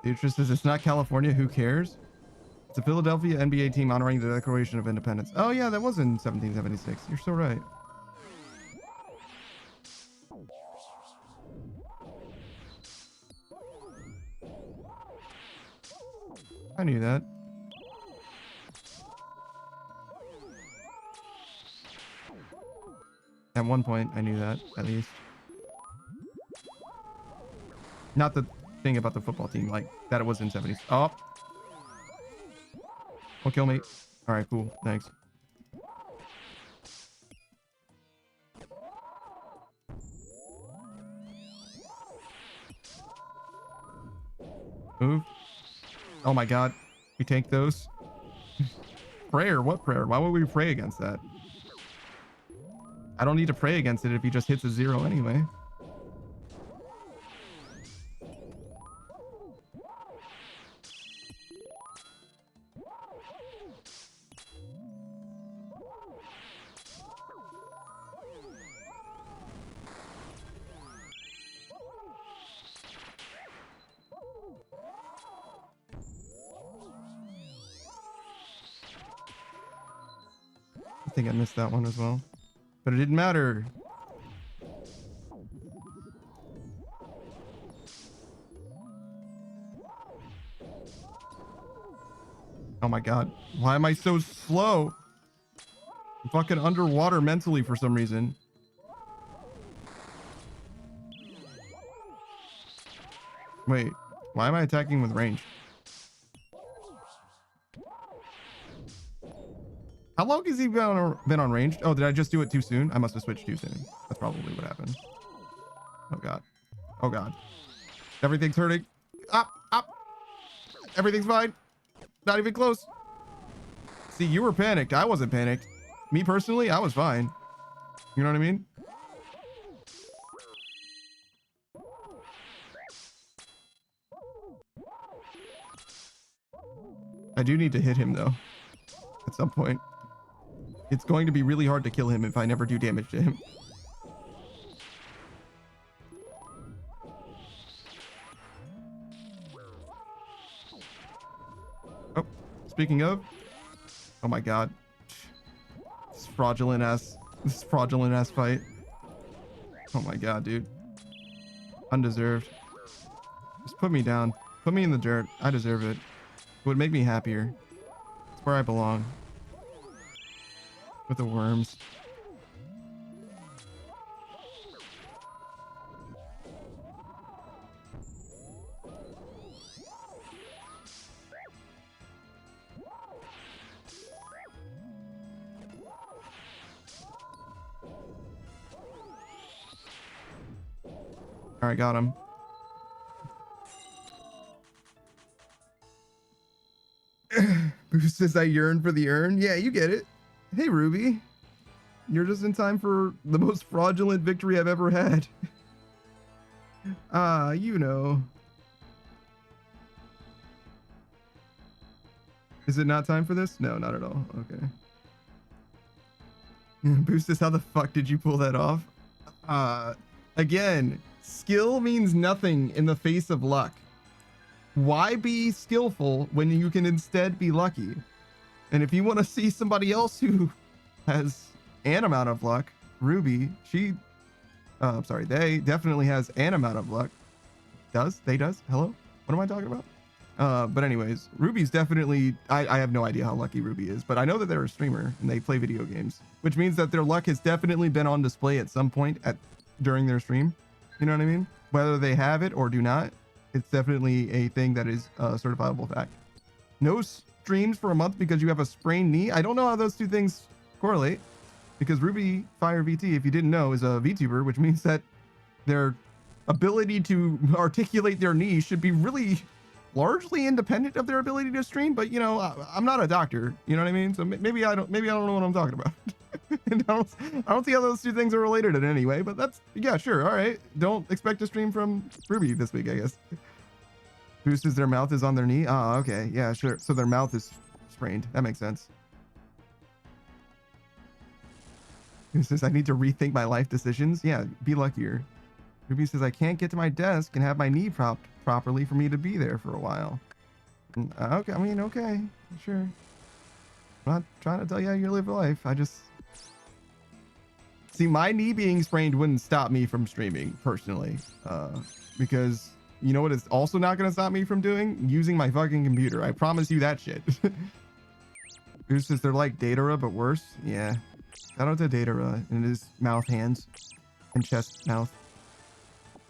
Speaker 1: The interest is it's not California. Who cares? It's a Philadelphia NBA team honoring the Declaration of Independence. Oh yeah, that was in 1776. You're so right. I knew that. At one point, I knew that, at least. Not the thing about the football team, like, that it was in 70s. Oh! Don't kill me. Alright, cool. Thanks. Move. Oh my god. We tank those. Prayer? What prayer? Why would we pray against that? I don't need to pray against it if he just hits a 0 anyway. think I missed that one as well. But it didn't matter. Oh my god. Why am I so slow? I'm fucking underwater mentally for some reason. Wait, why am I attacking with range? How long has he been on range? Oh, did I just do it too soon? I must have switched too soon. That's probably what happened. Oh god. Oh god. Everything's hurting. Up, up. Everything's fine. Not even close. See, you were panicked. I wasn't panicked. Me personally, I was fine. You know what I mean? I do need to hit him though. At some point. It's going to be really hard to kill him if I never do damage to him. Oh, speaking of. Oh my god. This fraudulent ass fight. Oh my god, dude. Undeserved. Just put me down. Put me in the dirt. I deserve it. It would make me happier. It's where I belong. With the worms. All right, got him. Boost says I yearn for the urn. Yeah, you get it. Hey, Ruby. You're just in time for the most fraudulent victory I've ever had. You know. Is it not time for this? No, not at all. Okay. Boost says, how the fuck did you pull that off? Again, skill means nothing in the face of luck. Why be skillful when you can instead be lucky? And if you want to see somebody else who has an amount of luck, Ruby, they definitely has an amount of luck. They does? Hello? What am I talking about? But anyways, Ruby's definitely, I have no idea how lucky Ruby is, but I know that they're a streamer and they play video games, which means that their luck has definitely been on display at some point during their stream. You know what I mean? Whether they have it or do not, it's definitely a thing that is a certifiable fact. No streams for a month because you have a sprained knee. I don't know how those two things correlate, because Ruby Fire VT, if you didn't know, is a VTuber, which means that their ability to articulate their knee should be really largely independent of their ability to stream. But you know, I'm not a doctor, you know what I mean? So maybe I don't know what I'm talking about. And I don't see how those two things are related in any way, but that's, yeah, sure. All right. Don't expect to stream from Ruby this week, I guess. Boost says their mouth is on their knee. Ah, okay. Yeah, sure. So their mouth is sprained. That makes sense. Boost says I need to rethink my life decisions. Yeah, be luckier. Ruby says I can't get to my desk and have my knee propped properly for me to be there for a while. Okay, I mean, okay, sure. I'm not trying to tell you how you live life. I just... See, my knee being sprained wouldn't stop me from streaming, personally. Because you know what it's also not going to stop me from doing? Using my fucking computer. I promise you that shit. Boost says they're like Datara, but worse. Yeah. Shout out to Datara and his mouth hands and chest mouth.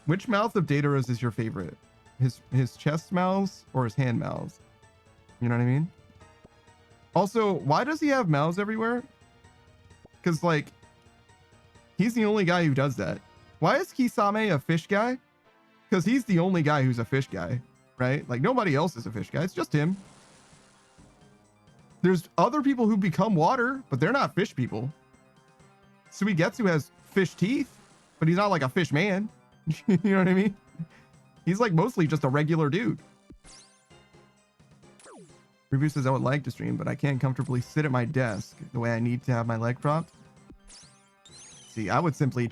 Speaker 1: Which mouth of Datara's is your favorite? His chest mouths or his hand mouths? You know what I mean? Also, why does he have mouths everywhere? Because, like, he's the only guy who does that. Why is Kisame a fish guy? Because he's the only guy who's a fish guy, right? Like, nobody else is a fish guy. It's just him. There's other people who become water, but they're not fish people. Suigetsu has fish teeth, but he's not like a fish man. You know what I mean? He's like mostly just a regular dude. Review says I would like to stream, but I can't comfortably sit at my desk the way I need to have my leg propped. See, I would simply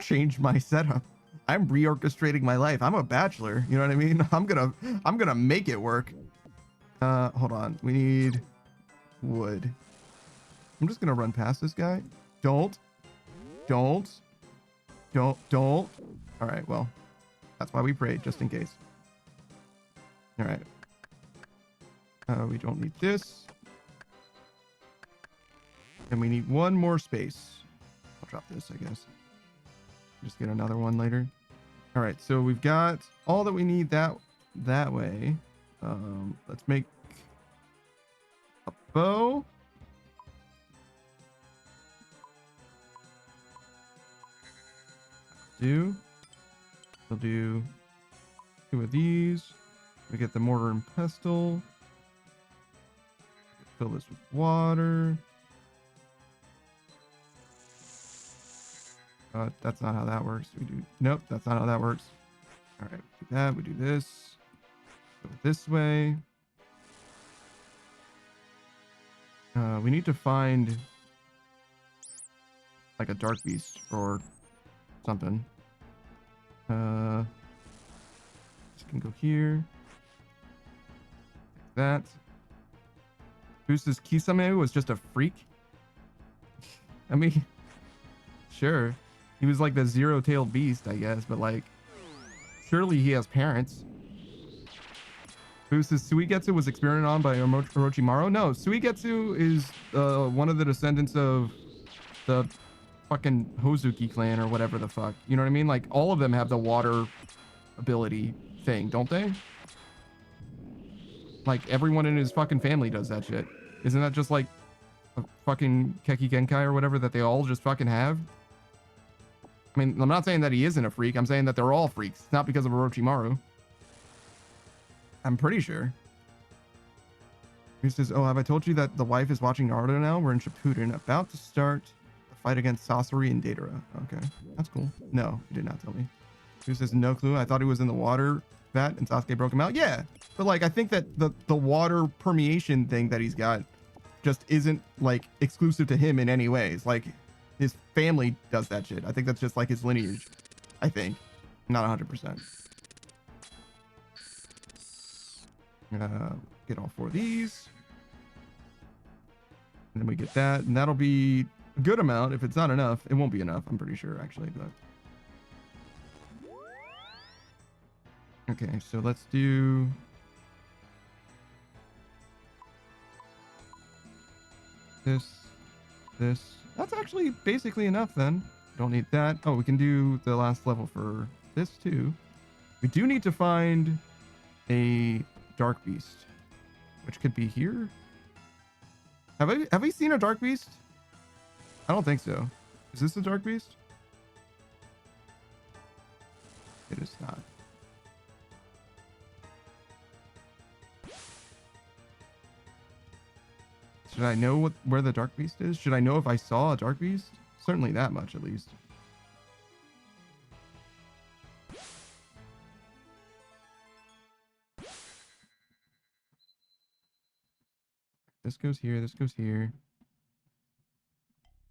Speaker 1: change my setup. I'm reorchestrating my life. I'm a bachelor. You know what I mean? I'm gonna make it work. Hold on. We need wood. I'm just gonna run past this guy. Don't. All right, well, that's why we prayed, just in case. All right. We don't need this. And we need one more space. I'll drop this, I guess. Just get another one later. All right, so we've got all that we need that way. Let's make a bow. We'll do 2 of these. We get the mortar and pestle. Fill this with water. That's not how that works. Nope, that's not how that works. All right, do that. We do this. Go this way. We need to find like a dark beast or something. This can go here. Like that. Who's this? Kisame was just a freak. I mean, sure. He was like the zero-tailed beast, I guess, but like, surely he has parents. Who's this? Suigetsu was experimented on by Orochimaru? No, Suigetsu is one of the descendants of the fucking Hozuki clan or whatever the fuck. You know what I mean? Like, all of them have the water ability thing, don't they? Like, everyone in his fucking family does that shit. Isn't that just like a fucking Keki Genkai or whatever that they all just fucking have? I mean, I'm not saying that he isn't a freak. I'm saying that they're all freaks. It's not because of Orochimaru. I'm pretty sure. He says, oh, have I told you that the wife is watching Naruto now? We're in Shippuden, about to start the fight against Sasori and Deidara. Okay, that's cool. No, he did not tell me. He says, no clue. I thought he was in the water vat and Sasuke broke him out. Yeah, but like, I think that the water permeation thing that he's got just isn't like exclusive to him in any ways. Like, his family does that shit. I think that's just like his lineage. I think. Not 100%. Get all 4 of these. And then we get that. And that'll be a good amount. If it's not enough, it won't be enough. I'm pretty sure, actually. But okay, so let's do... this. That's actually basically enough then. Don't need that. Oh, we can do the last level for this too. We do need to find a dark beast, which could be here. Have we seen a dark beast? I don't think so. Is this a dark beast? It is not. Should I know where the dark beast is? Should I know if I saw a dark beast? Certainly that much, at least. This goes here. This goes here.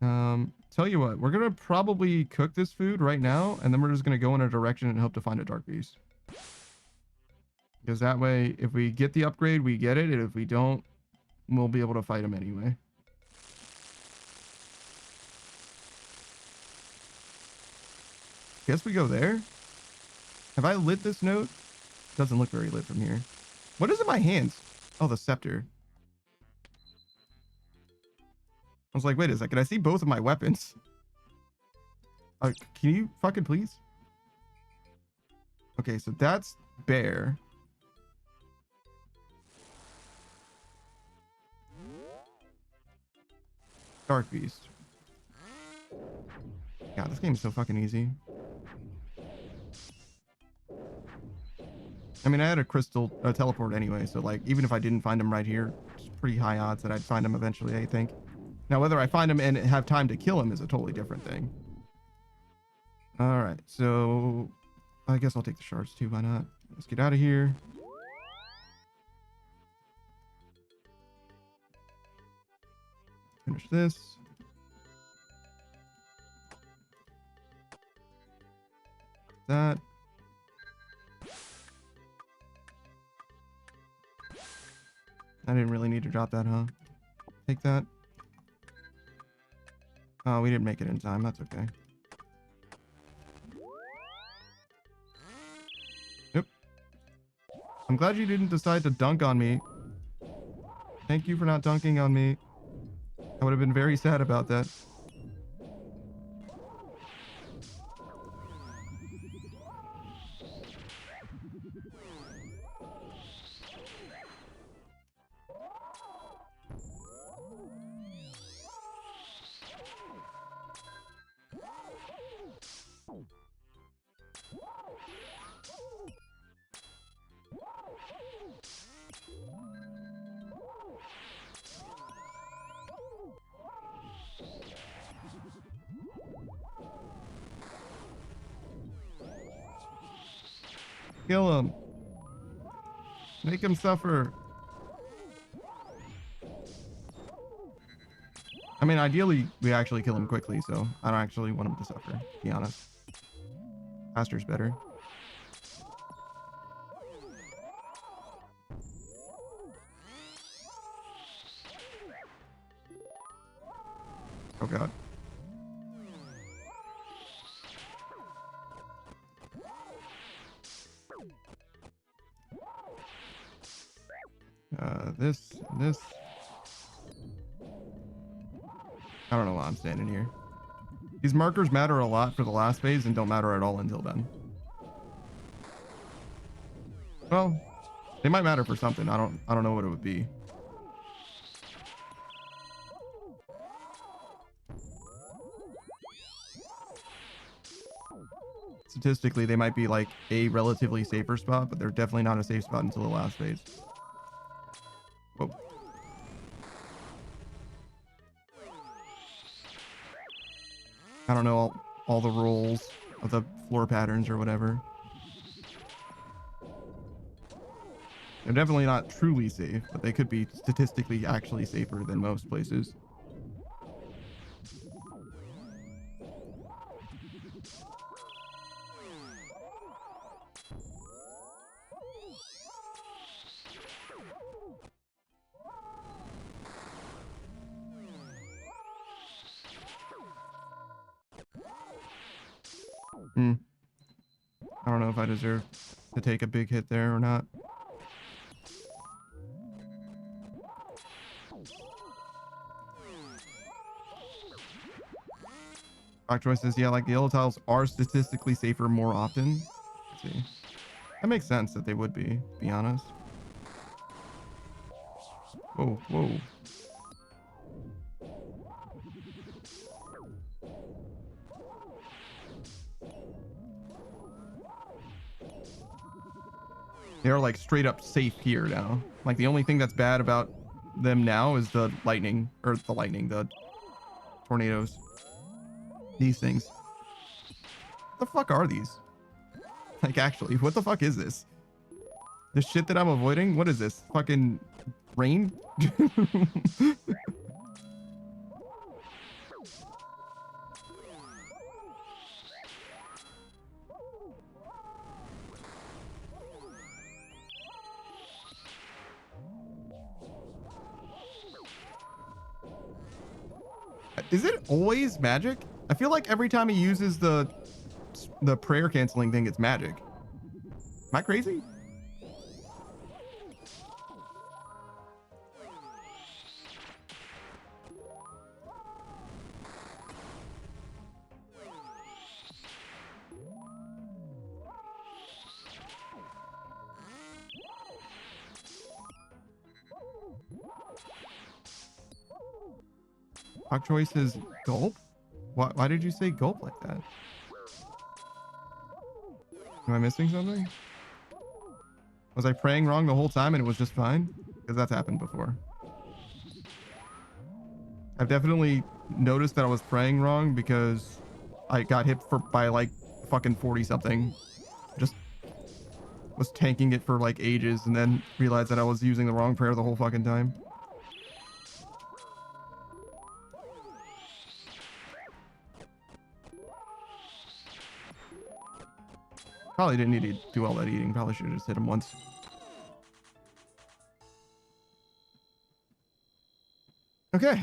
Speaker 1: Tell you what, we're gonna probably cook this food right now, and then we're just gonna go in a direction and hope to find a dark beast. Because that way, if we get the upgrade, we get it, and if we don't, we'll be able to fight him anyway. Guess we go there. Have I lit this note? Doesn't look very lit from here. What is in my hands? Oh, the scepter. I was like, wait a second. I see both of my weapons. Can you fucking please? Okay, so that's bear. Dark beast. God, this game is so fucking easy. I mean, I had a crystal teleport anyway, so like, even if I didn't find him right here, it's pretty high odds that I'd find him eventually, I think. Now, whether I find him and have time to kill him is a totally different thing. All right, so I guess I'll take the shards too. Why not? Let's get out of here. Finish this. That. I didn't really need to drop that, huh? Take that. Oh, we didn't make it in time. That's okay. Yep. I'm glad you didn't decide to dunk on me. Thank you for not dunking on me. I would have been very sad about that. Kill him. Make him suffer. I mean, ideally, we actually kill him quickly, so I don't actually want him to suffer, to be honest. Faster's better. Oh, God. This. I don't know why I'm standing here. These markers matter a lot for the last phase and don't matter at all until then. Well, they might matter for something. I don't know what it would be. Statistically, they might be like a relatively safer spot, but they're definitely not a safe spot until the last phase. Whoa. I don't know all the rules of the floor patterns or whatever. They're definitely not truly safe, but they could be statistically actually safer than most places. I don't know if I deserve to take a big hit there or not. Rockjoy says, yeah, like the yellow tiles are statistically safer more often. Let's see. That makes sense that they would be honest. Whoa, whoa. They're like straight up safe here now. Like the only thing that's bad about them now is the lightning, or the tornadoes. These things. What the fuck are these? Like actually, what the fuck is this? The shit that I'm avoiding? What is this? Fucking rain? Is it always magic? I feel like every time he uses the prayer canceling thing, it's magic. Am I crazy? Hawk choice is gulp? Why did you say gulp like that? Am I missing something? Was I praying wrong the whole time and it was just fine? Because that's happened before. I've definitely noticed that I was praying wrong because I got hit by like fucking 40 something. Just was tanking it for like ages and then realized that I was using the wrong prayer the whole fucking time. Probably didn't need to do all that eating. Probably should have just hit him once. Okay.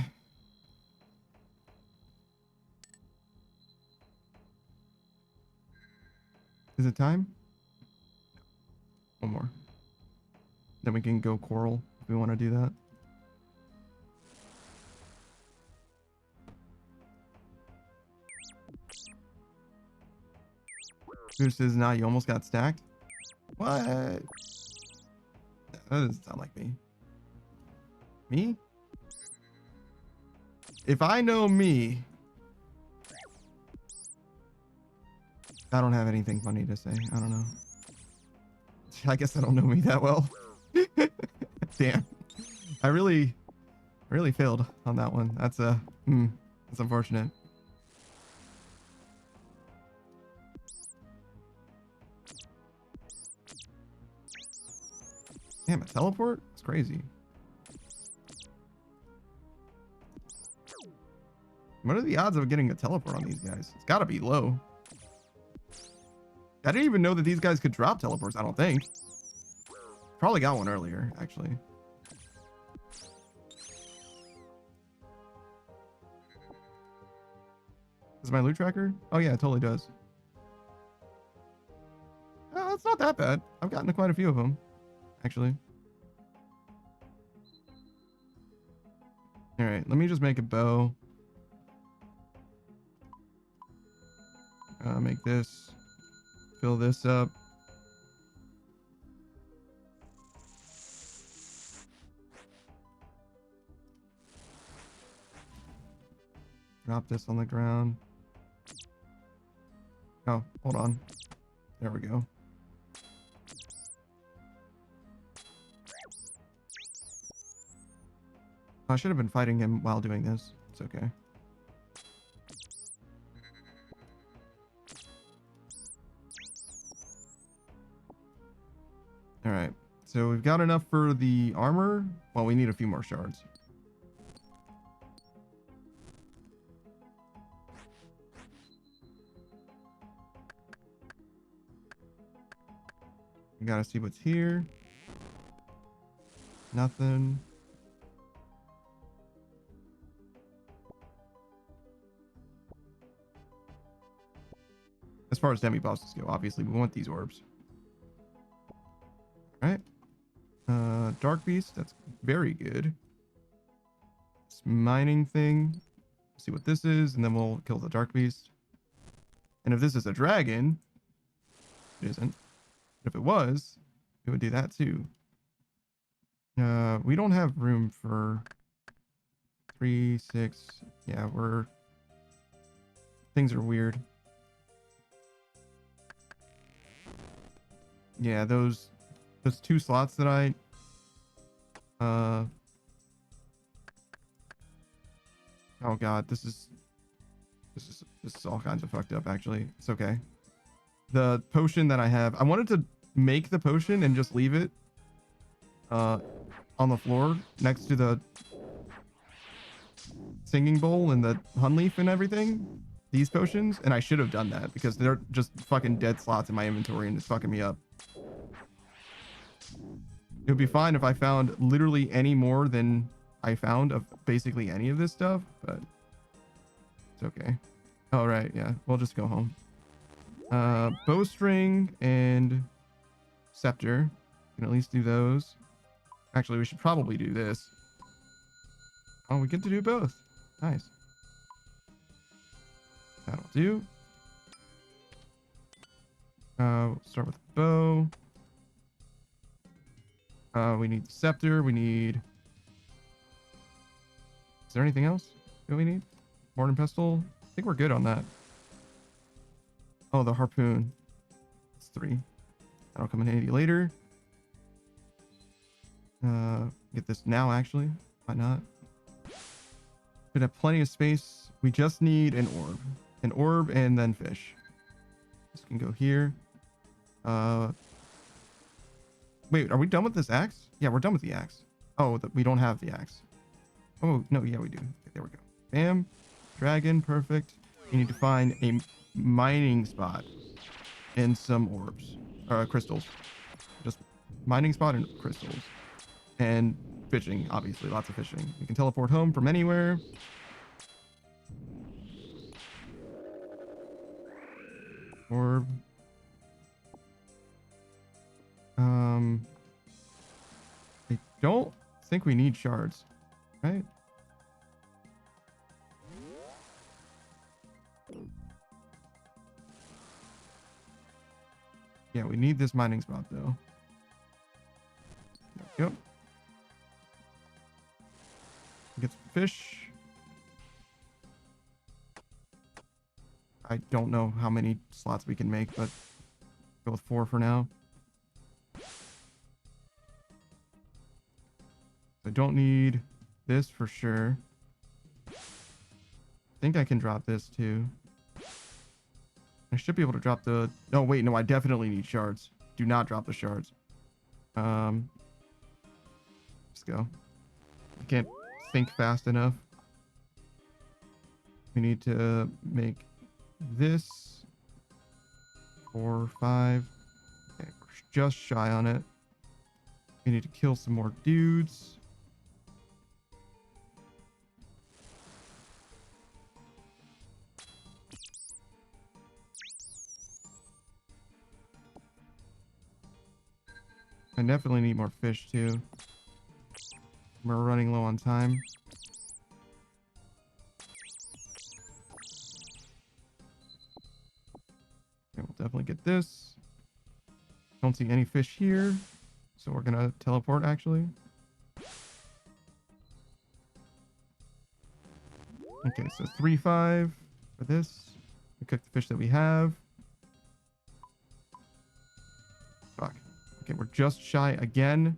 Speaker 1: Is it time? One more. Then we can go coral if we want to do that. Who says now you almost got stacked? What? That doesn't sound like me. Me? If I know me, I don't have anything funny to say. I don't know. I guess I don't know me that well. Damn. I really failed on that one. That's unfortunate. Damn, a teleport? It's crazy. What are the odds of getting a teleport on these guys? It's gotta be low. I didn't even know that these guys could drop teleports, I don't think. Probably got one earlier, actually. Is my loot tracker? Oh yeah, it totally does. Oh, it's not that bad. I've gotten to quite a few of them, actually. All right, let me just make a bow. Make this. Fill this up. Drop this on the ground. Oh, hold on. There we go. I should have been fighting him while doing this. It's okay. All right. So we've got enough for the armor. Well, we need a few more shards. We gotta see what's here. Nothing. As far as demi-bosses go, obviously we want these orbs. All right. Dark Beast, that's very good. This mining thing. See what this is, and then we'll kill the Dark Beast. And if this is a dragon, it isn't. But if it was, it would do that too. We don't have room for 3, 6. Yeah, things are weird. Yeah, those 2 slots that I oh god, this is all kinds of fucked up actually. It's okay. The potion that I have, I wanted to make the potion and just leave it on the floor next to the singing bowl and the hun leaf and everything, these potions, and I should have done that because they're just fucking dead slots in my inventory and it's fucking me up. It would be fine if I found literally any more than I found of basically any of this stuff, but it's okay. All right, yeah, we'll just go home. Bowstring and scepter. We can at least do those. Actually, we should probably do this. Oh, we get to do both. Nice. That'll do. We'll start with the bow. We need the scepter. We need... Is there anything else that we need? Mortar and pestle? I think we're good on that. Oh, the harpoon. It's 3. That'll come in handy later. Get this now, actually. Why not? Should have plenty of space. We just need an orb. An orb and then fish. This can go here. Wait, are we done with this axe? Yeah, we're done with the axe. Oh, we don't have the axe. Oh, no, yeah, we do. Okay, there we go. Bam. Dragon, perfect. You need to find a mining spot and some orbs. Crystals. Just mining spot and crystals. And fishing, obviously. Lots of fishing. You can teleport home from anywhere. Orb. Um, I don't think we need shards, right? Yeah, we need this mining spot though. Yep. Get some fish. I don't know how many slots we can make, but go with 4 for now. I don't need this for sure. I think I can drop this too. I should be able to drop the... Oh, wait, no, I definitely need shards. Do not drop the shards. Let's go. I can't think fast enough. We need to make this 4, 5. Okay, we're just shy on it. We need to kill some more dudes. I definitely need more fish too. We're running low on time. Okay, we'll definitely get this. Don't see any fish here, so we're gonna teleport actually. Okay, so 3, 5 for this. We cook the fish that we have. Fuck. Okay, we're just shy again.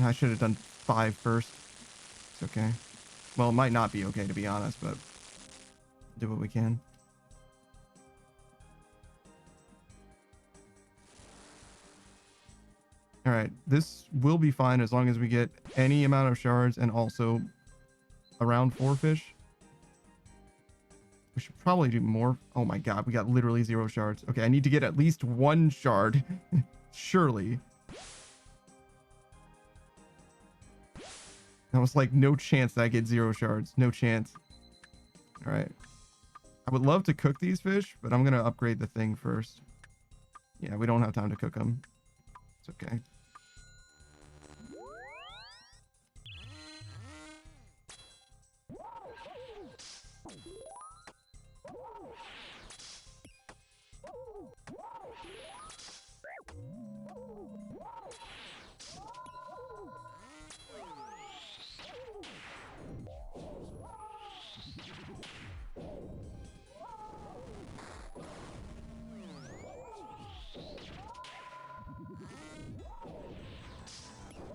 Speaker 1: I should have done 5 first. It's okay. Well, it might not be okay to be honest, but do what we can. All right, this will be fine as long as we get any amount of shards and also around 4 fish. We should probably do more. Oh my god, we got literally 0 shards. Okay, I need to get at least 1 shard. Surely. That was like no chance that I get 0 shards. No chance. All right. I would love to cook these fish, but I'm going to upgrade the thing first. Yeah, we don't have time to cook them. It's okay.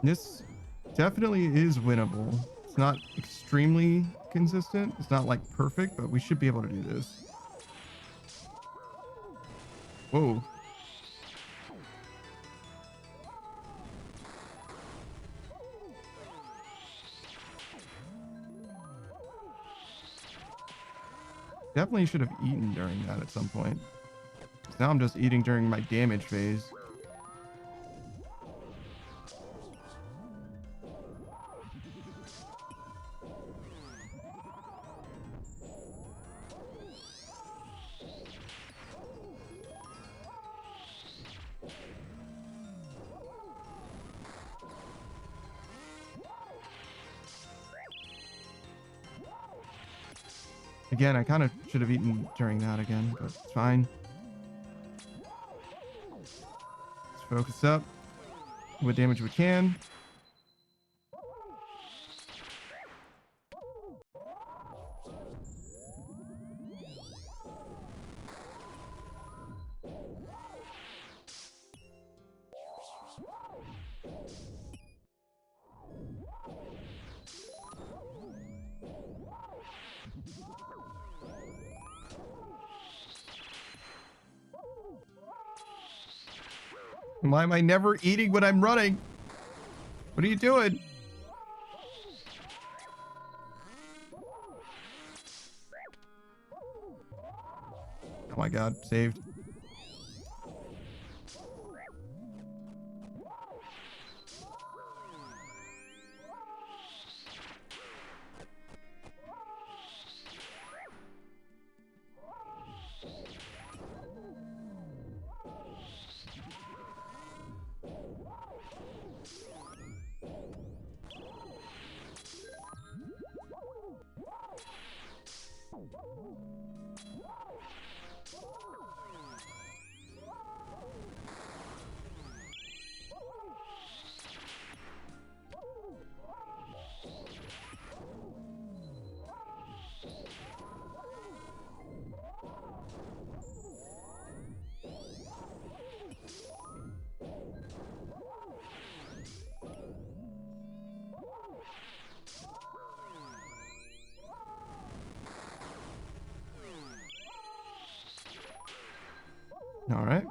Speaker 1: This definitely is winnable. It's not extremely consistent. It's not like perfect, but we should be able to do this. Whoa. Definitely should have eaten during that at some point. Now I'm just eating during my damage phase. Again, I kind of should have eaten during that again, but it's fine. Let's focus up. What damage we can. Why am I never eating when I'm running? What are you doing? Oh my god, saved. All right.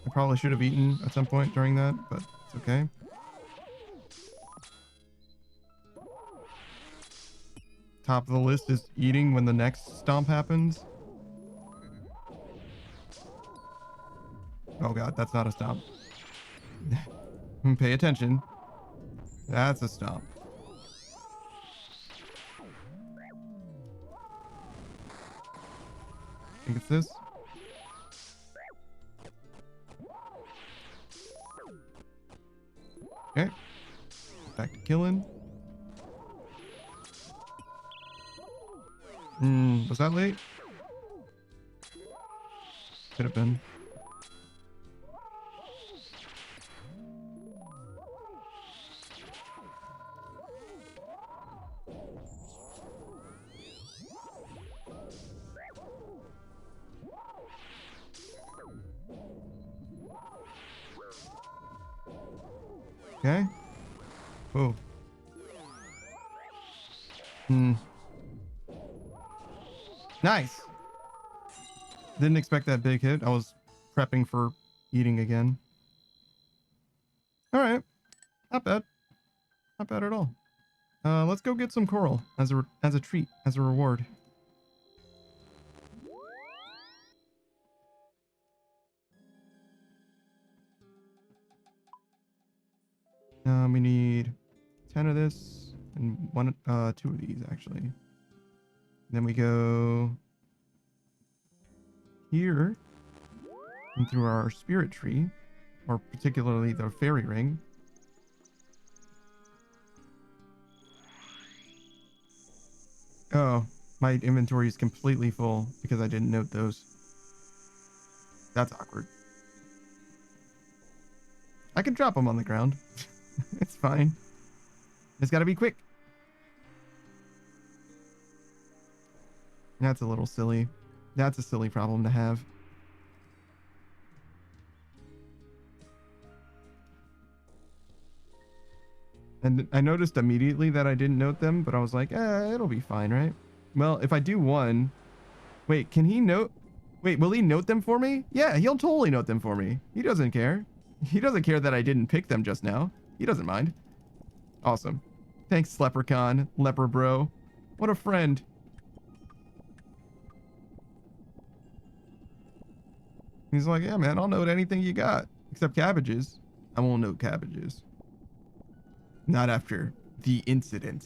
Speaker 1: I probably should have eaten at some point during that, but it's okay. Top of the list is eating when the next stomp happens. Oh god, that's not a stomp. Pay attention. That's a stomp. I think it's this. Okay. Back to killing. Was that late? Could have been. Okay. Oh. Nice. Didn't expect that big hit. I was prepping for eating again. All right. Not bad. Not bad at all. Let's go get some coral as a treat, as a reward. We need 10 of this and 2 of these actually. Then we go here and through our spirit tree, or particularly the fairy ring. Oh, my inventory is completely full because I didn't note those. That's awkward. I can drop them on the ground. It's fine. It's got to be quick. That's a little silly. That's a silly problem to have. And I noticed immediately that I didn't note them, but I was like, it'll be fine, right? Well, if I do one... Wait, can he note... Wait, will he note them for me? Yeah, he'll totally note them for me. He doesn't care. He doesn't care that I didn't pick them just now. He doesn't mind. Awesome. Thanks, Leprechaun. Leper bro. What a friend. He's like, yeah, man, I'll note anything you got. Except cabbages. I won't note cabbages. Not after the incident.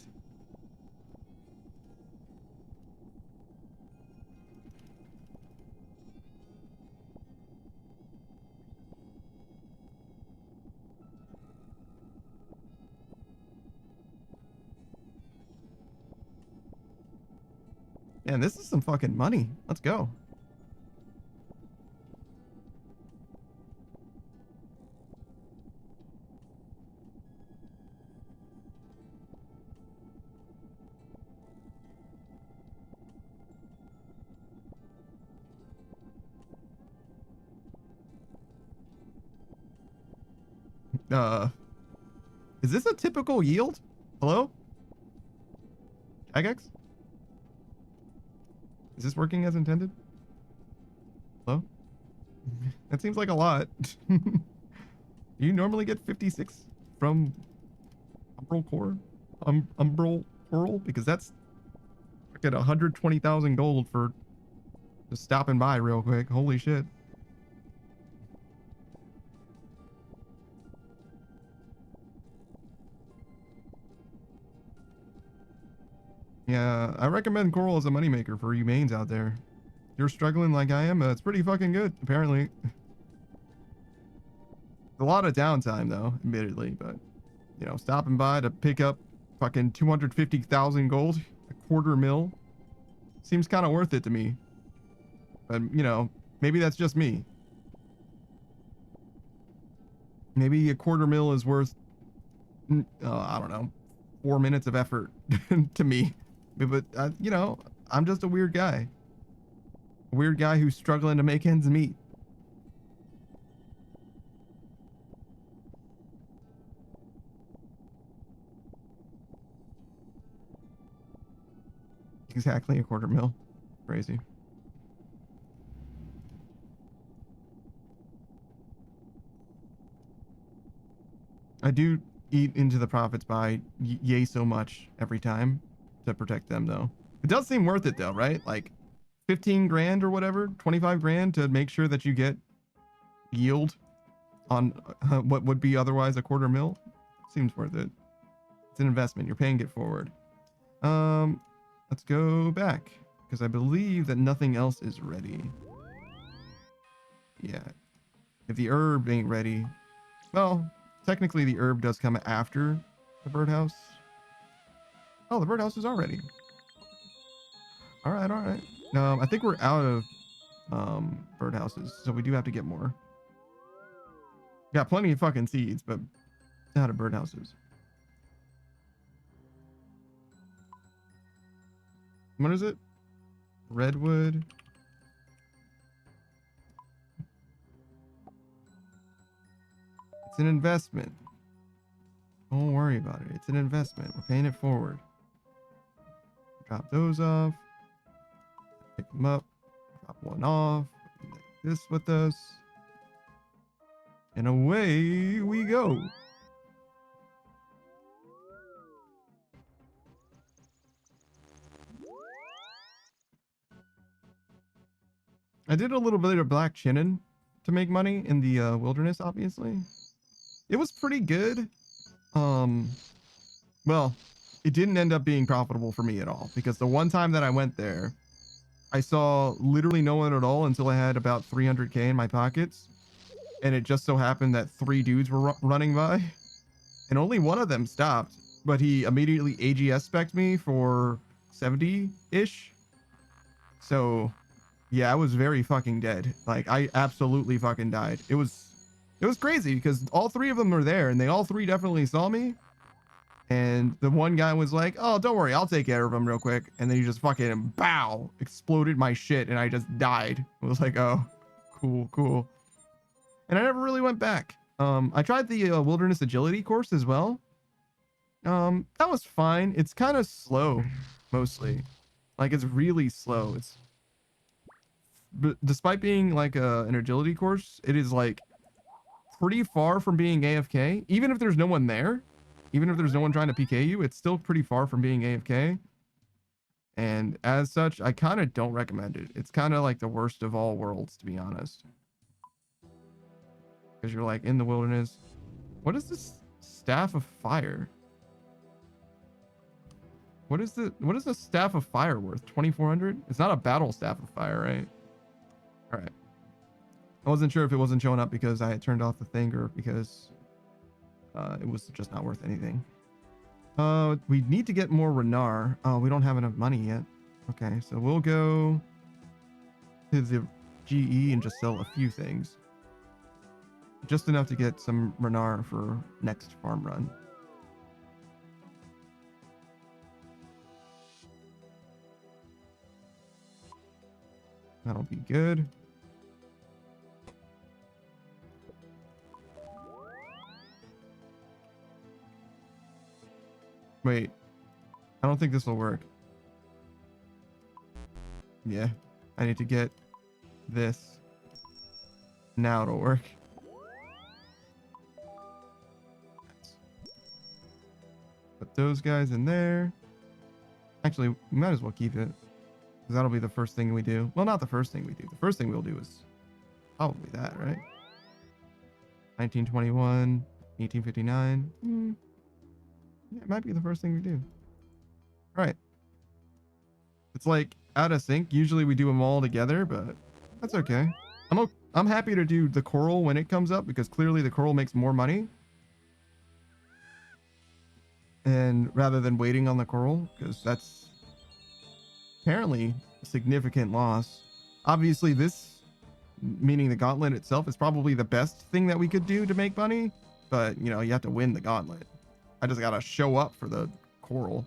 Speaker 1: Man, this is some fucking money. Let's go. Is this a typical yield? Hello? Jagex? Is this working as intended? Hello? That seems like a lot. Do you normally get 56 from Umbral Core? Umbral Coral? Because that's like at 120,000 gold for just stopping by real quick. Holy shit. Yeah, I recommend Coral as a moneymaker for you mains out there. If you're struggling like I am, it's pretty fucking good, apparently. A lot of downtime, though, admittedly, but, you know, stopping by to pick up fucking 250,000 gold a quarter mil seems kind of worth it to me. But, you know, maybe that's just me. Maybe a quarter mil is worth, I don't know, 4 minutes of effort to me. But, you know, I'm just a weird guy. A weird guy who's struggling to make ends meet. Exactly a quarter mil. Crazy. I do eat into the profits by yay so much every time to protect them, though. It does seem worth it, though, right? Like 15 grand or whatever, 25 grand to make sure that you get yield on what would be otherwise a quarter mil. Seems worth it. It's an investment. You're paying it forward. Let's go back because I believe that nothing else is ready. Yeah. If the herb ain't ready, well, technically the herb does come after the birdhouse. Oh, the birdhouse is already. All right, all right. I think we're out of birdhouses, so we do have to get more. Got plenty of fucking seeds, but out of birdhouses. What is it? Redwood. It's an investment. Don't worry about it. It's an investment. We're paying it forward. Drop those off. Pick them up. Drop one off. Like this with us. And away we go. I did a little bit of black chinin to make money in the wilderness, obviously. It was pretty good. Well, it didn't end up being profitable for me at all because the one time that I went there, I saw literally no one at all until I had about 300k in my pockets. And it just so happened that 3 dudes were running by and only one of them stopped, but he immediately AGS spec'd me for 70-ish. So yeah, I was very fucking dead. Like I absolutely fucking died. It was crazy because all 3 of them were there and they all 3 definitely saw me. And the one guy was like, oh, don't worry, I'll take care of him real quick. And then he just fucking, bow, exploded my shit. And I just died. I was like, oh, cool. And I never really went back. I tried the wilderness agility course as well. That was fine. It's kind of slow, mostly. Like, it's really slow. But despite being like an agility course, it is like pretty far from being AFK. Even if there's no one there, even if there's no one trying to PK you, it's still pretty far from being AFK. And as such, I kind of don't recommend it. It's kind of like the worst of all worlds, to be honest. Because you're like in the wilderness. What is this staff of fire? What is the staff of fire worth? 2,400? It's not a battle staff of fire, right? All right. I wasn't sure if it wasn't showing up because I had turned off the thing or because it was just not worth anything. We need to get more Renar. Oh, we don't have enough money yet. Okay, so we'll go to the GE and just sell a few things. Just enough to get some Renar for next farm run. That'll be good. Wait, I don't think this will work. Yeah, I need to get this. Now it'll work. Put those guys in there. Actually, we might as well keep it. Because that'll be the first thing we do. Well, not the first thing we do. The first thing we'll do is probably that, right? 1921, 1859. Yeah, it might be the first thing we do. All right. It's like out of sync. Usually we do them all together, but that's okay. I'm happy to do the coral when it comes up because clearly the coral makes more money. And rather than waiting on the coral, because that's apparently a significant loss. Obviously, this, meaning the gauntlet itself, is probably the best thing that we could do to make money. But, you know, you have to win the gauntlet. I just gotta show up for the coral.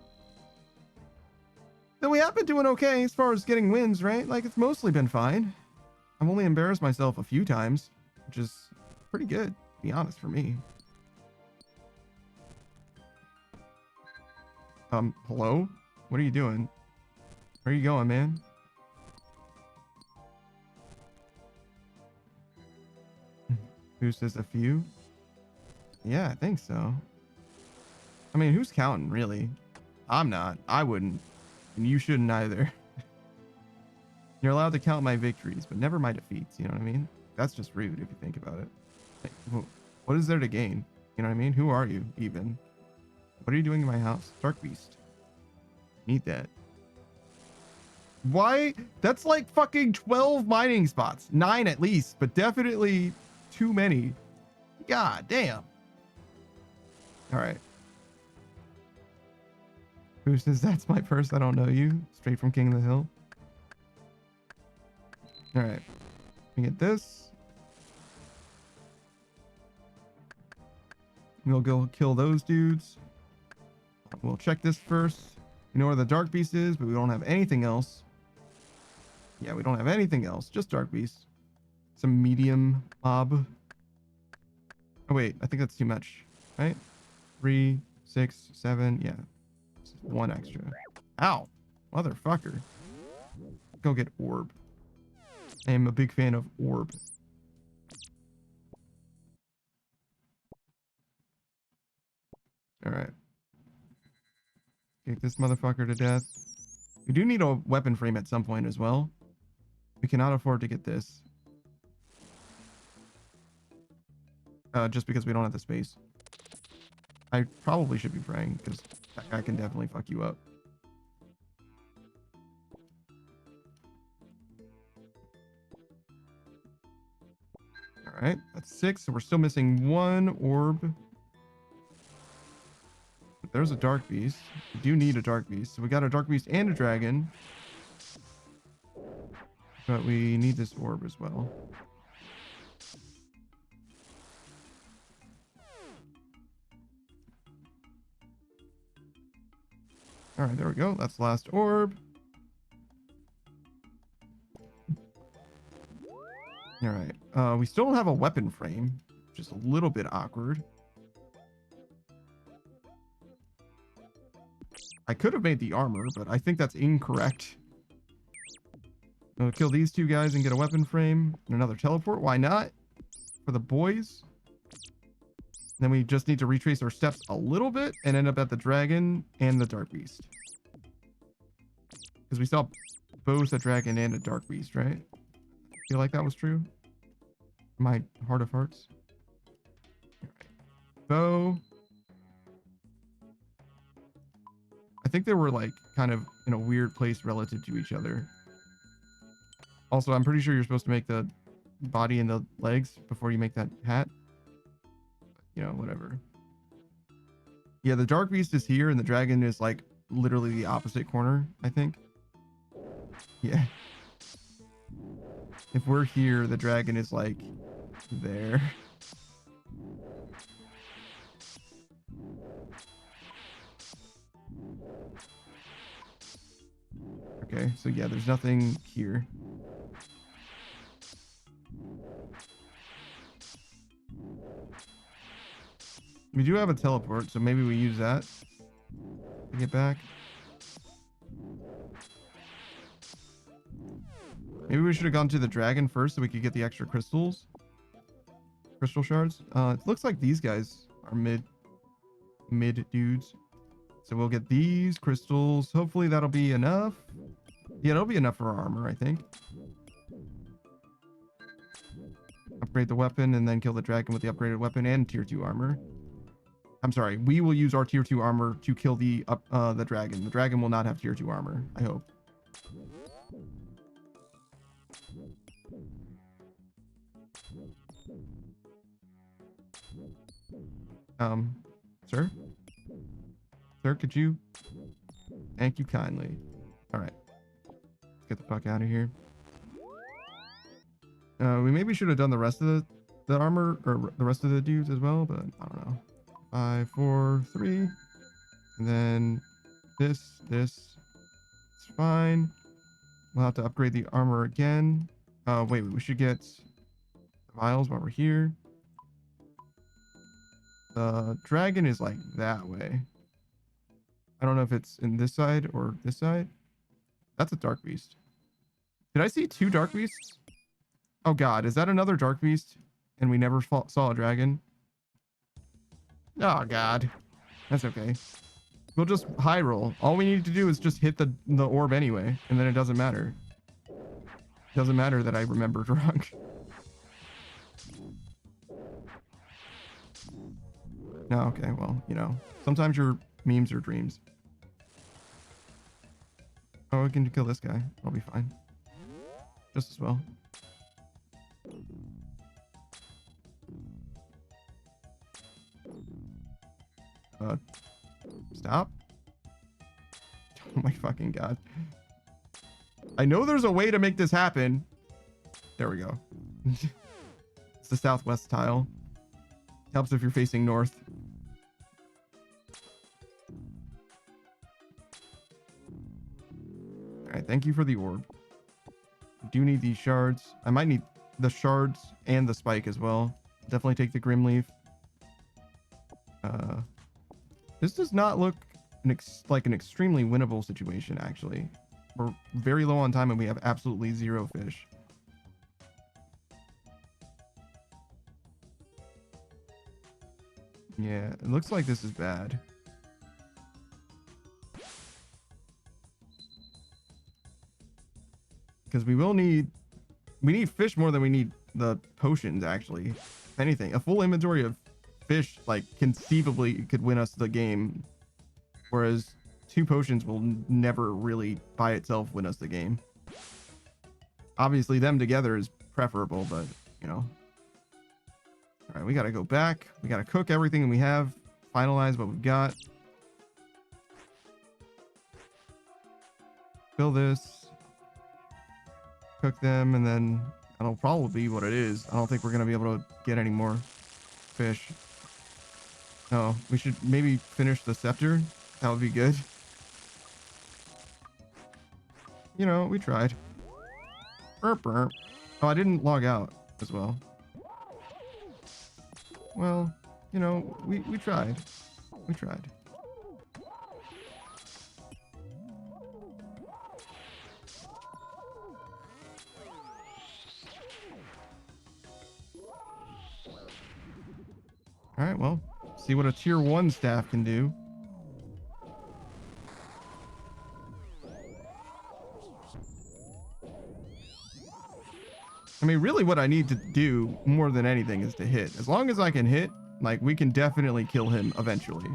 Speaker 1: Then we have been doing okay as far as getting wins, right? Like, it's mostly been fine. I've only embarrassed myself a few times, which is pretty good, to be honest, for me. Hello? What are you doing? Where are you going, man? Who says a few? Yeah, I think so. I mean, who's counting, really? I'm not. I wouldn't. And you shouldn't either. You're allowed to count my victories, but never my defeats. You know what I mean? That's just rude if you think about it. Like, what is there to gain? You know what I mean? Who are you, even? What are you doing in my house? Dark Beast. Need that. Why? That's like fucking 12 mining spots. 9 at least, but definitely too many. God damn. All right. Who says that's my purse? I don't know you. Straight from King of the Hill. All right. We get this. We'll go kill those dudes. We'll check this first. We know where the Dark Beast is, but we don't have anything else. Yeah, we don't have anything else. Just Dark Beast. Some medium mob. Oh, wait. I think that's too much. Right? 3, 6, 7. Yeah. 1 extra. Ow. Motherfucker. Go get orb. I am a big fan of orb. Alright. Kick this motherfucker to death. We do need a weapon frame at some point as well. We cannot afford to get this. Just because we don't have the space. I probably should be praying, because that guy can definitely fuck you up. Alright, that's 6, so we're still missing 1 orb. There's a Dark Beast. We do need a Dark Beast. So we got a Dark Beast and a dragon. But we need this orb as well. Alright, there we go. That's the last orb. Alright. We still don't have a weapon frame, which is a little bit awkward. I could have made the armor, but I think that's incorrect. I'll kill these 2 guys and get a weapon frame and another teleport. Why not? For the boys. Then we just need to retrace our steps a little bit and end up at the dragon and the Dark Beast. Because we saw both a dragon and a Dark Beast, right? Feel like that was true? My heart of hearts. Bow. I think they were like kind of in a weird place relative to each other. Also, I'm pretty sure you're supposed to make the body and the legs before you make that hat. You know, whatever. Yeah, the Dark Beast is here and the dragon is like literally the opposite corner, I think. Yeah. If we're here, the dragon is like there. Okay, so yeah, there's nothing here. We do have a teleport, so maybe we use that to get back. Maybe we should have gone to the dragon first so we could get the extra crystals. Crystal shards. It looks like these guys are mid dudes. So we'll get these crystals. Hopefully that'll be enough. Yeah, it'll be enough for our armor, I think. Upgrade the weapon and then kill the dragon with the upgraded weapon and tier 2 armor. I'm sorry. We will use our tier 2 armor to kill the dragon. The dragon will not have tier 2 armor, I hope. Sir? Sir, could you? Thank you kindly. All right. fuck out of here. We maybe should have done the rest of the armor, or the rest of the dudes as well, but I don't know. 5, 4, 3. And then this. It's fine. We'll have to upgrade the armor again. Wait, we should get the vials while we're here. The dragon is like that way. I don't know if it's in this side or this side. That's a dark beast. Did I see 2 dark beasts? Oh god, is that another dark beast? And we never saw a dragon? Oh god. That's okay. We'll just high roll. All we need to do is just hit the orb anyway, and then it doesn't matter. It doesn't matter that I remembered wrong. No, okay, well, you know, sometimes your memes are dreams. Oh, we can kill this guy. I'll be fine. Just as well. Stop. Oh my fucking god. I know there's a way to make this happen. There we go. It's the southwest tile. Helps if you're facing north. Alright, thank you for the orb. I do need these shards. I might need the shards and the spike as well. Definitely take the Grim Leaf. This does not look like an extremely winnable situation, actually. We're very low on time and we have absolutely 0 fish. Yeah, it looks like this is bad. Because we need fish more than we need the potions, actually. If anything, a full inventory of fish, like, conceivably could win us the game. Whereas 2 potions will never really by itself win us the game. Obviously, them together is preferable, but, you know. All right, we got to go back. We got to cook everything we have. Finalize what we've got. Fill this. Cook them, and then that'll probably be what it is. I don't think we're going to be able to get any more fish. Oh, we should maybe finish the scepter. That would be good. You know, we tried. Burp, burp. Oh, I didn't log out as well. Well, you know, we tried. We tried. All right, well, see what a tier 1 staff can do. I mean, really what I need to do more than anything is to hit. As long as I can hit, like, we can definitely kill him eventually.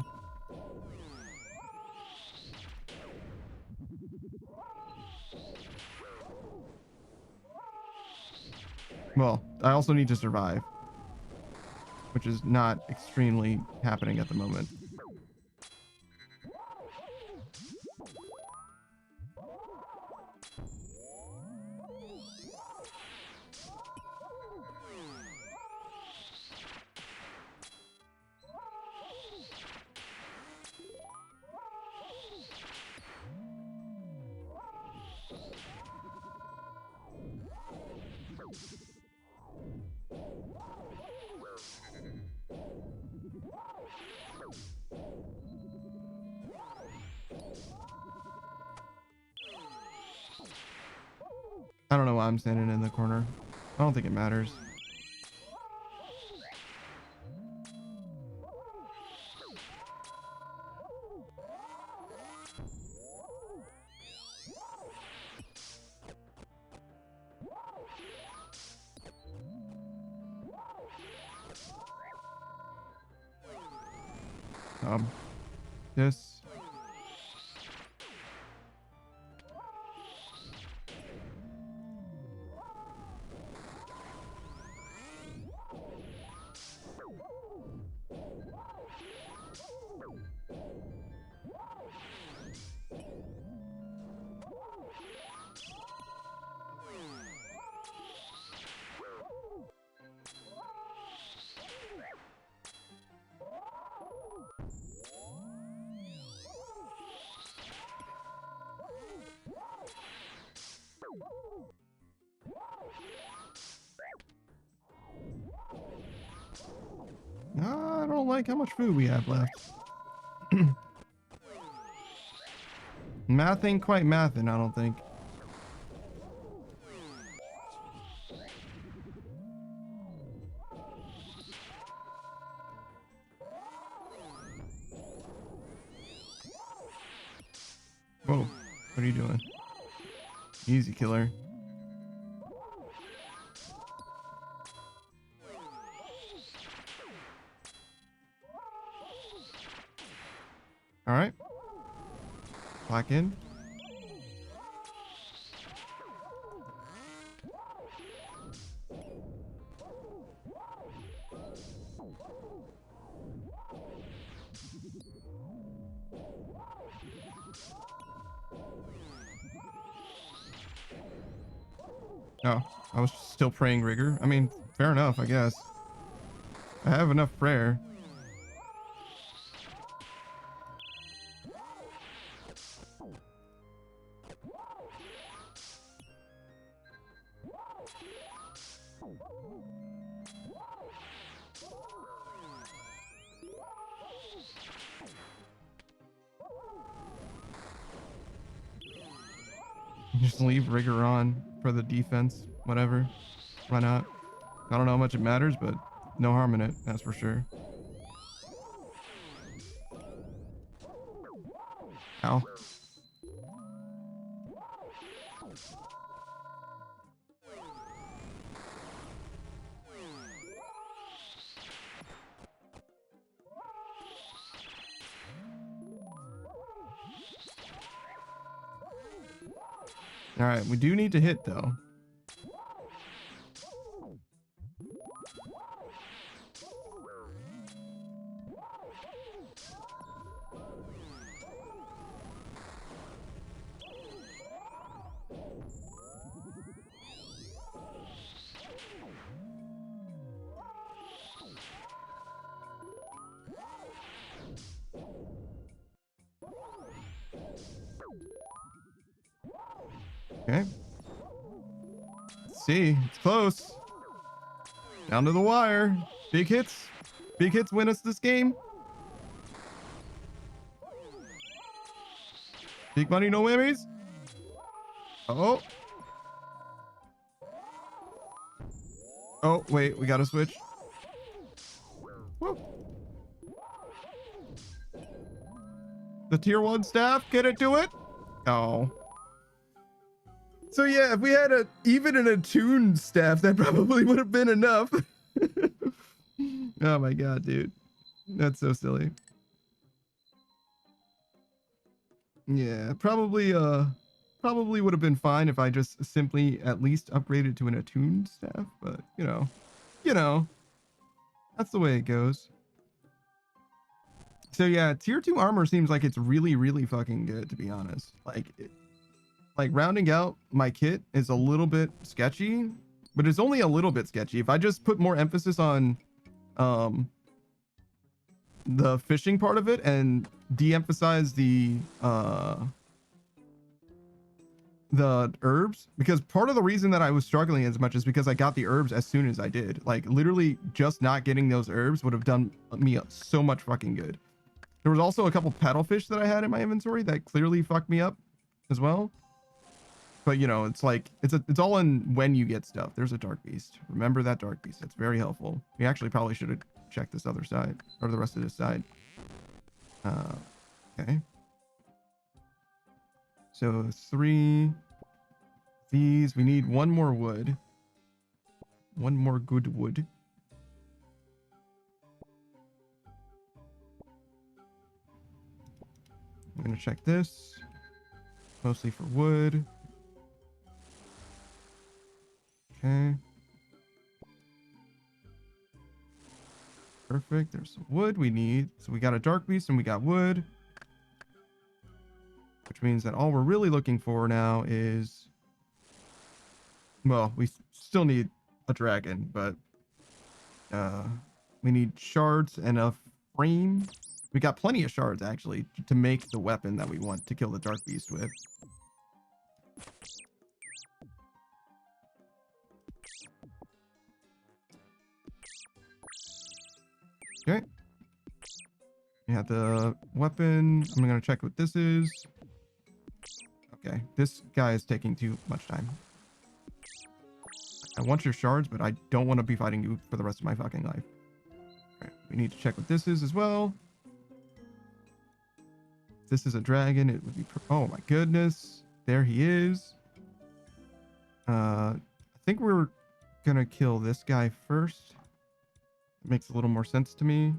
Speaker 1: Well, I also need to survive, which is not extremely happening at the moment. I don't know why I'm standing in the corner. I don't think it matters. This. like how much food we have left. Math ain't quite mathin', I don't think. Whoa, what are you doing? Easy, killer. All right. Back in. Oh, I was still praying rigor. I mean, fair enough, I guess. I have enough prayer. Just leave rigor on for the defense, whatever. Why not? I don't know how much it matters, but no harm in it, that's for sure. Ow. All right, we do need to hit though. Okay. Let's see, it's close. Down to the wire. Big hits. Big hits win us this game. Big money, no whammies. Oh. Oh, wait, we gotta switch. Woo. The tier 1 staff, can it do it? Oh. So yeah, if we had even an attuned staff, that probably would have been enough. Oh my god, dude. That's so silly. Yeah, probably would have been fine if I just simply at least upgraded to an attuned staff, but you know, that's the way it goes. So yeah, tier 2 armor seems like it's really, really fucking good, to be honest. Like rounding out my kit is a little bit sketchy, but it's only a little bit sketchy. If I just put more emphasis on the fishing part of it and de-emphasize the herbs, because part of the reason that I was struggling as much is because I got the herbs as soon as I did. Like literally just not getting those herbs would have done me so much fucking good. There was also a couple paddlefish that I had in my inventory that clearly fucked me up as well. But you know, it's like it's all in when you get stuff. There's a dark beast. Remember that dark beast. That's very helpful. We actually probably should have checked this other side or the rest of this side. Okay. So 3 these. We need 1 more wood. 1 more good wood. I'm gonna check this. Mostly for wood. Okay. Perfect. There's some wood we need. So we got a dark beast and we got wood. Which means that all we're really looking for now is... Well, we still need a dragon, but... we need shards and a frame. We got plenty of shards, actually, to make the weapon that we want to kill the dark beast with. Okay. We had the weapon. I'm going to check what this is. Okay, this guy is taking too much time. I want your shards, but I don't want to be fighting you for the rest of my fucking life. All right, we need to check what this is as well. If this is a dragon, it would be... Oh my goodness. There he is. I think we're going to kill this guy first. It makes a little more sense to me.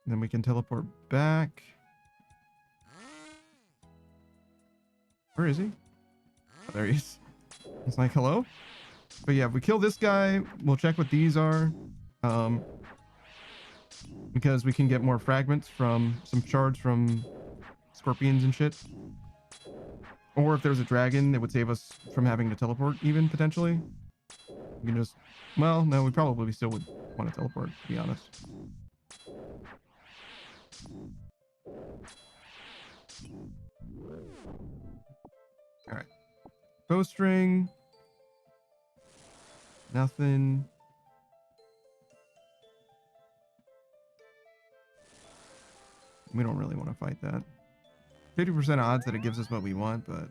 Speaker 1: Then we can teleport back. Where is he? Oh, there he is. It's like, hello? But yeah, if we kill this guy, we'll check what these are. Because we can get more fragments from some shards from scorpions and shit. Or if there's a dragon, it would save us from having to teleport even, potentially. We can just... Well, no, we probably still would want to teleport, to be honest. Alright. Bowstring. Nothing. We don't really want to fight that. 50% odds that it gives us what we want, but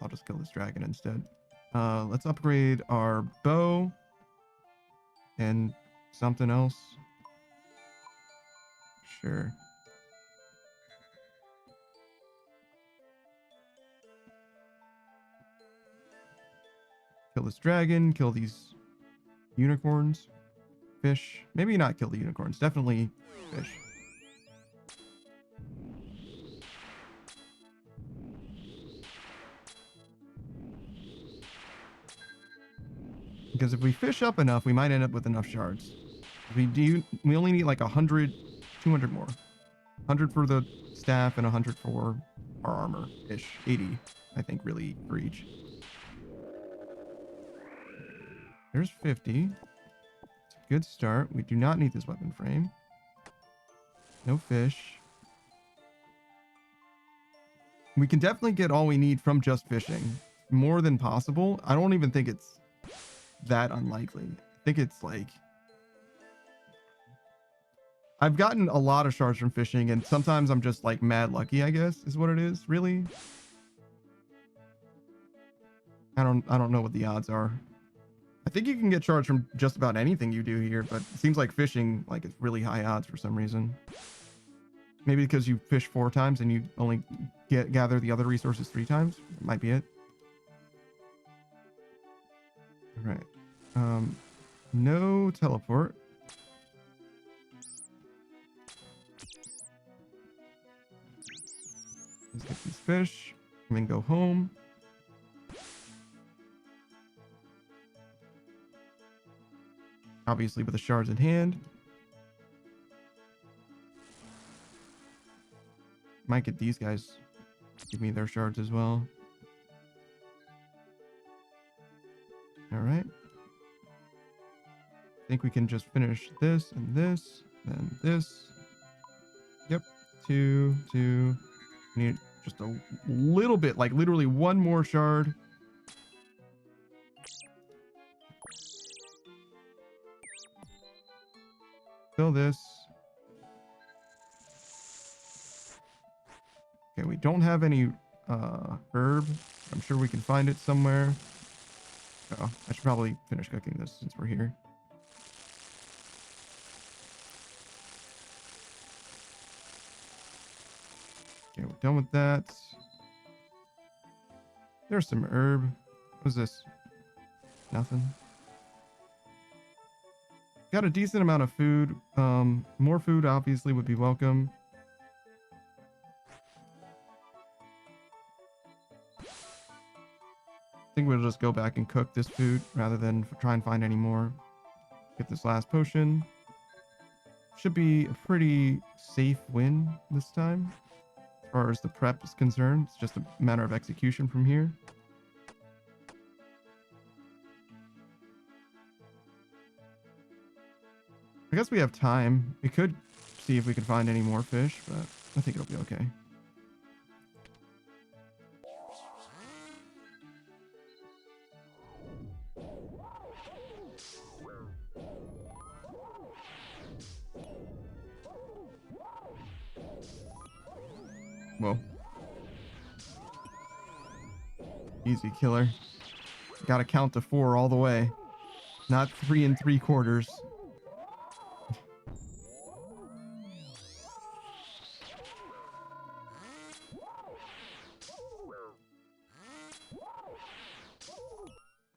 Speaker 1: I'll just kill this dragon instead. Let's upgrade our bow. And something else. Sure. Kill this dragon, kill these unicorns, fish. Maybe not kill the unicorns, definitely fish. Because if we fish up enough, we might end up with enough shards. We only need like 100, 200 more. 100 for the staff and 100 for our armor-ish. 80, I think, really, for each. There's 50. It's a good start. We do not need this weapon frame. No fish. We can definitely get all we need from just fishing. More than possible. I don't even think it's that unlikely. I think it's like... I've gotten a lot of shards from fishing, and sometimes I'm just like mad lucky, I guess, is what it is, really. I don't know what the odds are. I think you can get shards from just about anything you do here, but it seems like fishing, like, it's really high odds for some reason. Maybe because you fish 4 times and you only gather the other resources 3 times. That might be it. All right. No teleport. Let's get these fish and then go home. Obviously with the shards in hand. Might get these guys. Give me their shards as well. All right. I think we can just finish this and this, then this. Yep. 2, 2. Need just a little bit, like literally one more shard. Fill this. Okay, we don't have any herb. I'm sure we can find it somewhere. Oh, I should probably finish cooking this since we're here. Okay, we're done with that. There's some herb. What's this? Nothing. Got a decent amount of food. More food obviously would be welcome. I think we'll just go back and cook this food rather than try and find any more. Get this last potion. Should be a pretty safe win this time. As far as the prep is concerned, it's just a matter of execution from here. I guess we have time. We could see if we can find any more fish, but I think it'll be okay. Whoa. Easy killer. Gotta count to 4 all the way. Not 3 3/4.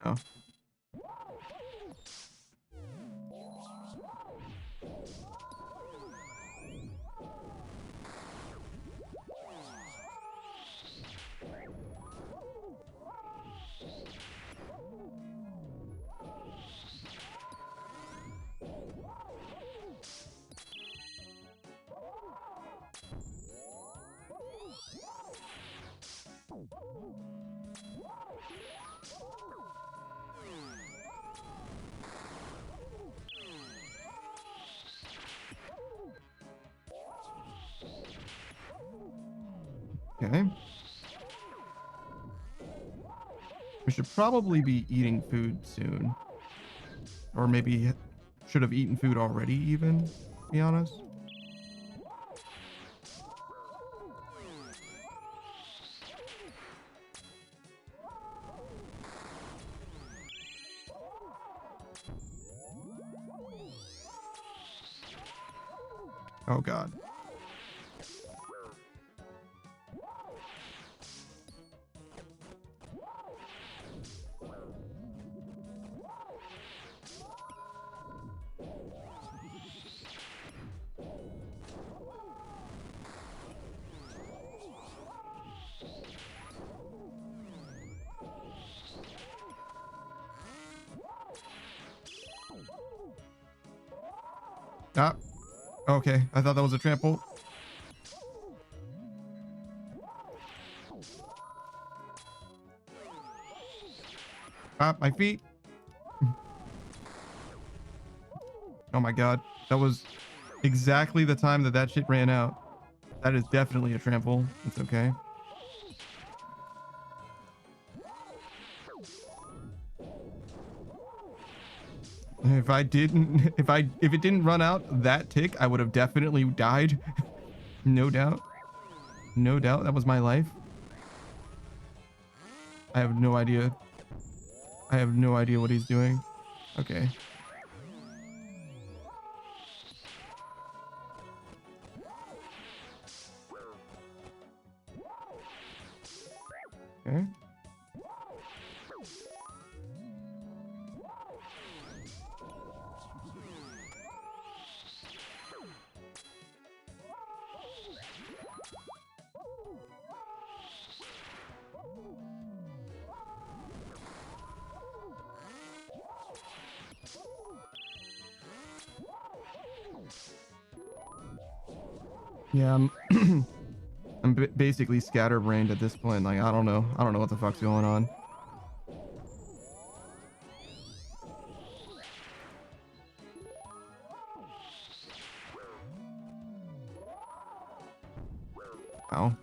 Speaker 1: Oh. Okay. We should probably be eating food soon. Or maybe should have eaten food already even, to be honest. Oh god. Ah, okay. I thought that was a trample. Ah, my feet. Oh my god. That was exactly the time that shit ran out. That is definitely a trample. It's okay. If it didn't run out that tick, I would have definitely died. No doubt. No doubt. That was my life. I have no idea. I have no idea what he's doing. Okay. Okay. Yeah, I'm basically scatterbrained at this point. Like, I don't know. I don't know what the fuck's going on. Ow.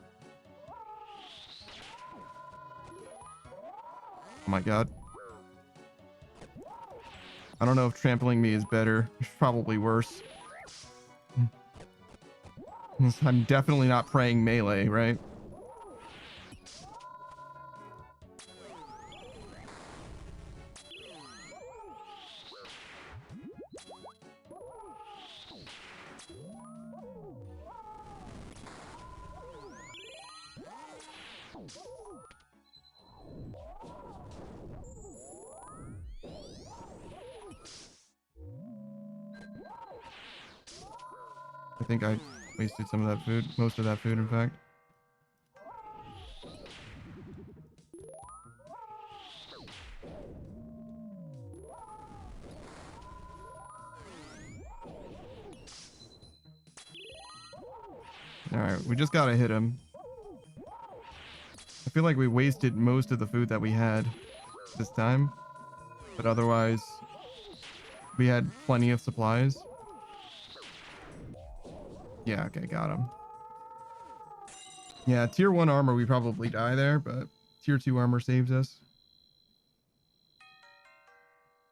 Speaker 1: Oh my god. I don't know if trampling me is better. It's probably worse. I'm definitely not praying melee, right? I think I wasted some of that food. Most of that food, in fact. Alright, we just gotta hit him. I feel like we wasted most of the food that we had this time. But otherwise, we had plenty of supplies. Yeah, okay, got him. Yeah, tier 1 armor, we probably die there, but tier 2 armor saves us.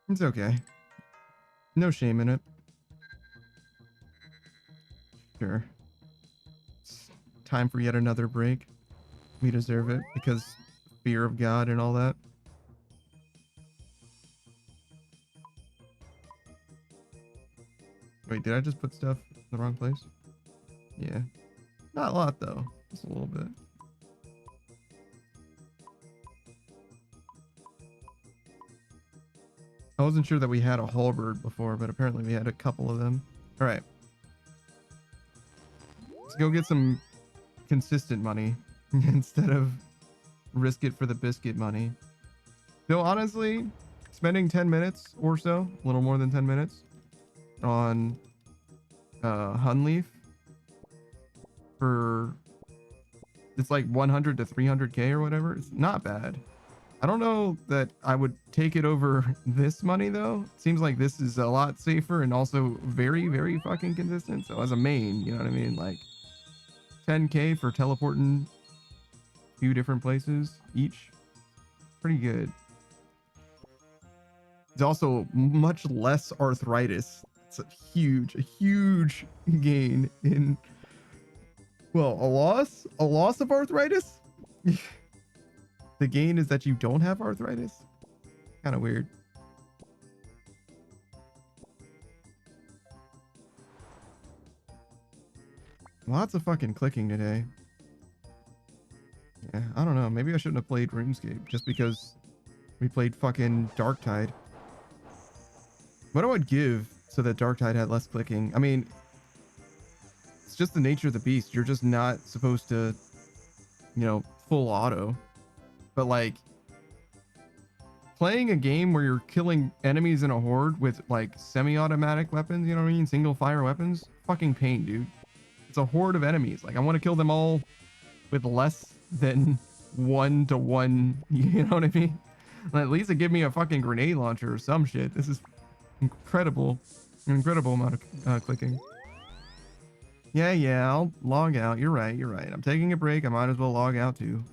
Speaker 1: It's okay. No shame in it. Sure. time for yet another break. We deserve it because fear of God and all that. Wait, did I just put stuff in the wrong place? Yeah. Not a lot, though. Just a little bit. I wasn't sure that we had a halberd before, but apparently we had a couple of them. All right. Let's go get some consistent money instead of risk it for the biscuit money. Though, honestly, spending 10 minutes or so, a little more than 10 minutes, on Hunleaf for it's like 100 to 300k or whatever. It's not bad. I don't know that I would take it over this money though. It seems like this is a lot safer and also very, very fucking consistent. So as a main, you know what I mean? Like 10k for teleporting a few different places each. Pretty good. It's also much less arthritis. It's a huge gain in, well, a loss of arthritis. The gain is that you don't have arthritis. Kind of weird. Lots of fucking clicking today. Yeah, I don't know. Maybe I shouldn't have played RuneScape just because we played fucking Darktide. What I would give so that Darktide had less clicking. I mean, it's just the nature of the beast. You're just not supposed to, you know, full auto. But like playing a game where you're killing enemies in a horde with like semi-automatic weapons, you know what I mean? Single fire weapons, fucking pain, dude. It's a horde of enemies. Like I want to kill them all with less than 1-to-1. You know what I mean? Like, at least it give me a fucking grenade launcher or some shit. This is incredible. An incredible amount of clicking. Yeah, I'll log out. You're right. I'm taking a break. I might as well log out too.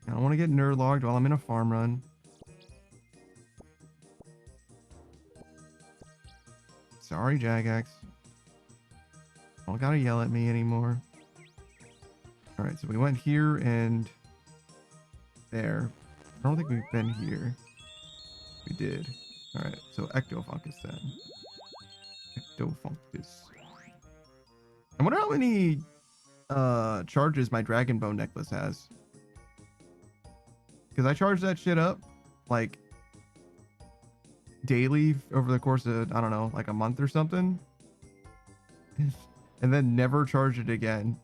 Speaker 1: I don't want to get nerd logged while I'm in a farm run. Sorry, Jagex. Don't gotta yell at me anymore. Alright, so we went here and there. I don't think we've been here. We did. Alright, so Ectofungus then. Ectofungus. I wonder how many charges my Dragon Bone necklace has. Because I charge that shit up like daily over the course of, I don't know, like a month or something. And then never charge it again.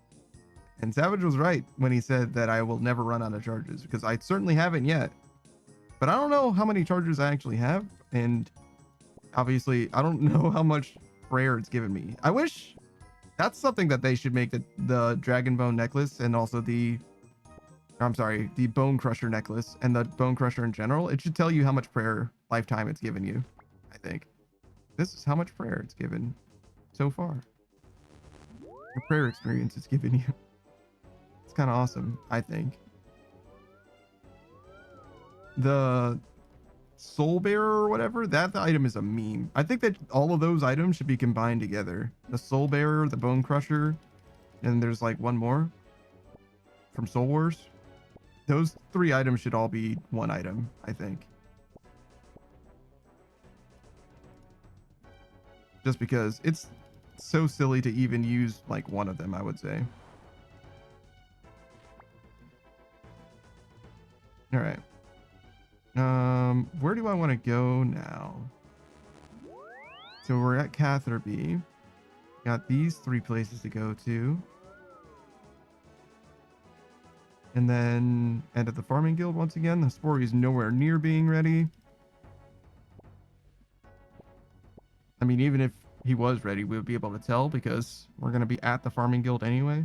Speaker 1: And Savage was right when he said that I will never run out of charges, because I certainly haven't yet. But I don't know how many charges I actually have. And obviously, I don't know how much prayer it's given me. I wish that's something that they should make, the Dragon Bone necklace and also the Bone Crusher necklace and the Bone Crusher in general. It should tell you how much prayer lifetime it's given you, I think. This is how much prayer it's given so far. The prayer experience it's given you. It's kind of awesome, I think. The Soul Bearer or whatever, that item is a meme. I think that all of those items should be combined together. The Soul Bearer, the Bone Crusher, and there's like one more from Soul Wars. Those 3 items should all be one item, I think. Just because it's so silly to even use like one of them, I would say. All right. Where do I want to go now? So we're at Catherby. Got these 3 places to go to. And then end at the farming guild once again. The Spory is nowhere near being ready. I mean, even if he was ready, we would be able to tell because we're going to be at the farming guild anyway.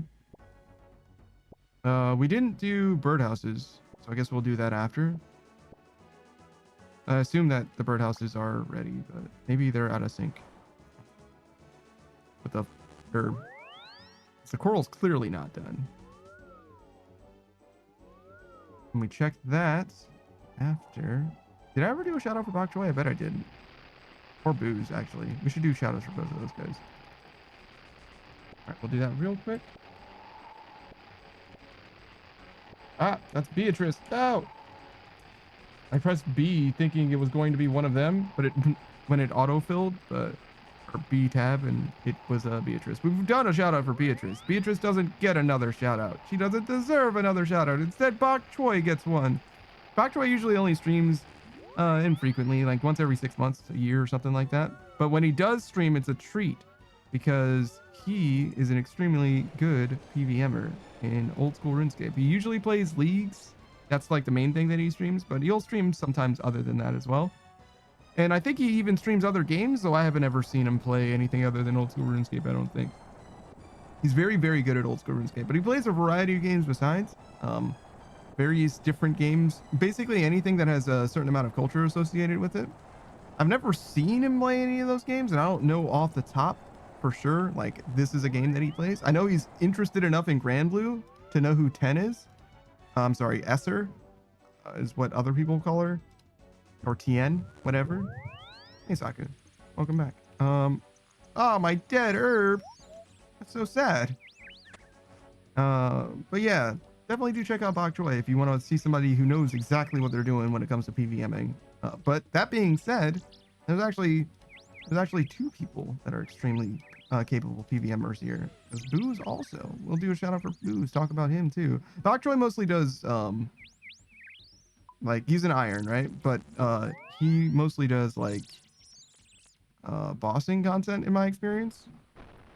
Speaker 1: We didn't do birdhouses, so I guess we'll do that after. I assume that the birdhouses are ready, but maybe they're out of sync with the herb. The coral's clearly not done. And we checked that after. Did I ever do a shout out for Bok Choy? I bet I didn't. Or Booze, actually. We should do shout outs for both of those guys. Alright, we'll do that real quick. Ah, that's Beatrice. No! I pressed B thinking it was going to be one of them, but it when it auto-filled, or B tab, and it was Beatrice. We've done a shout-out for Beatrice. Beatrice doesn't get another shout-out. She doesn't deserve another shout-out. Instead, Bok Choy gets one. Bok Choy usually only streams infrequently, like once every 6 months, a year, or something like that. But when he does stream, it's a treat because he is an extremely good PVMer in old school RuneScape. He usually plays leagues. That's like the main thing that he streams, but he'll stream sometimes other than that as well. And I think he even streams other games, though I haven't ever seen him play anything other than old school RuneScape, I don't think. He's very, very good at old school RuneScape, but he plays a variety of games besides. Various different games, basically anything that has a certain amount of culture associated with it. I've never seen him play any of those games, and I don't know off the top for sure, like, this is a game that he plays. I know he's interested enough in Grand Blue to know who Ten is. I'm sorry, Esser is what other people call her. Or Tien, whatever. Hey, Saku. Welcome back. Oh, my dead herb. That's so sad. But yeah, definitely do check out Bok Choy if you want to see somebody who knows exactly what they're doing when it comes to PVMing. But that being said, there's actually two people that are extremely capable PVMers here. There's Booze also. We'll do a shout out for Booze. Talk about him too. Bok Choy mostly does like he's an iron, right? But he mostly does like bossing content in my experience,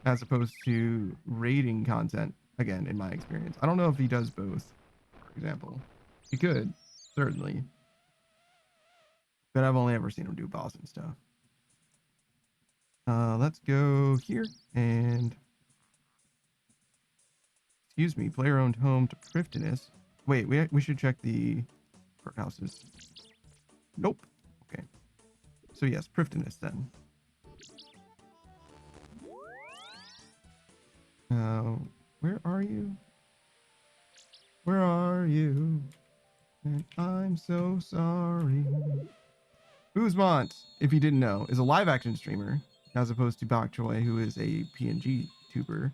Speaker 1: as opposed to raiding content. Again, in my experience, I don't know if he does both. For example, he could certainly, but I've only ever seen him do bossing stuff. Let's go here and excuse me, player-owned home to Prifdinus. Wait, we should check the courthouses. Nope. Okay. So yes, Prifdinus then. Where are you? Where are you? And I'm so sorry. Boozmont, if you didn't know, is a live action streamer, as opposed to Bok Choy, who is a PNG tuber.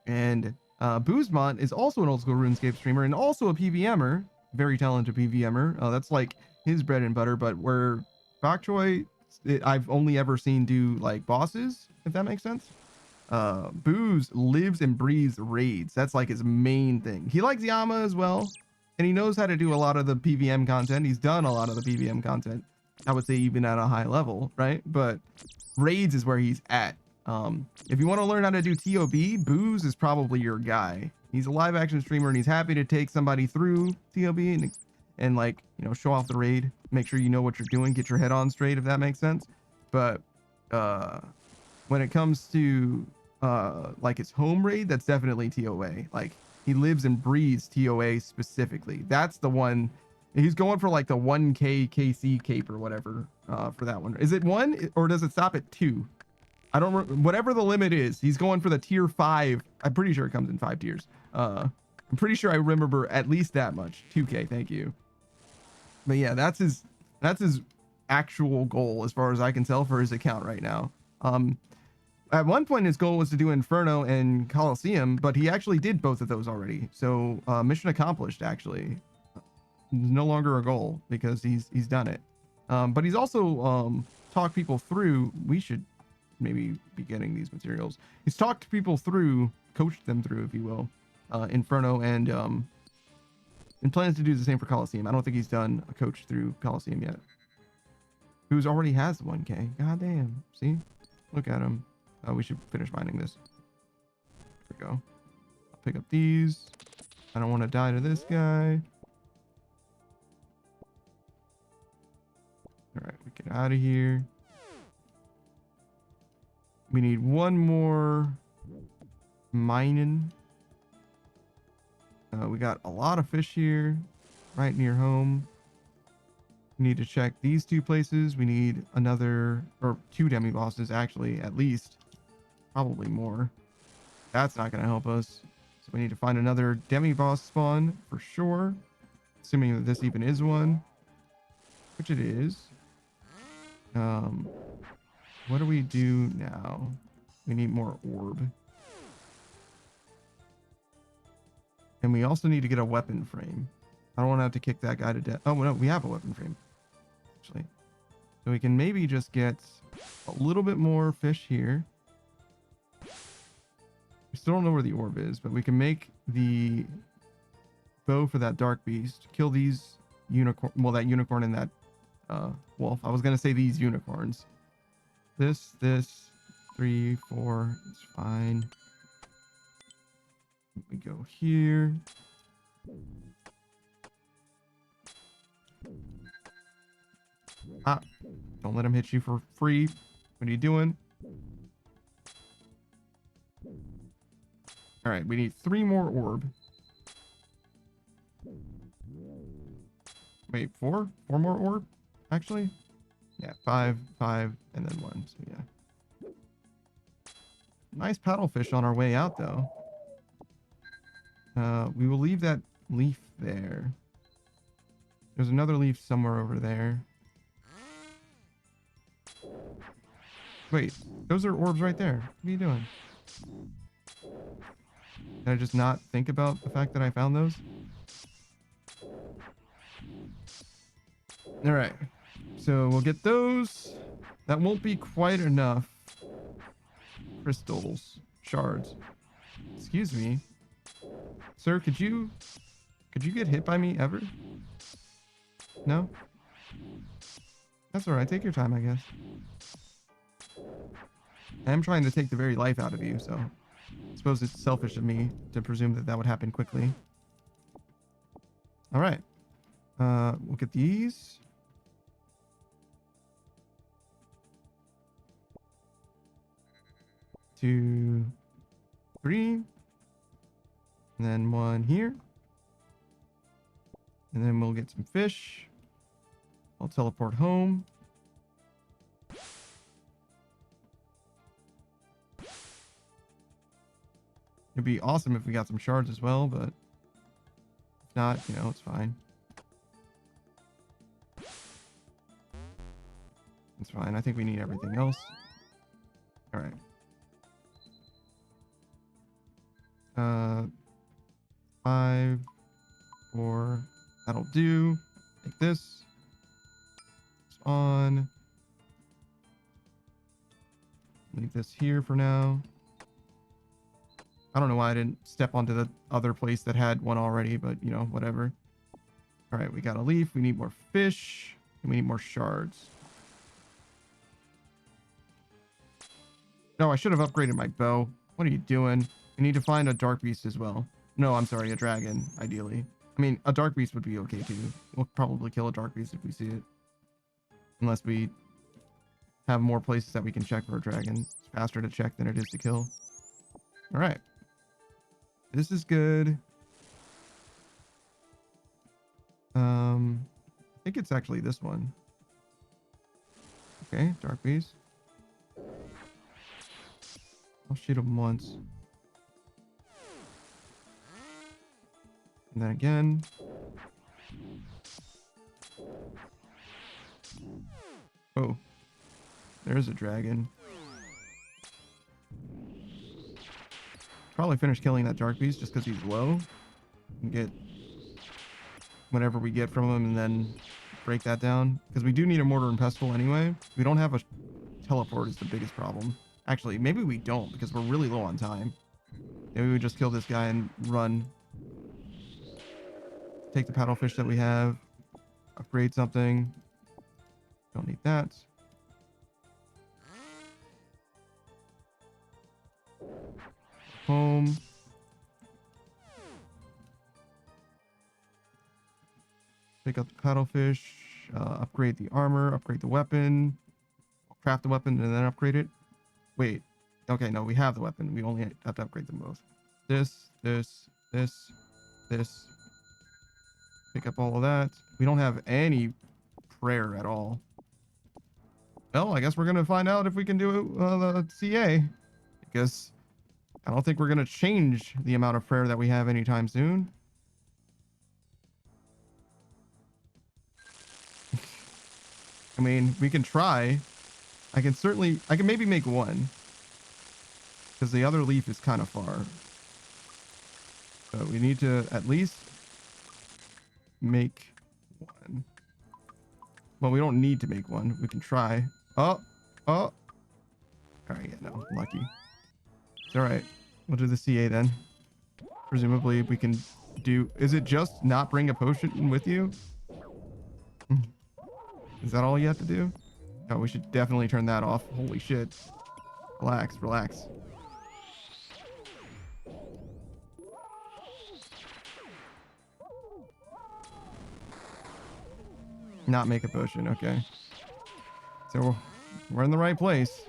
Speaker 1: And Boozmont is also an old school RuneScape streamer and also a PVMer, very talented PVMer. That's like his bread and butter, but where Bok Choy, I've only ever seen do like bosses, if that makes sense. Booze lives and breathes raids. That's like his main thing. He likes Yama as well, and he knows how to do a lot of the PVM content. He's done a lot of the PVM content, I would say, even at a high level, right? But raids is where he's at. If you want to learn how to do TOB, Booze is probably your guy. He's a live action streamer, and he's happy to take somebody through TOB and like, you know, show off the raid, make sure you know what you're doing, get your head on straight, if that makes sense. But when it comes to like his home raid, that's definitely TOA. Like, he lives and breathes TOA specifically. That's the one. He's going for like the 1k KC cape or whatever for that one. Is it 1 or does it stop at 2? I don't whatever the limit is. He's going for the tier 5. I'm pretty sure it comes in 5 tiers. I'm pretty sure I remember at least that much. 2k, thank you. But yeah, that's his actual goal as far as I can tell for his account right now. At one point, his goal was to do Inferno and Coliseum, but he actually did both of those already. So mission accomplished, actually. No longer a goal because he's done it. But he's also talked people through. We should maybe be getting these materials. He's talked people through, coached them through, if you will, Inferno and plans to do the same for Coliseum. I don't think he's done a coach through Coliseum yet. Who's already has 1k. God damn. See? Look at him. We should finish mining this. There we go. I'll pick up these. I don't want to die to this guy. All right, we get out of here. We need one more mining. We got a lot of fish here, right near home. We need to check these 2 places. We need another, or 2 demi bosses actually, at least. Probably more. That's not going to help us. So we need to find another demi boss spawn for sure. Assuming that this even is one. Which it is. What do we do now? We need more orb. And we also need to get a weapon frame. I don't want to have to kick that guy to death. Oh, no, we have a weapon frame, actually. So we can maybe just get a little bit more fish here. We still don't know where the orb is, but we can make the bow for that dark beast. Kill these unicorn. Well, that unicorn and that wolf. I was going to say these unicorns. This, 3, 4. It's fine. We go here. Ah, don't let him hit you for free. What are you doing? All right, we need 3 more orb. Wait, 4? 4 more orb, actually? Yeah, 5, and then 1. So yeah. Nice paddlefish on our way out, though. We will leave that leaf there. There's another leaf somewhere over there. Wait, those are orbs right there. What are you doing? Can I just not think about the fact that I found those? All right. So we'll get those. That won't be quite enough crystals, shards. Excuse me. Sir, could you get hit by me ever? No? That's all right. Take your time, I guess. I am trying to take the very life out of you, so I suppose it's selfish of me to presume that that would happen quickly. All right. We'll get these. Two, 3. And then 1 here. And then we'll get some fish. I'll teleport home. It'd be awesome if we got some shards as well, but if not, you know, it's fine. It's fine. I think we need everything else. All right. 5, 4. That'll do. Take this. It's on. Leave this here for now. I don't know why I didn't step onto the other place that had one already, but you know, whatever. All right, we got a leaf. We need more fish, and we need more shards. No, I should have upgraded my bow. What are you doing? We need to find a dark beast as well. No, I'm sorry, a dragon, ideally. I mean, a dark beast would be okay too. We'll probably kill a dark beast if we see it. Unless we have more places that we can check for a dragon. It's faster to check than it is to kill. All right. This is good. I think it's actually this one. Okay, dark beast. I'll shoot him once. And then again. Oh, there's a dragon. Probably finish killing that dark beast just because he's low. And get whatever we get from him and then break that down. Because we do need a mortar and pestle anyway. We don't have a teleport is the biggest problem. Actually, maybe we don't because we're really low on time. Maybe we just kill this guy and run. Take the paddlefish that we have. Upgrade something. Don't need that. Home. Pick up the paddlefish. Upgrade the armor. Upgrade the weapon. Craft the weapon and then upgrade it. Wait. Okay, no, we have the weapon. We only have to upgrade them both. This. Pick up all of that. We don't have any prayer at all. Well, I guess we're going to find out if we can do the CA. Because I don't think we're going to change the amount of prayer that we have anytime soon. I mean, we can try. I can maybe make 1. Because the other leaf is kind of far. But we need to at least make one. Well, we don't need to make one. We can try. Oh, oh. All right, yeah, no, lucky. It's all right. We'll do the CA then. Presumably we can do... Is it just not bring a potion with you? Is that all you have to do? Oh, we should definitely turn that off. Holy shit. Relax, relax. Not make a potion, okay. So we're in the right place.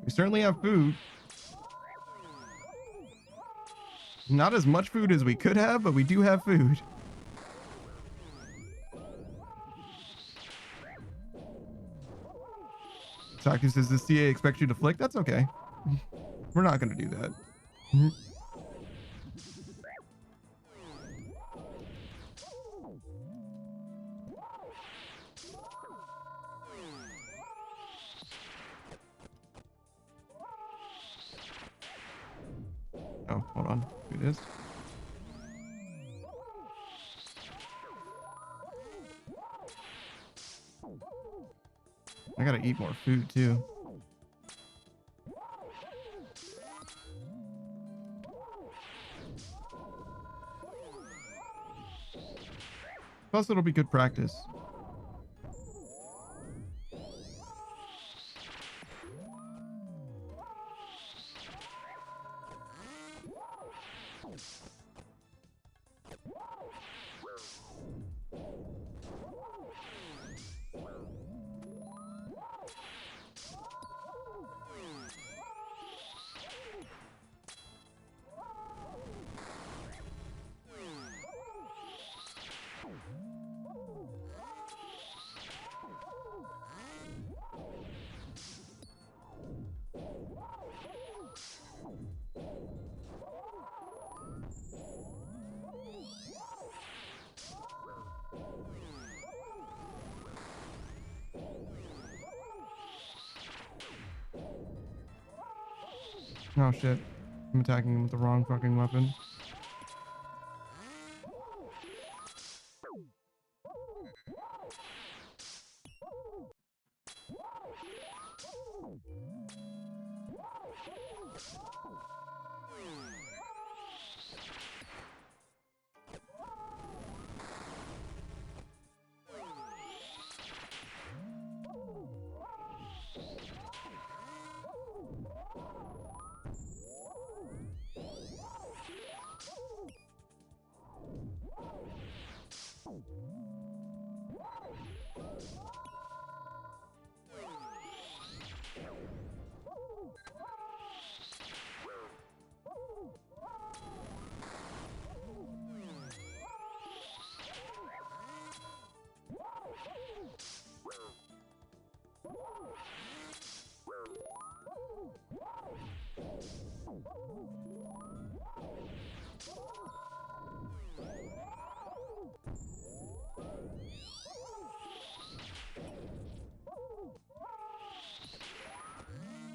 Speaker 1: We certainly have food. Not as much food as we could have, but we do have food. Saku says the CA expects you to flick. That's okay. We're not going to do that. Oh, hold on. It is. I gotta eat more food too. Plus, it'll be good practice. Oh shit. I'm attacking him with the wrong fucking weapon.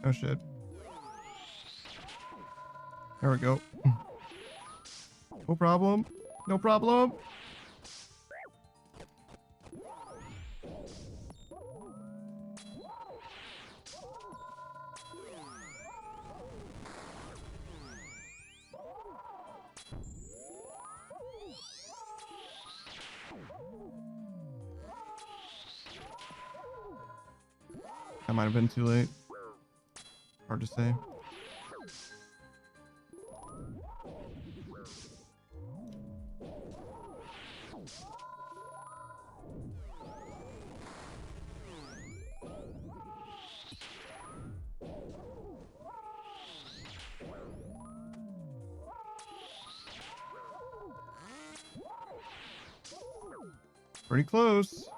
Speaker 1: Oh shit. There we go. No problem. No problem. That might have been too late. Hard to say. Pretty close.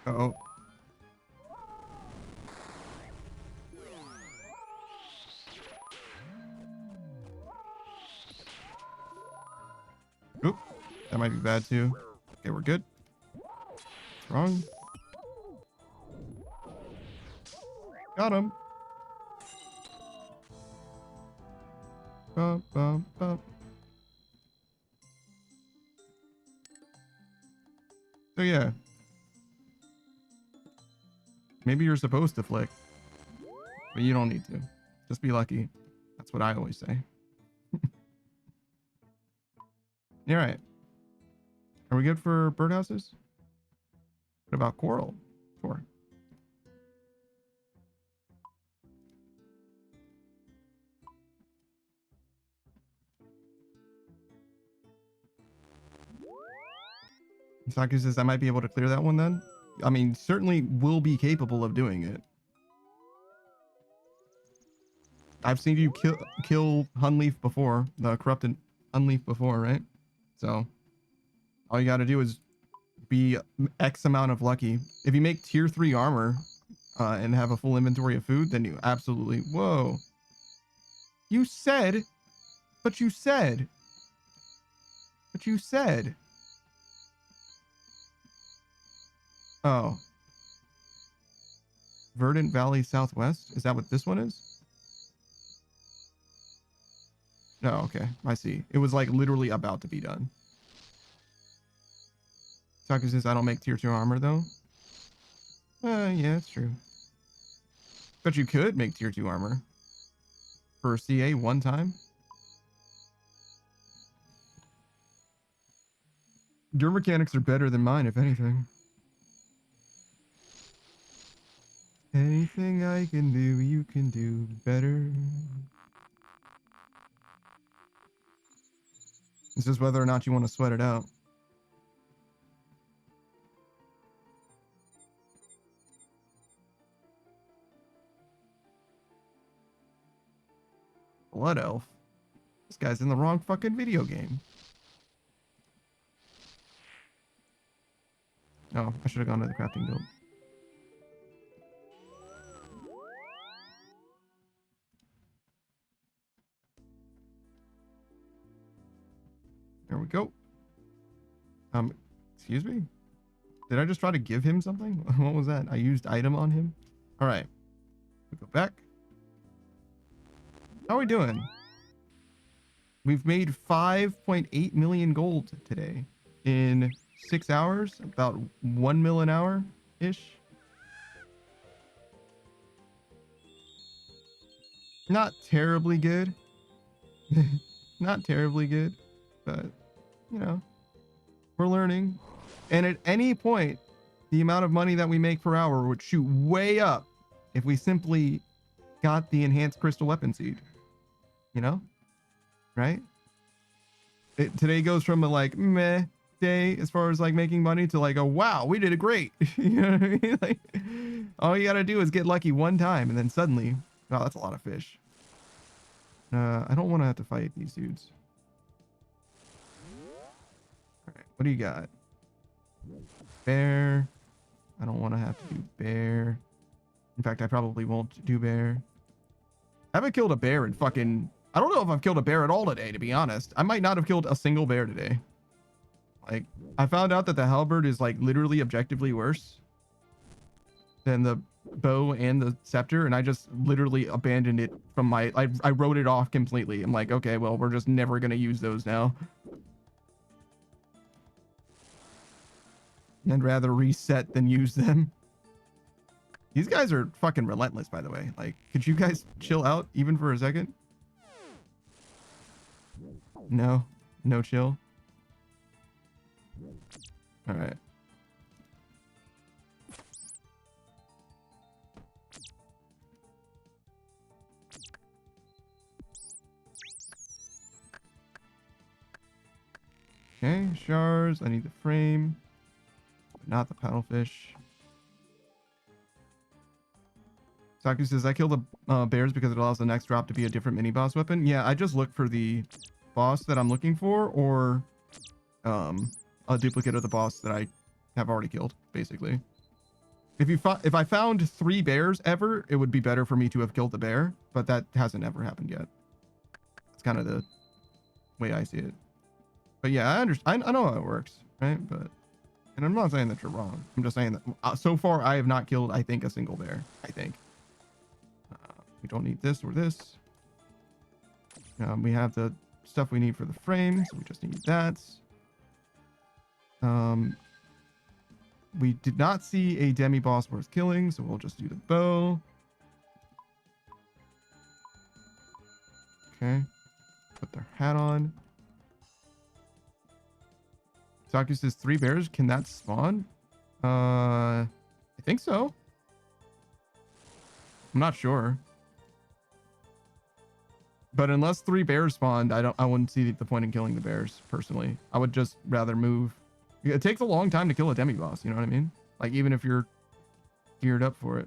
Speaker 1: Uh-oh. Oop. That might be bad too. Okay, we're good. Wrong. Got him. Bum, bum, bum. So yeah. Maybe you're supposed to flick, but you don't need to. Just be lucky. That's what I always say. All right. Are we good for birdhouses? What about coral? Sure. Saku says I might be able to clear that one then. I mean, certainly will be capable of doing it. I've seen you kill Hunleaf before, the corrupted Hunleaf before, right? So all you got to do is be X amount of lucky. If you make tier 3 armor and have a full inventory of food, then you absolutely... Whoa. You said... But you said... But you said... Oh. Verdant Valley Southwest? Is that what this one is? No, okay. I see. It was like literally about to be done. Saku says I don't make tier 2 armor though. Yeah, it's true. But you could make tier 2 armor. For CA one time. Your mechanics are better than mine, if anything. Anything I can do, you can do better. It's just whether or not you want to sweat it out. Blood Elf? This guy's in the wrong fucking video game. Oh, I should have gone to the crafting guild. There we go. Excuse me? Did I just try to give him something? What was that? I used item on him? All right. We go back. How are we doing? We've made 5.8 million gold today in 6 hours, about 1 mil an hour ish. Not terribly good. Not terribly good, but you know, we're learning. And at any point, the amount of money that we make per hour would shoot way up if we simply got the enhanced crystal weapon seed. You know? Right? Today goes from a like meh day as far as like making money to like a wow, we did it great. You know what I mean? Like all you gotta do is get lucky one time and then suddenly, wow, that's a lot of fish. I don't want to have to fight these dudes. All right, what do you got? Bear. I don't want to have to do bear. In fact, I probably won't do bear. I haven't killed a bear in fucking... I don't know if I've killed a bear at all today, to be honest. I might not have killed a single bear today. Like, I found out that the halberd is like literally objectively worse than the bow and the scepter, and I just literally abandoned it from my... I wrote it off completely. I'm like, okay, well, we're just never going to use those now. I'd rather reset than use them. These guys are fucking relentless, by the way. Like, could you guys chill out even for a second? No. No chill. All right. Okay, shards. I need the frame, but not the paddlefish. Saku says, I kill the bears because it allows the next drop to be a different mini boss weapon. Yeah, I just look for the boss that I'm looking for, or a duplicate of the boss that I have already killed, basically. If I found 3 bears ever, it would be better for me to have killed the bear, but that hasn't ever happened yet. It's kind of the way I see it. But yeah, I understand. I know how it works, right? But, and I'm not saying that you're wrong. I'm just saying that so far I have not killed, I think, a single bear. I think. We don't need this or this. We have the stuff we need for the frame, so we just need that. We did not see a demi boss worth killing, so we'll just do the bow. Okay. Put their hat on. Saku says 3 bears. Can that spawn? I think so. I'm not sure. But unless 3 bears spawned, I wouldn't see the point in killing the bears, personally. I would just rather move. It takes a long time to kill a demi boss, you know what I mean? Like, even if you're geared up for it.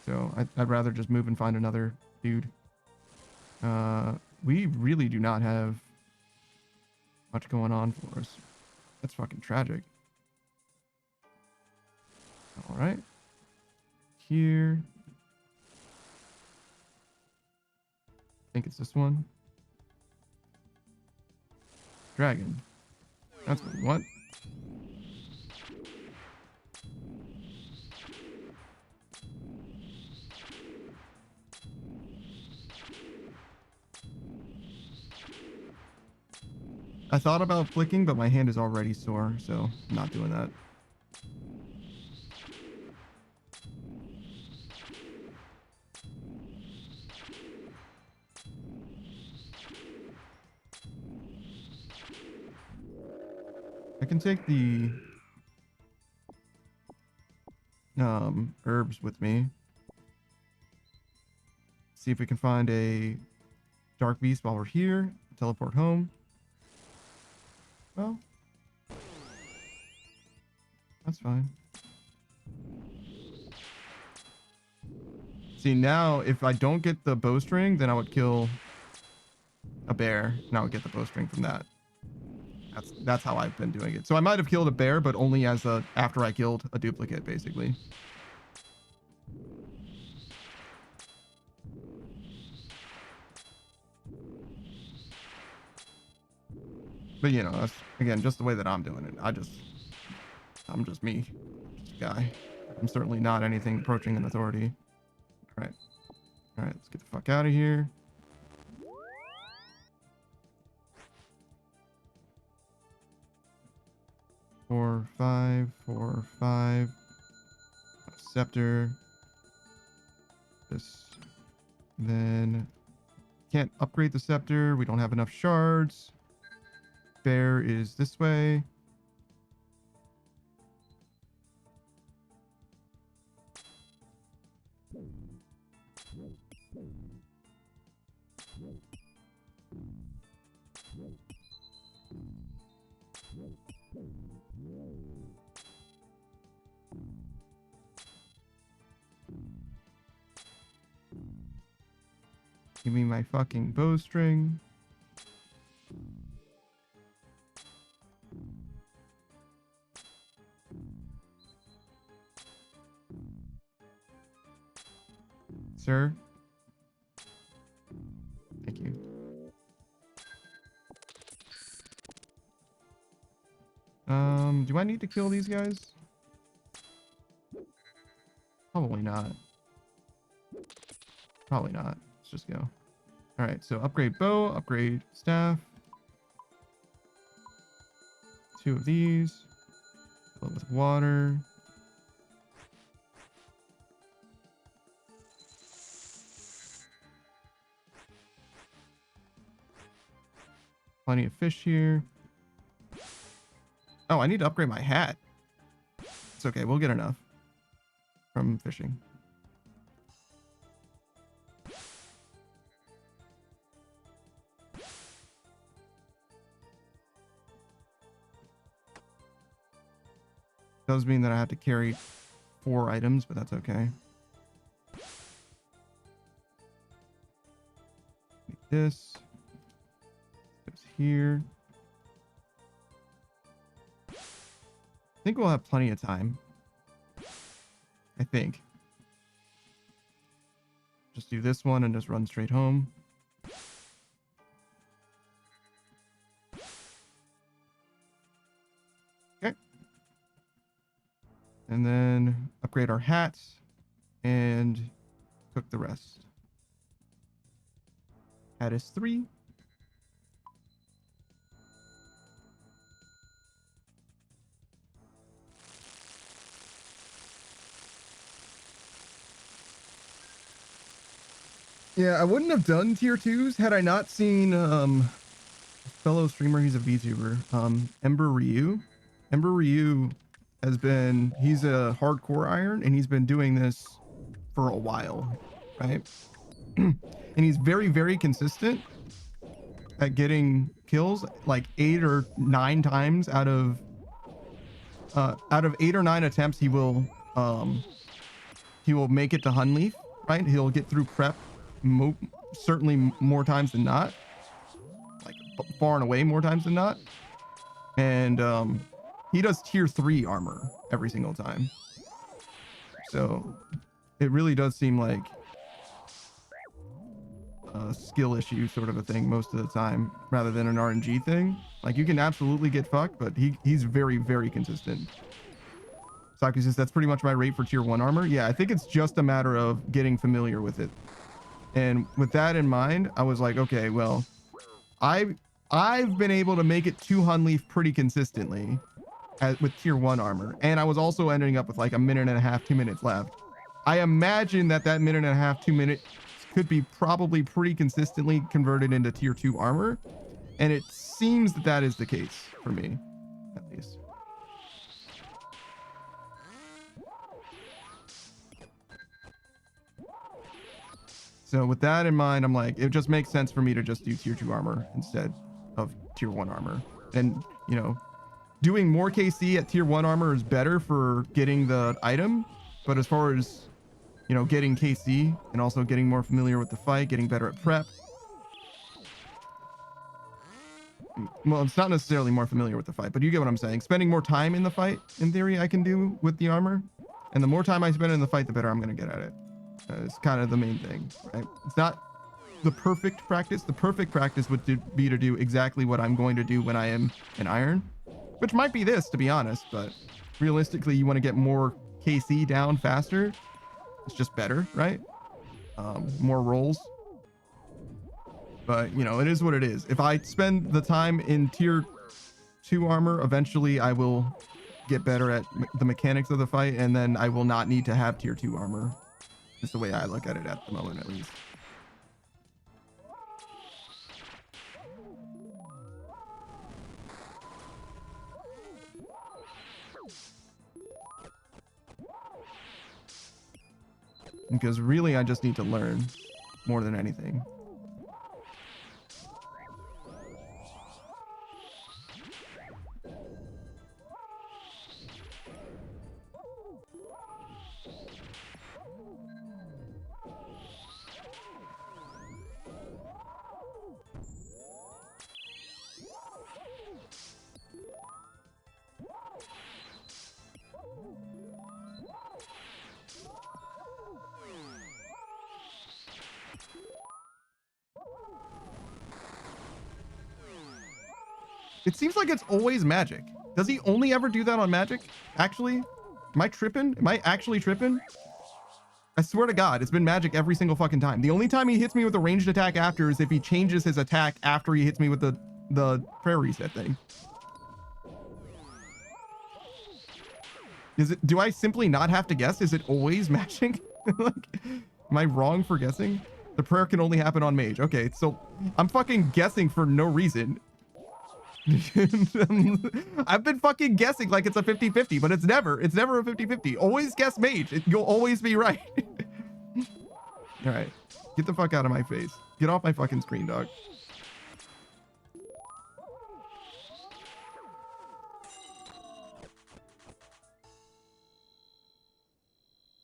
Speaker 1: So I'd rather just move and find another dude. We really do not have much going on for us. That's fucking tragic. All right. Here. I think it's this one. Dragon. That's what we want. I thought about flicking, but my hand is already sore, so I'm not doing that. I can take the herbs with me. See if we can find a dark beast while we're here. Teleport home. Well, that's fine. See, now if I don't get the bowstring, then I would kill a bear, and I would get the bowstring from that. That's how I've been doing it. So I might have killed a bear, but only as after I killed a duplicate, basically. But you know, that's again just the way that I'm doing it. I'm just me, just a guy. I'm certainly not anything approaching an authority. All right, let's get the fuck out of here. Four, five, scepter. This, then can't upgrade the scepter. We don't have enough shards. Bear is this way. Give me my fucking bowstring. Sir? Thank you. Do I need to kill these guys? Probably not. Probably not. Let's just go. All right, so upgrade bow, upgrade staff. 2 of these. Fill it with water. Plenty of fish here. Oh, I need to upgrade my hat. It's okay, we'll get enough from fishing. Does mean that I have to carry 4 items, but that's okay. this. Goes here. I think we'll have plenty of time. I think. Just do this one and just run straight home. Okay. And then upgrade our hats and cook the rest. Hat is 3. Yeah, I wouldn't have done tier 2s had I not seen fellow streamer, he's a VTuber, Ember Ryu. Ember Ryu has been, he's a hardcore iron and he's been doing this for a while, right? And he's very, very consistent at getting kills, like 8 or 9 times out of 8 or 9 attempts he will make it to Hunleaf, right? He'll get through prep certainly more times than not, like far and away more times than not. And he does tier 3 armor every single time, so it really does seem like a skill issue sort of a thing most of the time rather than an RNG thing. Like, you can absolutely get fucked, but he's very, very consistent. Saki says that's pretty much my rate for tier 1 armor. Yeah, I think it's just a matter of getting familiar with it. And with that in mind, I was like, okay, well, I've been able to make it to Hunleaf pretty consistently with tier 1 armor. And I was also ending up with like a minute and a half, 2 minutes left. I imagine that minute and a half, 2 minutes could be probably pretty consistently converted into tier 2 armor. And it seems that is the case for me, at least. So with that in mind, I'm like, it just makes sense for me to just do tier 2 armor instead of tier 1 armor. And, you know, doing more KC at tier 1 armor is better for getting the item. But as far as, you know, getting KC and also getting more familiar with the fight, getting better at prep. Well, it's not necessarily more familiar with the fight, but you get what I'm saying. Spending more time in the fight, in theory, I can do with the armor. And the more time I spend in the fight, the better I'm going to get at it. It's kind of the main thing, right? It's not the perfect practice. The perfect practice would be to do exactly what I'm going to do when I am an iron, which might be this, to be honest, but realistically, you want to get more KC down faster. It's just better, right? More rolls. But, you know, it is what it is. If I spend the time in tier 2 armor, eventually I will get better at the mechanics of the fight, and then I will not need to have tier 2 armor. It's the way I look at it at the moment, at least. Because really, I just need to learn more than anything. It seems like it's always magic. Does he only ever do that on magic? Actually, am I tripping? Am I actually tripping? I swear to God, it's been magic every single fucking time. The only time he hits me with a ranged attack after is if he changes his attack after he hits me with the prayer reset thing. Is it? Do I simply not have to guess? Is it always magic? Like, am I wrong for guessing? The prayer can only happen on mage. Okay, so I'm fucking guessing for no reason. I've been fucking guessing like it's a 50-50, but it's never a 50-50. Always guess mage. You'll always be right. All right, get the fuck out of my face. Get off my fucking screen, dog.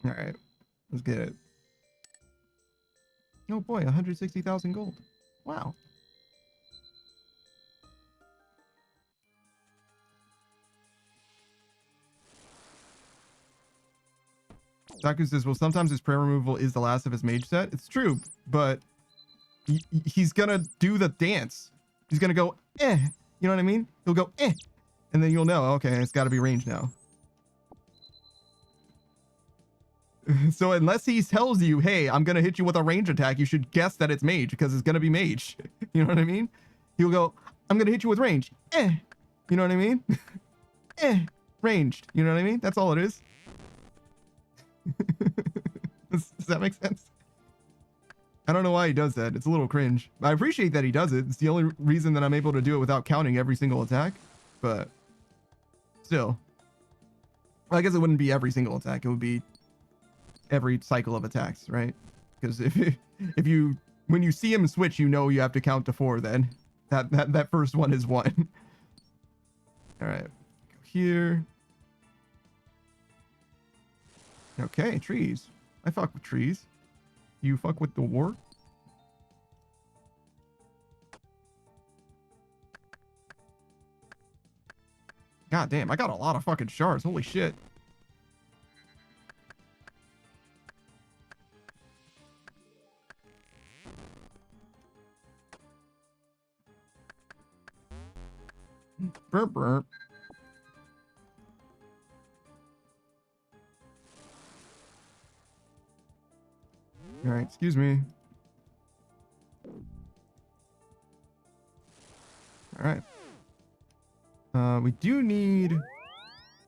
Speaker 1: All right, let's get it. Oh boy, 160,000 gold. Wow. Daku says, well, sometimes his prayer removal is the last of his mage set. It's true, but he's gonna do the dance. He's gonna go, eh. You know what I mean? He'll go, eh. And then you'll know, okay, it's got to be range now. So unless he tells you, hey, I'm going to hit you with a range attack, you should guess that it's mage because it's going to be mage. You know what I mean? He'll go, I'm going to hit you with range. Eh. You know what I mean? Eh. Ranged. You know what I mean? That's all it is. Does that make sense? I don't know why he does that. It's a little cringe. I appreciate that he does it. It's the only reason that I'm able to do it without counting every single attack. But still. I guess it wouldn't be every single attack. It would be every cycle of attacks, right? Because if you when you see him switch, you know you have to count to 4 then. That first one is 1. All right. Go here. Okay, trees. I fuck with trees. You fuck with the war? God damn, I got a lot of fucking shards. Holy shit. Burp, burp. All right, excuse me. All right. We do need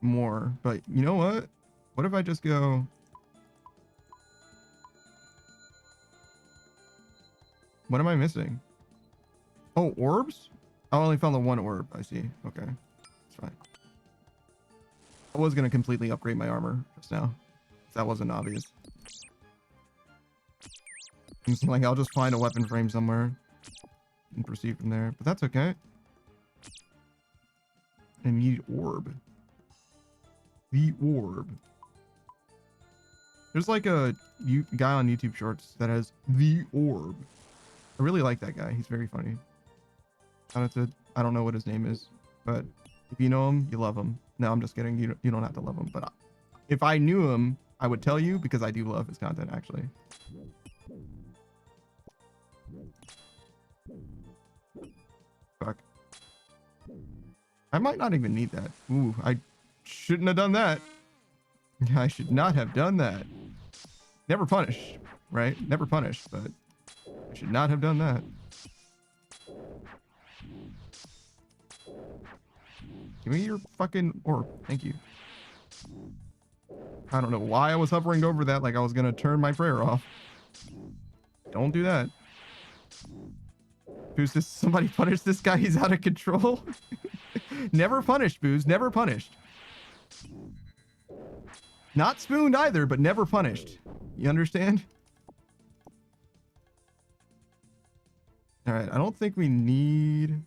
Speaker 1: more, but you know what? What if I just go... What am I missing? Oh, orbs? I only found the 1 orb. I see. Okay. That's fine. I was going to completely upgrade my armor just now. That wasn't obvious. I'm just like, I'll just find a weapon frame somewhere and proceed from there. But that's okay. I need orb. The orb. There's like a guy on YouTube Shorts that has the orb. I really like that guy. He's very funny. I don't know what his name is, but if you know him, you love him. No, I'm just kidding. You don't have to love him, but if I knew him, I would tell you because I do love his content actually. Fuck. I might not even need that. Ooh, I shouldn't have done that. I should not have done that. Never punish, right? Never punish, but I should not have done that. Give me your fucking orb. Thank you. I don't know why I was hovering over that like I was gonna turn my prayer off. Don't do that. Who's this? Somebody punish this guy. He's out of control. Never punished, Booze. Never punished. Not spooned either, but never punished. You understand? All right. I don't think we need...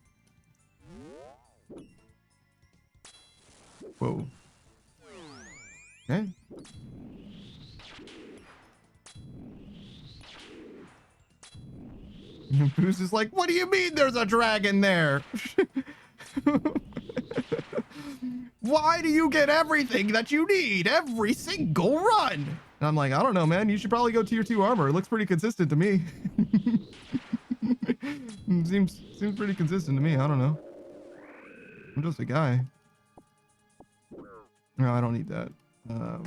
Speaker 1: Whoa. Okay. Booze is like, what do you mean there's a dragon there? Why do you get everything that you need every single run? And I'm like, I don't know, man. You should probably go tier 2 armor. It looks pretty consistent to me. seems pretty consistent to me. I don't know. I'm just a guy. No, I don't need that.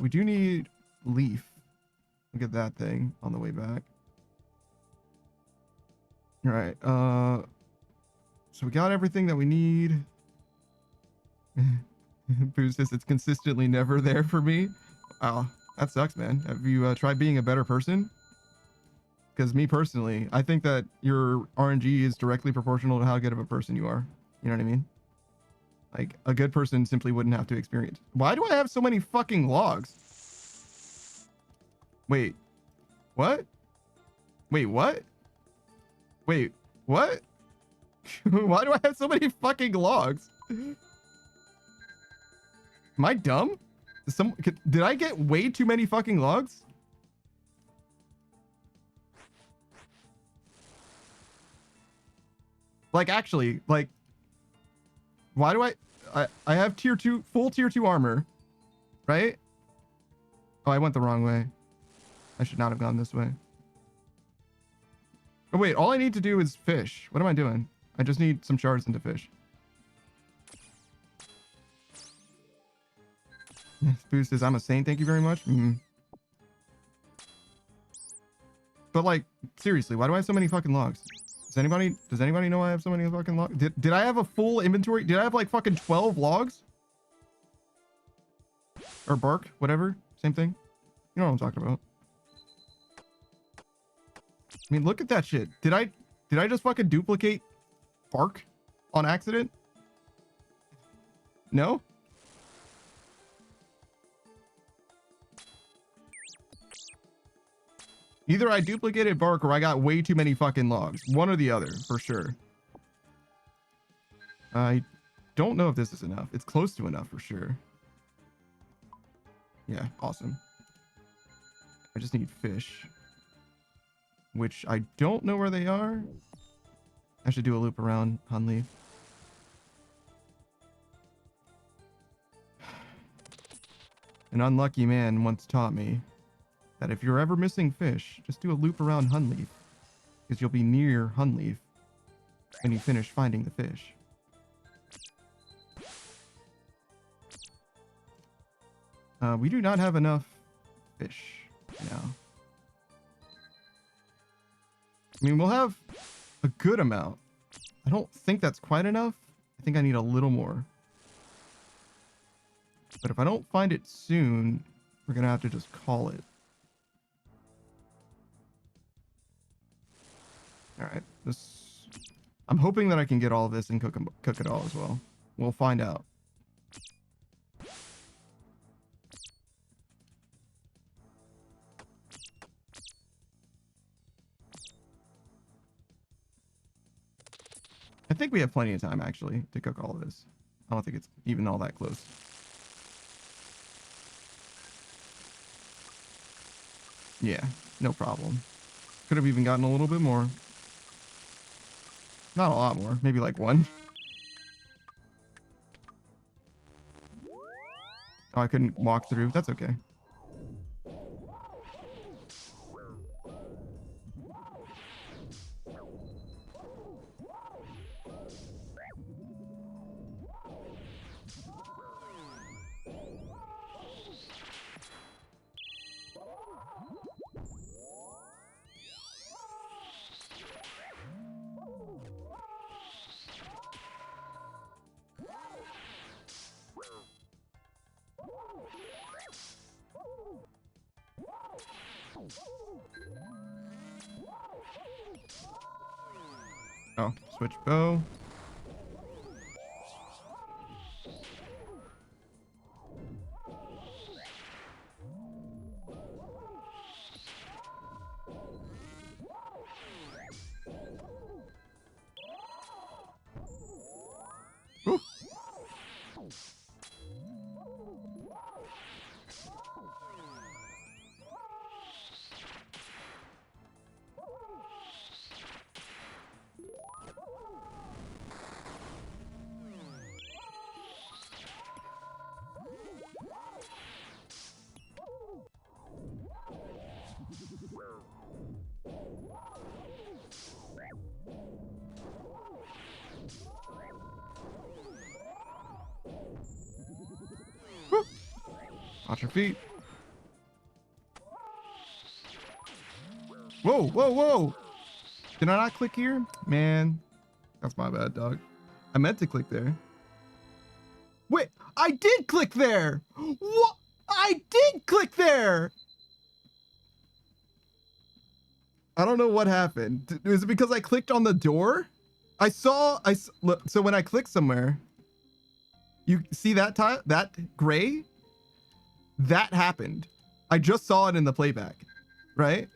Speaker 1: We do need leaf. Look at that thing on the way back. All right. So we got everything that we need. Boo says it's consistently never there for me. Wow, that sucks, man. Have you tried being a better person? Because me personally, I think that your RNG is directly proportional to how good of a person you are. You know what I mean? Like, a good person simply wouldn't have to experience. Why do I have so many fucking logs? Wait. What? Wait, what? Wait, what? Why do I have so many fucking logs? Am I dumb? Did I get way too many fucking logs? Like, actually, like, why do I have tier 2, full tier 2 armor, right? Oh, I went the wrong way. I should not have gone this way. Oh, wait, all I need to do is fish. What am I doing? I just need some shards into fish. Boost says, I'm a saint, thank you very much. But, like, seriously, why do I have so many fucking logs? Does anybody know I have so many fucking logs? Did I have a full inventory? Did I have, like, fucking 12 logs? Or bark, whatever. Same thing. You know what I'm talking about. I mean, look at that shit. Did I just fucking duplicate bark on accident? No? Either I duplicated bark or I got way too many fucking logs. One or the other, for sure. I don't know if this is enough. It's close to enough for sure. Yeah, awesome. I just need fish. Which I don't know where they are. I should do a loop around Hunleaf. An unlucky man once taught me that if you're ever missing fish, just do a loop around Hunleaf, because you'll be near Hunleaf when you finish finding the fish. We do not have enough fish now. I mean, we'll have a good amount. I don't think that's quite enough. I think I need a little more. But if I don't find it soon, we're going to have to just call it. All right. I'm hoping that I can get all of this and cook it all as well. We'll find out. I think we have plenty of time, actually, to cook all of this. I don't think it's even all that close. Yeah, no problem. Could have even gotten a little bit more. Not a lot more. Maybe like one. Oh, I couldn't walk through. That's okay. Oh, switch bow. Ooh. Woo. Watch your feet. Whoa, whoa, whoa. Did I not click here? Man, that's my bad, dog. I meant to click there. Wait, I did click there. What? I did click there. I don't know what happened. Is it because I clicked on the door? Look, so when I click somewhere, you see that tile, that gray? That happened. I just saw it in the playback, right?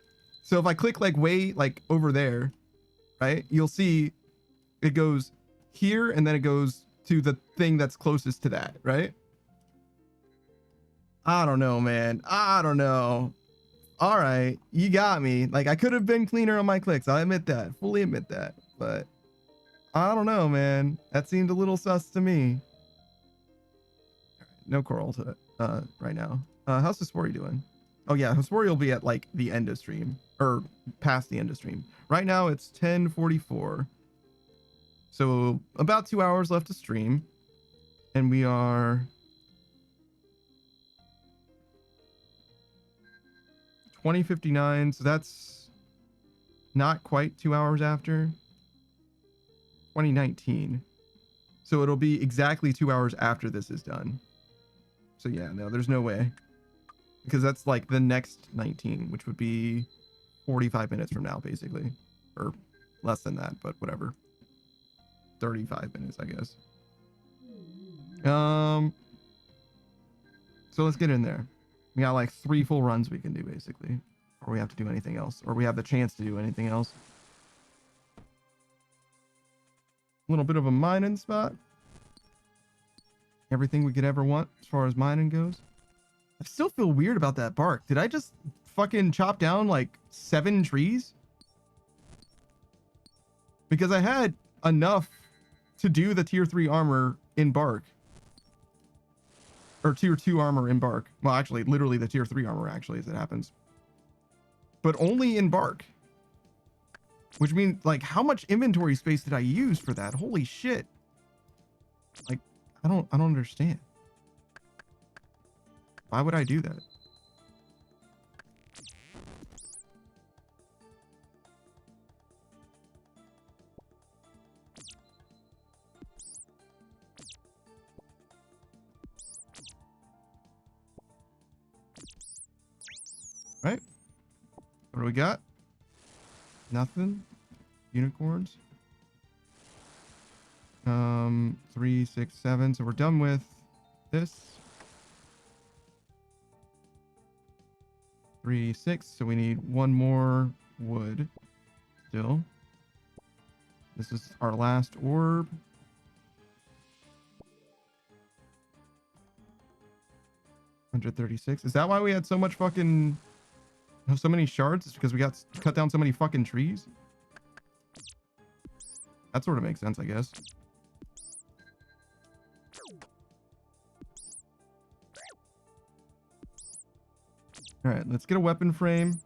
Speaker 1: So if I click like way like over there, right? You'll see it goes here and then it goes to the thing that's closest to that, right? I don't know, man. I don't know. All right, you got me. Like, I could have been cleaner on my clicks. I admit that. Fully admit that. But I don't know, man. That seemed a little sus to me. No coral to right now. How's Hespori doing? Oh yeah, Hespori will be at like the end of stream or past the end of stream. Right now it's 10:44, so about 2 hours left to stream, and we are 20:59. So that's not quite 2 hours after 2019. So it'll be exactly 2 hours after this is done. So yeah, no, there's no way. Because that's like the next 19, which would be 45 minutes from now, basically. Or less than that, but whatever. 35 minutes, I guess. So let's get in there. We got like 3 full runs we can do, basically. Or we have to do anything else. Or we have the chance to do anything else. A little bit of a mining spot. Everything we could ever want as far as mining goes. I still feel weird about that bark. Did I just fucking chop down like 7 trees? Because I had enough to do the tier 3 armor in bark. Or tier 2 armor in bark. Well, actually, literally the tier 3 armor, actually, as it happens. But only in bark. Which means, like, how much inventory space did I use for that? Holy shit. Like, I don't understand. Why would I do that? Right? What do we got? Nothing. Unicorns. 3, 6, 7. So we're done with this. 3, 6. So we need 1 more wood still. This is our last orb. $136. Is that why we had so much fucking... so many shards? It's because we got cut down so many fucking trees? That sort of makes sense, I guess. All right, let's get a weapon frame.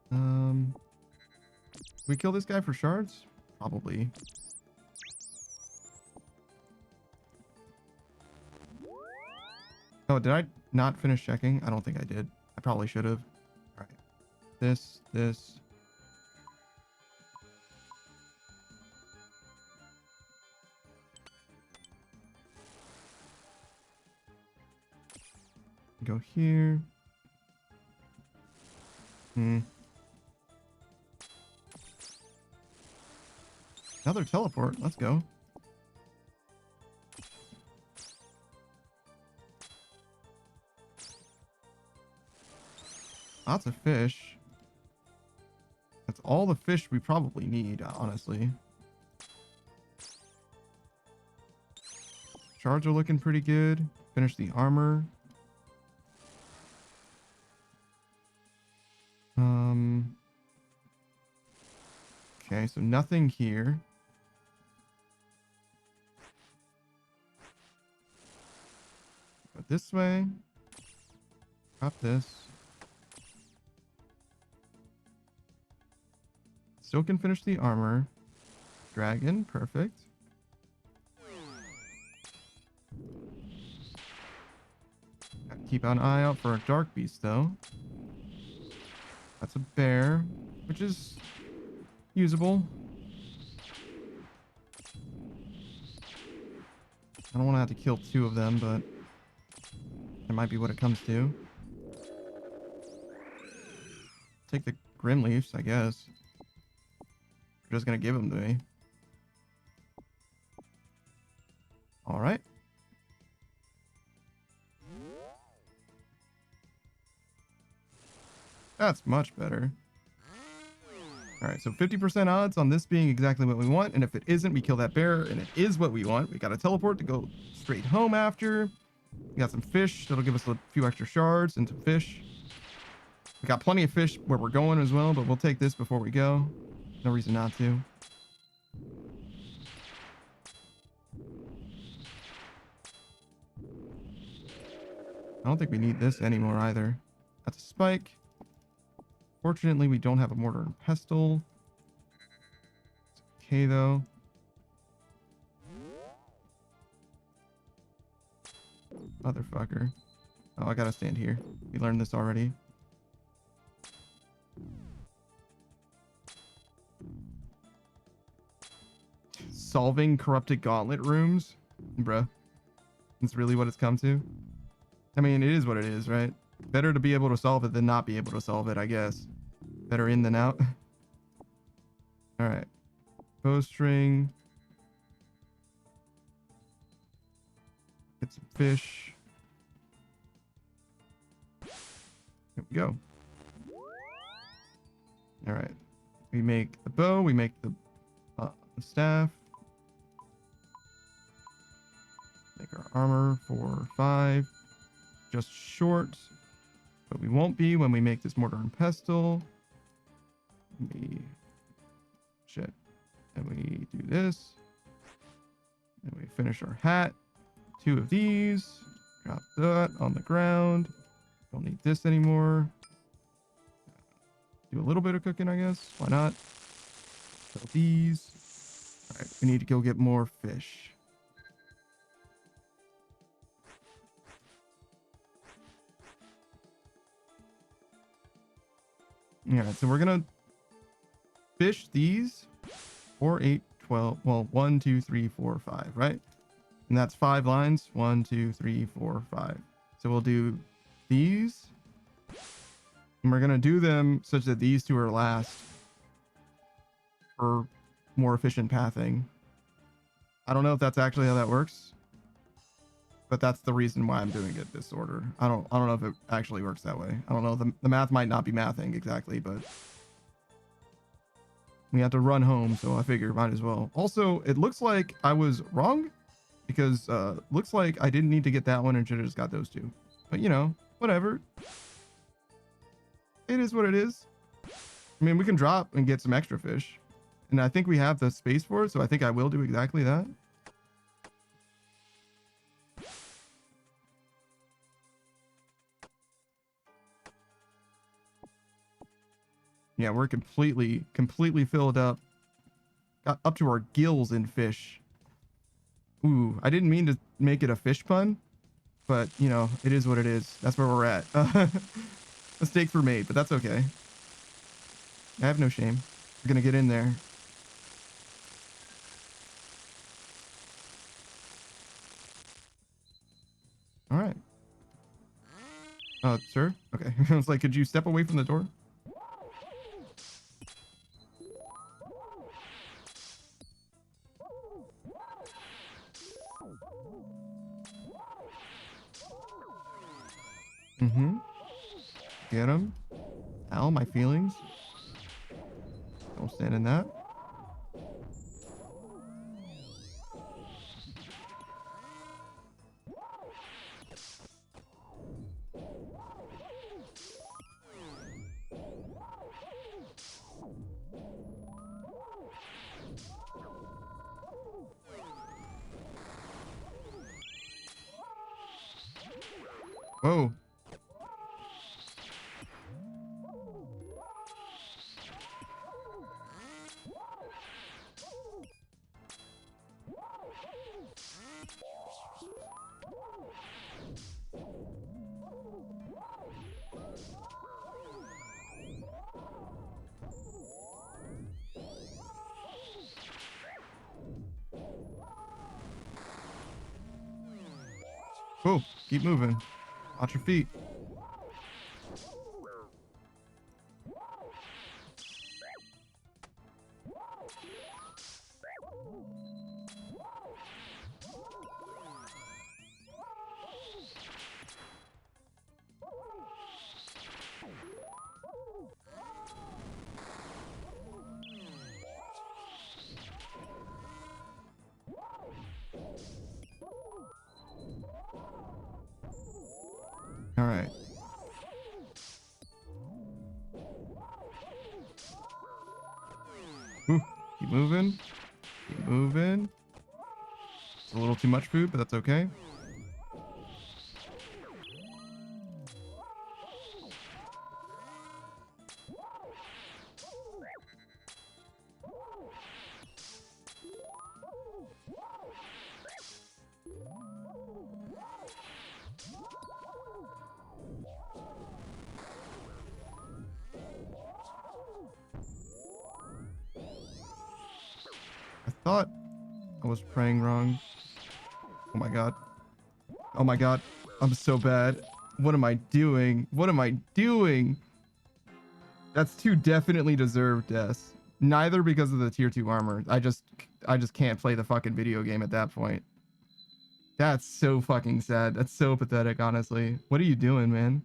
Speaker 1: Can we kill this guy for shards? Probably. Oh, did I not finish checking? I don't think I did. I probably should have. All right. This. Go here. Another teleport. Let's go. Lots of fish. That's all the fish we probably need, honestly. Shards are looking pretty good. Finish the armor. Okay, so nothing here. Go this way. Drop this. Still can finish the armor. Dragon, perfect. Gotta keep an eye out for a dark beast, though. That's a bear, which is usable. I don't want to have to kill 2 of them, but it might be what it comes to. Take the Grim Leaves, I guess. They're just going to give them to me. All right. That's much better. All right, so 50% odds on this being exactly what we want. And if it isn't, we kill that bear, and it is what we want. We got a teleport to go straight home after. We got some fish. That'll give us a few extra shards and some fish. We got plenty of fish where we're going as well, but we'll take this before we go. No reason not to. I don't think we need this anymore either. That's a spike. Fortunately, we don't have a mortar and pestle. It's okay, though. Motherfucker. Oh, I gotta stand here. We learned this already. Solving corrupted gauntlet rooms? Bruh. That's really what it's come to? I mean, it is what it is, right? Better to be able to solve it than not be able to solve it, I guess. Better in than out. Alright. Bowstring. Get some fish. Here we go. Alright. We make the bow. We make the staff. Make our armor for 5. Just short. But we won't be when we make this mortar and pestle. Shit. And we do this. And we finish our hat. 2 of these. Drop that on the ground. Don't need this anymore. Do a little bit of cooking, I guess. Why not? Sell these. Alright, we need to go get more fish. Alright, so we're gonna fish these. 4, 8, 12. Well, 1, 2, 3, 4, 5, right? And that's 5 lines. 1, 2, 3, 4, 5. So we'll do these. And we're going to do them such that these 2 are last for more efficient pathing. I don't know if that's actually how that works, but that's the reason why I'm doing it this order. I don't know if it actually works that way. I don't know. The math might not be mathing exactly, but we have to run home, so I figure might as well. Also, it looks like I was wrong because looks like I didn't need to get that one and should have just got those 2. But you know, whatever. It is what it is. I mean, we can drop and get some extra fish. And I think we have the space for it, so I think I will do exactly that. Yeah, we're completely filled up. Got up to our gills in fish. Ooh, I didn't mean to make it a fish pun, but, you know, it is what it is. That's where we're at. Mistakes were made, but that's okay. I have no shame. We're gonna get in there. All right. Sir? Okay. I was like, could you step away from the door? Mm-hmm. Get him. Ow, my feelings. Don't stand in that. Whoa. Whoa, keep moving. Watch your feet. All right. Ooh, keep moving. Keep moving. It's a little too much food, but that's okay. thought I was praying wrong. Oh my god. Oh my god. I'm so bad. What am I doing? What am I doing? That's two definitely deserved deaths. Neither because of the tier 2 armor. I just can't play the fucking video game at that point. That's so fucking sad. That's so pathetic, honestly. What are you doing, man?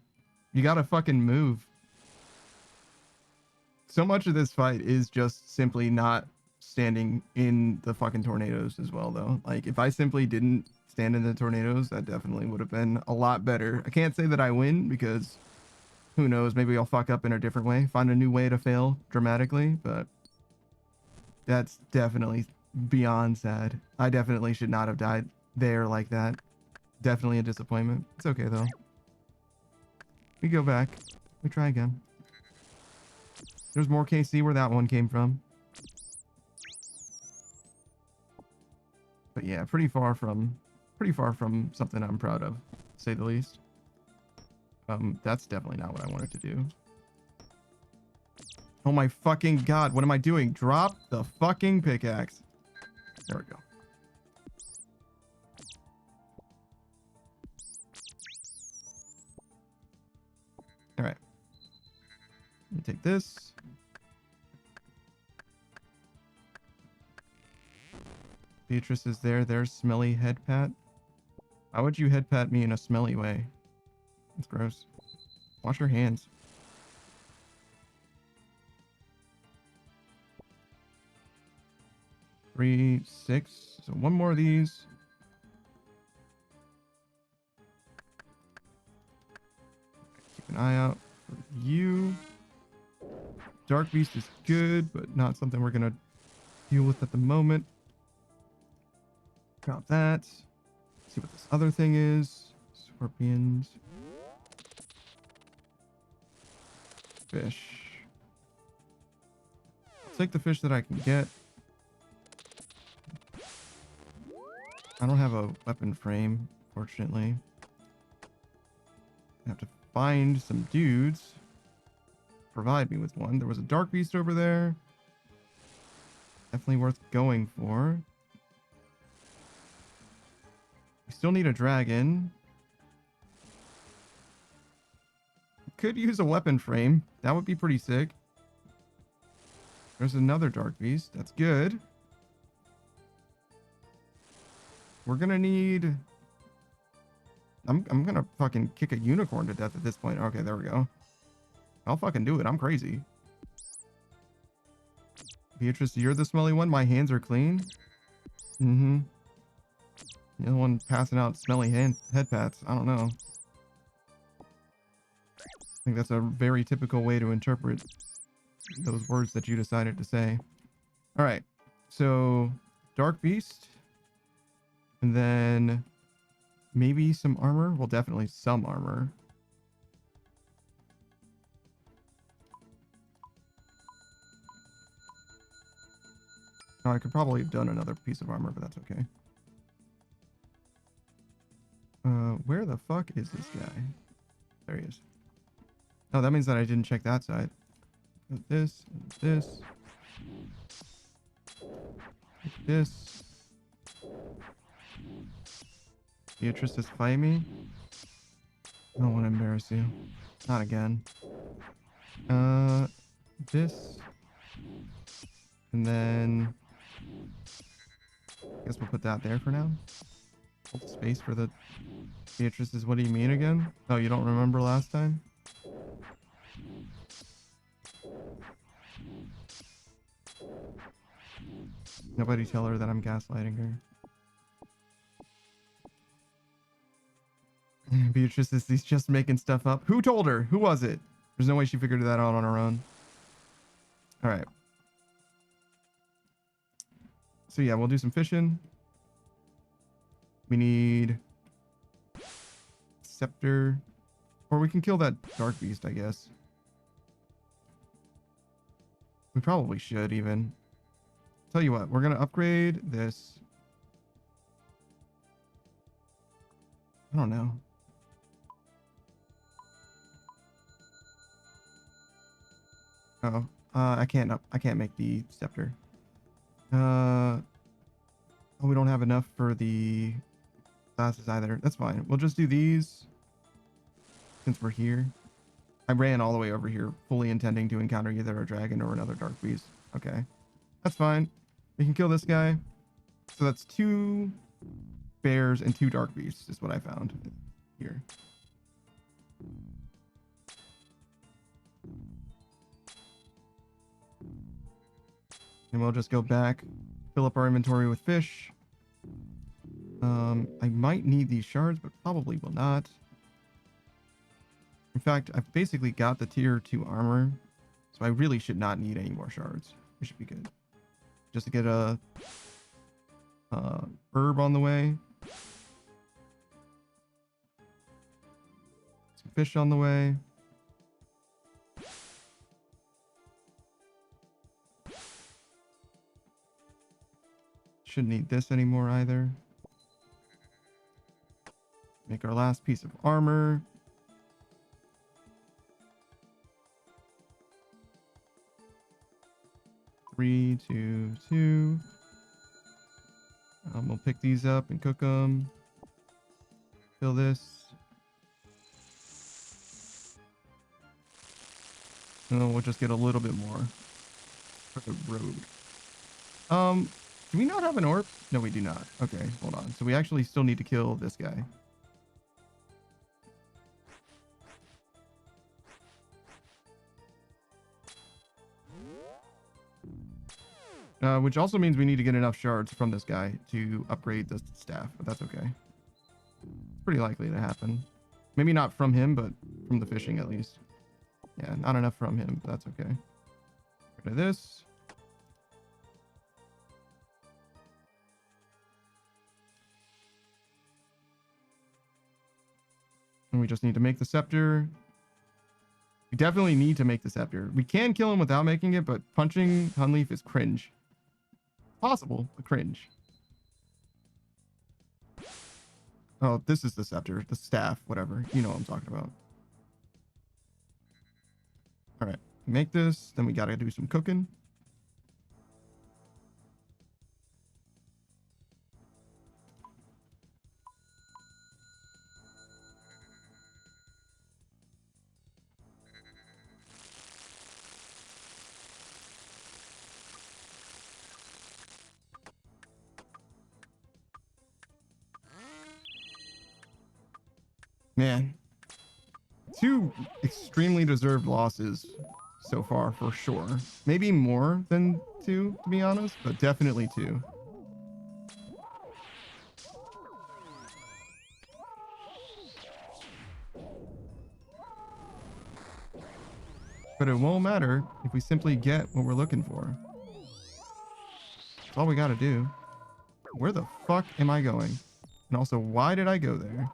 Speaker 1: You gotta fucking move. So much of this fight is just simply not standing in the fucking tornadoes as well, though. Like, if I simply didn't stand in the tornadoes, that definitely would have been a lot better. I can't say that I win because who knows, maybe I'll fuck up in a different way, find a new way to fail dramatically, but that's definitely beyond sad. I definitely should not have died there like that. Definitely a disappointment. It's okay though. We go back. We try again. There's more KC where that one came from. But yeah, pretty far from something I'm proud of, to say the least. That's definitely not what I wanted to do. Oh my fucking god, what am I doing? Drop the fucking pickaxe. There we go. Alright. Let me take this. Beatrice is there. There's smelly head pat. How would you head pat me in a smelly way? That's gross. Wash your hands. Three, 6. So one more of these. Keep an eye out for you. Dark Beast is good, but not something we're gonna deal with at the moment. Drop that. See what this other thing is. Scorpions. Fish. I'll take the fish that I can get. I don't have a weapon frame, fortunately. I have to find some dudes. Provide me with one. There was a dark beast over there. Definitely worth going for. We still need a dragon. Could use a weapon frame. That would be pretty sick. There's another dark beast. That's good. We're gonna need... I'm gonna fucking kick a unicorn to death at this point. Okay, there we go. I'll fucking do it. I'm crazy. Beatrice, you're the smelly one. My hands are clean. Mm-hmm. You're the one passing out smelly head pats. I don't know. I think that's a very typical way to interpret those words that you decided to say. All right. So, Dark Beast. And then maybe some armor. Well, definitely some armor. Oh, I could probably have done another piece of armor, but that's okay. Where the fuck is this guy? There he is. Oh, that means that I didn't check that side. This, this, this. Beatrice is fighting me. I don't want to embarrass you. Not again. This. And then... I guess we'll put that there for now. Hold space for the... Beatrice is what do you mean again? Oh, you don't remember last time? Nobody tell her that I'm gaslighting her. Beatrice is he's just making stuff up. Who told her? Who was it? There's no way she figured that out on her own. All right. So yeah, we'll do some fishing. We need scepter, or we can kill that dark beast, I guess. We probably should even. Tell you what, we're gonna upgrade this. I don't know. Oh, I can't make the scepter. Oh, we don't have enough for the glasses either. That's fine. We'll just do these since we're here. I ran all the way over here, fully intending to encounter either a dragon or another dark beast. Okay. That's fine. We can kill this guy. So that's 2 bears and 2 dark beasts is what I found here. And we'll just go back, fill up our inventory with fish. I might need these shards, but probably will not. In fact, I've basically got the tier 2 armor, so I really should not need any more shards. We should be good. Just to get a herb on the way. Some fish on the way. Shouldn't need this anymore either. Make our last piece of armor. Three, two, two. We'll pick these up and cook them. Fill this. And then we'll just get a little bit more for the road. Do we not have an orb? No, we do not. Okay, hold on. So we actually still need to kill this guy. Which also means we need to get enough shards from this guy to upgrade the staff, but that's okay. It's pretty likely to happen. Maybe not from him, but from the fishing at least. Yeah, not enough from him, but that's okay. Get rid of this. And we just need to make the scepter. We definitely need to make the scepter. We can kill him without making it, but punching Hunleaf is cringe. Possible, but cringe. Oh, this is the scepter, the staff, whatever. You know what I'm talking about. All right, make this. Then we gotta do some cooking. Man, 2 extremely deserved losses so far, for sure. Maybe more than 2, to be honest, but definitely 2. But it won't matter if we simply get what we're looking for. That's all we gotta do. Where the fuck am I going? And also, why did I go there?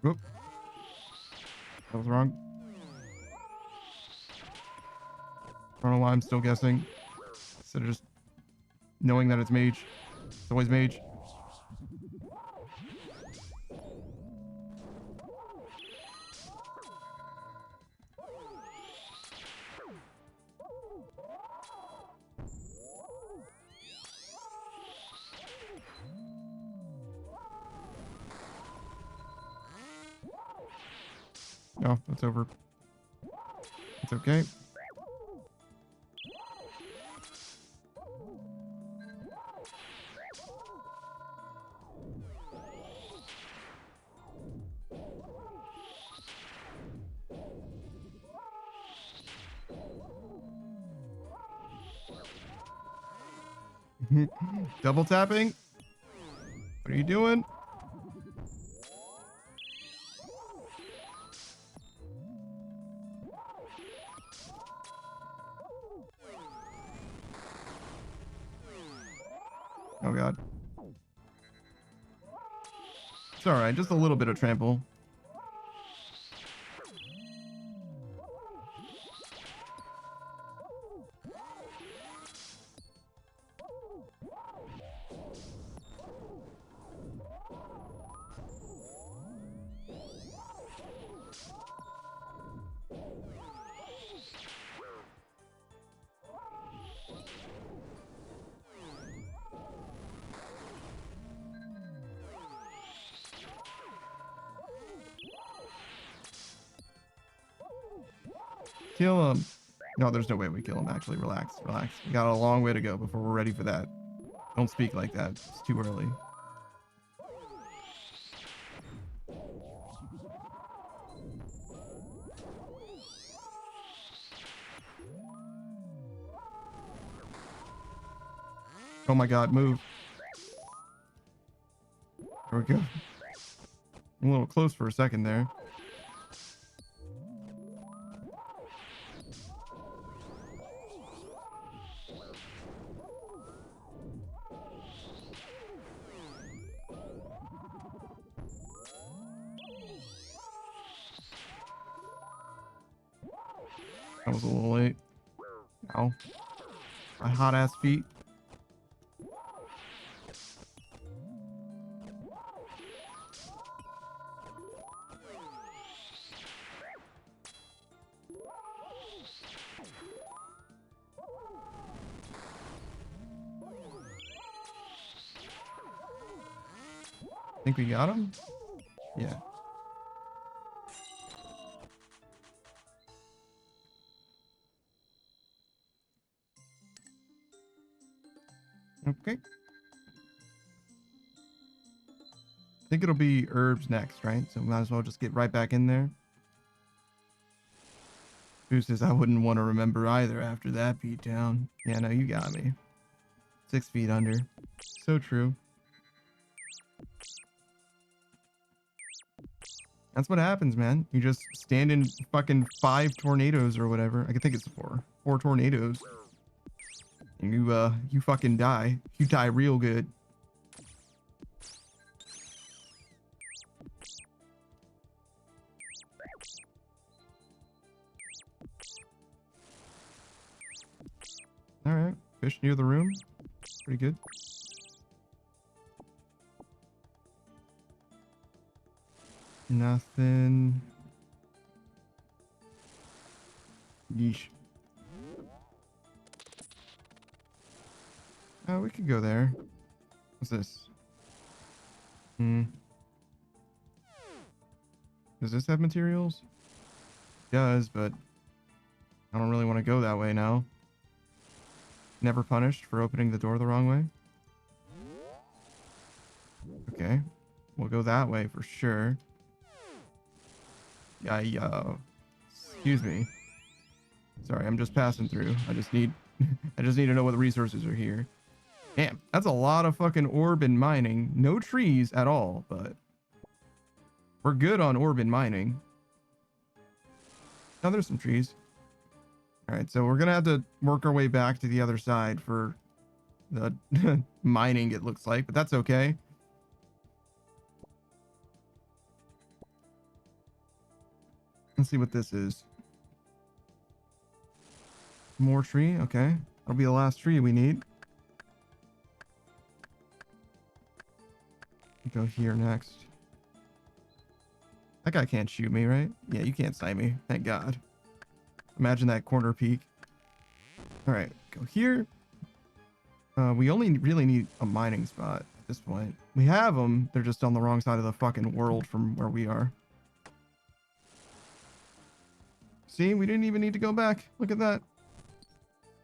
Speaker 1: Oop. That was wrong. I don't know why I'm still guessing. Instead of just knowing that it's mage. It's always mage. Oh, that's over. It's okay. Double tapping? What are you doing? Oh god. It's alright, just a little bit of trample. Kill him. No, there's no way we kill him, actually. Relax, relax. We got a long way to go before we're ready for that. Don't speak like that. It's too early. Oh my god, move. There we go. I'm a little close for a second there. That was a little late. Ow. My hot ass feet. Think we got him? Yeah. Okay. I think it'll be herbs next, right? So might as well just get right back in there. Who says I wouldn't want to remember either after that beatdown? Yeah, no, you got me. 6 feet under. So true. That's what happens, man. You just stand in fucking 5 tornadoes or whatever. I can think it's 4. 4 tornadoes. And you fucking die. You die real good. Alright. Fish near the room. Pretty good. Nothing. Yeesh. Oh, we could go there. What's this? Does this have materials? It does, but I don't really want to go that way now. Never punished for opening the door the wrong way. Okay. We'll go that way for sure. Yeah, excuse me. Sorry, I'm just passing through. I just need to know what the resources are here. Damn, that's a lot of fucking orb and mining. No trees at all, but we're good on orb and mining. Now there's some trees. All right, so we're gonna have to work our way back to the other side for the mining, it looks like, but that's okay. Let's see what this is. More tree, okay. That'll be the last tree we need. Go here next. That guy can't shoot me, right? Yeah, you can't snipe me. Thank God. Imagine that corner peek. All right, go here. We only really need a mining spot at this point. We have them. They're just on the wrong side of the fucking world from where we are. See, we didn't even need to go back. Look at that.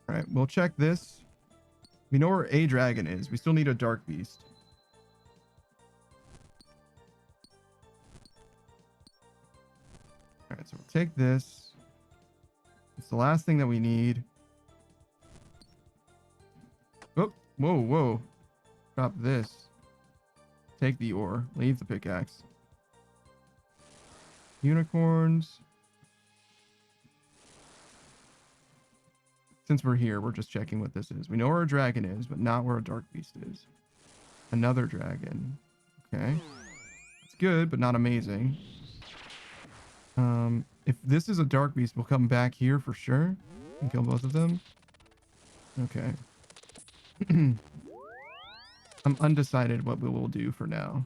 Speaker 1: All right, we'll check this. We know where a dragon is. We still need a dark beast. All right, so we'll take this. It's the last thing that we need. Oh, whoa, whoa. Drop this. Take the ore. Leave the pickaxe. Unicorns. Since we're here, we're just checking what this is. We know where a dragon is, but not where a dark beast is. Another dragon. Okay. It's good, but not amazing. If this is a dark beast, we'll come back here for sure and kill both of them. Okay. I'm undecided what we will do for now.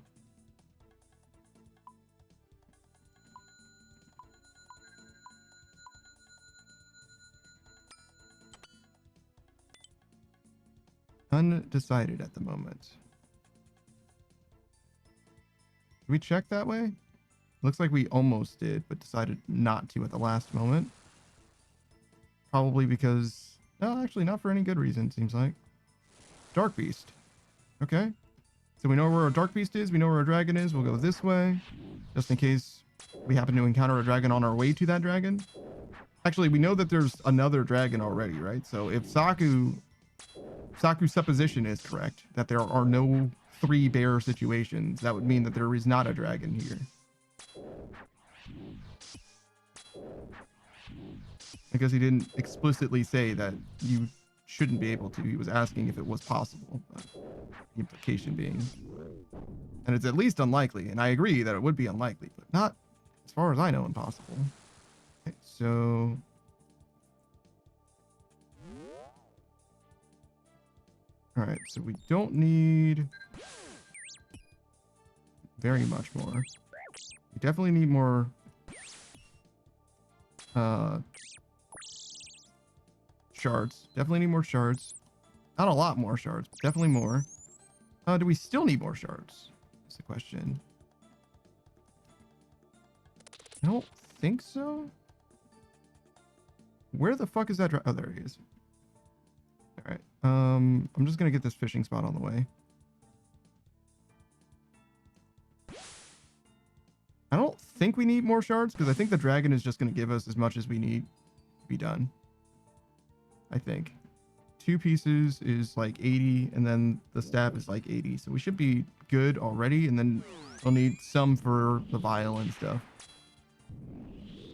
Speaker 1: Undecided at the moment. Did we check that way? Looks like we almost did, but decided not to at the last moment. Probably because... No, actually not for any good reason, seems like. Dark Beast. Okay. So we know where our Dark Beast is. We know where our dragon is. We'll go this way. Just in case we happen to encounter a dragon on our way to that dragon. Actually, we know that there's another dragon already, right? So if Saku's supposition is correct, that there are no 3 bear situations, that would mean that there is not a dragon here. Because he didn't explicitly say that you shouldn't be able to. He was asking if it was possible. But the implication being, and it's at least unlikely. And I agree that it would be unlikely, but not, as far as I know, impossible. Okay, so all right, so we don't need very much more. We definitely need more shards. Definitely need more shards. Not a lot more shards, but definitely more. Do we still need more shards? That's the question. I don't think so. Where the fuck is that? Oh, there he is. All right. I'm just gonna get this fishing spot on the way. I don't think we need more shards because I think the dragon is just gonna give us as much as we need to be done. I think 2 pieces is like 80, and then the staff is like 80, so we should be good already. And then we'll need some for the vial and stuff.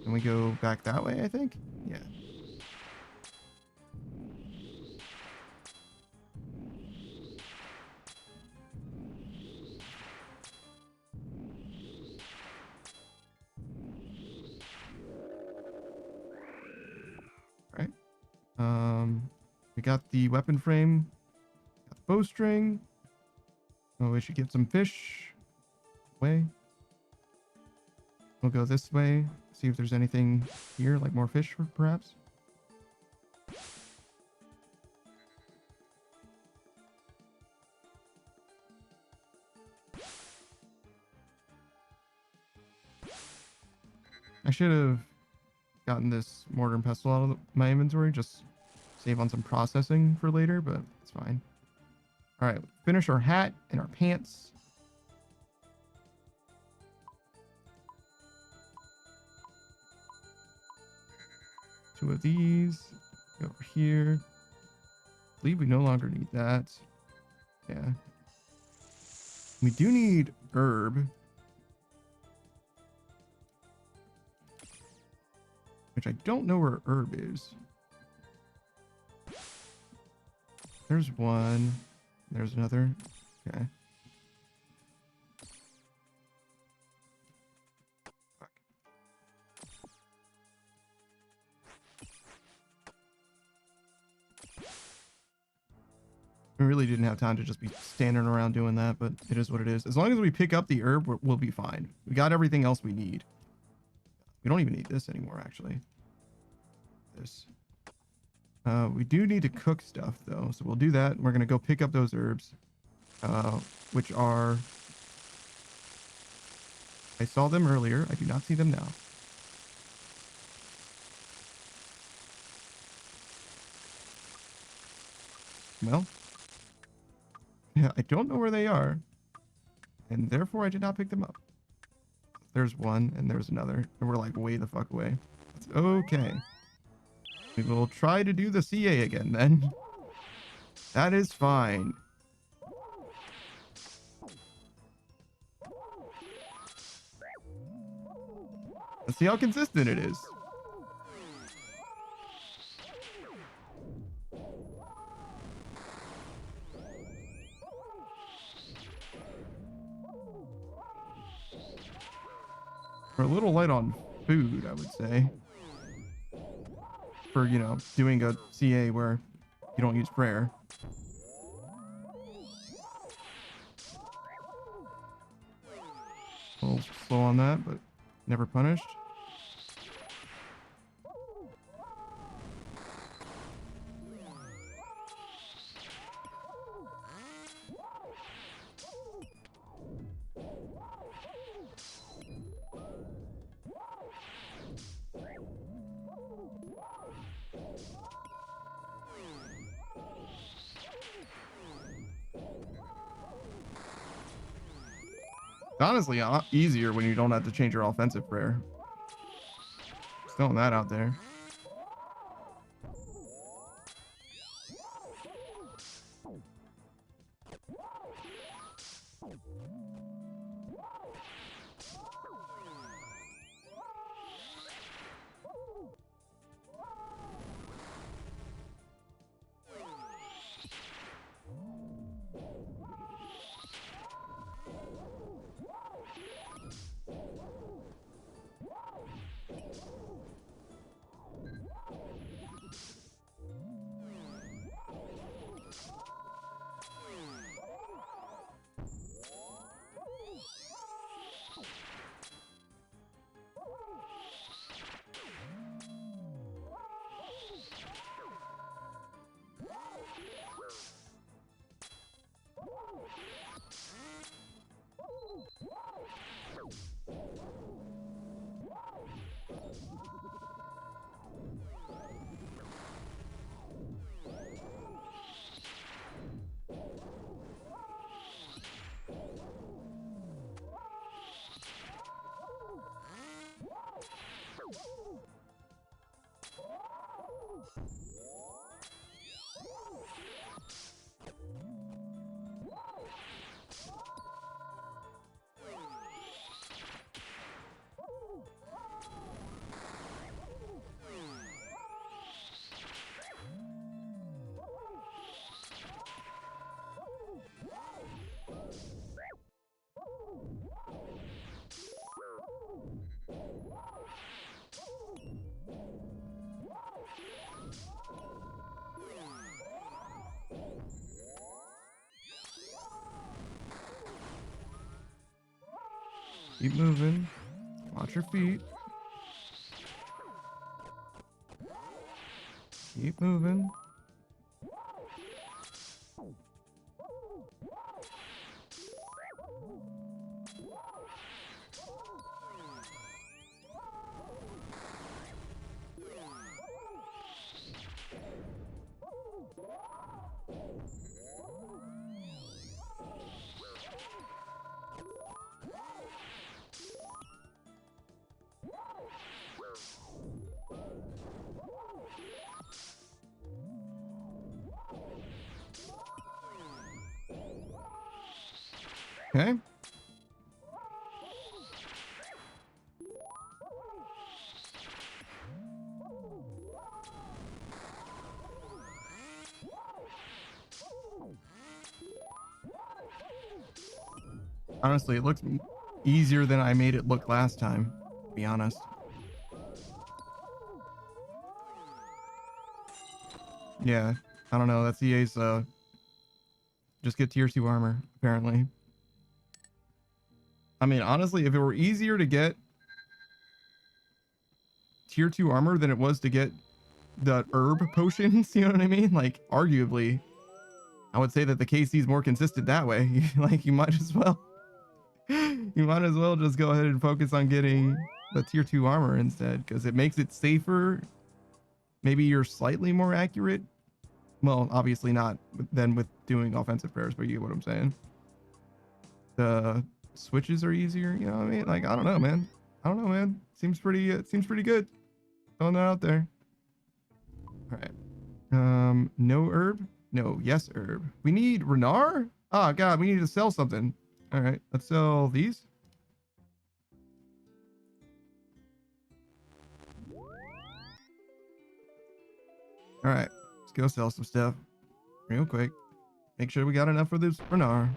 Speaker 1: Can we go back that way? I think. Yeah. We got the weapon frame, got the bowstring. Oh, we should get some fish. Way. We'll go this way. See if there's anything here, like more fish, perhaps. I should have gotten this mortar and pestle out of my inventory, just save on some processing for later, but it's fine. All right, finish our hat and our pants. Two of these. Go over here. I believe we no longer need that. Yeah. We do need herb. Which I don't know where herb is. There's one. There's another. Okay. Fuck. We really didn't have time to just be standing around doing that, but it is what it is. As long as we pick up the herb, we'll be fine. We got everything else we need. We don't even need this anymore, actually. This. We do need to cook stuff, though, so we'll do that. We're going to go pick up those herbs, which are... I saw them earlier. I do not see them now. Well, yeah, I don't know where they are, and therefore I did not pick them up. There's one, and there's another, and we're like way the fuck away. That's okay. We will try to do the CA again then. That is fine. Let's see how consistent it is. We're a little light on food, I would say. For, you know, doing a CA where you don't use prayer. A little slow on that, but never punished. Honestly, easier when you don't have to change your offensive prayer. Just throwing that out there. Keep moving. Watch your feet. Keep moving. Okay. Honestly, it looks easier than I made it look last time, to be honest. Yeah, I don't know. That's EA's, just get tier 2 armor, apparently. I mean, honestly, if it were easier to get tier 2 armor than it was to get the herb potions, you know what I mean? Like, arguably, I would say that the KC is more consistent that way. Like, you might as well just go ahead and focus on getting the tier 2 armor instead, because it makes it safer. Maybe you're slightly more accurate. Well, obviously not than with doing offensive prayers, but you get what I'm saying. The switches are easier, you know what I mean? Like, I don't know, man. Seems pretty good. Throwing that out there. All right. No herb? No, yes herb. We need Renar? Oh god, we need to sell something. All right, let's sell these. All right, let's go sell some stuff real quick. Make sure we got enough for this Renar.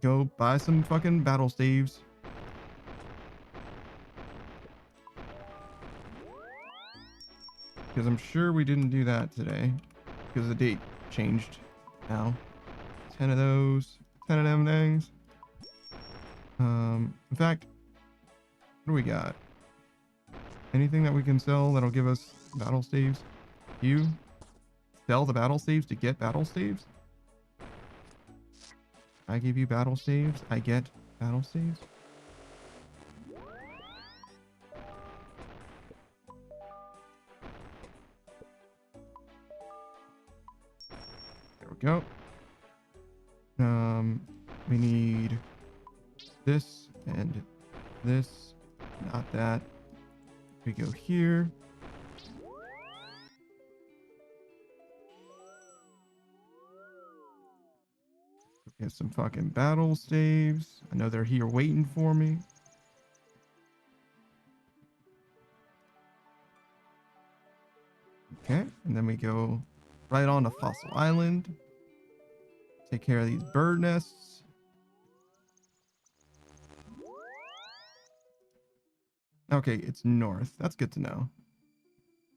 Speaker 1: Go buy some fucking battle staves. Because I'm sure we didn't do that today. Because the date changed now. 10 of those. 10 of them things. In fact, what do we got? Anything that we can sell that'll give us battle staves? You sell the battle staves to get battle staves? I give you battle staves. I get battle staves. There we go. We need this and this, not that. We go here. Get some fucking battle staves. I know they're here waiting for me. Okay, and then we go right on to Fossil Island. Take care of these bird nests. Okay, it's north. That's good to know.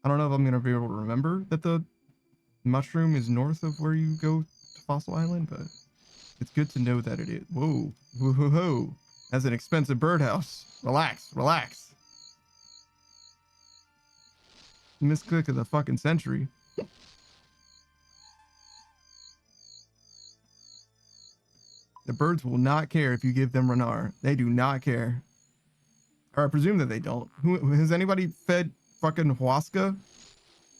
Speaker 1: I don't know if I'm going to be able to remember that the mushroom is north of where you go to Fossil Island, but it's good to know that it is. Whoa. Whoa, whoa, whoa. That's an expensive birdhouse. Relax, relax. Misclick of the fucking century. The birds will not care if you give them Renar. They do not care. Or I presume that they don't. Has anybody fed fucking Huasca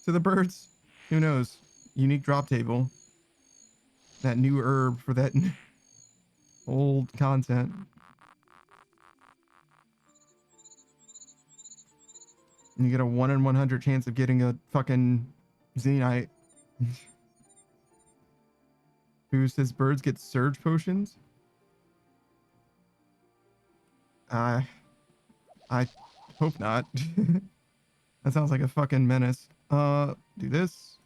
Speaker 1: to the birds? Who knows? Unique drop table. That new herb for that old content. And you get a 1 in 100 chance of getting a fucking Xenite. Who says birds get surge potions? I hope not. That sounds like a fucking menace. Do this.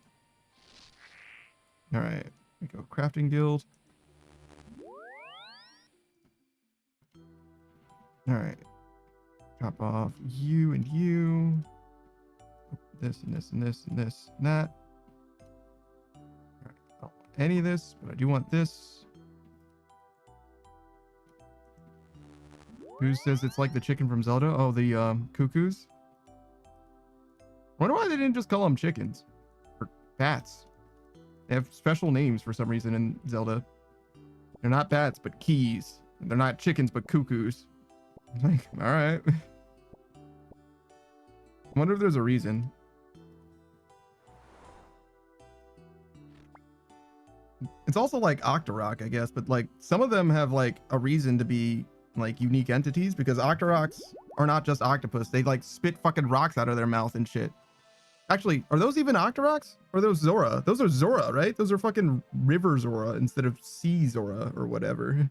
Speaker 1: Alright. We go crafting guild. Alright. Drop off you and you. This and this and this and this and that. Alright. I don't want any of this, but I do want this. Who says it's like the chicken from Zelda? Oh, the cuckoos. Wonder why they didn't just call them chickens or bats. They have special names for some reason in Zelda. They're not bats, but keys. They're not chickens, but cuckoos. Like, all right. I wonder if there's a reason. It's also like Octorok, I guess, but like some of them have like a reason to be like unique entities, because Octoroks are not just octopus. They like spit fucking rocks out of their mouth and shit. Actually, are those even Octoroks? Or are those Zora? Those are Zora, right? Those are fucking river Zora instead of sea Zora or whatever.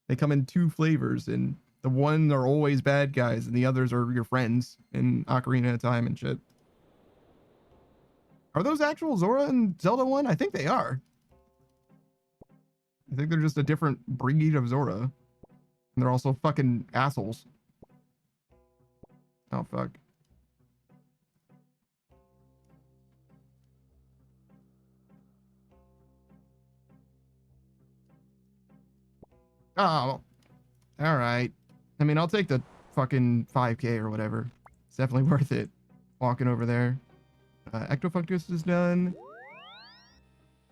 Speaker 1: They come in 2 flavors, and the one are always bad guys and the others are your friends in Ocarina of Time and shit. Are those actual Zora in Zelda 1? I think they are. I think they're just a different breed of Zora. And they're also fucking assholes. Oh, fuck. Oh, all right. I mean, I'll take the fucking 5K or whatever. It's definitely worth it. Walking over there. Ectofunctus is done.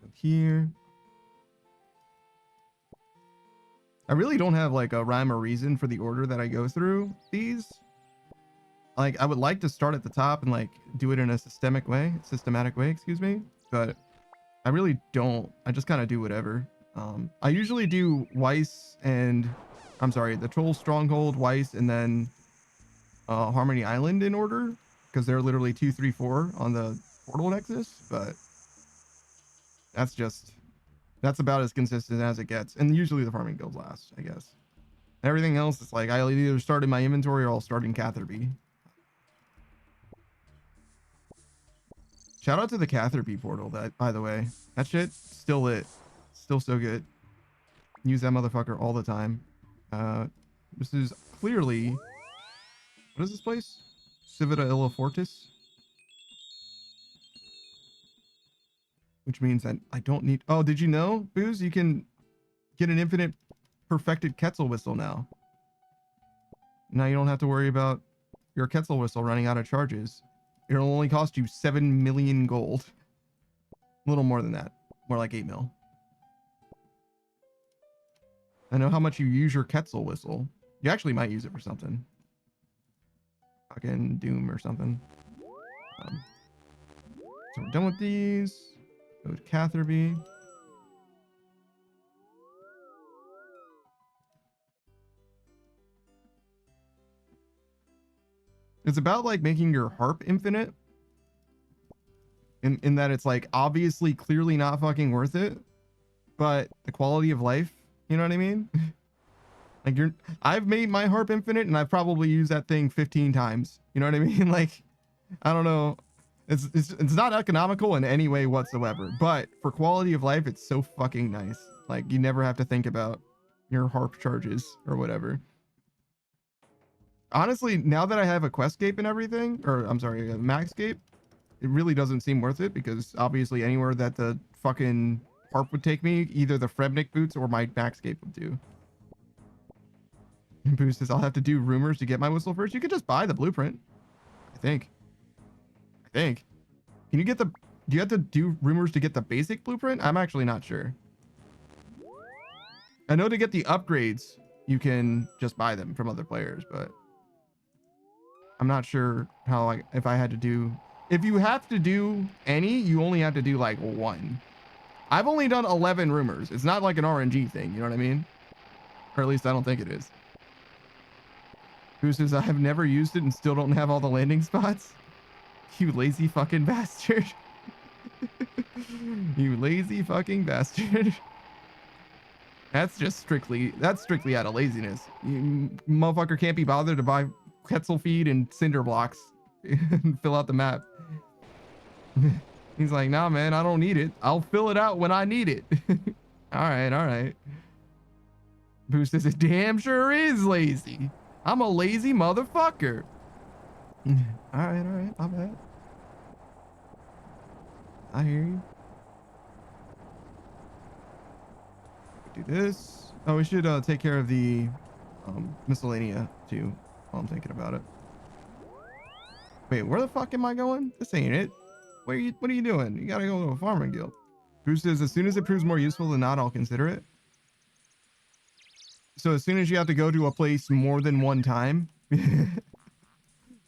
Speaker 1: Go here. I really don't have like a rhyme or reason for the order that I go through these. Like, I would like to start at the top and like do it in a systematic way, excuse me. But I really don't. I just kind of do whatever. I usually do Weiss and, I'm sorry, the Troll Stronghold, Weiss, and then Harmony Island in order, because they're literally 2, 3, 4 on the Portal Nexus. But that's about as consistent as it gets. And usually the farming guild last, I guess. Everything else is like I'll either start in my inventory or I'll start in Catherby. Shout out to the Catherby portal, that, by the way. That shit still lit. Still so good. Use that motherfucker all the time. This is clearly, what is this place? Civita Illa Fortis. which means that I don't need... Oh, did you know, Booze? You can get an infinite perfected Quetzal whistle now. Now you don't have to worry about your Quetzal whistle running out of charges. It'll only cost you 7 million gold. A little more than that. More like 8 mil. I know how much you use your Quetzal whistle. You actually might use it for something. Fucking Doom or something. So we're done with these. Go to Catherby. It's about like making your harp infinite. In that it's like obviously clearly not fucking worth it. But the quality of life, you know what I mean? Like I've made my harp infinite and I've probably used that thing 15 times. You know what I mean? Like, I don't know. It's not economical in any way whatsoever, but for quality of life, it's so fucking nice. Like you never have to think about your harp charges or whatever. Honestly, now that I have a Questscape and everything, or I'm sorry, a Maxscape, it really doesn't seem worth it because obviously anywhere that the fucking harp would take me, either the Frebnik boots or my Maxscape would do. And Boo says, I'll have to do rumors to get my whistle first. You could just buy the blueprint. I think. Can you get the... Do you have to do rumors to get the basic blueprint? I'm actually not sure. I know to get the upgrades, you can just buy them from other players, but... I'm not sure how, if I had to do... If you have to do any, you only have to do, like, 1. I've only done 11 rumors. It's not like an RNG thing, you know what I mean? Or at least I don't think it is. Who says, I have never used it and still don't have all the landing spots? You lazy fucking bastard. You lazy fucking bastard. That's strictly out of laziness. You motherfucker can't be bothered to buy Quetzal feed and cinder blocks and fill out the map. He's like, nah, man, I don't need it. I'll fill it out when I need it. All right. Boost says, it damn sure is lazy. I'm a lazy motherfucker. All right, my bad. I hear you. Do this. Oh, we should take care of the miscellanea too while I'm thinking about it. Wait, where the fuck am I going? This ain't it. What are you doing? You gotta go to a farming guild. Bruce says, as soon as it proves more useful than not, I'll consider it. So as soon as you have to go to a place more than one time,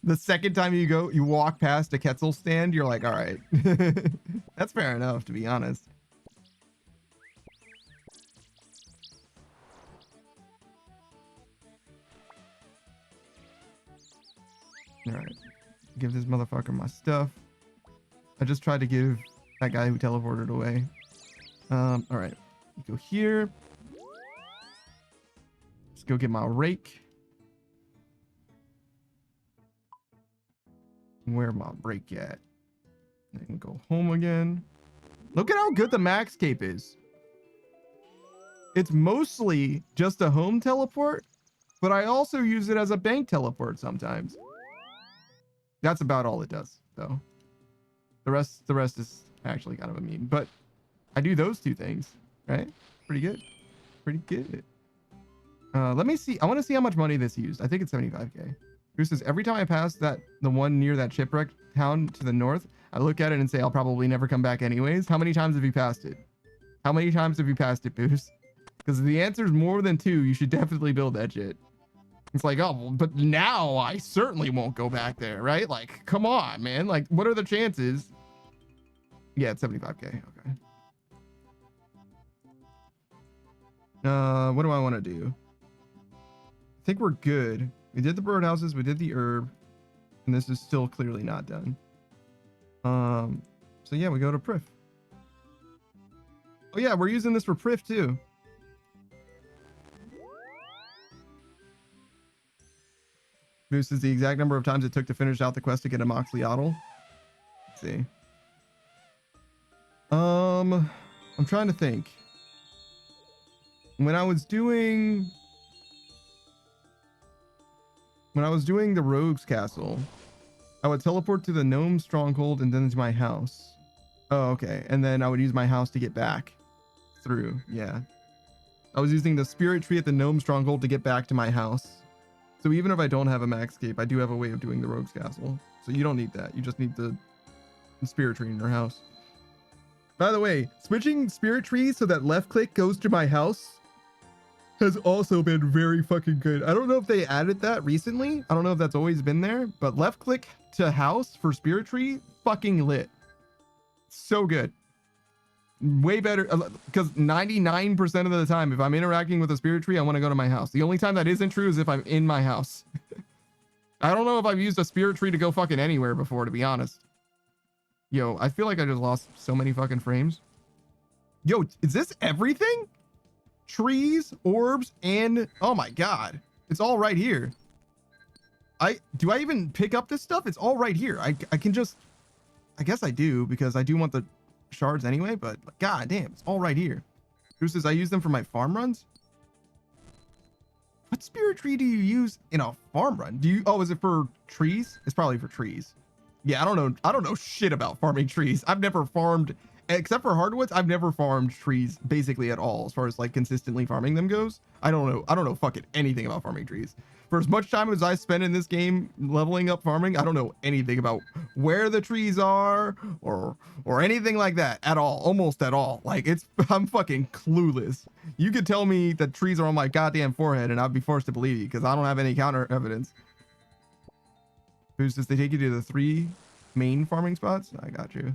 Speaker 1: the second time you walk past a Quetzal stand, you're like, all right. That's fair enough, to be honest. All right. Give this motherfucker my stuff. I just tried to give that guy who teleported away. All right. Go here. Let's go get my rake. Where my rake at? And go home again. Look at how good the Maxscape is. It's mostly just a home teleport, but I also use it as a bank teleport sometimes. That's about all it does, though. The rest is actually kind of a meme, but I do those two things, right? Pretty good. Let me see. I want to see how much money this used. I think it's 75k. Who says, every time I pass the one near that shipwreck town to the north, I look at it and say, I'll probably never come back anyways. How many times have you passed it? How many times have you passed it, Boost? Because if the answer is more than 2, you should definitely build that shit. It's like, oh, but now I certainly won't go back there, right? Like, come on, man. Like, what are the chances? Yeah, it's 75k. Okay. What do I want to do? I think we're good. We did the birdhouses, we did the herb, and this is still clearly not done. So yeah, we go to Prif. Oh yeah, we're using this for Prif too. Moose is the exact number of times it took to finish out the quest to get a Moxliotl. Let's see. I'm trying to think. When I was doing the Rogue's Castle, I would teleport to the Gnome Stronghold and then to my house. Oh, okay. And then I would use my house to get back through. Yeah. I was using the spirit tree at the gnome stronghold to get back to my house. So even if I don't have a maxscape, I do have a way of doing the rogue's castle. So you don't need that. You just need the spirit tree in your house. By the way, switching spirit trees so that left click goes to my house has also been very fucking good. I don't know if they added that recently. I don't know if that's always been there, but left click to house for spirit tree, fucking lit. So good. Way better, because 99% of the time, if I'm interacting with a spirit tree, I want to go to my house. The only time that isn't true is if I'm in my house. I don't know if I've used a spirit tree to go fucking anywhere before, to be honest. Yo, I feel like I just lost so many fucking frames. Yo, is this everything? Trees, orbs, and oh my god, it's all right here. Do I even pick up this stuff? It's all right here. I can just, I guess I do, because I do want the shards anyway, but god damn, it's all right here. Who says I use them for my farm runs? What spirit tree do you use in a farm run? Do you, oh, is it for trees? It's probably for trees. Yeah, I don't know shit about farming trees. I've never farmed, except for hardwoods, I've never farmed trees basically at all, as far as like consistently farming them goes. I don't know fucking anything about farming trees. For as much time as I spend in this game leveling up farming, I don't know anything about where the trees are or anything like that at all, almost at all. Like I'm fucking clueless. You could tell me that trees are on my goddamn forehead and I'd be forced to believe you because I don't have any counter evidence. Who's this? They take you to the 3 main farming spots? I got you.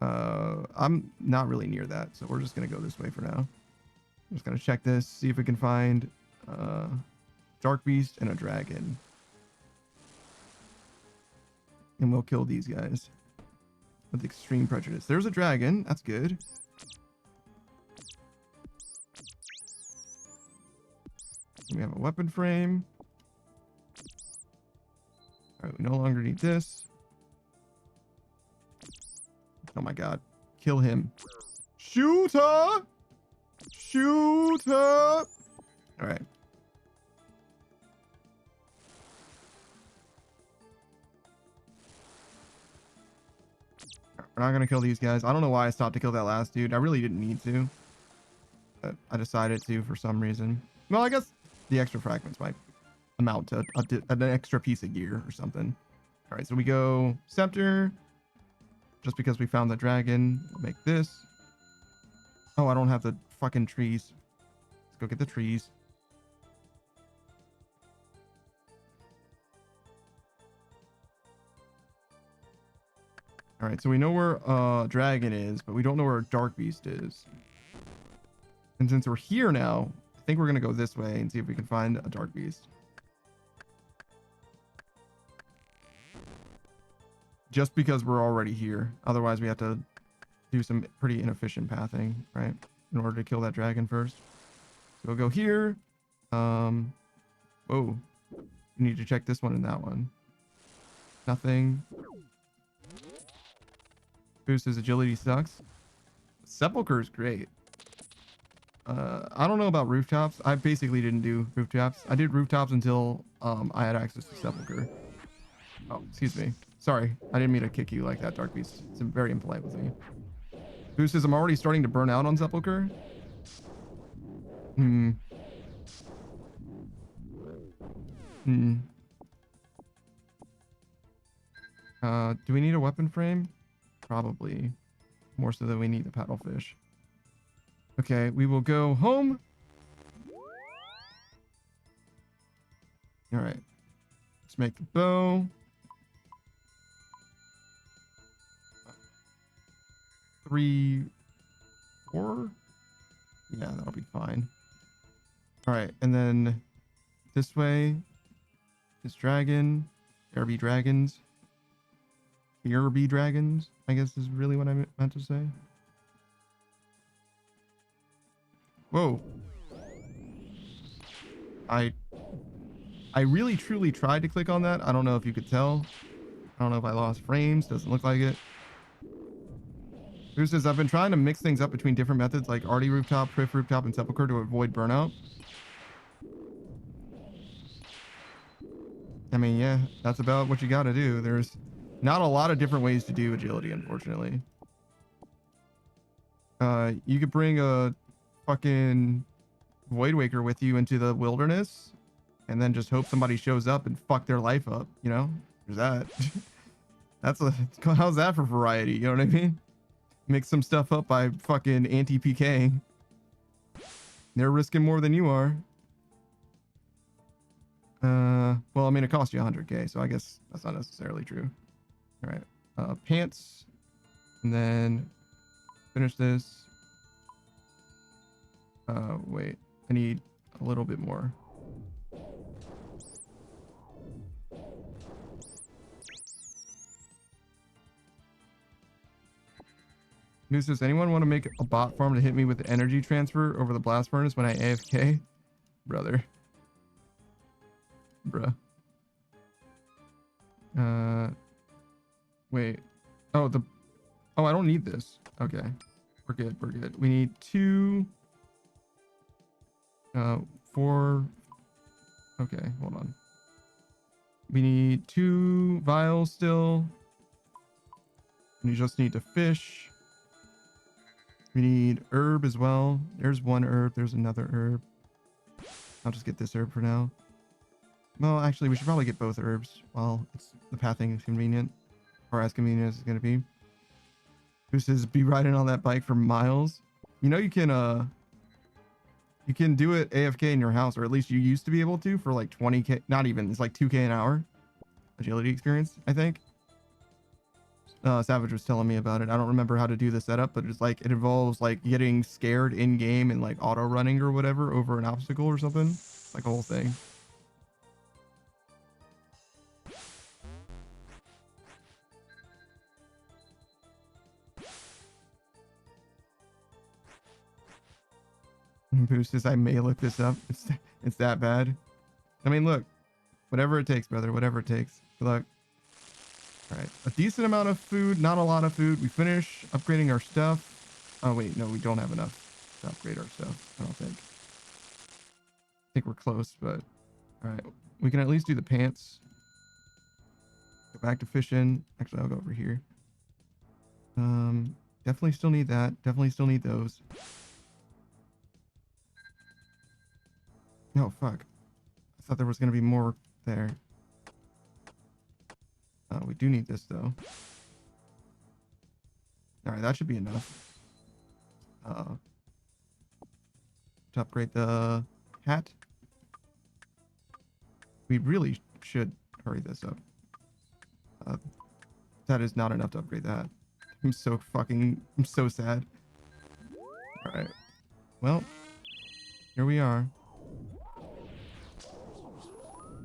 Speaker 1: I'm not really near that, so we're just gonna go this way for now. I'm just gonna check this, see if we can find Dark Beast and a dragon. And we'll kill these guys with extreme prejudice. There's a dragon, that's good. We have a weapon frame. Alright, we no longer need this. Oh my god. Kill him. Shoot her! Shoot her! Alright. We're not gonna kill these guys. I don't know why I stopped to kill that last dude. I really didn't need to. But I decided to for some reason. Well, I guess the extra fragments might amount to an extra piece of gear or something. Alright, so we go scepter. Just because we found the dragon, we'll make this. Oh, I don't have the fucking trees. Let's go get the trees. All right, so we know where dragon is, but we don't know where a dark beast is. And since we're here now, I think we're gonna go this way and see if we can find a dark beast. Just because we're already here. Otherwise, we have to do some pretty inefficient pathing, right? In order to kill that dragon first. So we'll go here. Whoa. You need to check this one and that one. Nothing. Boost his agility sucks. Sepulcher is great. I don't know about rooftops. I basically didn't do rooftops. I did rooftops until I had access to Sepulcher. Oh, excuse me. Sorry, I didn't mean to kick you like that, Dark Beast. It's very impolite with me. Who says I'm already starting to burn out on Sepulcher? Do we need a weapon frame? Probably. More so than we need the paddlefish. Okay, we will go home. Alright. Let's make the bow. 3, 4. Yeah, that'll be fine. Alright, and then this way. This dragon. There be dragons. Here be dragons, I guess is really what I meant to say. Whoa. I really truly tried to click on that. I don't know if you could tell. I don't know if I lost frames. Doesn't look like it. Who says I've been trying to mix things up between different methods like Arty Rooftop, Priff Rooftop, and Sepulcher to avoid burnout. I mean, yeah, that's about what you gotta do. There's not a lot of different ways to do agility, unfortunately. You could bring a fucking Void Waker with you into the wilderness and then just hope somebody shows up and fuck their life up, you know? There's that. How's that for variety? You know what I mean? Mix some stuff up by fucking anti-PKing. They're risking more than you are. Well, I mean, it costs you 100k, so I guess that's not necessarily true. All right, pants, and then finish this. Wait, I need a little bit more. News says, anyone want to make a bot farm to hit me with the energy transfer over the blast furnace when I AFK? Brother. Bruh. Wait. Oh, I don't need this. Okay. We're good. We're good. We need 2. 4. Okay, hold on. We need 2 vials still. And you just need to fish. We need herb as well. There's 1 herb. There's another herb. I'll just get this herb for now. Well, actually, we should probably get both herbs while the pathing is convenient. Or as convenient as it's going to be. Who says be riding on that bike for miles? You know, you can do it AFK in your house, or at least you used to be able to for like 20k. Not even. It's like 2k an hour. Agility experience, I think. Savage was telling me about it. I don't remember how to do the setup, but it's like it involves like getting scared in game and like auto running or whatever over an obstacle or something. It's like a whole thing. Boost says I may look this up. It's that bad. I mean, look, whatever it takes, brother. Whatever it takes. Good luck. All right, a decent amount of food, not a lot of food. We finish upgrading our stuff. Oh wait, no, we don't have enough to upgrade our stuff. I don't think. I think we're close, but all right, we can at least do the pants. Go back to fishing. Actually, I'll go over here. Definitely still need that. Definitely still need those. No, fuck. I thought there was gonna be more there. We do need this though. All right, that should be enough. To upgrade the hat. We really should hurry this up. That is not enough to upgrade that. I'm so sad. All right. Well, here we are.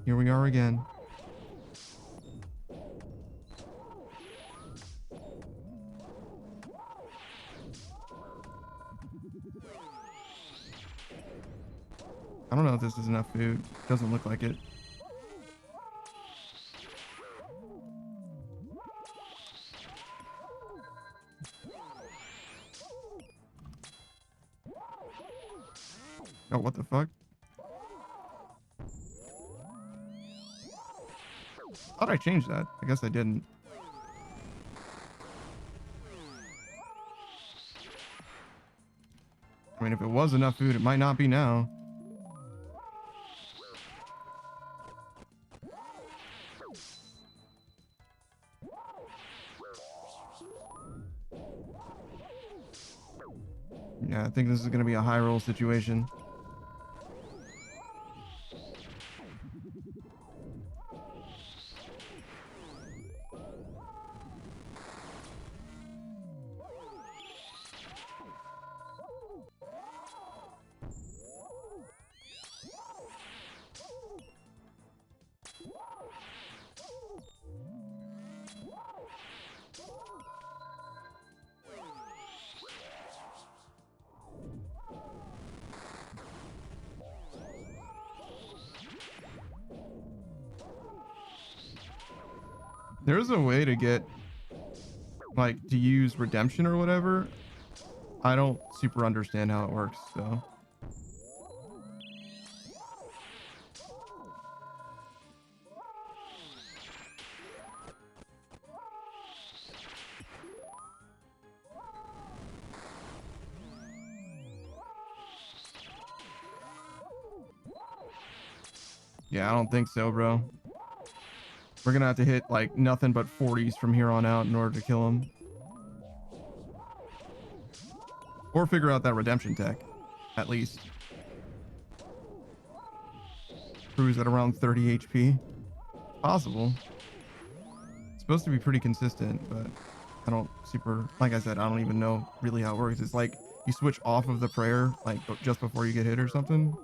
Speaker 1: Here we are again. I don't know if this is enough food. Doesn't look like it. Oh, what the fuck? Thought I changed that. I guess I didn't. I mean, if it was enough food, it might not be now. Yeah, I think this is going to be a high roll situation. There's a way to get, like, to use redemption or whatever. I don't super understand how it works, so. Yeah, I don't think so, bro. We're gonna have to hit like nothing but 40s from here on out in order to kill him. Or figure out that redemption tech, at least. Cruise at around 30 HP. Possible. It's supposed to be pretty consistent, but I don't like I said, I don't even know really how it works. It's like you switch off of the prayer, like just before you get hit or something.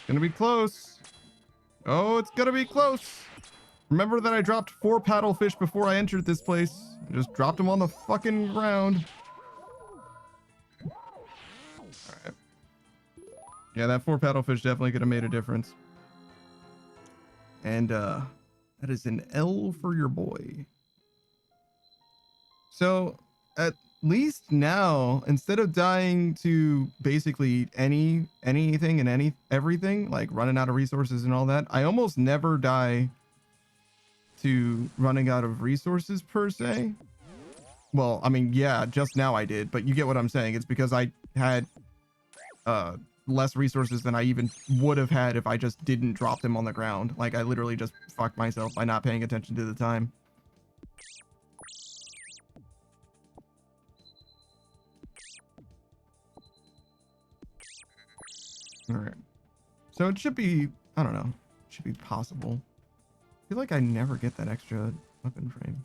Speaker 1: Gonna be close. Oh, it's gonna be close. Remember that I dropped 4 paddlefish before I entered this place. I just dropped them on the fucking ground. Alright. Yeah, that 4 paddlefish definitely could have made a difference. And that is an L for your boy. So at least now, instead of dying to basically anything and everything, like running out of resources and all that, I almost never die to running out of resources per se. Well, I mean, yeah, just now I did, but you get what I'm saying. It's because I had less resources than I even would have had if I just didn't drop them on the ground. Like I literally just fucked myself by not paying attention to the time. All right. So it should be, I don't know, it should be possible. I feel like I never get that extra weapon frame.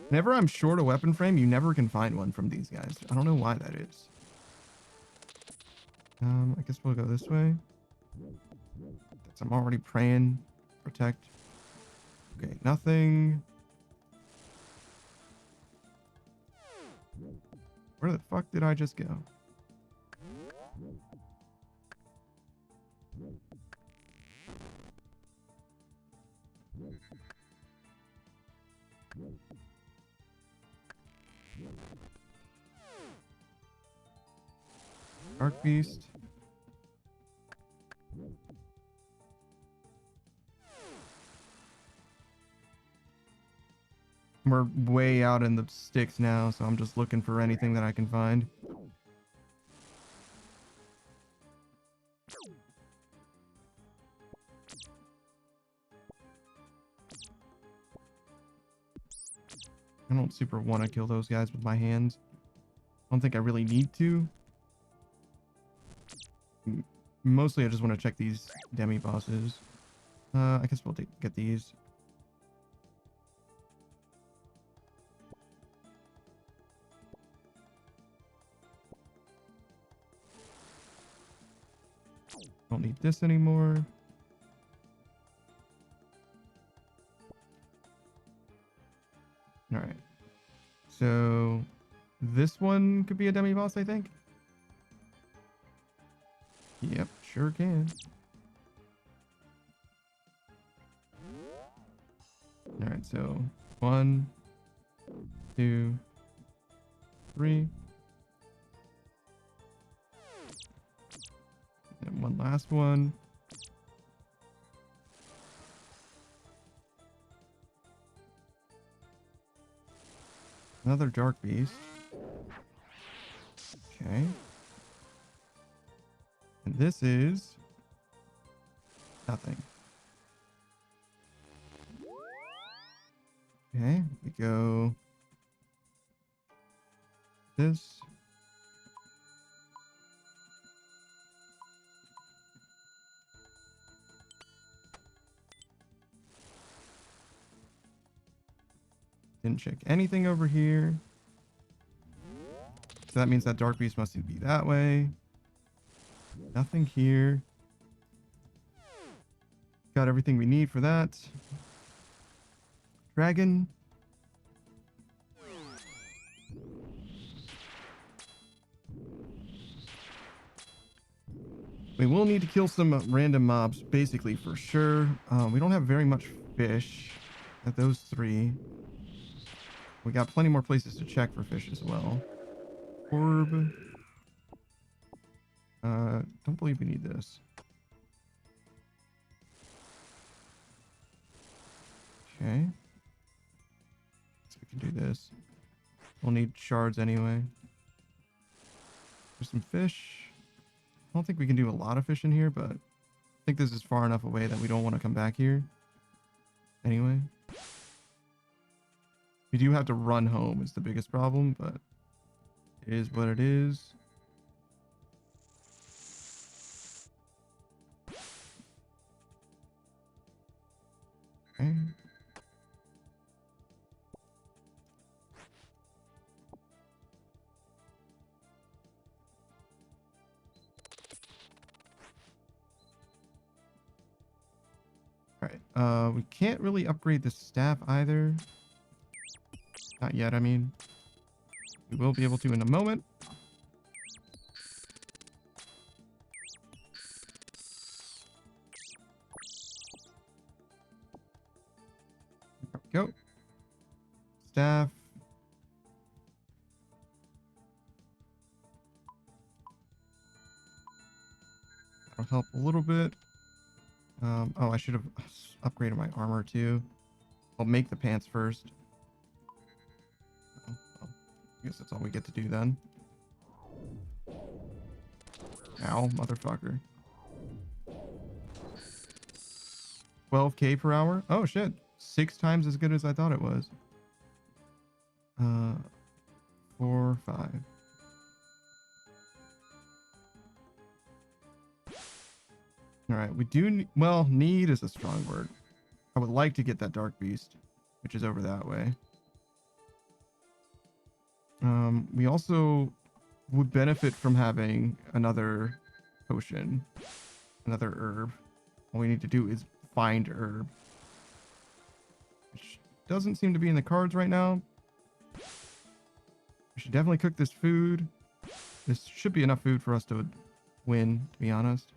Speaker 1: Whenever I'm short a weapon frame, you never can find one from these guys. I don't know why that is. I guess we'll go this way. I'm already praying. Protect. Okay, nothing. Where the fuck did I just go? Dark Beast. We're way out in the sticks now, so I'm just looking for anything that I can find. I don't super want to kill those guys with my hands. I don't think I really need to. Mostly I just want to check these demi bosses. I guess we'll get these. Don't need this anymore. All right. So this one could be a demi boss, I think. Yep, sure can. All right, so 1, 2, 3. And one last one. Another dark beast. Okay. And this is nothing. Okay, we go this. Didn't check anything over here. So that means that dark beast must be that way. Nothing here. Got everything we need for that. Dragon. We will need to kill some random mobs, basically, for sure. We don't have very much fish at those three. We got plenty more places to check for fish as well. Orb. Don't believe we need this. Okay. So we can do this. We'll need shards anyway. There's some fish. I don't think we can do a lot of fish in here, but I think this is far enough away that we don't want to come back here. Anyway. We do have to run home is the biggest problem, but it is what it is. Okay. Alright, we can't really upgrade the staff either. Not yet, I mean. We will be able to in a moment. There we go. Staff. That'll help a little bit. Oh, I should have upgraded my armor too. I'll make the pants first. Oh, well, I guess that's all we get to do then. Ow, motherfucker. 12k per hour? Oh shit. 6 times as good as I thought it was. 4, 5. All right, we do well, need is a strong word. I would like to get that dark beast, which is over that way. We also would benefit from having another potion, another herb. All we need to do is find herb, which doesn't seem to be in the cards right now. We should definitely cook this food. This should be enough food for us to win, to be honest.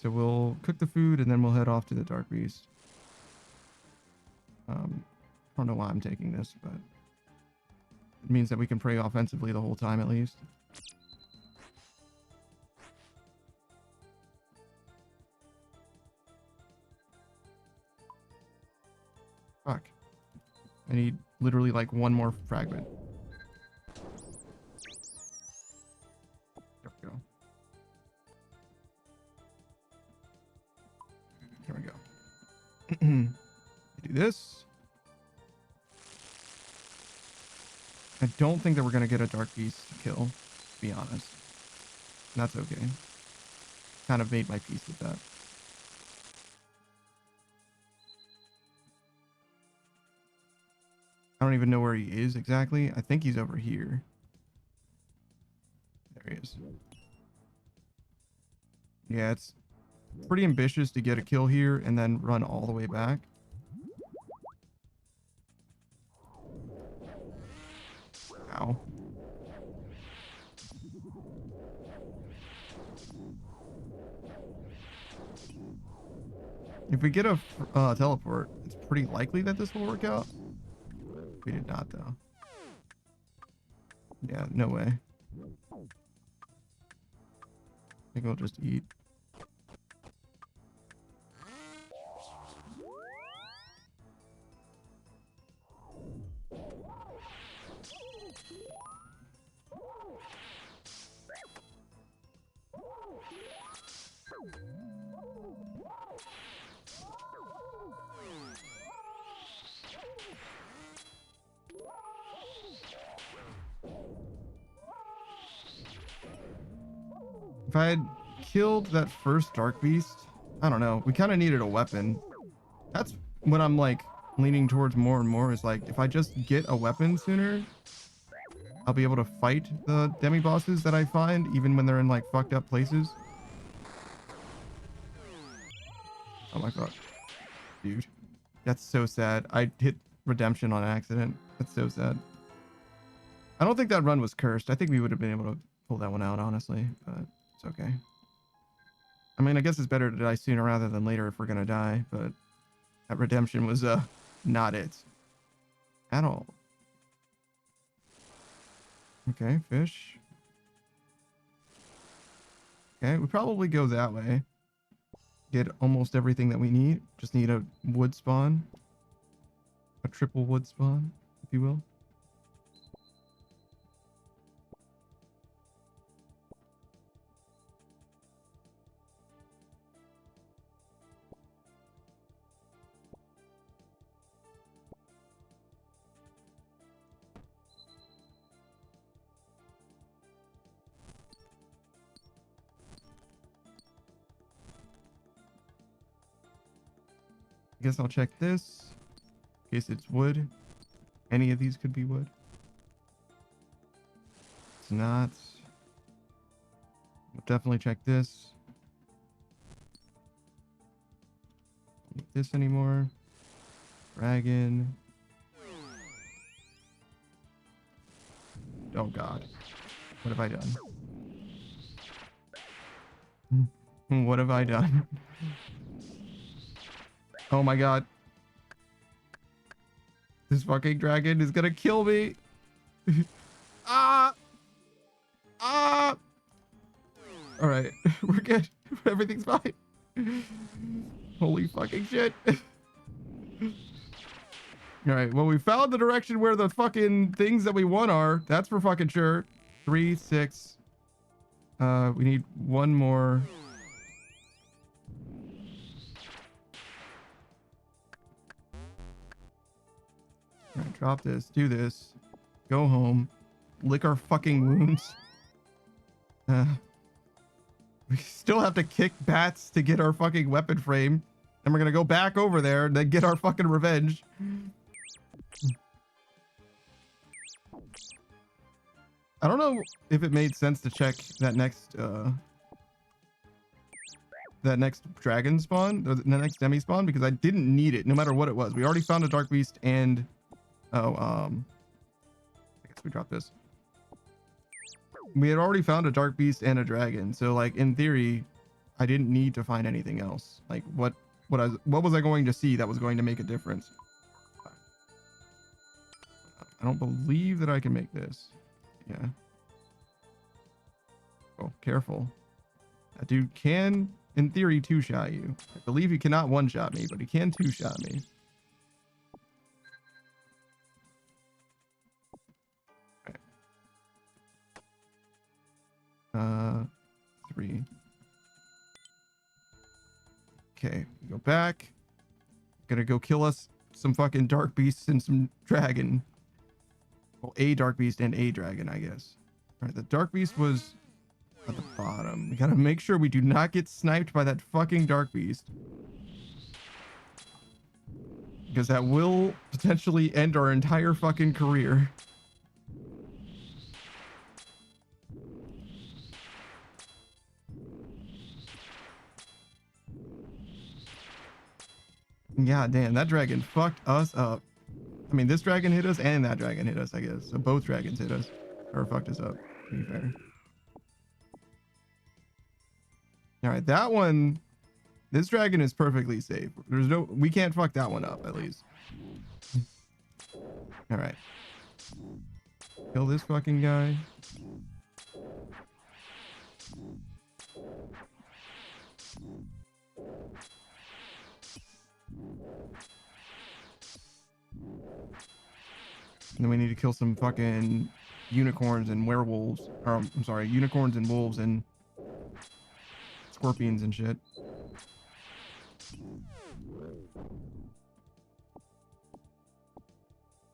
Speaker 1: So we'll cook the food and then we'll head off to the dark beast. I don't know why I'm taking this, but it means that we can pray offensively the whole time at least. Fuck. I need literally like one more fragment. There we go. Here we go. Do this. I don't think that we're going to get a dark beast to kill, to be honest. And that's okay. Kind of made my peace with that. I don't even know where he is exactly. I think he's over here. There he is. Yeah, it's pretty ambitious to get a kill here and then run all the way back. Ow. If we get a teleport, it's pretty likely that this will work out. We did not, though. Yeah, no way. I think we'll just eat. If I had killed that first Dark Beast, I don't know. We kind of needed a weapon. That's what I'm like leaning towards more and more is like, if I just get a weapon sooner, I'll be able to fight the demi-bosses that I find, even when they're in like fucked up places. Oh my god. Dude. That's so sad. I hit redemption on accident. That's so sad. I don't think that run was cursed. I think we would have been able to pull that one out, honestly, but it's okay. I mean, I guess it's better to die sooner rather than later if we're gonna die, but that redemption was not it at all. Okay, fish. Okay, we probably go that way. Get almost everything that we need. Just need a wood spawn. A triple wood spawn, if you will. I guess I'll check this. In case it's wood. Any of these could be wood. It's not. We'll definitely check this. Don't need this anymore. Dragon. Oh god. What have I done? What have I done? Oh my god. This fucking dragon is gonna kill me. Ah! Ah! Alright, we're good. Everything's fine. Holy fucking shit. Alright, well, we found the direction where the fucking things that we want are. That's for fucking sure. 3, 6. We need one more. Alright, drop this. Do this. Go home. Lick our fucking wounds. We still have to kick bats to get our fucking weapon frame. And we're gonna go back over there and then get our fucking revenge. I don't know if it made sense to check that next dragon spawn, or the next demi spawn, because I didn't need it no matter what it was. We already found a dark beast and I guess we dropped this. We had already found a dark beast and a dragon, so like in theory I didn't need to find anything else. Like what was I going to see that was going to make a difference? I don't believe that I can make this. Yeah. Oh, careful. That dude can in theory two-shot you. I believe he cannot one-shot me, but he can two-shot me. 3. Okay, go back. Gonna go kill us some fucking dark beasts and some dragon. Well, a dark beast and a dragon, I guess. All right, the dark beast was at the bottom. We gotta make sure we do not get sniped by that fucking dark beast, because that will potentially end our entire fucking career. God damn, that dragon fucked us up. I mean, this dragon hit us and that dragon hit us, I guess. So both dragons hit us. Or fucked us up, to be fair. Alright, that one... This dragon is perfectly safe. There's no... We can't fuck that one up, at least. Alright. Kill this fucking guy. And then we need to kill some fucking unicorns and werewolves. Or, I'm sorry, unicorns and wolves and scorpions and shit.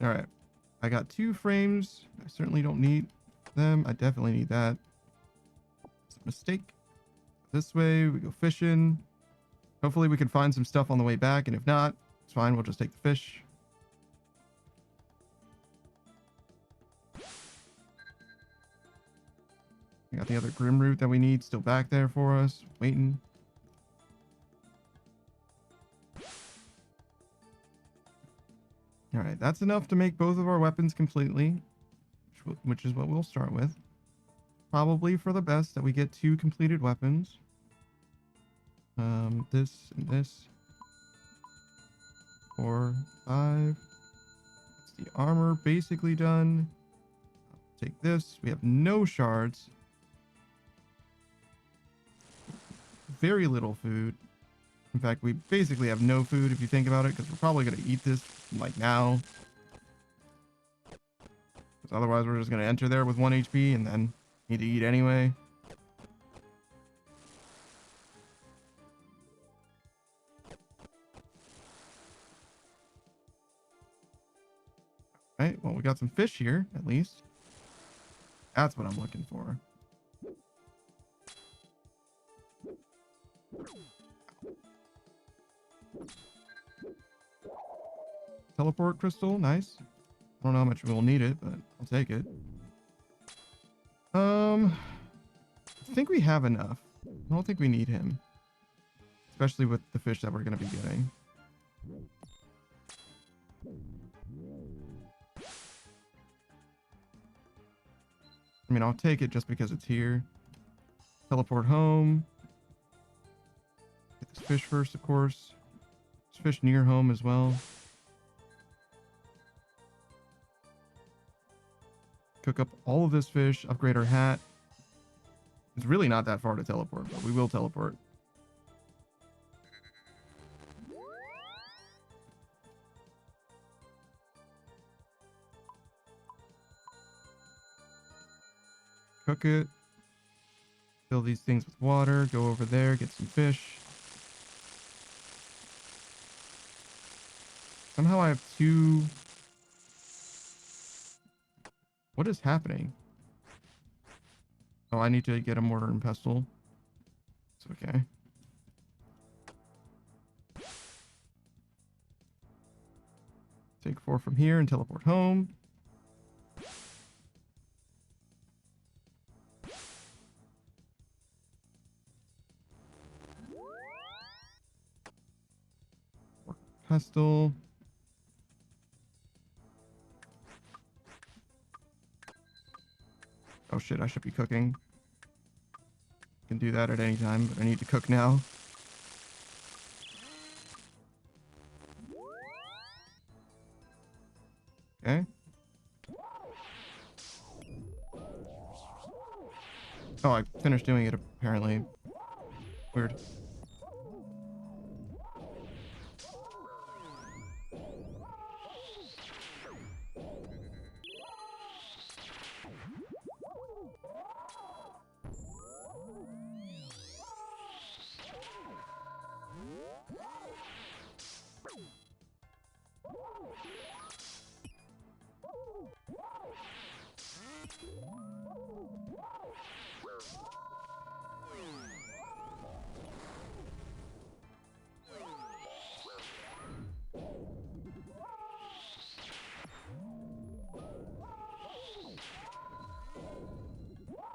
Speaker 1: Alright. I got 2 frames. I certainly don't need them. I definitely need that. It's a mistake. This way, we go fishing. Hopefully we can find some stuff on the way back, and if not, it's fine, we'll just take the fish. We got the other Grim Root that we need still back there for us, waiting. Alright, that's enough to make both of our weapons completely, which is what we'll start with. Probably for the best that we get 2 completed weapons. This and this. 4, 5. That's the armor basically done. Take this. We have no shards. Very little food. In fact, we basically have no food if you think about it, because we're probably going to eat this like now. Because otherwise we're just going to enter there with 1 HP and then need to eat anyway. Right, well, we got some fish here, at least. That's what I'm looking for. Teleport crystal, nice. I don't know how much we'll need it, but I'll take it. I think we have enough. I don't think we need him. Especially with the fish that we're going to be getting. I mean, I'll take it just because it's here. Teleport home. Get this fish first, of course. There's fish near home as well. Cook up all of this fish. Upgrade our hat. It's really not that far to teleport, but we will teleport. Cook it. Fill these things with water. Go over there. Get some fish. Somehow I have 2... What is happening? Oh, I need to get a mortar and pestle. It's okay. Take 4 from here and teleport home. Pestle. Oh shit, I should be cooking. Can do that at any time, but I need to cook now. Okay. Oh, I finished doing it apparently. Weird.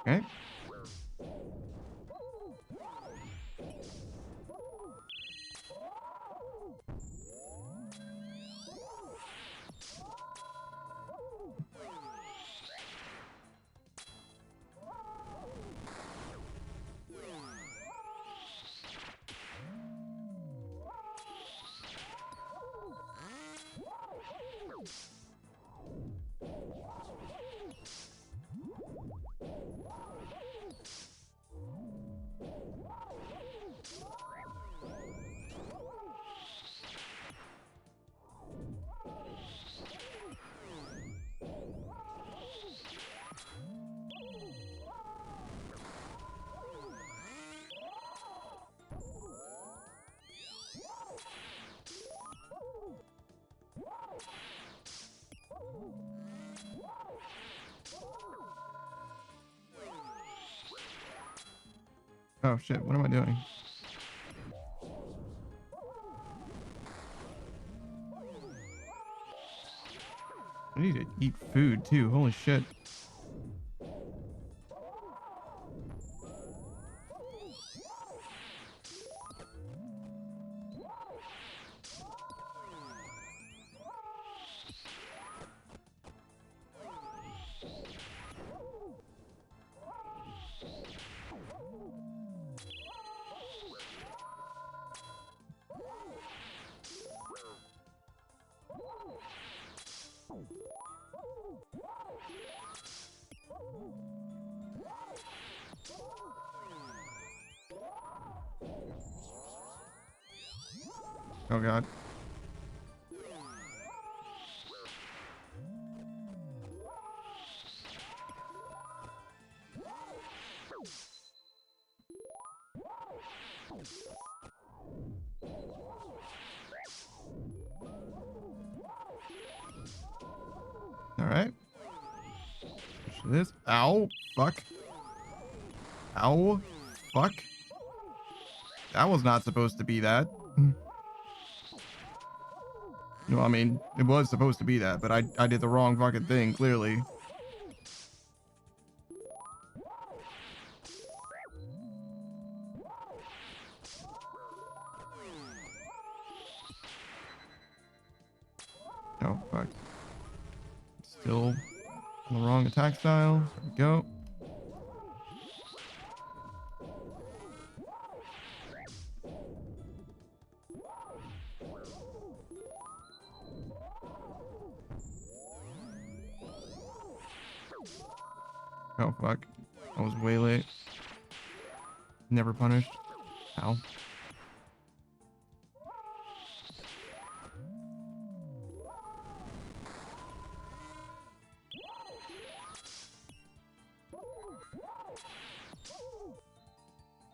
Speaker 1: Okay. Oh shit, what am I doing? I need to eat food too. Holy shit. Oh god. All right. This. Ow. Fuck. Ow. Fuck. That was not supposed to be that. No, I mean, it was supposed to be that, but I did the wrong fucking thing, clearly. Oh, fuck. Still on the wrong attack style. There we go. Oh, fuck. I was way late. Never punished. Ow.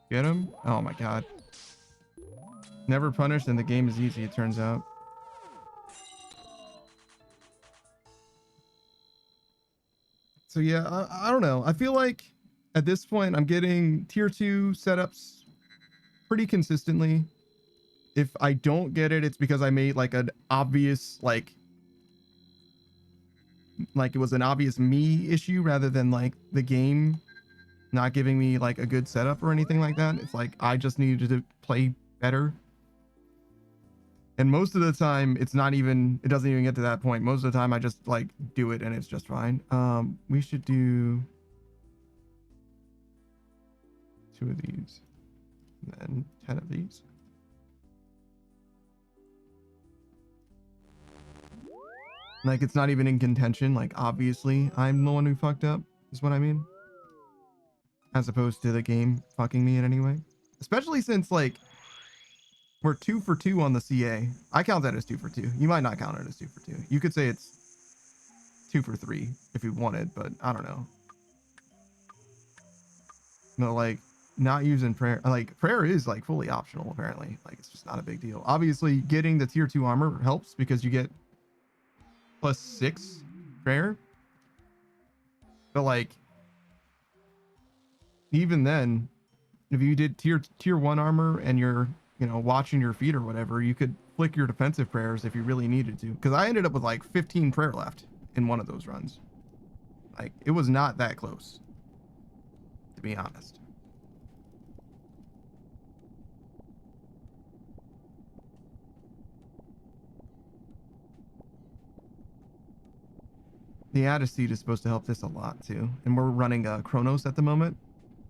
Speaker 1: Get him? Oh my god. Never punished and the game is easy, it turns out. So yeah, I don't know. I feel like at this point I'm getting tier 2 setups pretty consistently. If I don't get it, it's because I made like an obvious like it was an obvious me issue rather than like the game not giving me like a good setup or anything like that. It's like I just needed to play better. And most of the time it doesn't even get to that point. Most of the time I just like do it and it's just fine. We should do 2 of these and then 10 of these. Like it's not even in contention. Like obviously I'm the one who fucked up is what I mean. As opposed to the game fucking me in any way. Especially since like we're 2 for 2 on the CA. I count that as 2 for 2. You might not count it as 2 for 2. You could say it's 2 for 3 if you wanted, but I don't know. No, like not using prayer. Like prayer is like fully optional apparently. Like it's just not a big deal. Obviously getting the tier 2 armor helps because you get +6 prayer. But like even then, if you did tier 1 armor and you're, you know, watching your feet or whatever, you could flick your defensive prayers if you really needed to. Because I ended up with like 15 prayer left in one of those runs. Like it was not that close, to be honest. The Addis seed is supposed to help this a lot too. And we're running Chronos at the moment.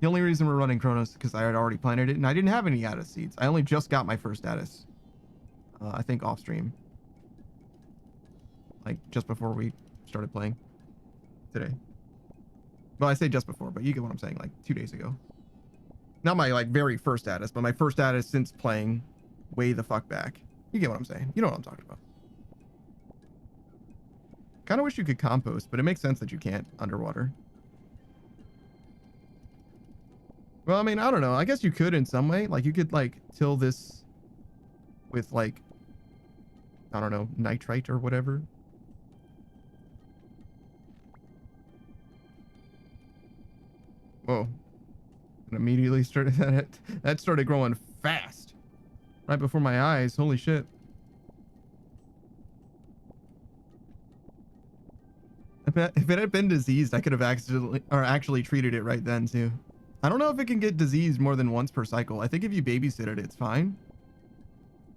Speaker 1: The only reason we're running Chronos is because I had already planted it and I didn't have any Addis seeds. I only just got my first Addis. I think off stream. Like just before we started playing today. Well, I say just before, but you get what I'm saying, like 2 days ago. Not my like very first Addis, but my first Addis since playing way the fuck back. You get what I'm saying. You know what I'm talking about. Kind of wish you could compost, but it makes sense that you can't underwater. Well, I mean, I don't know. I guess you could in some way. Like you could like till this with like, I don't know, nitrite or whatever. Whoa. And immediately started that started growing fast. Right before my eyes. Holy shit. If it had been diseased, I could have actually treated it right then too. I don't know if it can get diseased more than once per cycle. I think if you babysit it, it's fine.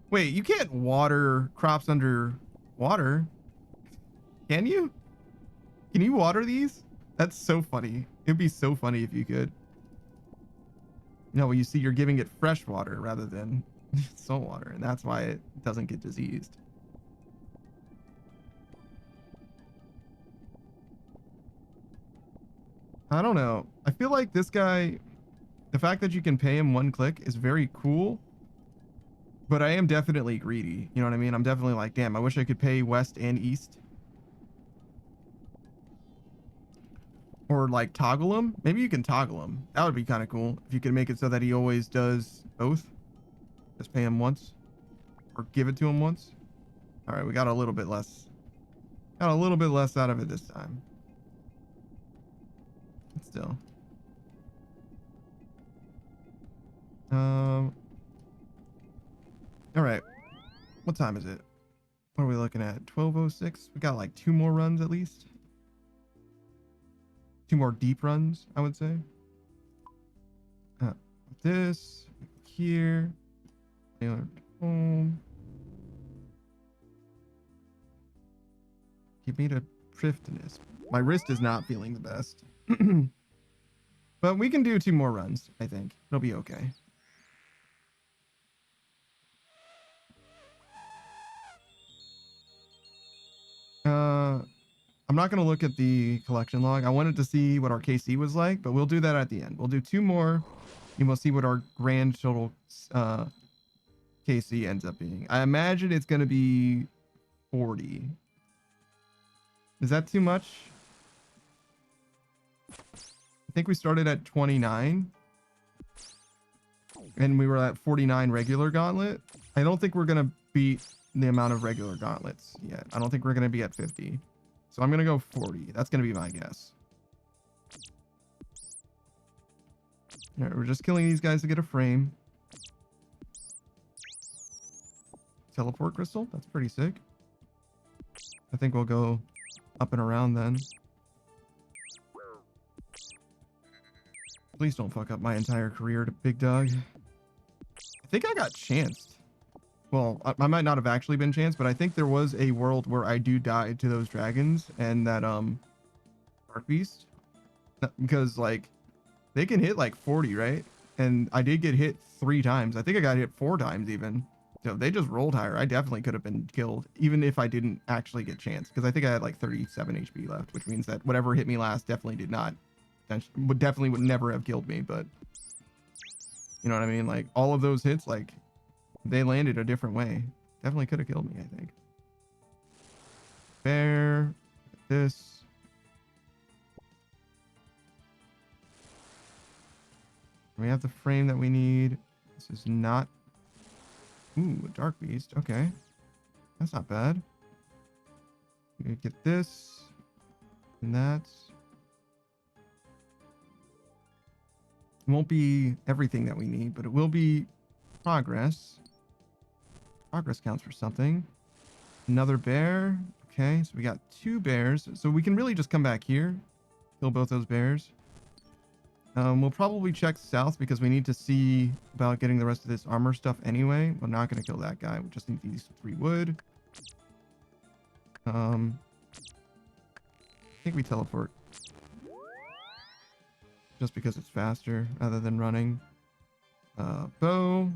Speaker 1: Wait, you can't water crops under water. Can you? Can you water these? That's so funny. It'd be so funny if you could. No, well, you see, you're giving it fresh water rather than salt water, and that's why it doesn't get diseased. I don't know. I feel like this guy, the fact that you can pay him one click is very cool, but I am definitely greedy. You know what I mean? I'm definitely like, damn, I wish I could pay west and east. Or like toggle him. Maybe you can toggle him. That would be kind of cool if you could make it so that he always does both. Just pay him once or give it to him once. All right, we got a little bit less. Got a little bit less out of it this time. But still. All right. What time is it? What are we looking at? 12:06. We got like 2 more runs at least. 2 more deep runs, I would say. This here. Home. Give me the Priftiness. My wrist is not feeling the best. But we can do 2 more runs, I think. It'll be okay. I'm not going to look at the collection log. I wanted to see what our KC was like, but we'll do that at the end. We'll do 2 more, and we'll see what our grand total KC ends up being. I imagine it's going to be 40. Is that too much? I think we started at 29, and we were at 49 regular Gauntlet. I don't think we're going to beat the amount of regular Gauntlets yet. I don't think we're going to be at 50. So I'm going to go 40. That's going to be my guess. All right, we're just killing these guys to get a frame. Teleport crystal. That's pretty sick. I think we'll go up and around then. Please don't fuck up my entire career to Big Dog. I think I got chanced. Well, I might not have actually been chanced, but I think there was a world where I do die to those dragons and that Dark Beast. Because like they can hit like 40, right? And I did get hit 3 times. I think I got hit 4 times even. So they just rolled higher. I definitely could have been killed, even if I didn't actually get chanced. Because I think I had like 37 HP left, which means that whatever hit me last definitely did not. Would never have killed me, but you know what I mean? Like all of those hits, like they landed a different way. Definitely could have killed me, I think. Bear. This. We have the frame that we need. This is not... Ooh, a Dark Beast. Okay. That's not bad. We get this. And that. It won't be everything that we need, but it will be progress. Progress counts for something. Another bear. Okay, so we got 2 bears. So we can really just come back here. Kill both those bears. We'll probably check south because we need to see about getting the rest of this armor stuff anyway. We're not going to kill that guy. We just need these 3 wood. I think we teleport. Just because it's faster rather than running. Bow.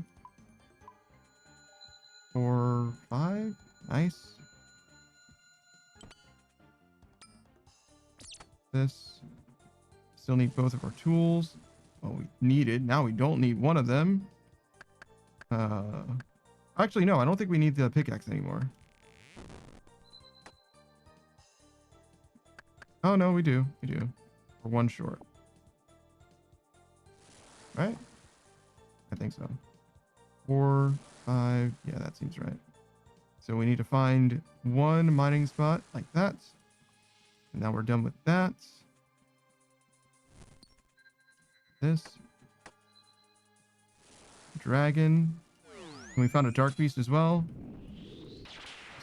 Speaker 1: 4, 5. Nice. This. Still need both of our tools. Well, we needed. Now we don't need one of them. Actually, no. I don't think we need the pickaxe anymore. Oh, no, we do. We do. We're 1 short. Right? I think so. 4, 5. Yeah, that seems right. So we need to find 1 mining spot like that. And now we're done with that. This. dragon. And we found a dark beast as well.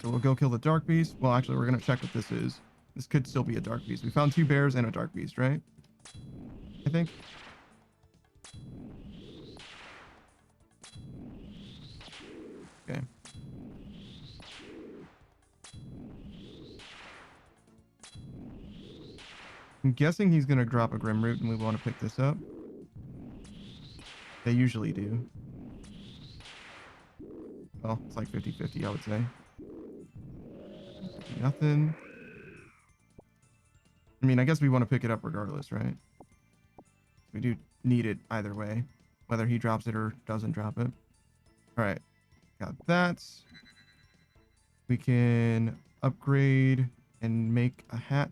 Speaker 1: So we'll go kill the dark beast. Well, actually, we're going to check what this is. This could still be a dark beast. We found 2 bears and a dark beast, right? I think. Okay. I'm guessing he's going to drop a grim root and we want to pick this up. They usually do. Well, it's like 50-50, I would say. Nothing. I mean, I guess we want to pick it up regardless, right? We do need it either way, whether he drops it or doesn't drop it. All right, got that. We can upgrade and make a hat.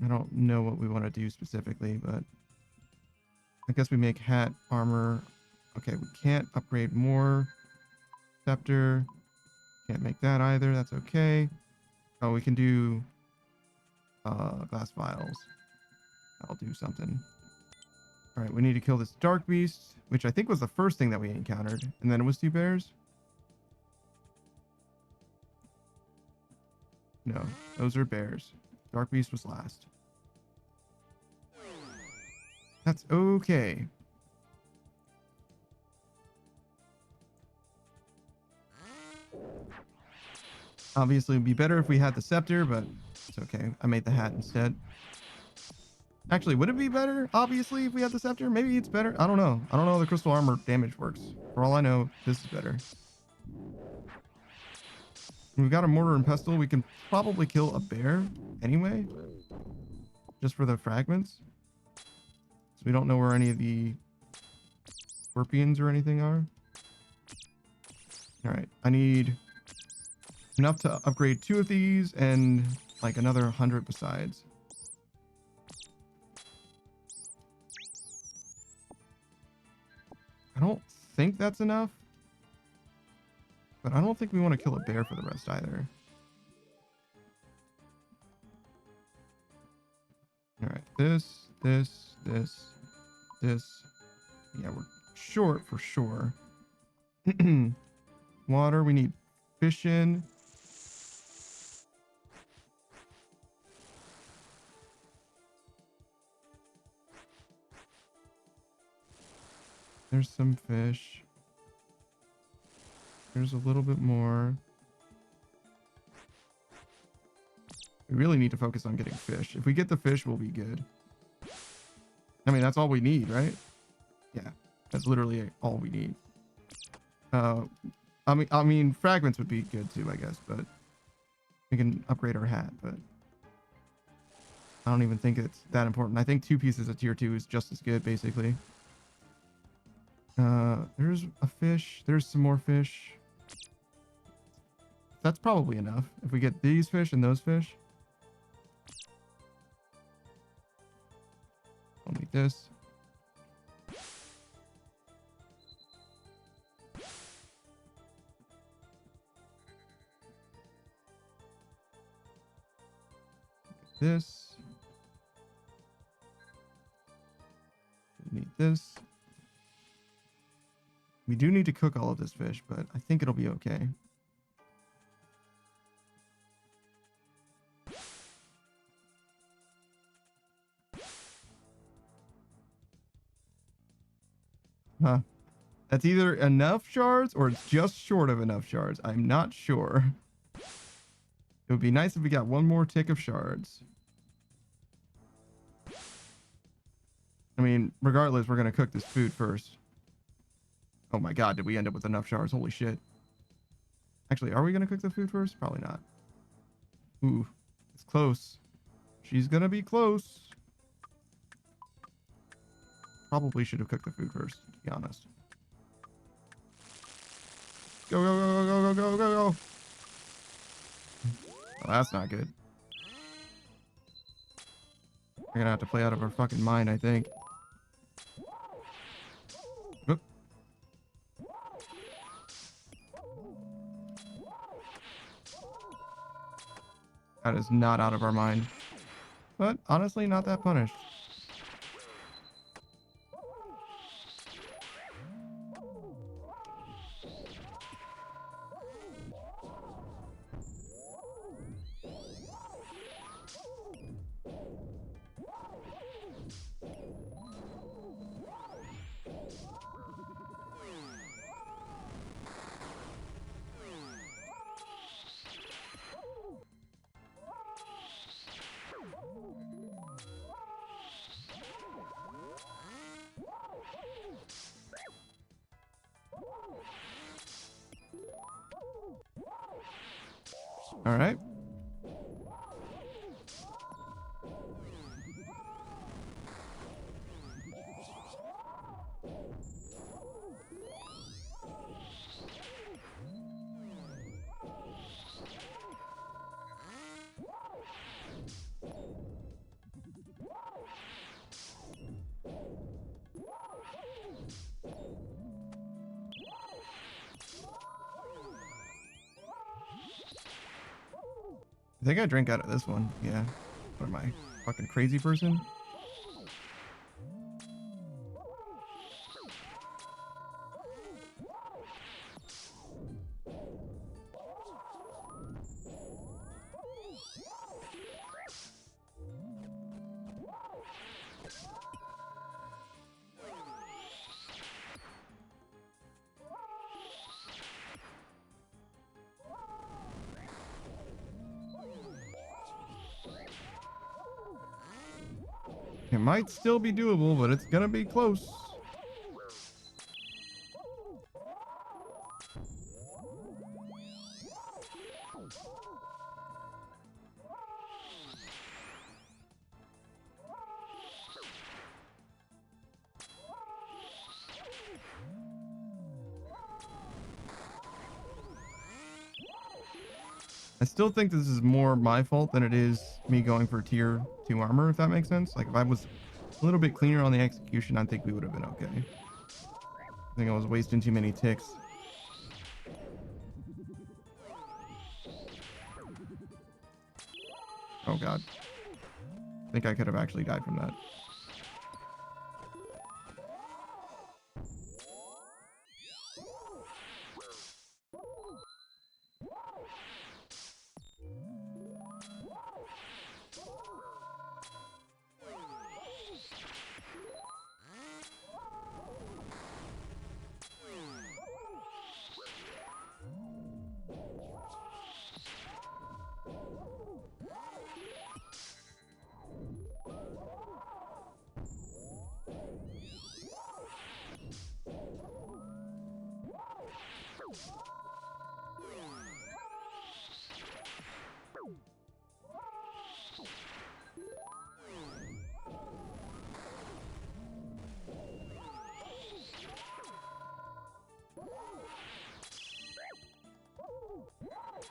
Speaker 1: I don't know what we want to do specifically, but I guess we make hat, armor. Okay, we can't upgrade more. Scepter. Can't make that either. That's okay. Oh, we can do glass vials. That'll do something. All right, we need to kill this dark beast, which I think was the first thing that we encountered. And then it was 2 bears. No, those are bears. Dark beast was last. That's okay. Obviously, it'd be better if we had the scepter, but it's okay. I made the hat instead. Actually, would it be better, obviously, if we had the scepter? Maybe it's better. I don't know. I don't know how the crystal armor damage works. For all I know, this is better. We've got a mortar and pestle. We can probably kill a bear anyway. Just for the fragments. So we don't know where any of the scorpions or anything are. All right. I need enough to upgrade 2 of these and like another 100 besides. I don't think that's enough. But I don't think we want to kill a bear for the rest either. All right. This. Yeah, we're short for sure. Water. We need fish in. There's some fish. There's a little bit more. We really need to focus on getting fish. If we get the fish, we'll be good. I mean, that's all we need, right? Yeah, that's literally all we need. I mean, fragments would be good too, I guess, but we can upgrade our hat, but I don't even think it's that important. I think 2 pieces of tier 2 is just as good, basically. There's a fish. There's some more fish. That's probably enough. If we get these fish and those fish. I'll need this. This. Need this. We do need to cook all of this fish, but I think it'll be okay. Huh. That's either enough shards or it's just short of enough shards. I'm not sure. It would be nice if we got one more tick of shards. I mean, regardless, we're going to cook this food first. Oh my god, did we end up with enough shards? Holy shit. Actually, are we going to cook the food first? Probably not. Ooh, it's close. She's going to be close. Probably should have cooked the food first, to be honest. Go, go, go, go, go, go, go, go. Oh, that's not good. We're going to have to play out of our fucking mind, I think. Oop. That is not out of our mind. But honestly, not that punished. All right. I think I drank out of this one. Yeah. What am I? Fucking crazy person? It might still be doable, but it's gonna be close. I still think this is more my fault than it is me going for tier 2 armor, if that makes sense. Like, if I was a little bit cleaner on the execution, I think we would have been okay. I think I was wasting too many ticks. Oh god. I think I could have actually died from that.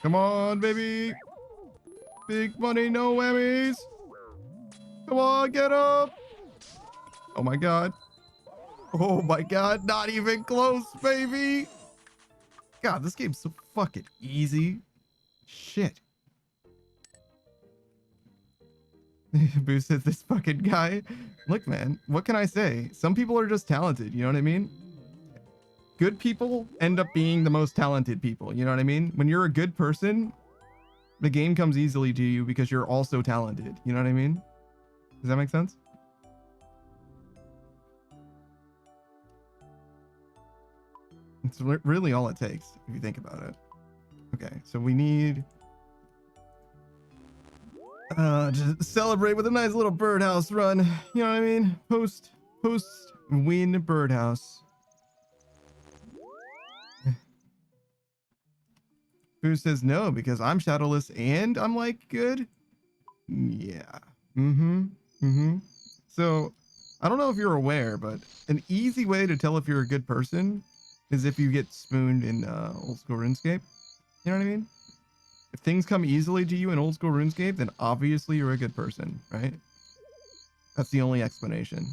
Speaker 1: Come on, baby. Big money, no whammies. Come on, get up. Oh my god. Oh my god, not even close, baby. God, this game's so fucking easy. Shit. Boosted this fucking guy. Look, man, what can I say? Some people are just talented, you know what I mean? Good people end up being the most talented people, you know what I mean? When you're a good person, the game comes easily to you because you're also talented, you know what I mean? Does that make sense? It's really all it takes if you think about it. Okay, so we need just celebrate with a nice little birdhouse run. You know what I mean? Post win birdhouse. Who says no because I'm shadowless and I'm like good? Yeah. So I don't know if you're aware, but an easy way to tell if you're a good person is if you get spooned in old school RuneScape. You know what I mean? If things come easily to you in old school RuneScape, then obviously you're a good person, right? That's the only explanation.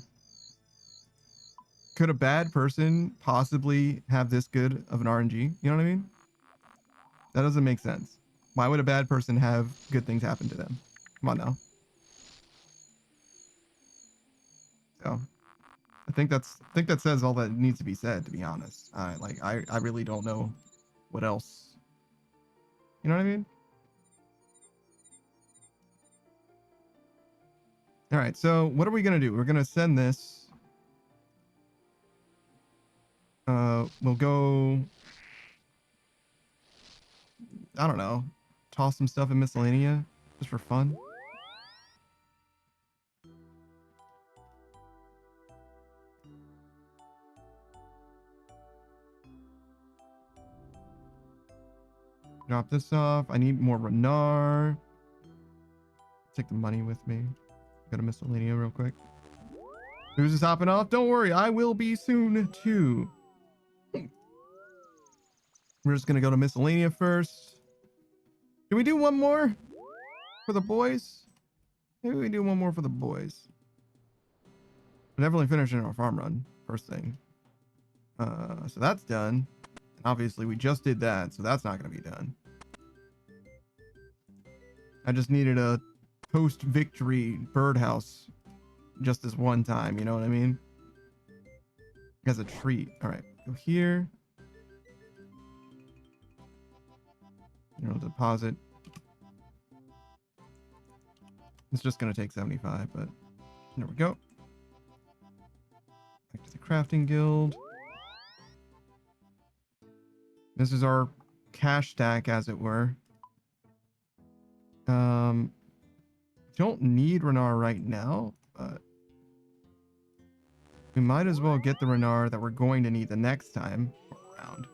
Speaker 1: Could a bad person possibly have this good of an RNG? You know what I mean? That doesn't make sense. Why would a bad person have good things happen to them? Come on now. So I think that says all that needs to be said, to be honest. I really don't know what else. You know what I mean? All right, so what are we gonna do? We're gonna send this. We'll go. I don't know. Toss some stuff in miscellanea just for fun. Drop this off. I need more Renar. Take the money with me. Go to Miscellanea real quick. Who's just hopping off? Don't worry, I will be soon too. We're just gonna go to Miscellanea first. Can we do one more for the boys? Maybe we do one more for the boys. We're definitely finishing our farm run first thing. So that's done. Obviously, we just did that, so that's not gonna be done. I just needed a post-victory birdhouse just this one time, you know what I mean? As a treat. All right, go here. You know, deposit. It's just gonna take 75, but there we go. Back to the crafting guild. This is our cash stack, as it were. Don't need Renar right now, but we might as well get the Renar that we're going to need the next time around.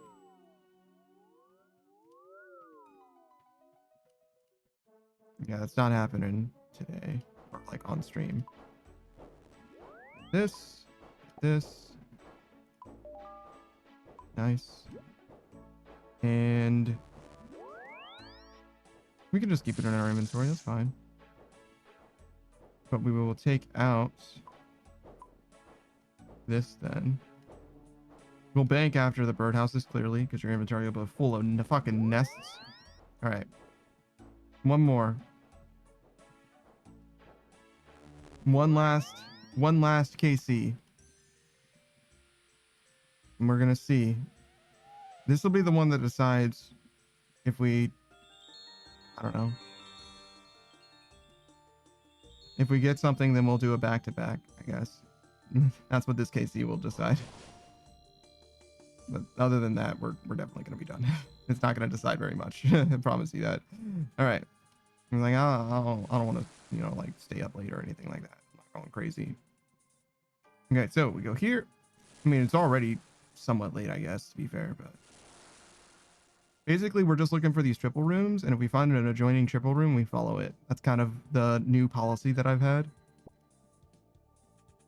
Speaker 1: Yeah, that's not happening today, or like on stream. This. Nice. And we can just keep it in our inventory, that's fine. But we will take out this then. We'll bank after the birdhouses, clearly, because your inventory will be full of fucking nests. All right. One more. One last KC. And we're going to see. This will be the one that decides if we, I don't know. If we get something, then we'll do a back-to-back, I guess. That's what this KC will decide. But other than that, we're definitely going to be done. It's not going to decide very much. I promise you that. All right. I'm like, I don't want to, you know, like stay up late or anything like that. I'm not going crazy. Okay, so we go here. I mean, it's already somewhat late, I guess, to be fair, but basically we're just looking for these triple rooms, and if we find an adjoining triple room, we follow it. That's kind of the new policy that I've had.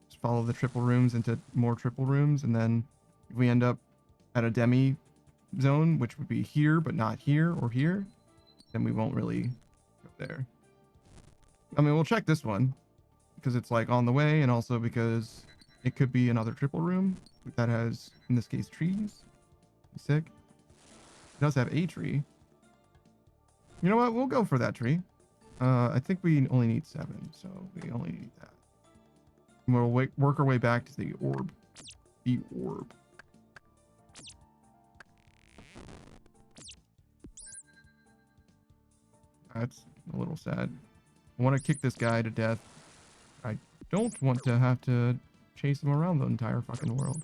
Speaker 1: Just follow the triple rooms into more triple rooms, and then if we end up at a demi zone, which would be here but not here or here, then we won't really go there. I mean, we'll check this one because it's like on the way, and also because it could be another triple room that has, in this case, trees. Sick. It does have a tree. You know what? We'll go for that tree. I think we only need 7, so we only need that. And we'll work our way back to the orb. The orb. That's a little sad. I want to kick this guy to death. I don't want to have to chase him around the entire fucking world.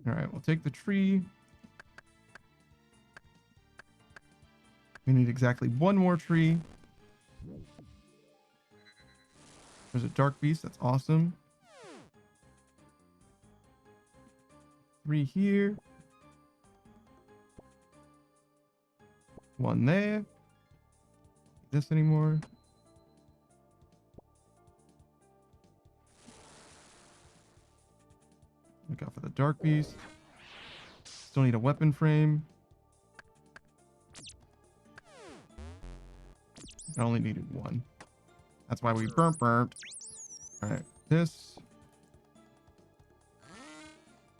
Speaker 1: Alright, we'll take the tree. We need exactly 1 more tree. There's a dark beast, that's awesome. 3 here. 1 there. This anymore. Look out for the dark beast. Still need a weapon frame. I only needed 1. That's why we burnt. All right, this.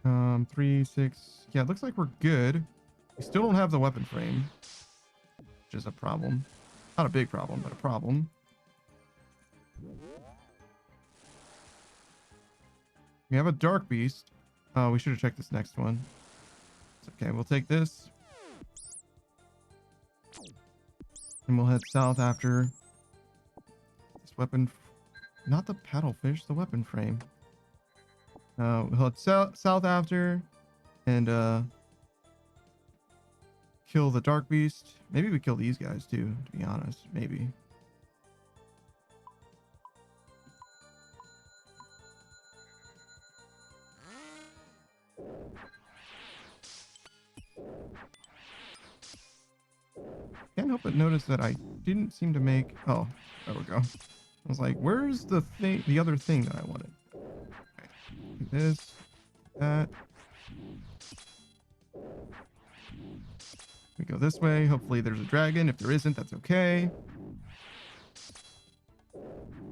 Speaker 1: 3, 6. Yeah, it looks like we're good. We still don't have the weapon frame, which is a problem. Not a big problem, but a problem. We have a dark beast. Oh, we should have checked this next one. It's okay. We'll take this. And we'll head south after this weapon. Not the paddlefish, the weapon frame. We'll head south after and kill the dark beast. Maybe we kill these guys too, to be honest. Maybe. Can't help but notice that I didn't seem to make... Oh, there we go. I was like, where's the thing, the other thing that I wanted? Okay. Do this, that. We go this way. Hopefully there's a dragon. If there isn't, that's okay.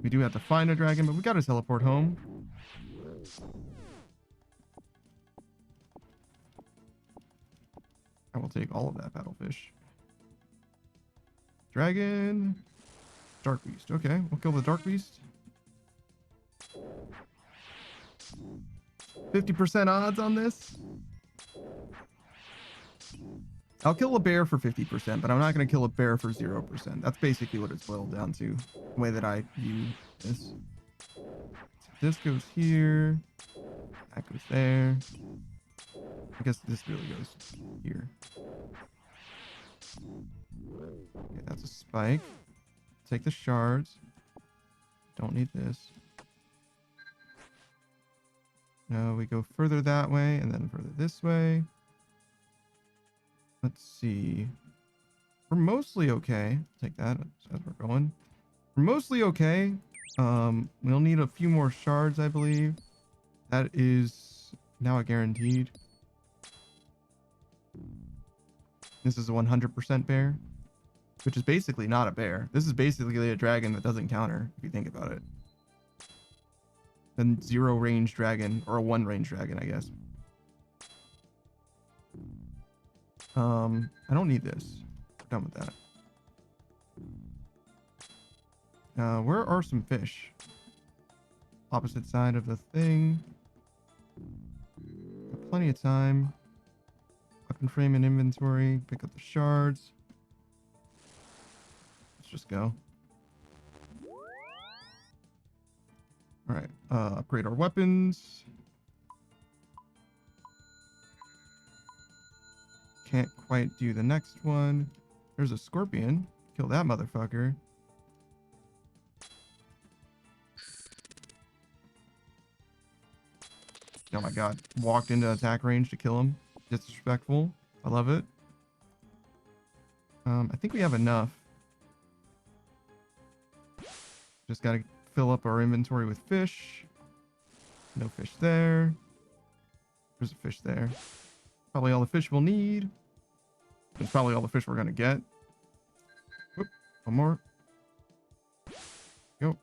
Speaker 1: We do have to find a dragon, but we gotta teleport home. I will take all of that paddlefish. Dragon. Dark beast. Okay, we'll kill the dark beast. 50% odds on this. I'll kill a bear for 50%, but I'm not going to kill a bear for 0%. That's basically what it's boiled down to, the way that I view this. So this goes here. That goes there. I guess this really goes here. Okay, that's a spike. Take the shards. Don't need this. No, we go further that way and then further this way. Let's see. We're mostly okay. Take that as we're going. We're mostly okay. We'll need a few more shards, I believe. That is now a guaranteed. This is a 100% bear, which is basically not a bear. This is basically a dragon that doesn't counter, if you think about it. And 0 range dragon, or a 1 range dragon, I guess. I don't need this. We're done with that. Where are some fish? Opposite side of the thing. Got plenty of time. Weapon frame and inventory. Pick up the shards. Let's just go. Alright, upgrade our weapons. Can't quite do the next one. There's a scorpion. Kill that motherfucker. Oh my god. Walked into attack range to kill him. Disrespectful. I love it. I think we have enough. Just gotta fill up our inventory with fish. No fish there. There's a fish there. Probably all the fish we'll need. That's probably all the fish we're gonna get. Whoop, one more. Go.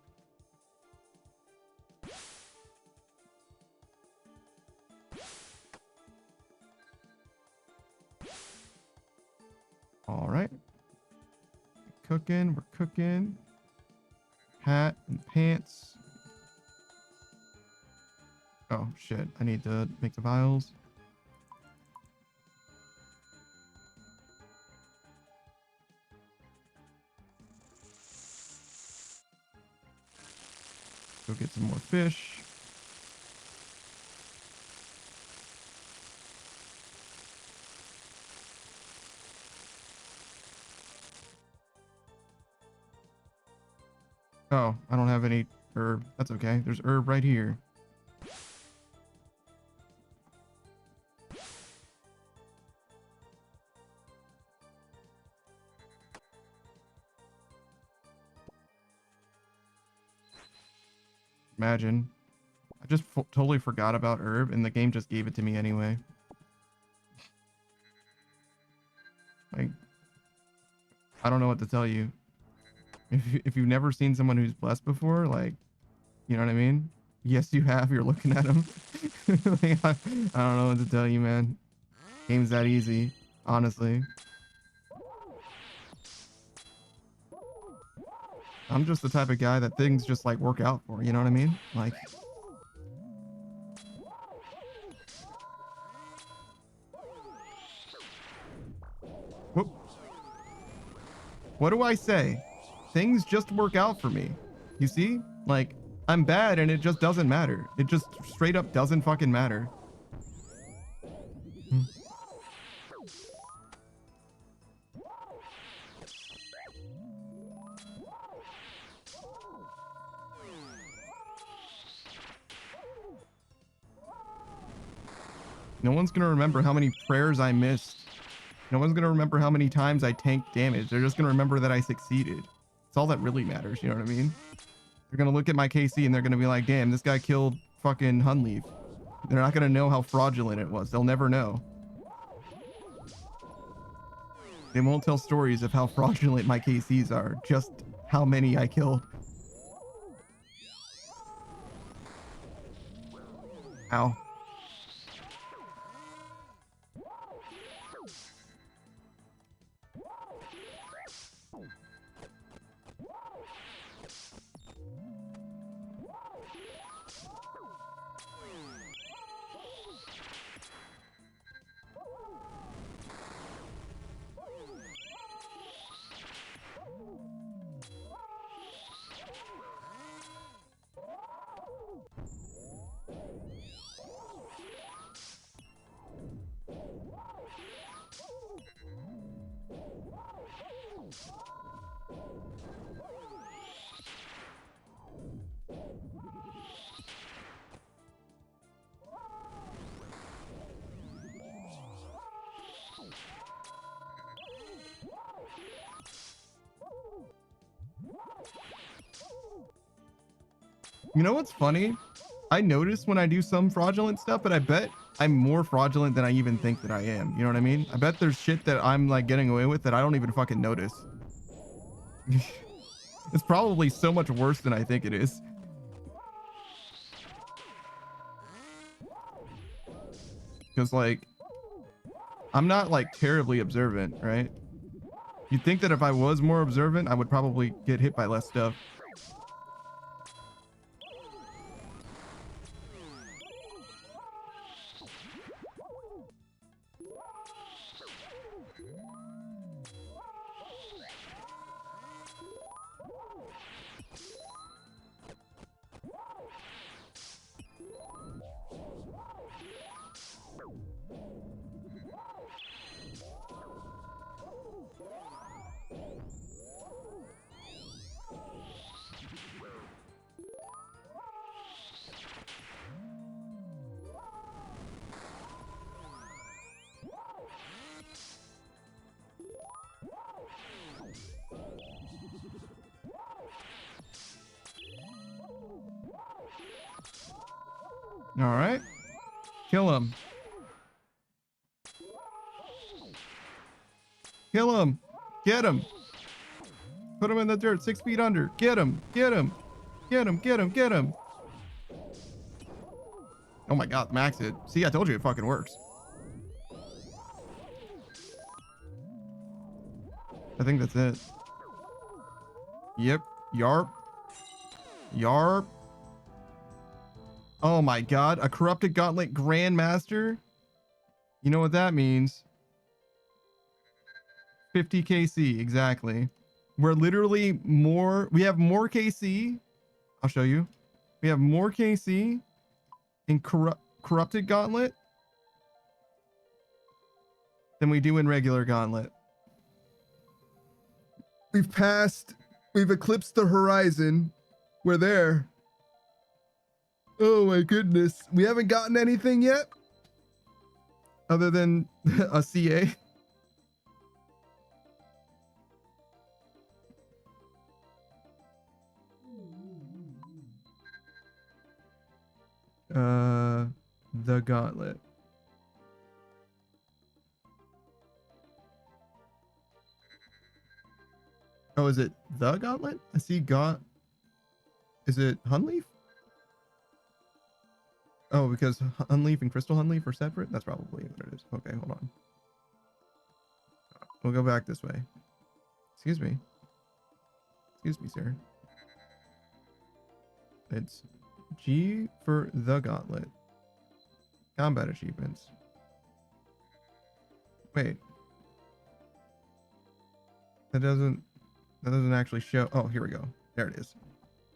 Speaker 1: All right. Cooking, we're cooking. Hat and pants. Oh shit, I need to make the vials. Go get some more fish. Oh, I don't have any herb. That's okay. There's herb right here. Imagine. I just totally forgot about herb and the game just gave it to me anyway. Like, I don't know what to tell you. If you've never seen someone who's blessed before, like, you know what I mean? Yes, you have. You're looking at them. Like, I don't know what to tell you, man. Game's that easy, honestly. I'm just the type of guy that things just like work out for, you know what I mean? Like, whoop. What do I say? Things just work out for me. You see? Like, I'm bad and it just doesn't matter. It just straight up doesn't fucking matter. No one's gonna remember how many prayers I missed No one's going to remember how many times I tanked damage. They're just going to remember that I succeeded. It's all that really matters. You know what I mean? They're going to look at my KC and they're going to be like, damn, this guy killed fucking Hunleaf. They're not going to know how fraudulent it was. They'll never know. They won't tell stories of how fraudulent my KCs are. Just how many I killed. Ow. You know what's funny? I notice when I do some fraudulent stuff, but I bet I'm more fraudulent than I even think that I am. You know what I mean? I bet there's shit that I'm like getting away with that I don't even fucking notice. It's probably so much worse than I think it is. Because like, I'm not like terribly observant, right? You'd think that if I was more observant, I would probably get hit by less stuff. All right. Kill him. Kill him. Get him. Put him in the dirt 6 feet under. Get him. Get him. Get him. Get him. Get him. Oh my god, max it. See, I told you it fucking works. I think that's it. Yep. Yarp. Yarp. Oh my god, a corrupted gauntlet grandmaster? You know what that means? 50 KC, exactly. We're literally more, we have more KC. I'll show you. We have more KC in corrupted gauntlet than we do in regular gauntlet. We've eclipsed the horizon. We're there. Oh my goodness. We haven't gotten anything yet other than a CA. The Gauntlet. Oh, is it the Gauntlet? I see Is it Hunleaf? Oh, because Hunleaf and Crystal Hunleaf are separate? That's probably what it is. Okay, hold on. We'll go back this way. Excuse me. Excuse me, sir. It's G for the Gauntlet. Combat achievements. Wait. That doesn't actually show. Oh, here we go. There it is.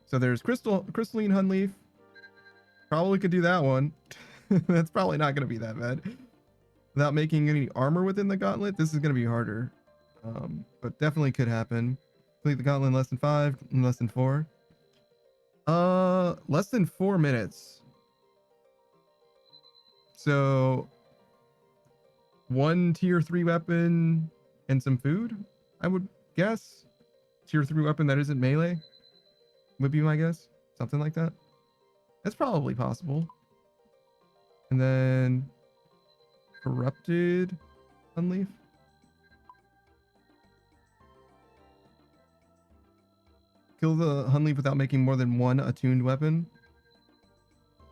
Speaker 1: So there's Crystalline Hunleaf. Probably could do that one. That's probably not going to be that bad. Without making any armor within the gauntlet, this is going to be harder. But definitely could happen. Complete the gauntlet in less than 5, in less than 4. Less than 4 minutes. So one tier 3 weapon and some food, I would guess. Tier 3 weapon that isn't melee would be my guess. Something like that. That's probably possible. And then corrupted unleaf. Kill the Hunleaf without making more than one attuned weapon.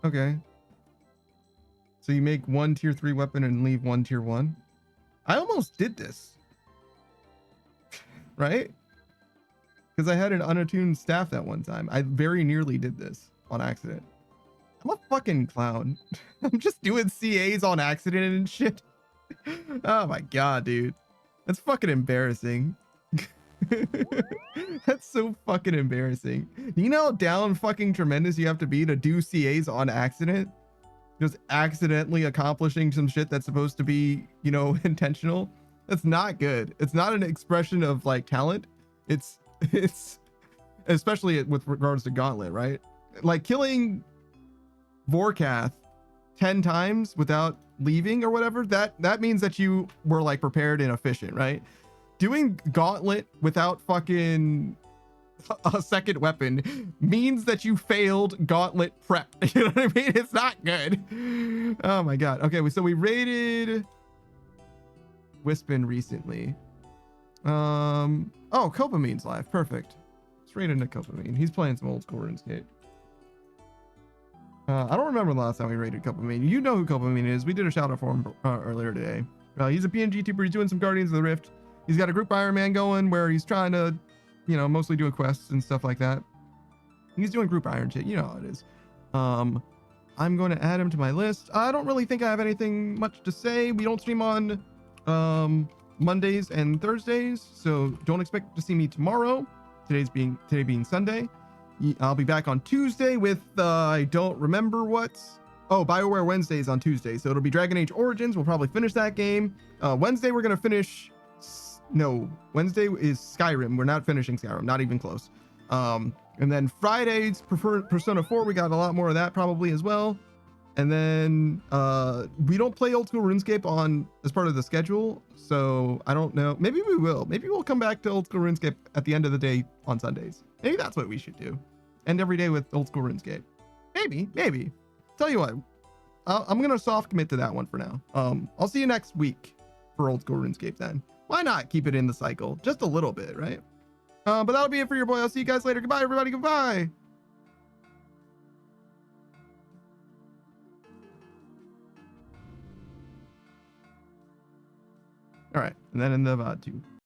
Speaker 1: Okay. So you make one tier 3 weapon and leave one tier 1. I almost did this. Right? Because I had an unattuned staff that one time. I very nearly did this on accident. I'm a fucking clown. I'm just doing CAs on accident and shit. Oh my god, dude. That's fucking embarrassing. That's so fucking embarrassing. You know how down fucking tremendous you have to be to do CAs on accident? Just accidentally accomplishing some shit that's supposed to be, you know, intentional. That's not good. It's not an expression of like talent. It's especially with regards to Gauntlet, right? Like killing Vorkath 10 times without leaving or whatever, that means that you were like prepared and efficient, right? Doing Gauntlet without fucking a second weapon means that you failed Gauntlet prep. You know what I mean? It's not good. Oh my god. Okay, so we raided Wispin recently. Oh, Copamine's live. Perfect. Let's raid into Copamine. He's playing some old school RuneScape. I don't remember the last time we raided Copamine. You know who Copamine is. We did a shout out for him earlier today. He's a PNG tuber. He's doing some Guardians of the Rift. He's got a group Iron Man going where he's trying to, you know, mostly doing quests and stuff like that. He's doing group Iron shit. You know how it is. I'm going to add him to my list. I don't really think I have anything much to say. We don't stream on Mondays and Thursdays, so don't expect to see me tomorrow. Today being Sunday. I'll be back on Tuesday with I don't remember what. Oh, BioWare Wednesdays on Tuesday. So it'll be Dragon Age Origins. We'll probably finish that game. Wednesday we're gonna finish. No, Wednesday is Skyrim. We're not finishing Skyrim. Not even close. And then Fridays, Persona 4. We got a lot more of that probably as well. And then we don't play Old School RuneScape on as part of the schedule, so I don't know. Maybe we will. Maybe we'll come back to Old School RuneScape at the end of the day on Sundays. Maybe that's what we should do. End every day with Old School RuneScape. Maybe. Tell you what, I'm gonna soft commit to that one for now. I'll see you next week for Old School RuneScape then. Why not keep it in the cycle just a little bit, right? But that'll be it for your boy. I'll see you guys later. Goodbye, everybody. Goodbye. All right, and then in the VOD too.